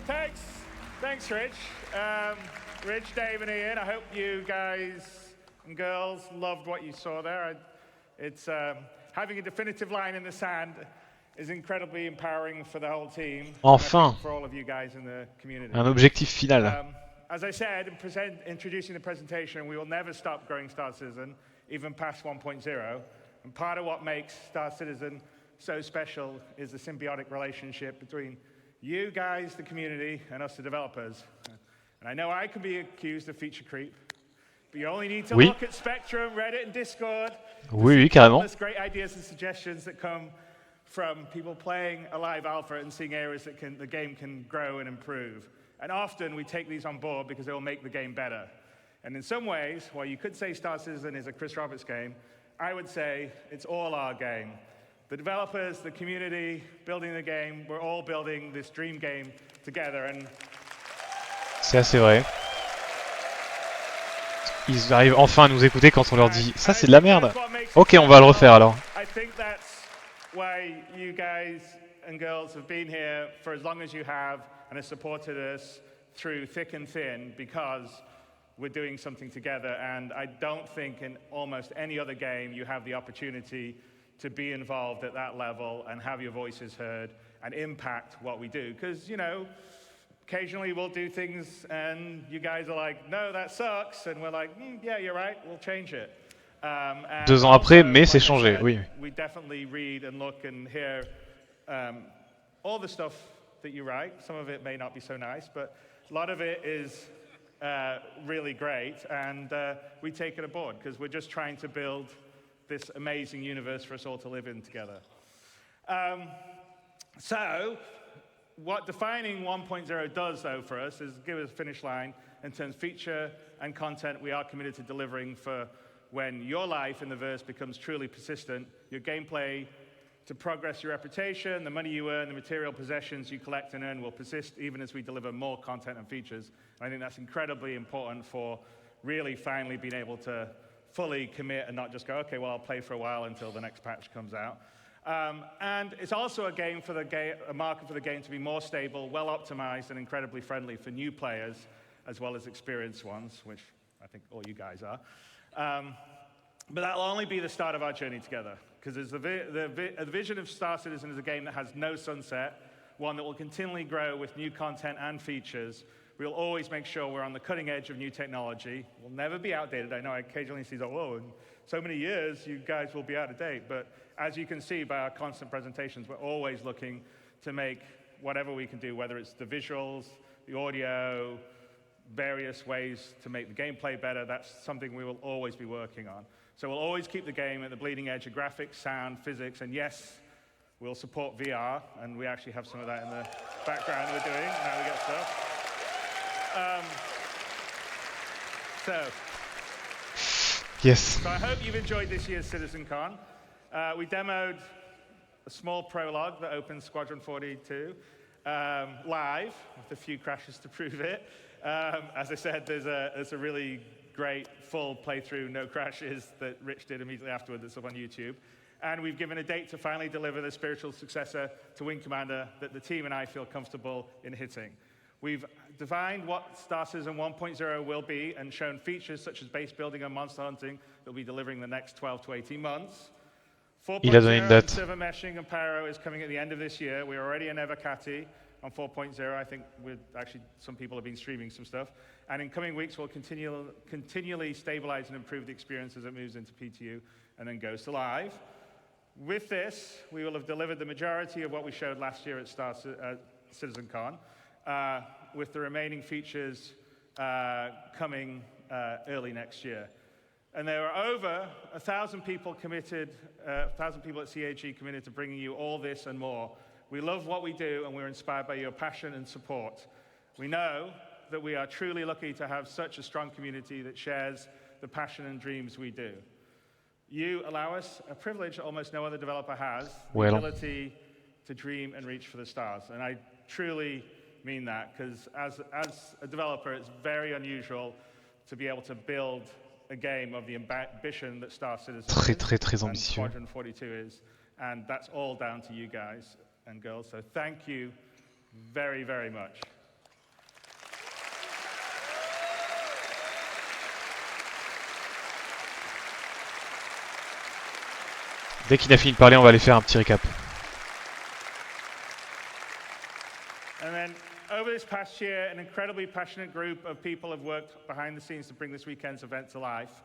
thanks, Rich. Rich, Dave, and Ian. I hope you guys and girls loved what you saw there. It's having a definitive line in the sand is incredibly empowering for the whole team. Enfin. For all of you guys in the community. Un objectif final. As I said, introducing the presentation, we will never stop growing Star Citizen, even past 1.0. And part of what makes Star Citizen so special is the symbiotic relationship between you guys, the community, and us, the developers. And I know I can be accused of feature creep, but you only need to look at Spectrum, Reddit, and Discord. Oui, carrément. There's great ideas and suggestions that come from people playing a live alpha and seeing areas that the game can grow and improve. And often we take these on board because they will make the game better. And in some ways, while you could say Star Citizen is a Chris Roberts game, I would say it's all our game. The developers, the community, building the game, we're all building this dream game together. And c'est assez vrai. Ils arrivent enfin à nous écouter quand on leur dit ça c'est de la merde. Ok, on va le refaire alors. I think that's why you guys and girls have been here for as long as you have and have supported us through thick and thin, because we're doing something together. And I don't think in almost any other game you have the opportunity to be involved at that level and have your voices heard and impact what we do. Because, you know, occasionally we'll do things and you guys are like, no, that sucks. And we're like, yeah, you're right, we'll change it. 2 ans après, mais c'est changé, oui. We definitely read and look and hear all the stuff that you write. Some of it may not be so nice, but a lot of it is really great. And we take it aboard because we're just trying to build this amazing universe for us all to live in together. So, what defining 1.0 does, though, for us is give us a finish line in terms of feature and content we are committed to delivering for when your life in the verse becomes truly persistent, your gameplay to progress your reputation, the money you earn, the material possessions you collect and earn will persist even as we deliver more content and features. And I think that's incredibly important for really finally being able to fully commit and not just go, okay, well, I'll play for a while until the next patch comes out. And it's also a market for the game to be more stable, well optimized, and incredibly friendly for new players, as well as experienced ones, which I think all you guys are. But that'll only be the start of our journey together, because the vision of Star Citizen is a game that has no sunset, one that will continually grow with new content and features. We'll always make sure we're on the cutting edge of new technology. We'll never be outdated. I know I occasionally see, oh, in so many years, you guys will be out of date. But as you can see by our constant presentations, we're always looking to make whatever we can do, whether it's the visuals, the audio, various ways to make the gameplay better. That's something we will always be working on. So we'll always keep the game at the bleeding edge of graphics, sound, physics, and yes, we'll support VR, and we actually have some of that in the background we're doing, how we get stuff. Yes. So I hope you've enjoyed this year's Citizencon. We demoed a small prologue that opens Squadron 42 live, with a few crashes to prove it. As I said, there's a really great full playthrough, no crashes, that Rich did immediately afterward that's up on YouTube. And we've given a date to finally deliver the spiritual successor to Wing Commander that the team and I feel comfortable in hitting. We've defined what Star Citizen 1.0 will be and shown features such as base building and monster hunting that will be delivering the next 12 to 18 months. 4.0 server meshing and pyro is coming at the end of this year. We're already in Evocati on 4.0. I think some people have been streaming some stuff. And in coming weeks, we'll continually stabilize and improve the experience as it moves into PTU and then goes to live. With this, we will have delivered the majority of what we showed last year at Citizencon, with the remaining features coming early next year. And there are over 1,000 people committed, 1,000 people at CAG committed to bringing you all this and more. We love what we do, and we're inspired by your passion and support. We know that we are truly lucky to have such a strong community that shares the passion and dreams we do. You allow us a privilege that almost no other developer has, the Ouais, ability to dream and reach for the stars. And I truly mean that, because as a developer, it's very unusual to be able to build a game of the ambition that Star Citizen is, and Squadron 42 is, and that's all down to you guys and girls. So thank you very, very much. Dès qu'il a fini de parler, on va aller faire un petit récap. And then over this past year, an incredibly passionate group of people have worked behind the scenes to bring this weekend's event to life.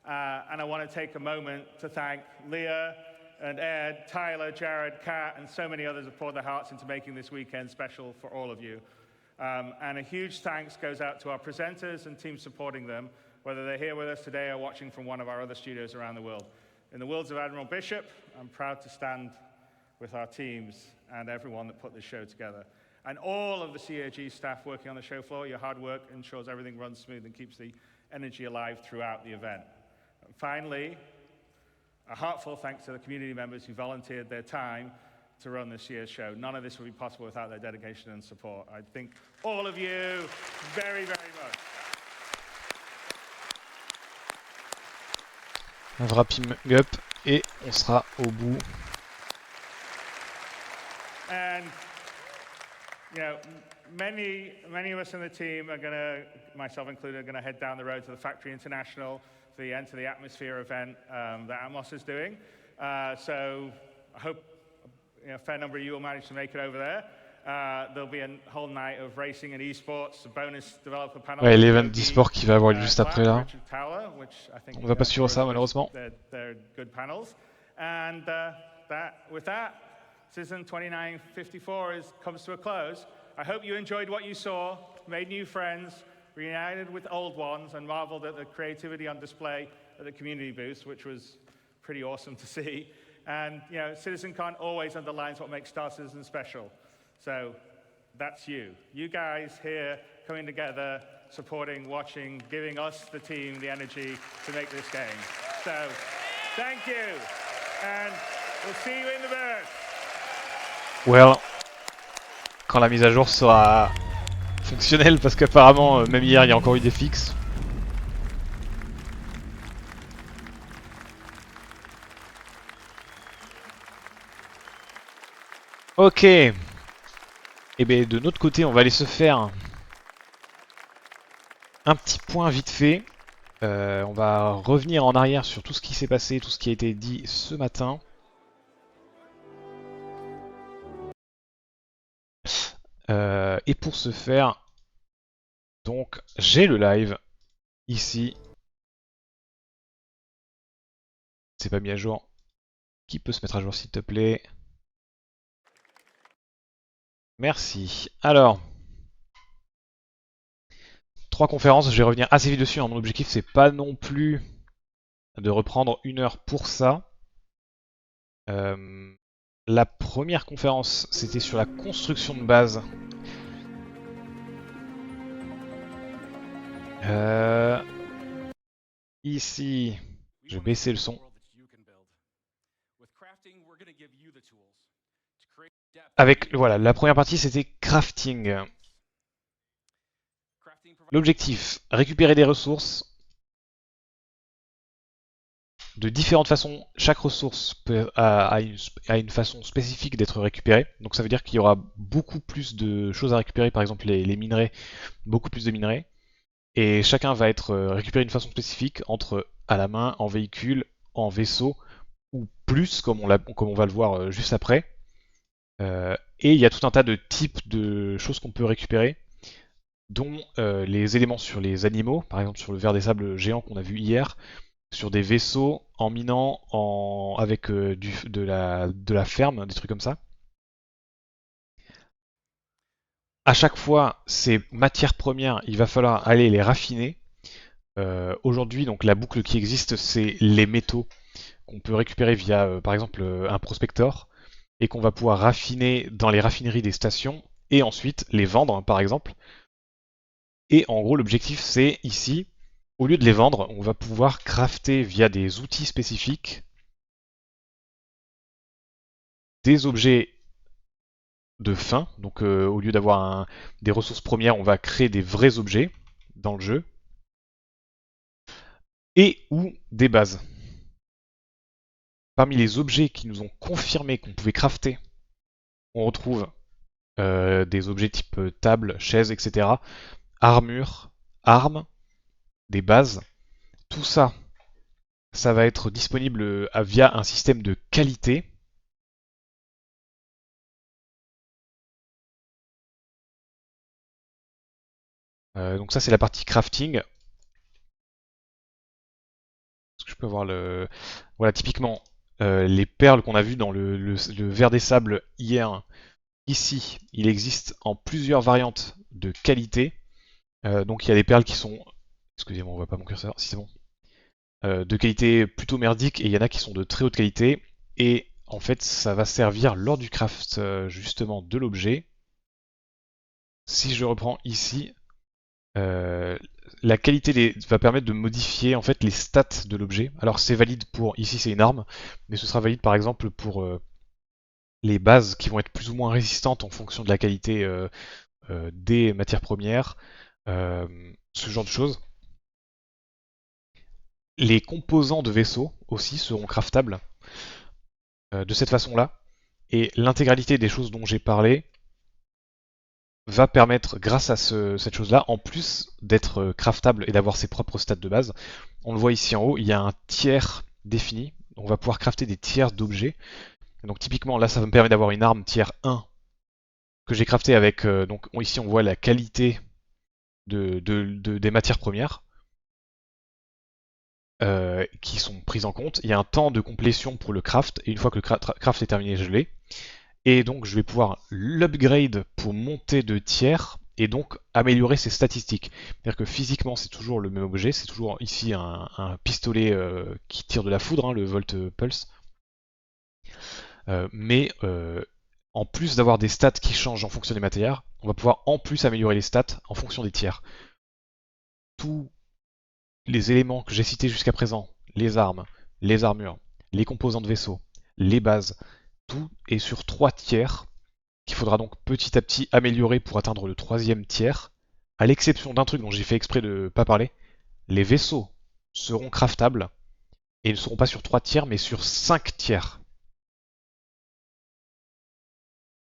And I want to take a moment to thank Leah and Ed, Tyler, Jared, Kat, and so many others have poured their hearts into making this weekend special for all of you. And a huge thanks goes out to our presenters and teams supporting them, whether they're here with us today or watching from one of our other studios around the world. In the words of Admiral Bishop, I'm proud to stand with our teams and everyone that put this show together. And all of the CAG staff working on the show floor, your hard work ensures everything runs smooth and keeps the energy alive throughout the event. And finally, a heartfelt thanks to the community members who volunteered their time to run this year's show. None of this would be possible without their dedication and support. I thank all of you very, very much. Un wrapping up et on sera au bout. And you know, many of us in the team are going to, myself included, are going to head down the road to the Factory International for the Enter the Atmosphere event that Atmos is doing. So I hope a fair number of you will manage to make it over there. There'll be a whole night of racing and esports, a bonus developer panel. Ouais, l'event d'e-sport qui va avoir lieu juste après là. On va pas suivre ça malheureusement. They're good panels. And with that, Citizen 2954 comes to a close. I hope you enjoyed what you saw, made new friends, reunited with old ones, and marveled at the creativity on display at the community booth, which was pretty awesome to see. And you know, Citizencon always underlines what makes Star Citizen special. So that's you. You guys here coming together, supporting, watching, giving us, the team, the energy to make this game. So thank you, and we'll see you in the verse. Well, quand la mise à jour sera fonctionnelle, parce qu'apparemment, même hier, il y a encore eu des fixes. Ok. Et bien de notre côté, on va aller se faire un petit point vite fait. On va revenir en arrière sur tout ce qui s'est passé, tout ce qui a été dit ce matin. Et pour ce faire, donc j'ai le live ici. C'est pas mis à jour. Qui peut se mettre à jour s'il te plaît? Merci. Alors, 3 conférences, je vais revenir assez vite dessus. Mon objectif, c'est pas non plus de reprendre 1 heure pour ça. La première conférence, c'était sur la construction de base. Ici, je vais baisser le son. Avec, voilà, la première partie, c'était crafting. L'objectif, récupérer des ressources de différentes façons. Chaque ressource a une façon spécifique d'être récupérée. Donc ça veut dire qu'il y aura beaucoup plus de choses à récupérer, par exemple les minerais, beaucoup plus de minerais. Et chacun va être récupéré d'une façon spécifique, entre à la main, en véhicule, en vaisseau, ou plus, comme on va le voir juste après. Et il y a tout un tas de types de choses qu'on peut récupérer, dont les éléments sur les animaux, par exemple sur le ver des sables géant qu'on a vu hier, sur des vaisseaux, en minant, avec de la ferme, des trucs comme ça. À chaque fois, ces matières premières, il va falloir aller les raffiner. Aujourd'hui, donc la boucle qui existe, c'est les métaux qu'on peut récupérer via, par exemple, un prospector, et qu'on va pouvoir raffiner dans les raffineries des stations, et ensuite les vendre, par exemple. Et en gros, l'objectif, c'est ici, au lieu de les vendre, on va pouvoir crafter via des outils spécifiques des objets de fin. Donc au lieu d'avoir des ressources premières, on va créer des vrais objets dans le jeu. Et ou des bases. Parmi les objets qui nous ont confirmé qu'on pouvait crafter, on retrouve des objets type table, chaise, etc. Armure, armes, des bases. Tout ça, ça va être disponible via un système de qualité. Donc ça c'est la partie crafting. Est-ce que je peux voir le... Voilà, typiquement, les perles qu'on a vues dans le verre des sables hier, ici, il existe en plusieurs variantes de qualité. Donc il y a des perles qui sont... Excusez-moi, on voit pas mon curseur, si c'est bon. De qualité plutôt merdique, et il y en a qui sont de très haute qualité. Et en fait, ça va servir lors du craft justement de l'objet. Si je reprends ici, la qualité va permettre de modifier en fait les stats de l'objet. Alors c'est valide pour, ici c'est une arme, mais ce sera valide par exemple pour les bases qui vont être plus ou moins résistantes en fonction de la qualité des matières premières, ce genre de choses. Les composants de vaisseau aussi seront craftables de cette façon-là. Et l'intégralité des choses dont j'ai parlé va permettre, grâce à cette chose-là, en plus d'être craftable et d'avoir ses propres stats de base, on le voit ici en haut, il y a un tiers défini. On va pouvoir crafter des tiers d'objets. Donc typiquement, là, ça me permet d'avoir une arme tiers 1 que j'ai crafté avec... donc ici, on voit la qualité des matières premières qui sont prises en compte. Il y a un temps de complétion pour le craft, et une fois que le craft est terminé, je l'ai. Et donc je vais pouvoir l'upgrade pour monter de tiers et donc améliorer ses statistiques. C'est-à-dire que physiquement c'est toujours le même objet, c'est toujours ici un pistolet qui tire de la foudre, hein, le Volt Pulse. Mais en plus d'avoir des stats qui changent en fonction des matières, on va pouvoir en plus améliorer les stats en fonction des tiers. Tous les éléments que j'ai cités jusqu'à présent, les armes, les armures, les composants de vaisseau, les bases, tout est sur 3 tiers, qu'il faudra donc petit à petit améliorer pour atteindre le 3e tiers, à l'exception d'un truc dont j'ai fait exprès de ne pas parler, les vaisseaux seront craftables, et ils ne seront pas sur 3 tiers, mais sur 5 tiers.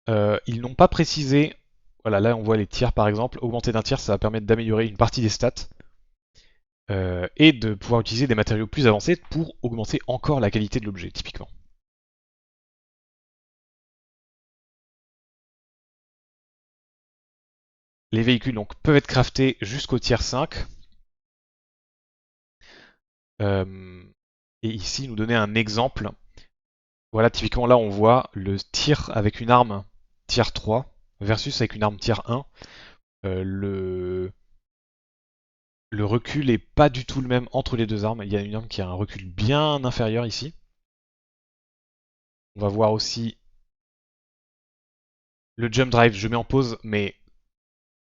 Ils n'ont pas précisé, voilà, là on voit les tiers par exemple, augmenter d'un tiers, ça va permettre d'améliorer une partie des stats, et de pouvoir utiliser des matériaux plus avancés pour augmenter encore la qualité de l'objet, typiquement. Les véhicules donc, peuvent être craftés jusqu'au tiers 5. Et ici, nous donner un exemple. Voilà, typiquement là, on voit le tir avec une arme tiers 3 versus avec une arme tiers 1. Le recul est pas du tout le même entre les deux armes. Il y a une arme qui a un recul bien inférieur ici. On va voir aussi le jump drive. Je mets en pause, mais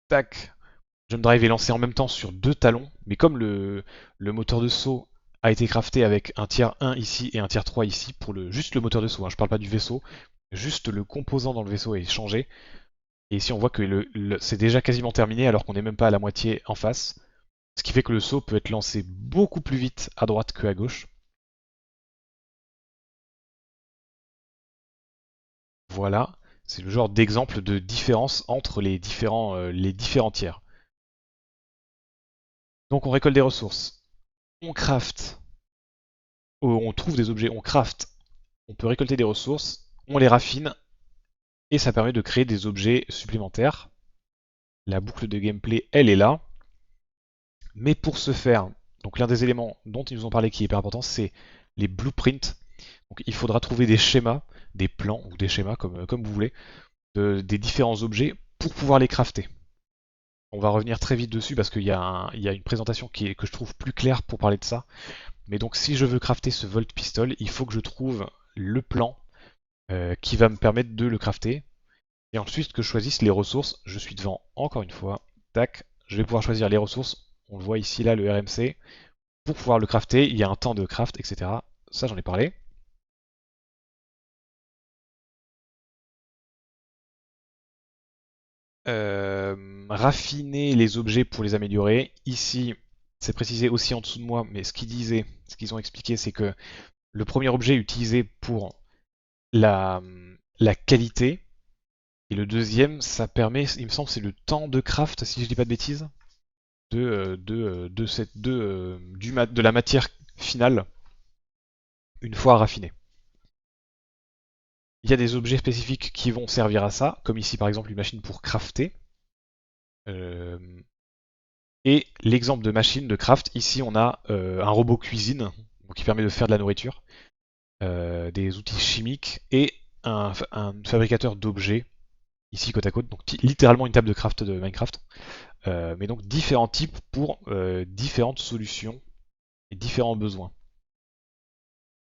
tac, jump drive est lancé en même temps sur 2 talons. Mais comme le moteur de saut a été crafté avec un tiers 1 ici et un tiers 3 ici pour juste le moteur de saut, hein, je parle pas du vaisseau, juste le composant dans le vaisseau est changé. Et ici on voit que c'est déjà quasiment terminé alors qu'on n'est même pas à la moitié en face. Ce qui fait que le saut peut être lancé beaucoup plus vite à droite que à gauche. Voilà, c'est le genre d'exemple de différence entre les différents tiers. Donc on récolte des ressources, on craft, on trouve des objets, on craft, on peut récolter des ressources, on les raffine, et ça permet de créer des objets supplémentaires. La boucle de gameplay, elle est là. Mais pour ce faire, donc l'un des éléments dont ils nous ont parlé qui est hyper important, c'est les blueprints. Donc il faudra trouver des schémas, des plans ou des schémas comme vous voulez, des différents objets pour pouvoir les crafter. On va revenir très vite dessus parce qu'il y a une présentation que je trouve plus claire pour parler de ça. Mais donc si je veux crafter ce Volt Pistol, il faut que je trouve le plan qui va me permettre de le crafter. Et ensuite que je choisisse les ressources, je suis devant encore une fois, tac, je vais pouvoir choisir les ressources. On le voit ici, là, le RMC. Pour pouvoir le crafter, il y a un temps de craft, etc. Ça, j'en ai parlé. Raffiner les objets pour les améliorer. Ici, c'est précisé aussi en dessous de moi, mais ce qu'ils ont expliqué, c'est que le premier objet est utilisé pour la qualité, et le deuxième, ça permet, il me semble, c'est le temps de craft, si je dis pas de bêtises, de la matière finale, une fois raffinée. Il y a des objets spécifiques qui vont servir à ça, comme ici par exemple une machine pour crafter. Et l'exemple de machine de craft, ici on a un robot cuisine qui permet de faire de la nourriture, des outils chimiques et un fabricateur d'objets, ici côte à côte, donc littéralement une table de craft de Minecraft, mais donc différents types pour différentes solutions et différents besoins.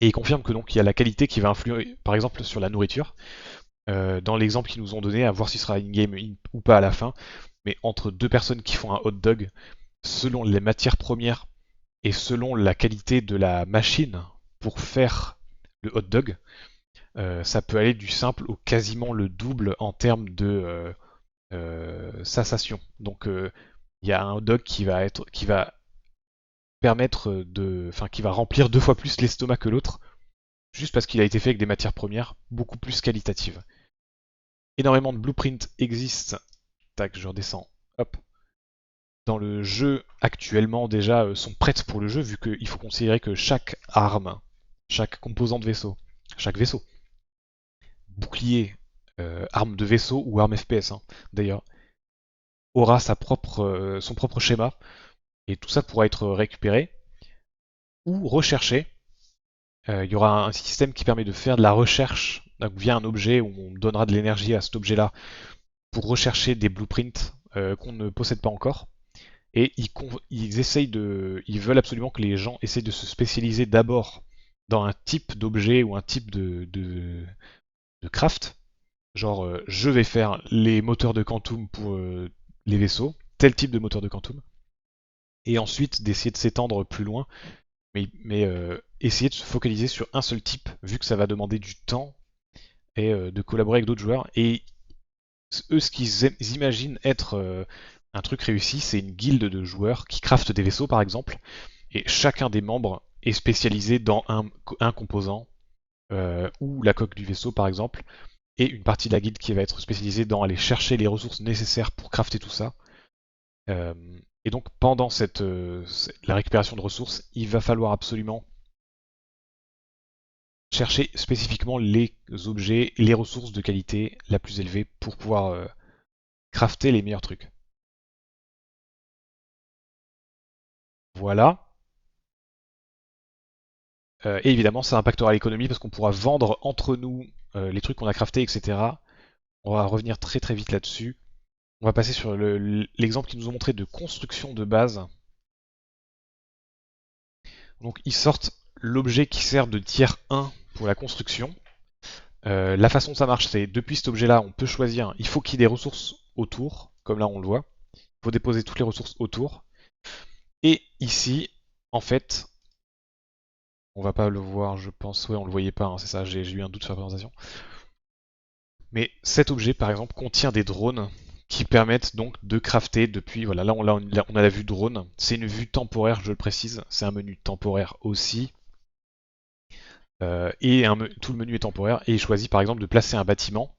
Et il confirme que donc il y a la qualité qui va influer par exemple sur la nourriture. Dans l'exemple qu'ils nous ont donné, à voir si ce sera in-game ou pas à la fin, mais entre deux personnes qui font un hot dog, selon les matières premières et selon la qualité de la machine pour faire le hot dog, ça peut aller du simple au quasiment le double en termes de sensation. Donc il y a un hot dog qui va permettre qui va remplir 2 fois plus l'estomac que l'autre, juste parce qu'il a été fait avec des matières premières beaucoup plus qualitatives. Énormément de blueprints existent. Tac, je redescends. Hop. Dans le jeu actuellement déjà sont prêtes pour le jeu, vu qu'il faut considérer que chaque arme, chaque composant de vaisseau, chaque vaisseau, bouclier, arme de vaisseau ou arme FPS d'ailleurs, aura son propre schéma, et tout ça pourra être récupéré ou recherché. Il y aura un système qui permet de faire de la recherche donc via un objet où on donnera de l'énergie à cet objet-là pour rechercher des blueprints qu'on ne possède pas encore. Et ils veulent absolument que les gens essayent de se spécialiser d'abord dans un type d'objet ou un type de craft. Genre, je vais faire les moteurs de Quantum pour les vaisseaux, tel type de moteur de Quantum. Et ensuite d'essayer de s'étendre plus loin, mais essayer de se focaliser sur un seul type, vu que ça va demander du temps et de collaborer avec d'autres joueurs. Et eux, ce qu'ils imaginent être un truc réussi, c'est une guilde de joueurs qui craftent des vaisseaux par exemple, et chacun des membres est spécialisé dans un composant, ou la coque du vaisseau par exemple, et une partie de la guilde qui va être spécialisée dans aller chercher les ressources nécessaires pour crafter tout ça. Et donc pendant la récupération de ressources, il va falloir absolument chercher spécifiquement les objets, les ressources de qualité la plus élevée pour pouvoir crafter les meilleurs trucs. Voilà. Et évidemment, ça impactera l'économie parce qu'on pourra vendre entre nous les trucs qu'on a craftés, etc. On va revenir très très vite là-dessus. On va passer sur l'exemple qu'ils nous ont montré de construction de base. Donc ils sortent l'objet qui sert de tier 1 pour la construction. La façon dont ça marche, c'est depuis cet objet-là, on peut choisir, il faut qu'il y ait des ressources autour, comme là on le voit. Il faut déposer toutes les ressources autour. Et ici, en fait, on va pas le voir, je pense, ouais, on le voyait pas, hein, c'est ça, j'ai eu un doute sur la présentation. Mais cet objet, par exemple, contient des drones qui permettent donc de crafter depuis, voilà, là on a la vue drone, c'est une vue temporaire, je le précise, c'est un menu temporaire aussi. Et tout le menu est temporaire, et il choisit par exemple de placer un bâtiment.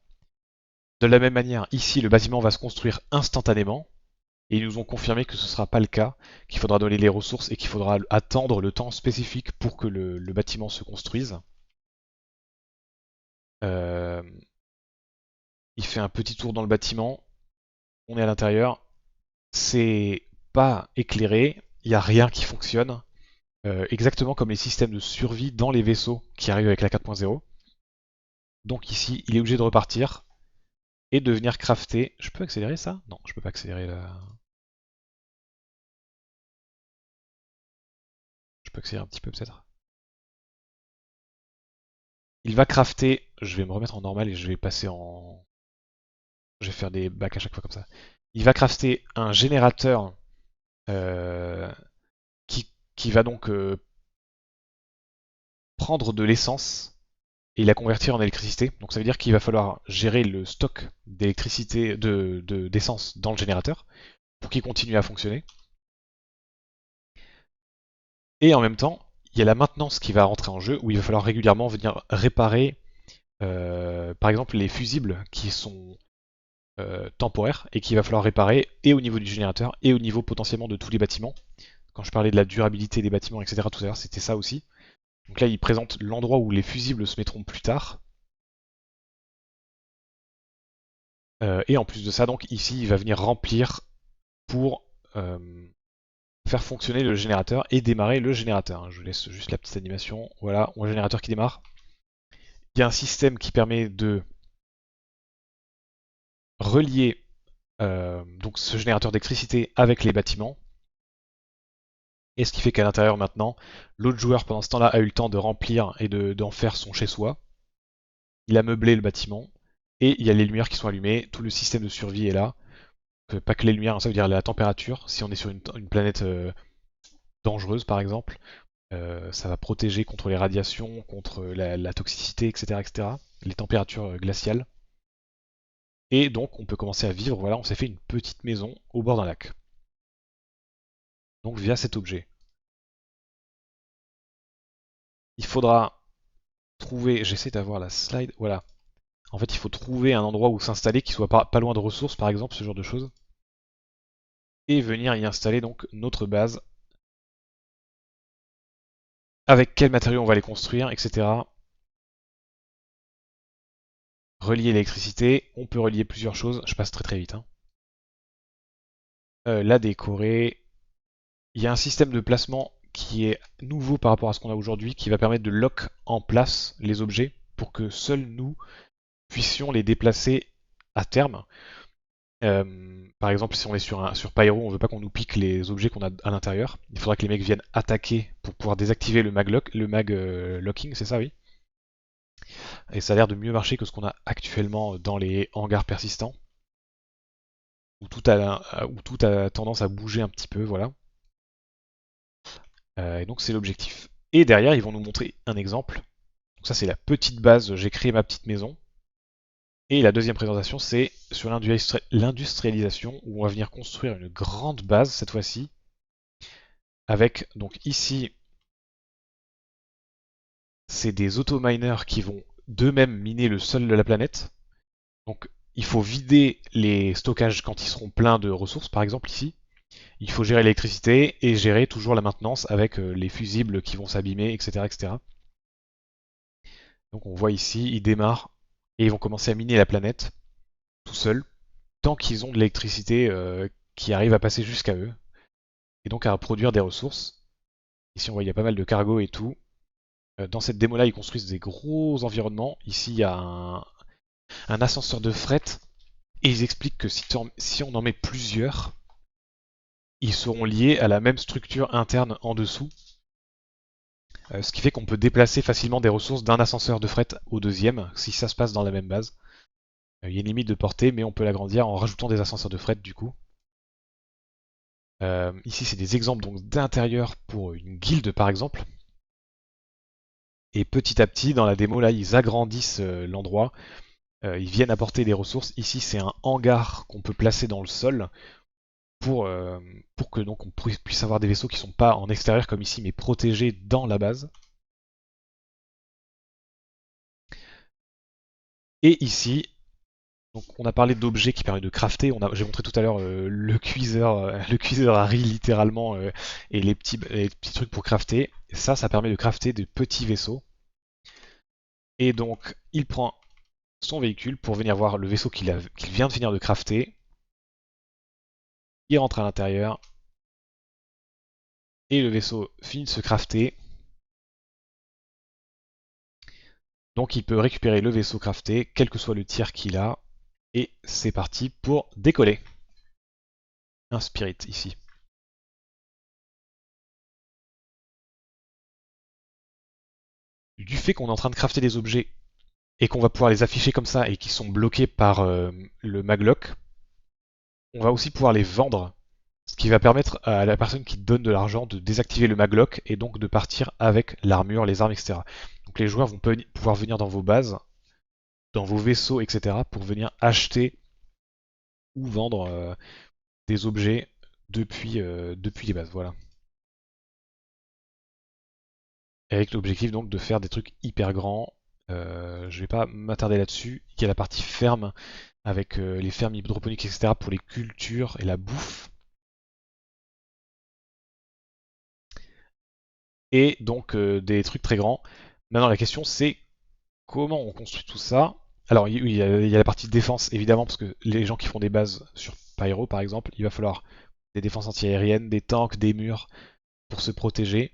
De la même manière, ici, le bâtiment va se construire instantanément, et ils nous ont confirmé que ce ne sera pas le cas, qu'il faudra donner les ressources et qu'il faudra attendre le temps spécifique pour que le bâtiment se construise. Il fait un petit tour dans le bâtiment, on est à l'intérieur, c'est pas éclairé, il n'y a rien qui fonctionne, exactement comme les systèmes de survie dans les vaisseaux qui arrivent avec la 4.0. Donc ici, il est obligé de repartir et de venir crafter. Je peux accélérer ça? Non, je peux pas accélérer là. Je peux accélérer un petit peu peut-être. Il va crafter, je vais me remettre en normal et je vais passer en... Je vais faire des bacs à chaque fois comme ça. Il va crafter un générateur qui va donc prendre de l'essence et la convertir en électricité. Donc ça veut dire qu'il va falloir gérer le stock d'électricité, d'essence dans le générateur pour qu'il continue à fonctionner. Et en même temps, il y a la maintenance qui va rentrer en jeu où il va falloir régulièrement venir réparer par exemple les fusibles qui sont temporaires et qu'il va falloir réparer et au niveau du générateur et au niveau potentiellement de tous les bâtiments. Quand je parlais de la durabilité des bâtiments, etc. tout à l'heure, c'était ça aussi. Donc là, il présente l'endroit où les fusibles se mettront plus tard. Et en plus de ça, donc ici, il va venir remplir pour faire fonctionner le générateur et démarrer le générateur. Je vous laisse juste la petite animation. Voilà, on a le générateur qui démarre. Il y a un système qui permet de relier donc ce générateur d'électricité avec les bâtiments. Et ce qui fait qu'à l'intérieur maintenant, l'autre joueur pendant ce temps-là a eu le temps de remplir et d'en faire son chez-soi. Il a meublé le bâtiment et il y a les lumières qui sont allumées, tout le système de survie est là. Pas que les lumières, ça veut dire la température. Si on est sur une planète dangereuse par exemple, ça va protéger contre les radiations, contre la toxicité, etc., etc. Les températures glaciales. Et donc on peut commencer à vivre, voilà, on s'est fait une petite maison au bord d'un lac. Donc via cet objet. Il faudra trouver, j'essaie d'avoir la slide, voilà. En fait il faut trouver un endroit où s'installer qui soit pas loin de ressources par exemple, ce genre de choses. Et venir y installer donc notre base. Avec quels matériaux on va les construire, etc. Relier l'électricité, on peut relier plusieurs choses, je passe très vite. Hein. La décorer. Il y a un système de placement qui est nouveau par rapport à ce qu'on a aujourd'hui, qui va permettre de lock en place les objets pour que seuls nous puissions les déplacer à terme. Par exemple, si on est sur Pyro, on veut pas qu'on nous pique les objets qu'on a à l'intérieur. Il faudra que les mecs viennent attaquer pour pouvoir désactiver le mag locking, c'est ça, oui. Et ça a l'air de mieux marcher que ce qu'on a actuellement dans les hangars persistants, où tout a tendance à bouger un petit peu, voilà. Et donc c'est l'objectif. Et derrière, ils vont nous montrer un exemple. Donc ça c'est la petite base, j'ai créé ma petite maison. Et la deuxième présentation, c'est sur l'industrialisation, où on va venir construire une grande base cette fois-ci, avec donc ici, c'est des autominers qui vont d'eux-mêmes miner le sol de la planète. Donc il faut vider les stockages quand ils seront pleins de ressources, par exemple ici. Il faut gérer l'électricité et gérer toujours la maintenance avec les fusibles qui vont s'abîmer, etc., etc. Donc on voit ici, ils démarrent et ils vont commencer à miner la planète tout seuls, tant qu'ils ont de l'électricité qui arrive à passer jusqu'à eux, et donc à produire des ressources. Ici on voit il y a pas mal de cargo et tout. Dans cette démo là ils construisent des gros environnements. Ici il y a un ascenseur de fret, et ils expliquent que si on en met plusieurs, ils seront liés à la même structure interne en dessous. Ce qui fait qu'on peut déplacer facilement des ressources d'un ascenseur de fret au deuxième, si ça se passe dans la même base. Il y a une limite de portée, mais on peut l'agrandir en rajoutant des ascenseurs de fret du coup. Ici c'est des exemples d'intérieur pour une guilde par exemple. Et petit à petit dans la démo là ils agrandissent l'endroit. Ils viennent apporter des ressources. Ici c'est un hangar qu'on peut placer dans le sol pour que donc on puisse avoir des vaisseaux qui sont pas en extérieur comme ici mais protégés dans la base. Et ici, donc on a parlé d'objets qui permettent de crafter. J'ai montré tout à l'heure le cuiseur à riz littéralement et les petits trucs pour crafter. Et ça permet de crafter des petits vaisseaux. Et donc il prend son véhicule pour venir voir le vaisseau qu'il vient de finir de crafter. Il rentre à l'intérieur. Et le vaisseau finit de se crafter. Donc il peut récupérer le vaisseau crafté, quel que soit le tir qu'il a. Et c'est parti pour décoller. Un spirit ici. Du fait qu'on est en train de crafter des objets et qu'on va pouvoir les afficher comme ça et qui sont bloqués par le maglock, on va aussi pouvoir les vendre Ce qui va permettre à la personne qui donne de l'argent de désactiver le maglock et donc de partir avec l'armure, les armes, etc. Donc les joueurs vont pouvoir venir dans vos bases, dans vos vaisseaux, etc. pour venir acheter ou vendre des objets depuis les bases. Voilà. Avec l'objectif donc de faire des trucs hyper grands. Je vais pas m'attarder là-dessus. Il y a la partie ferme avec les fermes hydroponiques, etc. pour les cultures et la bouffe. Et donc des trucs très grands. Maintenant la question c'est comment on construit tout ça. Alors il y a la partie défense évidemment parce que les gens qui font des bases sur Pyro par exemple, il va falloir des défenses antiaériennes, des tanks, des murs pour se protéger.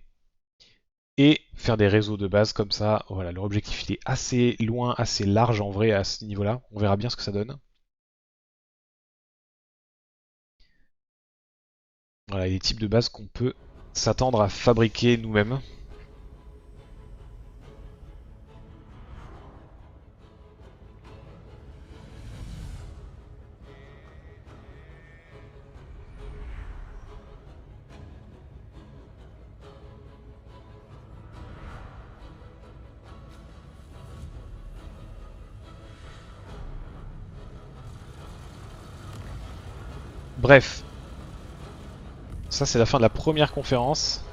Et faire des réseaux de base comme ça. Voilà, leur objectif il est assez loin, assez large en vrai à ce niveau-là. On verra bien ce que ça donne. Voilà, les types de bases qu'on peut s'attendre à fabriquer nous-mêmes. Bref, ça c'est la fin de la première conférence.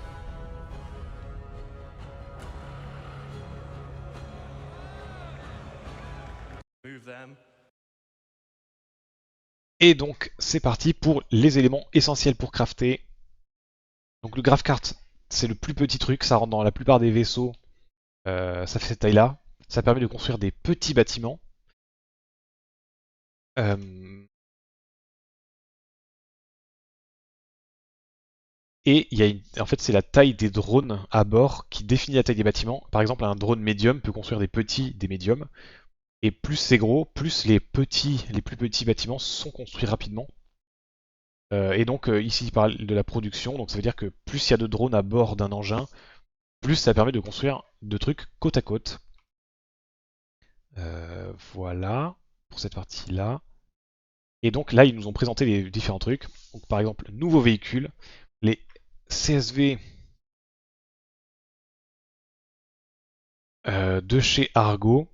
Et donc c'est parti pour les éléments essentiels pour crafter. Donc le graph cart, c'est le plus petit truc, ça rentre dans la plupart des vaisseaux. Ça fait cette taille-là. Ça permet de construire des petits bâtiments. Et il y a en fait, c'est la taille des drones à bord qui définit la taille des bâtiments. Par exemple, un drone médium peut construire des petits, des médiums. Et plus c'est gros, plus les plus petits bâtiments sont construits rapidement. Et donc ici, il parle de la production. Donc ça veut dire que plus il y a de drones à bord d'un engin, plus ça permet de construire de trucs côte à côte. Voilà pour cette partie-là. Et donc là, ils nous ont présenté les différents trucs. Donc par exemple, nouveaux véhicules, les CSV de chez Argo,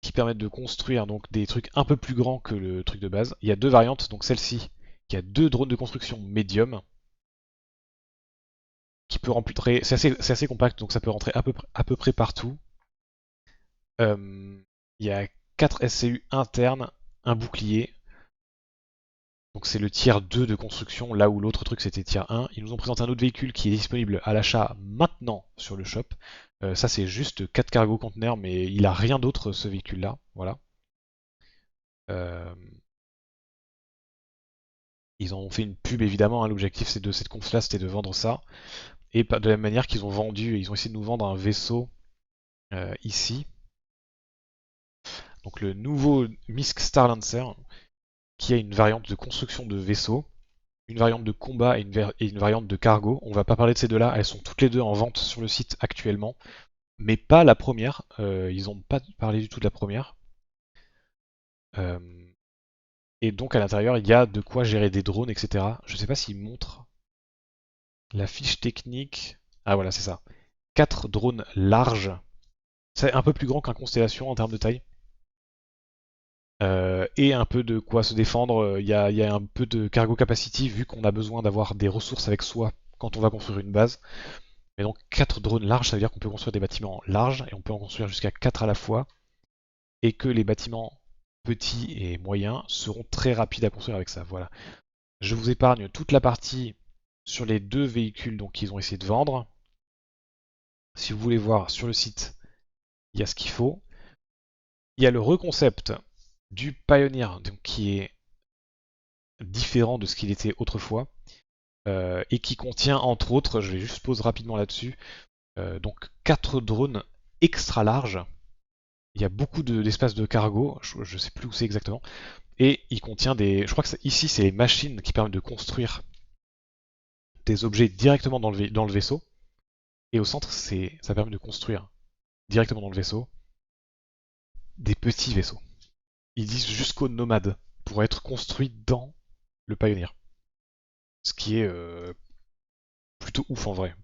qui permettent de construire donc des trucs un peu plus grands que le truc de base. Il y a deux variantes, donc celle-ci, qui a deux drones de construction médium, qui peut rentrer, c'est assez compact, donc ça peut rentrer à peu près partout. Il y a 4 SCU internes, un bouclier. Donc c'est le tier 2 de construction, là où l'autre truc c'était tier 1. Ils nous ont présenté un autre véhicule qui est disponible à l'achat maintenant sur le shop. Ça c'est juste 4 cargo conteneurs, mais il a rien d'autre ce véhicule là. Voilà. Ils ont fait une pub évidemment, hein. L'objectif de cette conf là c'était de vendre ça. Et de la même manière qu'ils ont vendu, ils ont essayé de nous vendre un vaisseau ici. Donc le nouveau Misk Starlancer, qui a une variante de construction de vaisseau, une variante de combat et une variante de cargo. On va pas parler de ces deux-là, elles sont toutes les deux en vente sur le site actuellement, mais pas la première. Ils n'ont pas parlé du tout de la première. Et donc à l'intérieur, il y a de quoi gérer des drones, etc. Je sais pas s'ils montrent la fiche technique. Ah voilà, c'est ça. 4 drones larges. C'est un peu plus grand qu'un Constellation en termes de taille. Et un peu de quoi se défendre. Il y a un peu de cargo capacity vu qu'on a besoin d'avoir des ressources avec soi quand on va construire une base. Mais donc 4 drones larges, ça veut dire qu'on peut construire des bâtiments larges et on peut en construire jusqu'à 4 à la fois. Et que les bâtiments petits et moyens seront très rapides à construire avec ça. Voilà. Je vous épargne toute la partie sur les deux véhicules qu'ils ont essayé de vendre. Si vous voulez voir sur le site, il y a ce qu'il faut. Il y a le reconcept du Pioneer, donc qui est différent de ce qu'il était autrefois, et qui contient entre autres, je vais juste pause rapidement là-dessus, donc 4 drones extra larges. Il y a beaucoup d'espace de cargo, je ne sais plus où c'est exactement, et il contient des... Je crois que ici c'est les machines qui permettent de construire des objets directement dans le vaisseau, et au centre ça permet de construire directement dans le vaisseau des petits vaisseaux. Ils disent jusqu'aux nomades pour être construits dans le Pioneer. Ce qui est plutôt ouf en vrai.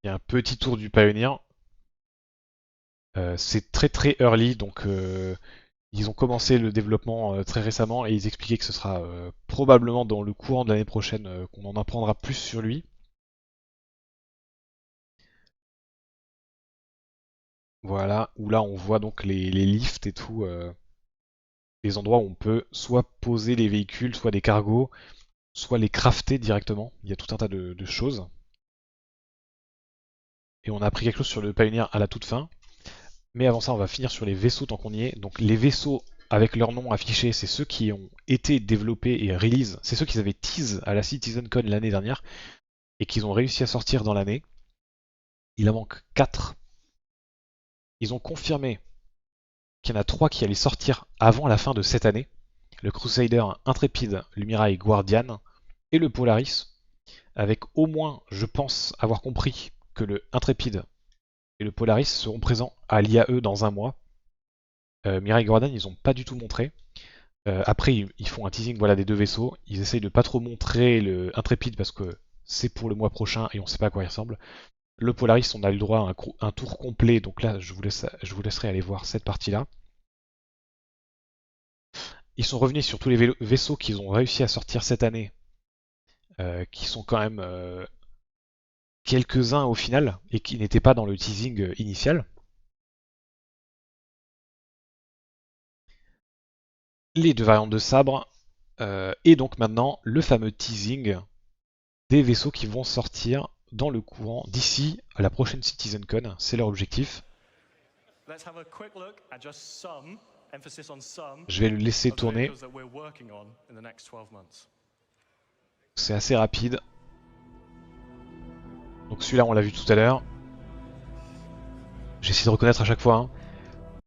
Il y a un petit tour du Pioneer. C'est très très early, donc ils ont commencé le développement très récemment et ils expliquaient que ce sera probablement dans le courant de l'année prochaine qu'on en apprendra plus sur lui. Voilà, où là on voit donc les lifts et tout, les endroits où on peut soit poser les véhicules, soit des cargos, soit les crafter directement. Il y a tout un tas de choses. Et on a appris quelque chose sur le Pioneer à la toute fin. Mais avant ça, on va finir sur les vaisseaux tant qu'on y est. Donc les vaisseaux avec leur nom affiché, c'est ceux qui ont été développés et release. C'est ceux qu'ils avaient tease à la Citizencon l'année dernière et qu'ils ont réussi à sortir dans l'année. Il en manque 4. Ils ont confirmé qu'il y en a 3 qui allaient sortir avant la fin de cette année. Le Crusader Intrépide, le Mirai Guardian et le Polaris. Avec au moins, je pense avoir compris que le Intrépide et le Polaris seront présents à l'IAE dans un mois. Mirai Guardian, ils n'ont pas du tout montré. Après, ils font un teasing voilà, des deux vaisseaux. Ils essayent de pas trop montrer le Intrépide parce que c'est pour le mois prochain et on sait pas à quoi il ressemble. Le Polaris, on a eu le droit à un tour complet, donc là, je vous laisserai aller voir cette partie-là. Ils sont revenus sur tous les vaisseaux qu'ils ont réussi à sortir cette année, qui sont quand même quelques-uns au final, et qui n'étaient pas dans le teasing initial. Les deux variantes de sabre, et donc maintenant le fameux teasing des vaisseaux qui vont sortir dans le courant d'ici à la prochaine Citizencon, c'est leur objectif. Je vais le laisser tourner. C'est assez rapide. Donc celui-là on l'a vu tout à l'heure. J'essaie de reconnaître à chaque fois. Hein.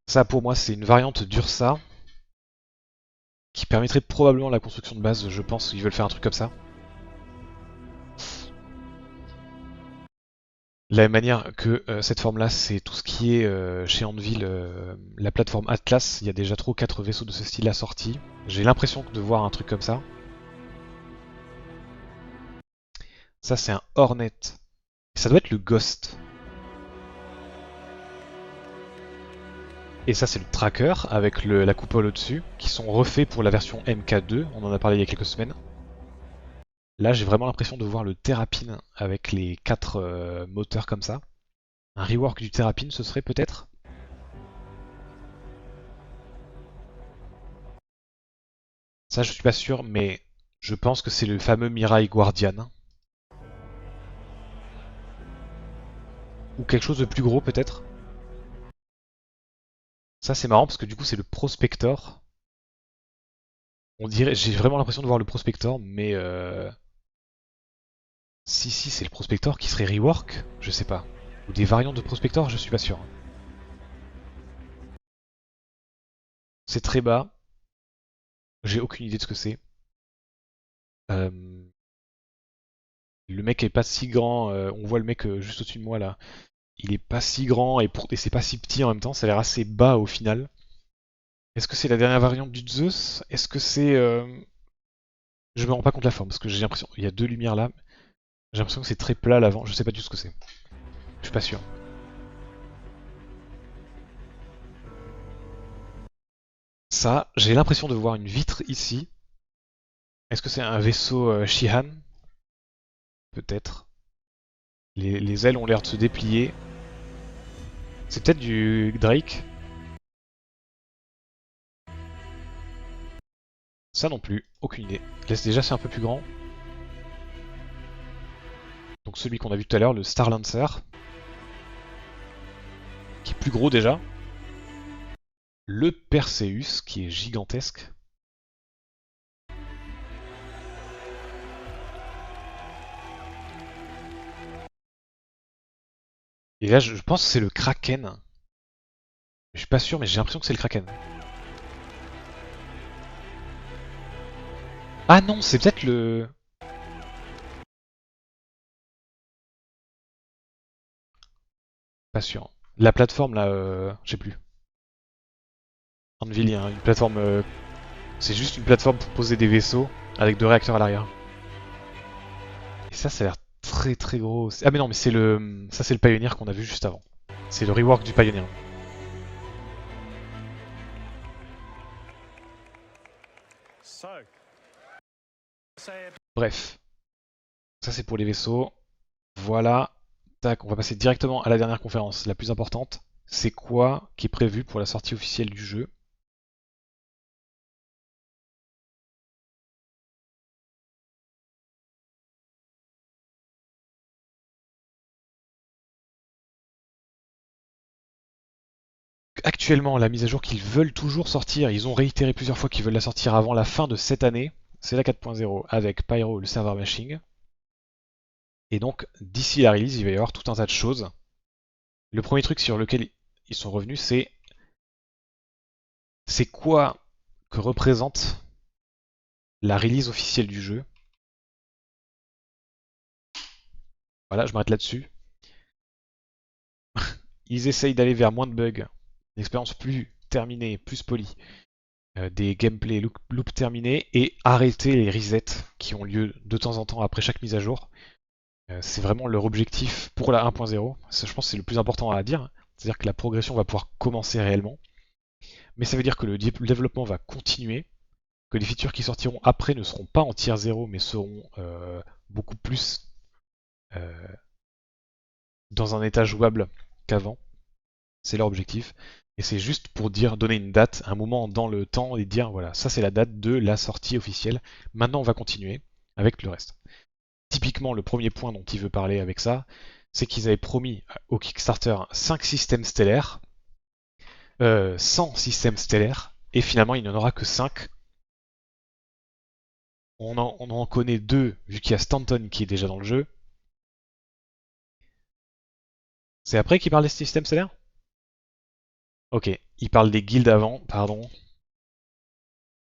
Ça pour moi c'est une variante d'Ursa qui permettrait probablement la construction de base, je pense qu'ils veulent faire un truc comme ça. De la même manière que cette forme-là, c'est tout ce qui est chez Anvil, la plateforme Atlas. Il y a déjà 3 ou 4 vaisseaux de ce style-là sortis. J'ai l'impression de voir un truc comme ça. Ça, c'est un Hornet. Ça doit être le Ghost. Et ça, c'est le Tracker avec la coupole au-dessus, qui sont refaits pour la version MK2. On en a parlé il y a quelques semaines. Là, j'ai vraiment l'impression de voir le Terrapin avec les 4 moteurs comme ça. Un rework du Terrapin, ce serait peut-être? Ça, je suis pas sûr, mais je pense que c'est le fameux Mirai Guardian. Ou quelque chose de plus gros, peut-être. Ça, c'est marrant, parce que du coup, c'est le Prospector. On dirait... J'ai vraiment l'impression de voir le Prospector, mais... Si, c'est le Prospector qui serait rework? Je sais pas. Ou des variantes de Prospector? Je suis pas sûr. C'est très bas. J'ai aucune idée de ce que c'est. Le mec est pas si grand. On voit le mec juste au-dessus de moi là. Il est pas si grand et c'est pas si petit en même temps. Ça a l'air assez bas au final. Est-ce que c'est la dernière variante du Zeus? Est-ce que c'est... Je me rends pas compte de la forme parce que j'ai l'impression... Il y a 2 lumières là. J'ai l'impression que c'est très plat l'avant. Je sais pas du tout ce que c'est. Je suis pas sûr. Ça, j'ai l'impression de voir une vitre ici. Est-ce que c'est un vaisseau Shihan? Peut-être. Les ailes ont l'air de se déplier. C'est peut-être du Drake. Ça non plus, aucune idée. Déjà c'est un peu plus grand. Donc celui qu'on a vu tout à l'heure, le Star Lancer. Qui est plus gros déjà. Le Perseus, qui est gigantesque. Et là, je pense que c'est le Kraken. Je suis pas sûr, mais j'ai l'impression que c'est le Kraken. Ah non, c'est peut-être le... Pas sûr. La plateforme là, je sais plus. Anvil, il y a une plateforme C'est juste une plateforme pour poser des vaisseaux avec 2 réacteurs à l'arrière. Et ça a l'air très très gros. Ah mais non, mais c'est le... Ça c'est le Pioneer qu'on a vu juste avant. C'est le rework du Pioneer. Bref. Ça c'est pour les vaisseaux. Voilà. Tac, on va passer directement à la dernière conférence, la plus importante. C'est quoi qui est prévu pour la sortie officielle du jeu? Actuellement, la mise à jour qu'ils veulent toujours sortir, ils ont réitéré plusieurs fois qu'ils veulent la sortir avant la fin de cette année, c'est la 4.0 avec Pyro, le server mashing. Et donc, d'ici la release, il va y avoir tout un tas de choses. Le premier truc sur lequel ils sont revenus, c'est quoi que représente la release officielle du jeu. Voilà, je m'arrête là-dessus. Ils essayent d'aller vers moins de bugs, une expérience plus terminée, plus polie, des gameplay loop terminés et arrêter les resets qui ont lieu de temps en temps après chaque mise à jour. C'est vraiment leur objectif pour la 1.0. Ça, je pense que c'est le plus important à dire. C'est-à-dire que la progression va pouvoir commencer réellement. Mais ça veut dire que le développement va continuer, que les features qui sortiront après ne seront pas en tier 0, mais seront beaucoup plus dans un état jouable qu'avant. C'est leur objectif. Et c'est juste pour dire, donner une date, un moment dans le temps et dire voilà, ça c'est la date de la sortie officielle. Maintenant on va continuer avec le reste. Typiquement, le premier point dont il veut parler avec ça, c'est qu'ils avaient promis au Kickstarter 5 systèmes stellaires, 100 systèmes stellaires, et finalement il n'y en aura que 5. On en connaît 2, vu qu'il y a Stanton qui est déjà dans le jeu. C'est après qu'il parle des systèmes stellaires? Ok, il parle des guildes avant, pardon.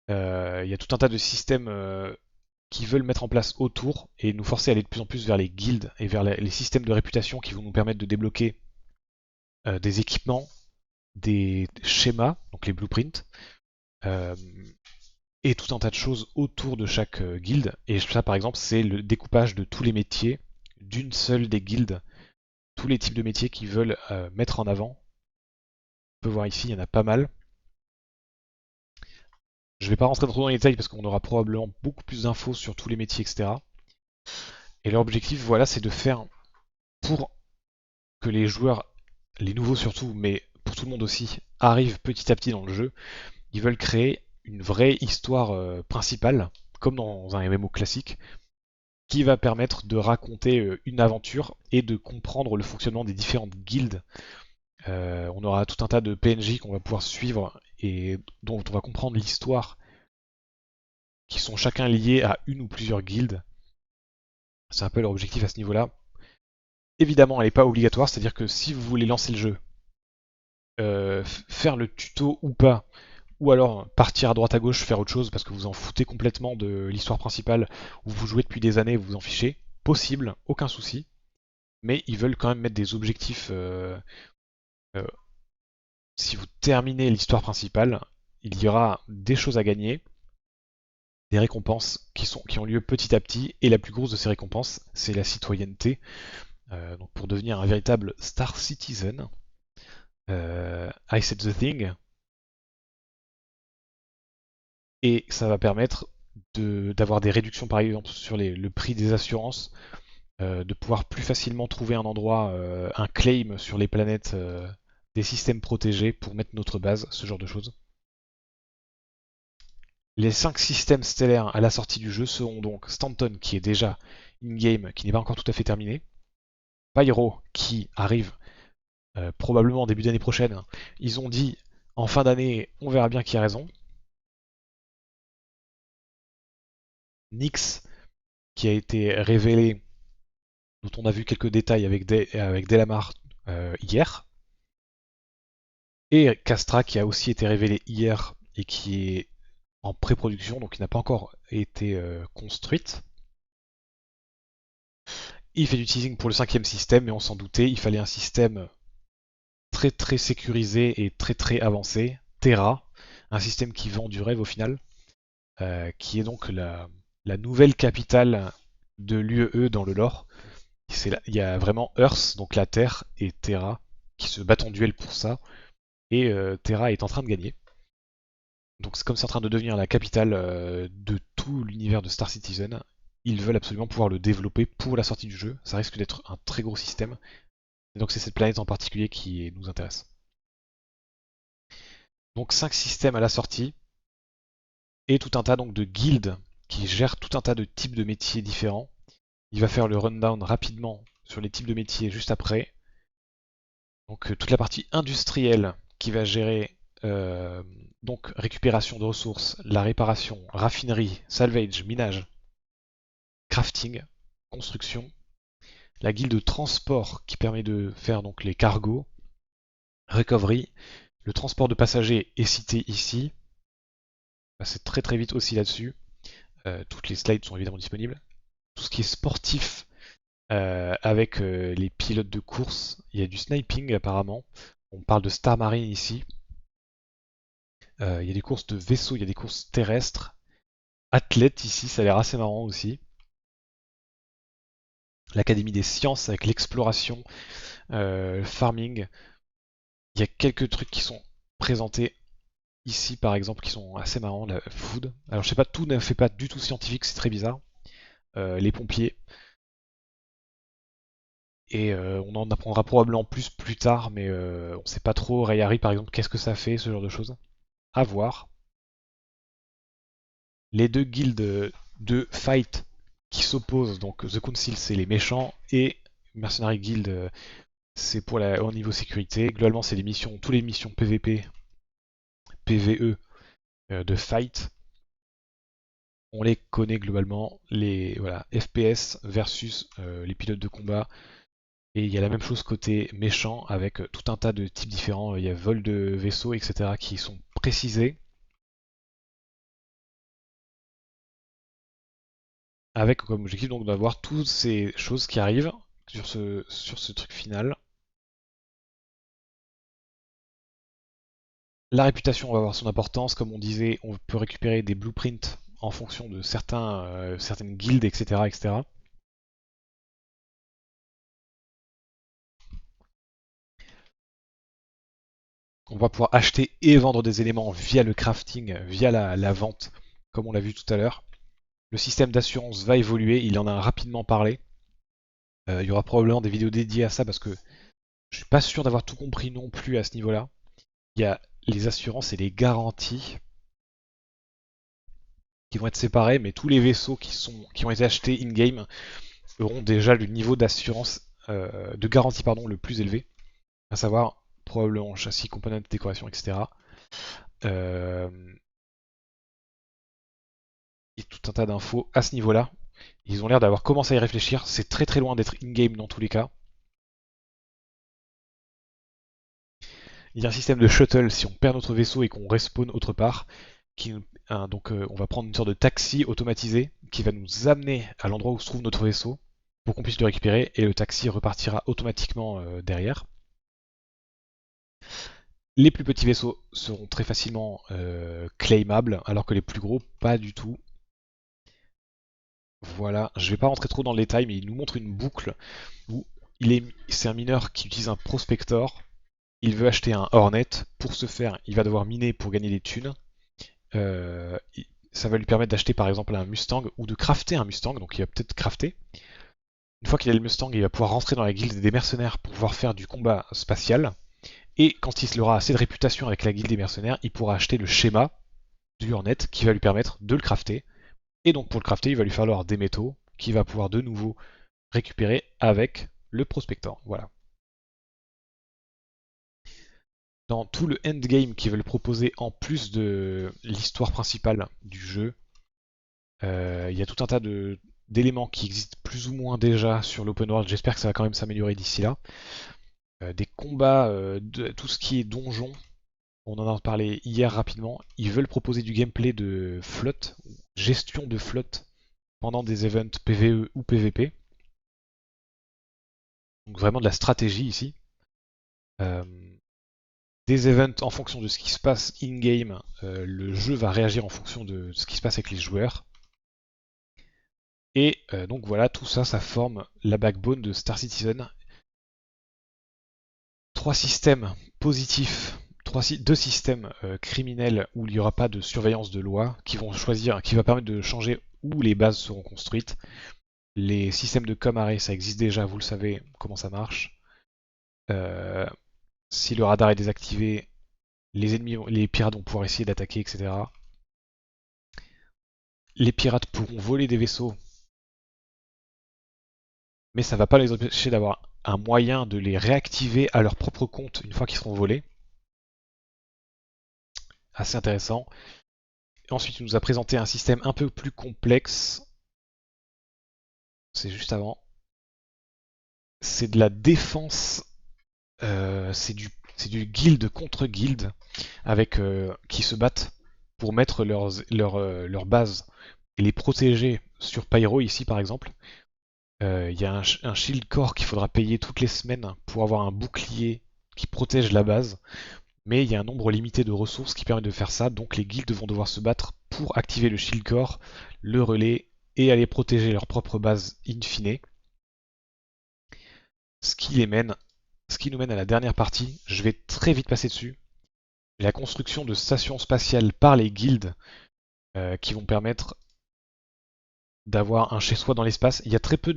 Il y a tout un tas de systèmes qui veulent mettre en place autour et nous forcer à aller de plus en plus vers les guildes et vers les systèmes de réputation qui vont nous permettre de débloquer des équipements, des schémas, donc les blueprints, et tout un tas de choses autour de chaque guilde. Et ça, par exemple, c'est le découpage de tous les métiers d'une seule des guildes, tous les types de métiers qu'ils veulent mettre en avant. On peut voir ici, il y en a pas mal. Je ne vais pas rentrer trop dans les détails parce qu'on aura probablement beaucoup plus d'infos sur tous les métiers, etc. Et leur objectif, voilà, c'est de faire pour que les joueurs, les nouveaux surtout, mais pour tout le monde aussi, arrivent petit à petit dans le jeu. Ils veulent créer une vraie histoire principale, comme dans un MMO classique, qui va permettre de raconter une aventure et de comprendre le fonctionnement des différentes guildes. On aura tout un tas de PNJ qu'on va pouvoir suivre et dont on va comprendre l'histoire, qui sont chacun liés à une ou plusieurs guildes. C'est un peu leur objectif à ce niveau-là. Évidemment, elle n'est pas obligatoire, c'est-à-dire que si vous voulez lancer le jeu, faire le tuto ou pas, ou alors partir à droite à gauche, faire autre chose parce que vous en foutez complètement de l'histoire principale, où vous jouez depuis des années et vous vous en fichez, possible, aucun souci. Mais ils veulent quand même mettre des objectifs. Si vous terminez l'histoire principale, il y aura des choses à gagner, des récompenses qui ont lieu petit à petit, et la plus grosse de ces récompenses, c'est la citoyenneté. Donc pour devenir un véritable Star Citizen. I said the thing. Et ça va permettre d'avoir des réductions par exemple sur le prix des assurances, de pouvoir plus facilement trouver un endroit, un claim sur les planètes des systèmes protégés pour mettre notre base, ce genre de choses. Les 5 systèmes stellaires à la sortie du jeu seront donc Stanton qui est déjà in-game, qui n'est pas encore tout à fait terminé, Pyro qui arrive probablement en début d'année prochaine. Ils ont dit en fin d'année, on verra bien qui a raison. Nyx qui a été révélé, dont on a vu quelques détails avec Delamar hier. Et Castra qui a aussi été révélé hier et qui est en pré-production, donc qui n'a pas encore été construite. Il fait du teasing pour le 5e système, mais on s'en doutait, il fallait un système très très sécurisé et très très avancé, Terra, un système qui vend du rêve au final. qui est donc la nouvelle capitale de l'UE dans le lore. Il y a vraiment Earth, donc la Terre, et Terra, qui se battent en duel pour ça, et Terra est en train de gagner. Donc comme c'est en train de devenir la capitale de tout l'univers de Star Citizen, ils veulent absolument pouvoir le développer pour la sortie du jeu. Ça risque d'être un très gros système. Et donc c'est cette planète en particulier qui nous intéresse. Donc 5 systèmes à la sortie, et tout un tas donc de guildes qui gèrent tout un tas de types de métiers différents. Il va faire le rundown rapidement sur les types de métiers juste après. Donc toute la partie industrielle qui va gérer donc récupération de ressources, la réparation, raffinerie, salvage, minage, crafting, construction. La guilde de transport qui permet de faire donc les cargos, recovery. Le transport de passagers est cité ici. C'est très très vite aussi là-dessus. Toutes les slides sont évidemment disponibles. Tout ce qui est sportif avec les pilotes de course. Il y a du sniping apparemment. On parle de Star Marine ici. Il y a des courses de vaisseaux, il y a des courses terrestres. Athlètes ici, ça a l'air assez marrant aussi. L'Académie des sciences avec l'exploration, le farming. Il y a quelques trucs qui sont présentés ici par exemple qui sont assez marrants. La food. Alors je sais pas, tout ne fait pas du tout scientifique, c'est très bizarre. Les pompiers. Et on en apprendra probablement plus tard, mais on sait pas trop. Rayari par exemple, qu'est-ce que ça fait, ce genre de choses. À voir. Les deux guildes de fight qui s'opposent, donc The Council c'est les méchants et Mercenary Guild c'est pour au niveau sécurité. Globalement c'est les missions, toutes les missions PVP, PVE de fight. On les connaît globalement, les voilà, FPS versus les pilotes de combat. Et il y a la même chose côté méchant avec tout un tas de types différents. Il y a vol de vaisseaux, etc. qui sont précisés. Avec comme objectif donc d'avoir toutes ces choses qui arrivent sur ce truc final. La réputation va avoir son importance, comme on disait, on peut récupérer des blueprints en fonction de certaines guildes, etc., etc. On va pouvoir acheter et vendre des éléments via le crafting, via la vente, comme on l'a vu tout à l'heure. Le système d'assurance va évoluer, il en a rapidement parlé. Il y aura probablement des vidéos dédiées à ça parce que je suis pas sûr d'avoir tout compris non plus à ce niveau-là. Il y a les assurances et les garanties qui vont être séparés, mais tous les vaisseaux qui ont été achetés in-game auront déjà le niveau d'assurance, de garantie pardon, le plus élevé, à savoir probablement châssis, components, décoration, etc. Et tout un tas d'infos à ce niveau-là. Ils ont l'air d'avoir commencé à y réfléchir, c'est très très loin d'être in-game dans tous les cas. Il y a un système de shuttle si on perd notre vaisseau et qu'on respawn autre part. Donc on va prendre une sorte de taxi automatisé qui va nous amener à l'endroit où se trouve notre vaisseau pour qu'on puisse le récupérer et le taxi repartira automatiquement derrière. Les plus petits vaisseaux seront très facilement claimables alors que les plus gros pas du tout. Voilà, je vais pas rentrer trop dans le détail mais il nous montre une boucle où c'est un mineur qui utilise un prospector. Il veut acheter un Hornet. Pour ce faire, il va devoir miner pour gagner des thunes. Ça va lui permettre d'acheter par exemple un Mustang ou de crafter un Mustang, donc il va peut-être crafter. Une fois qu'il a le Mustang, il va pouvoir rentrer dans la guilde des mercenaires pour pouvoir faire du combat spatial. Et quand il aura assez de réputation avec la guilde des mercenaires, il pourra acheter le schéma du Hornet qui va lui permettre de le crafter. Et donc pour le crafter, il va lui falloir des métaux qu'il va pouvoir de nouveau récupérer avec le prospector. Voilà. Dans tout le endgame qu'ils veulent proposer en plus de l'histoire principale du jeu, il y a tout un tas d'éléments qui existent plus ou moins déjà sur l'open world. J'espère que ça va quand même s'améliorer d'ici là. Des combats, tout ce qui est donjon, on en a parlé hier rapidement. Ils veulent proposer du gameplay de flotte, gestion de flotte pendant des events PvE ou PvP. Donc vraiment de la stratégie ici. des events en fonction de ce qui se passe in-game. Le jeu va réagir en fonction de ce qui se passe avec les joueurs. Et donc voilà, tout ça, ça forme la backbone de Star Citizen. 3 systèmes positifs, deux systèmes criminels où il n'y aura pas de surveillance de loi, qui vont choisir, qui va permettre de changer où les bases seront construites. Les systèmes de com-arrêt, ça existe déjà, vous le savez comment ça marche. Si le radar est désactivé, les ennemis, les pirates vont pouvoir essayer d'attaquer, etc. Les pirates pourront voler des vaisseaux, mais ça ne va pas les empêcher d'avoir un moyen de les réactiver à leur propre compte une fois qu'ils seront volés. Assez intéressant. Et ensuite, il nous a présenté un système un peu plus complexe. C'est juste avant. C'est de la défense. C'est du guild contre guild avec qui se battent pour mettre leur base et les protéger sur Pyro ici par exemple. Il y a un shield core qu'il faudra payer toutes les semaines pour avoir un bouclier qui protège la base. Mais il y a un nombre limité de ressources qui permet de faire ça, donc les guildes vont devoir se battre pour activer le shield core, le relais et aller protéger leur propre base in fine. Ce qui nous mène à la dernière partie, je vais très vite passer dessus. La construction de stations spatiales par les guildes qui vont permettre d'avoir un chez-soi dans l'espace. Il y a très peu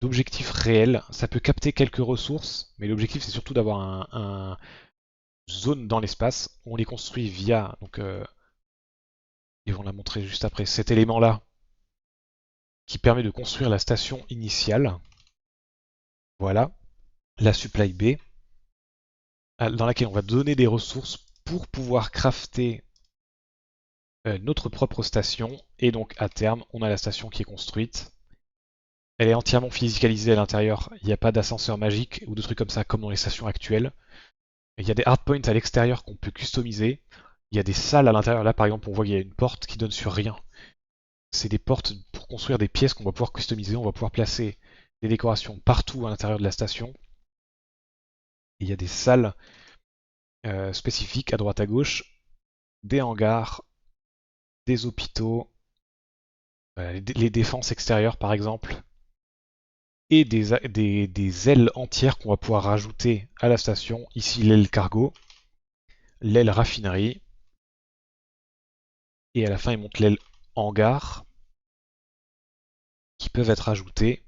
d'objectifs réels, ça peut capter quelques ressources, mais l'objectif c'est surtout d'avoir un zone dans l'espace. On les construit via, donc ils vont la montrer juste après, cet élément-là qui permet de construire la station initiale. Voilà, la supply bay, dans laquelle on va donner des ressources pour pouvoir crafter notre propre station. Et donc à terme, on a la station qui est construite. Elle est entièrement physicalisée à l'intérieur, il n'y a pas d'ascenseur magique ou de trucs comme ça comme dans les stations actuelles. Il y a des hardpoints à l'extérieur qu'on peut customiser. Il y a des salles à l'intérieur. Là, par exemple, on voit qu'il y a une porte qui donne sur rien. C'est des portes pour construire des pièces qu'on va pouvoir customiser. On va pouvoir placer des décorations partout à l'intérieur de la station. Et il y a des salles spécifiques à droite à gauche. Des hangars, des hôpitaux, les défenses extérieures, par exemple. Et des ailes entières qu'on va pouvoir rajouter à la station. Ici, l'aile cargo, l'aile raffinerie. Et à la fin, il monte l'aile hangar qui peuvent être ajoutées.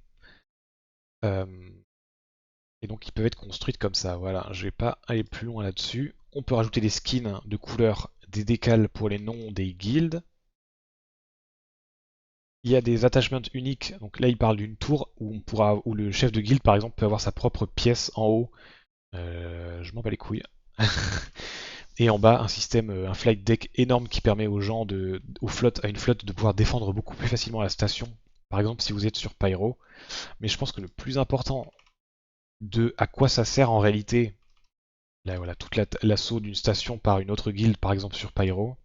Et donc, ils peuvent être construites comme ça. Voilà, je vais pas aller plus loin là-dessus. On peut rajouter des skins de couleurs, des décals pour les noms des guildes. Il y a des attachments uniques. Donc là, il parle d'une tour où le chef de guilde, par exemple, peut avoir sa propre pièce en haut. Je m'en bats les couilles. Et en bas, un flight deck énorme qui permet aux gens, à une flotte, de pouvoir défendre beaucoup plus facilement la station. Par exemple, si vous êtes sur Pyro. Mais je pense que le plus important de à quoi ça sert en réalité, là voilà, toute l'assaut d'une station par une autre guilde, par exemple sur Pyro.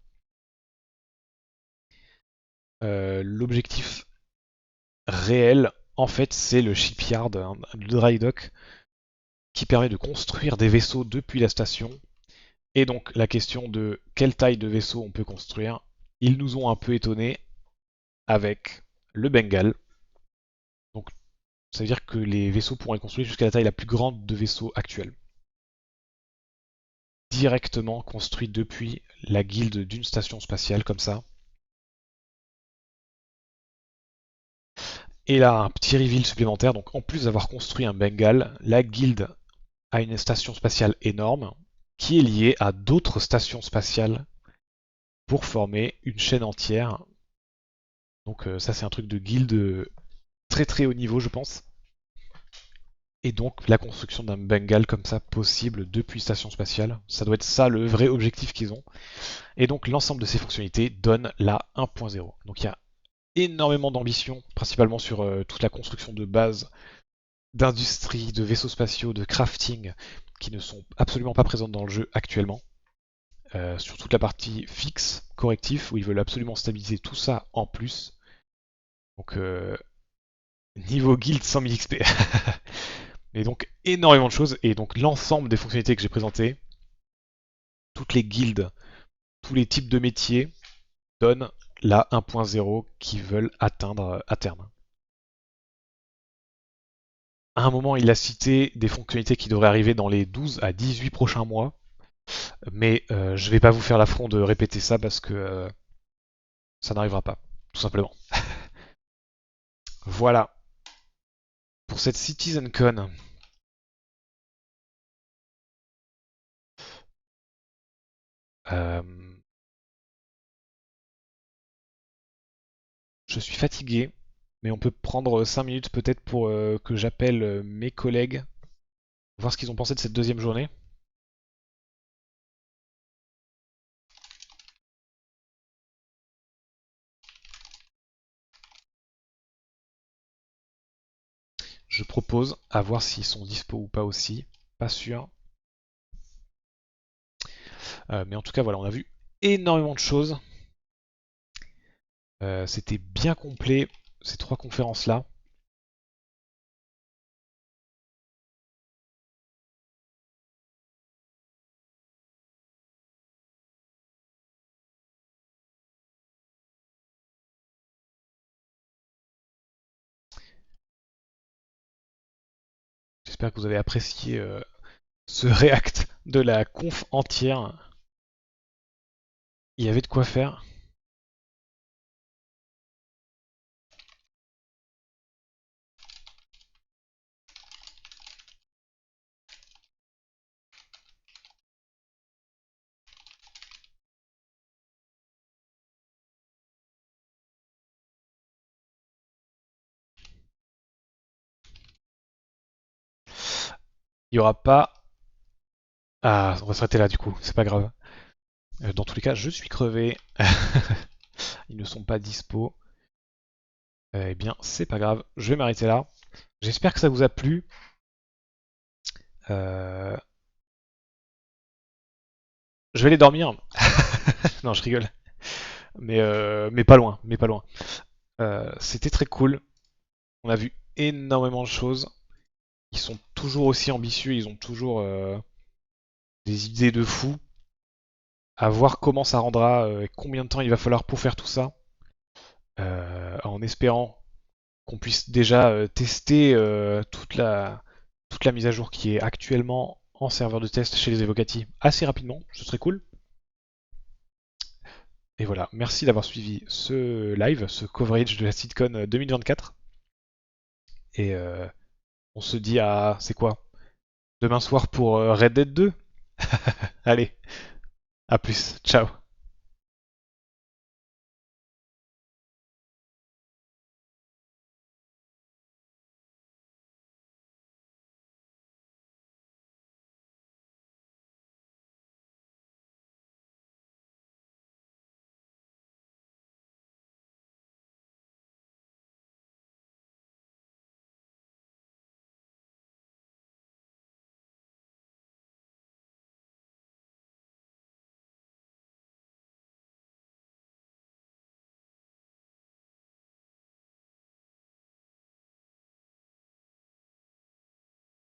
L'objectif réel, en fait, c'est le shipyard, le dry dock, qui permet de construire des vaisseaux depuis la station. Et donc la question de quelle taille de vaisseau on peut construire, ils nous ont un peu étonnés avec le Bengal. Donc ça veut dire que les vaisseaux pourront être construits jusqu'à la taille la plus grande de vaisseaux actuels. Directement construit depuis la guilde d'une station spatiale comme ça. Et là, un petit reveal supplémentaire, donc en plus d'avoir construit un Bengal, la guilde a une station spatiale énorme qui est liée à d'autres stations spatiales pour former une chaîne entière. Donc ça c'est un truc de guilde très très haut niveau je pense. Et donc la construction d'un Bengal comme ça possible depuis station spatiale, ça doit être ça le vrai objectif qu'ils ont. Et donc l'ensemble de ces fonctionnalités donne la 1.0. Donc il y a énormément d'ambition, principalement sur toute la construction de base, d'industrie, de vaisseaux spatiaux, de crafting, qui ne sont absolument pas présentes dans le jeu actuellement. Sur toute la partie fixe, correctif, où ils veulent absolument stabiliser tout ça en plus. Donc niveau guild 100 000 XP. Et donc énormément de choses, et donc l'ensemble des fonctionnalités que j'ai présentées, toutes les guildes, tous les types de métiers donnent la 1.0 qu'ils veulent atteindre à terme. À un moment, il a cité des fonctionnalités qui devraient arriver dans les 12 à 18 prochains mois, mais je vais pas vous faire l'affront de répéter ça parce que ça n'arrivera pas, tout simplement. Voilà pour cette Citizencon. Je suis fatigué, mais on peut prendre 5 minutes peut-être pour que j'appelle mes collègues, voir ce qu'ils ont pensé de cette deuxième journée. Je propose, à voir s'ils sont dispo ou pas aussi, pas sûr. Mais en tout cas, voilà, on a vu énormément de choses. C'était bien complet, ces 3 conférences-là. J'espère que vous avez apprécié ce react de la conf entière. Il y avait de quoi faire. Il n'y aura pas... Ah, on va s'arrêter là du coup, c'est pas grave. Dans tous les cas, je suis crevé. Ils ne sont pas dispo. Eh bien, c'est pas grave, je vais m'arrêter là. J'espère que ça vous a plu. Je vais aller dormir. Non, je rigole. Mais pas loin, mais pas loin. C'était très cool. On a vu énormément de choses. Ils sont toujours aussi ambitieux, ils ont toujours des idées de fou. À voir comment ça rendra, combien de temps il va falloir pour faire tout ça. En espérant qu'on puisse déjà tester toute la mise à jour qui est actuellement en serveur de test chez les Evocati assez rapidement, ce serait cool. Et voilà, merci d'avoir suivi ce live, ce coverage de la Citizencon 2024. Et on se dit à, c'est quoi? Demain soir pour Red Dead 2. Allez, à plus, ciao.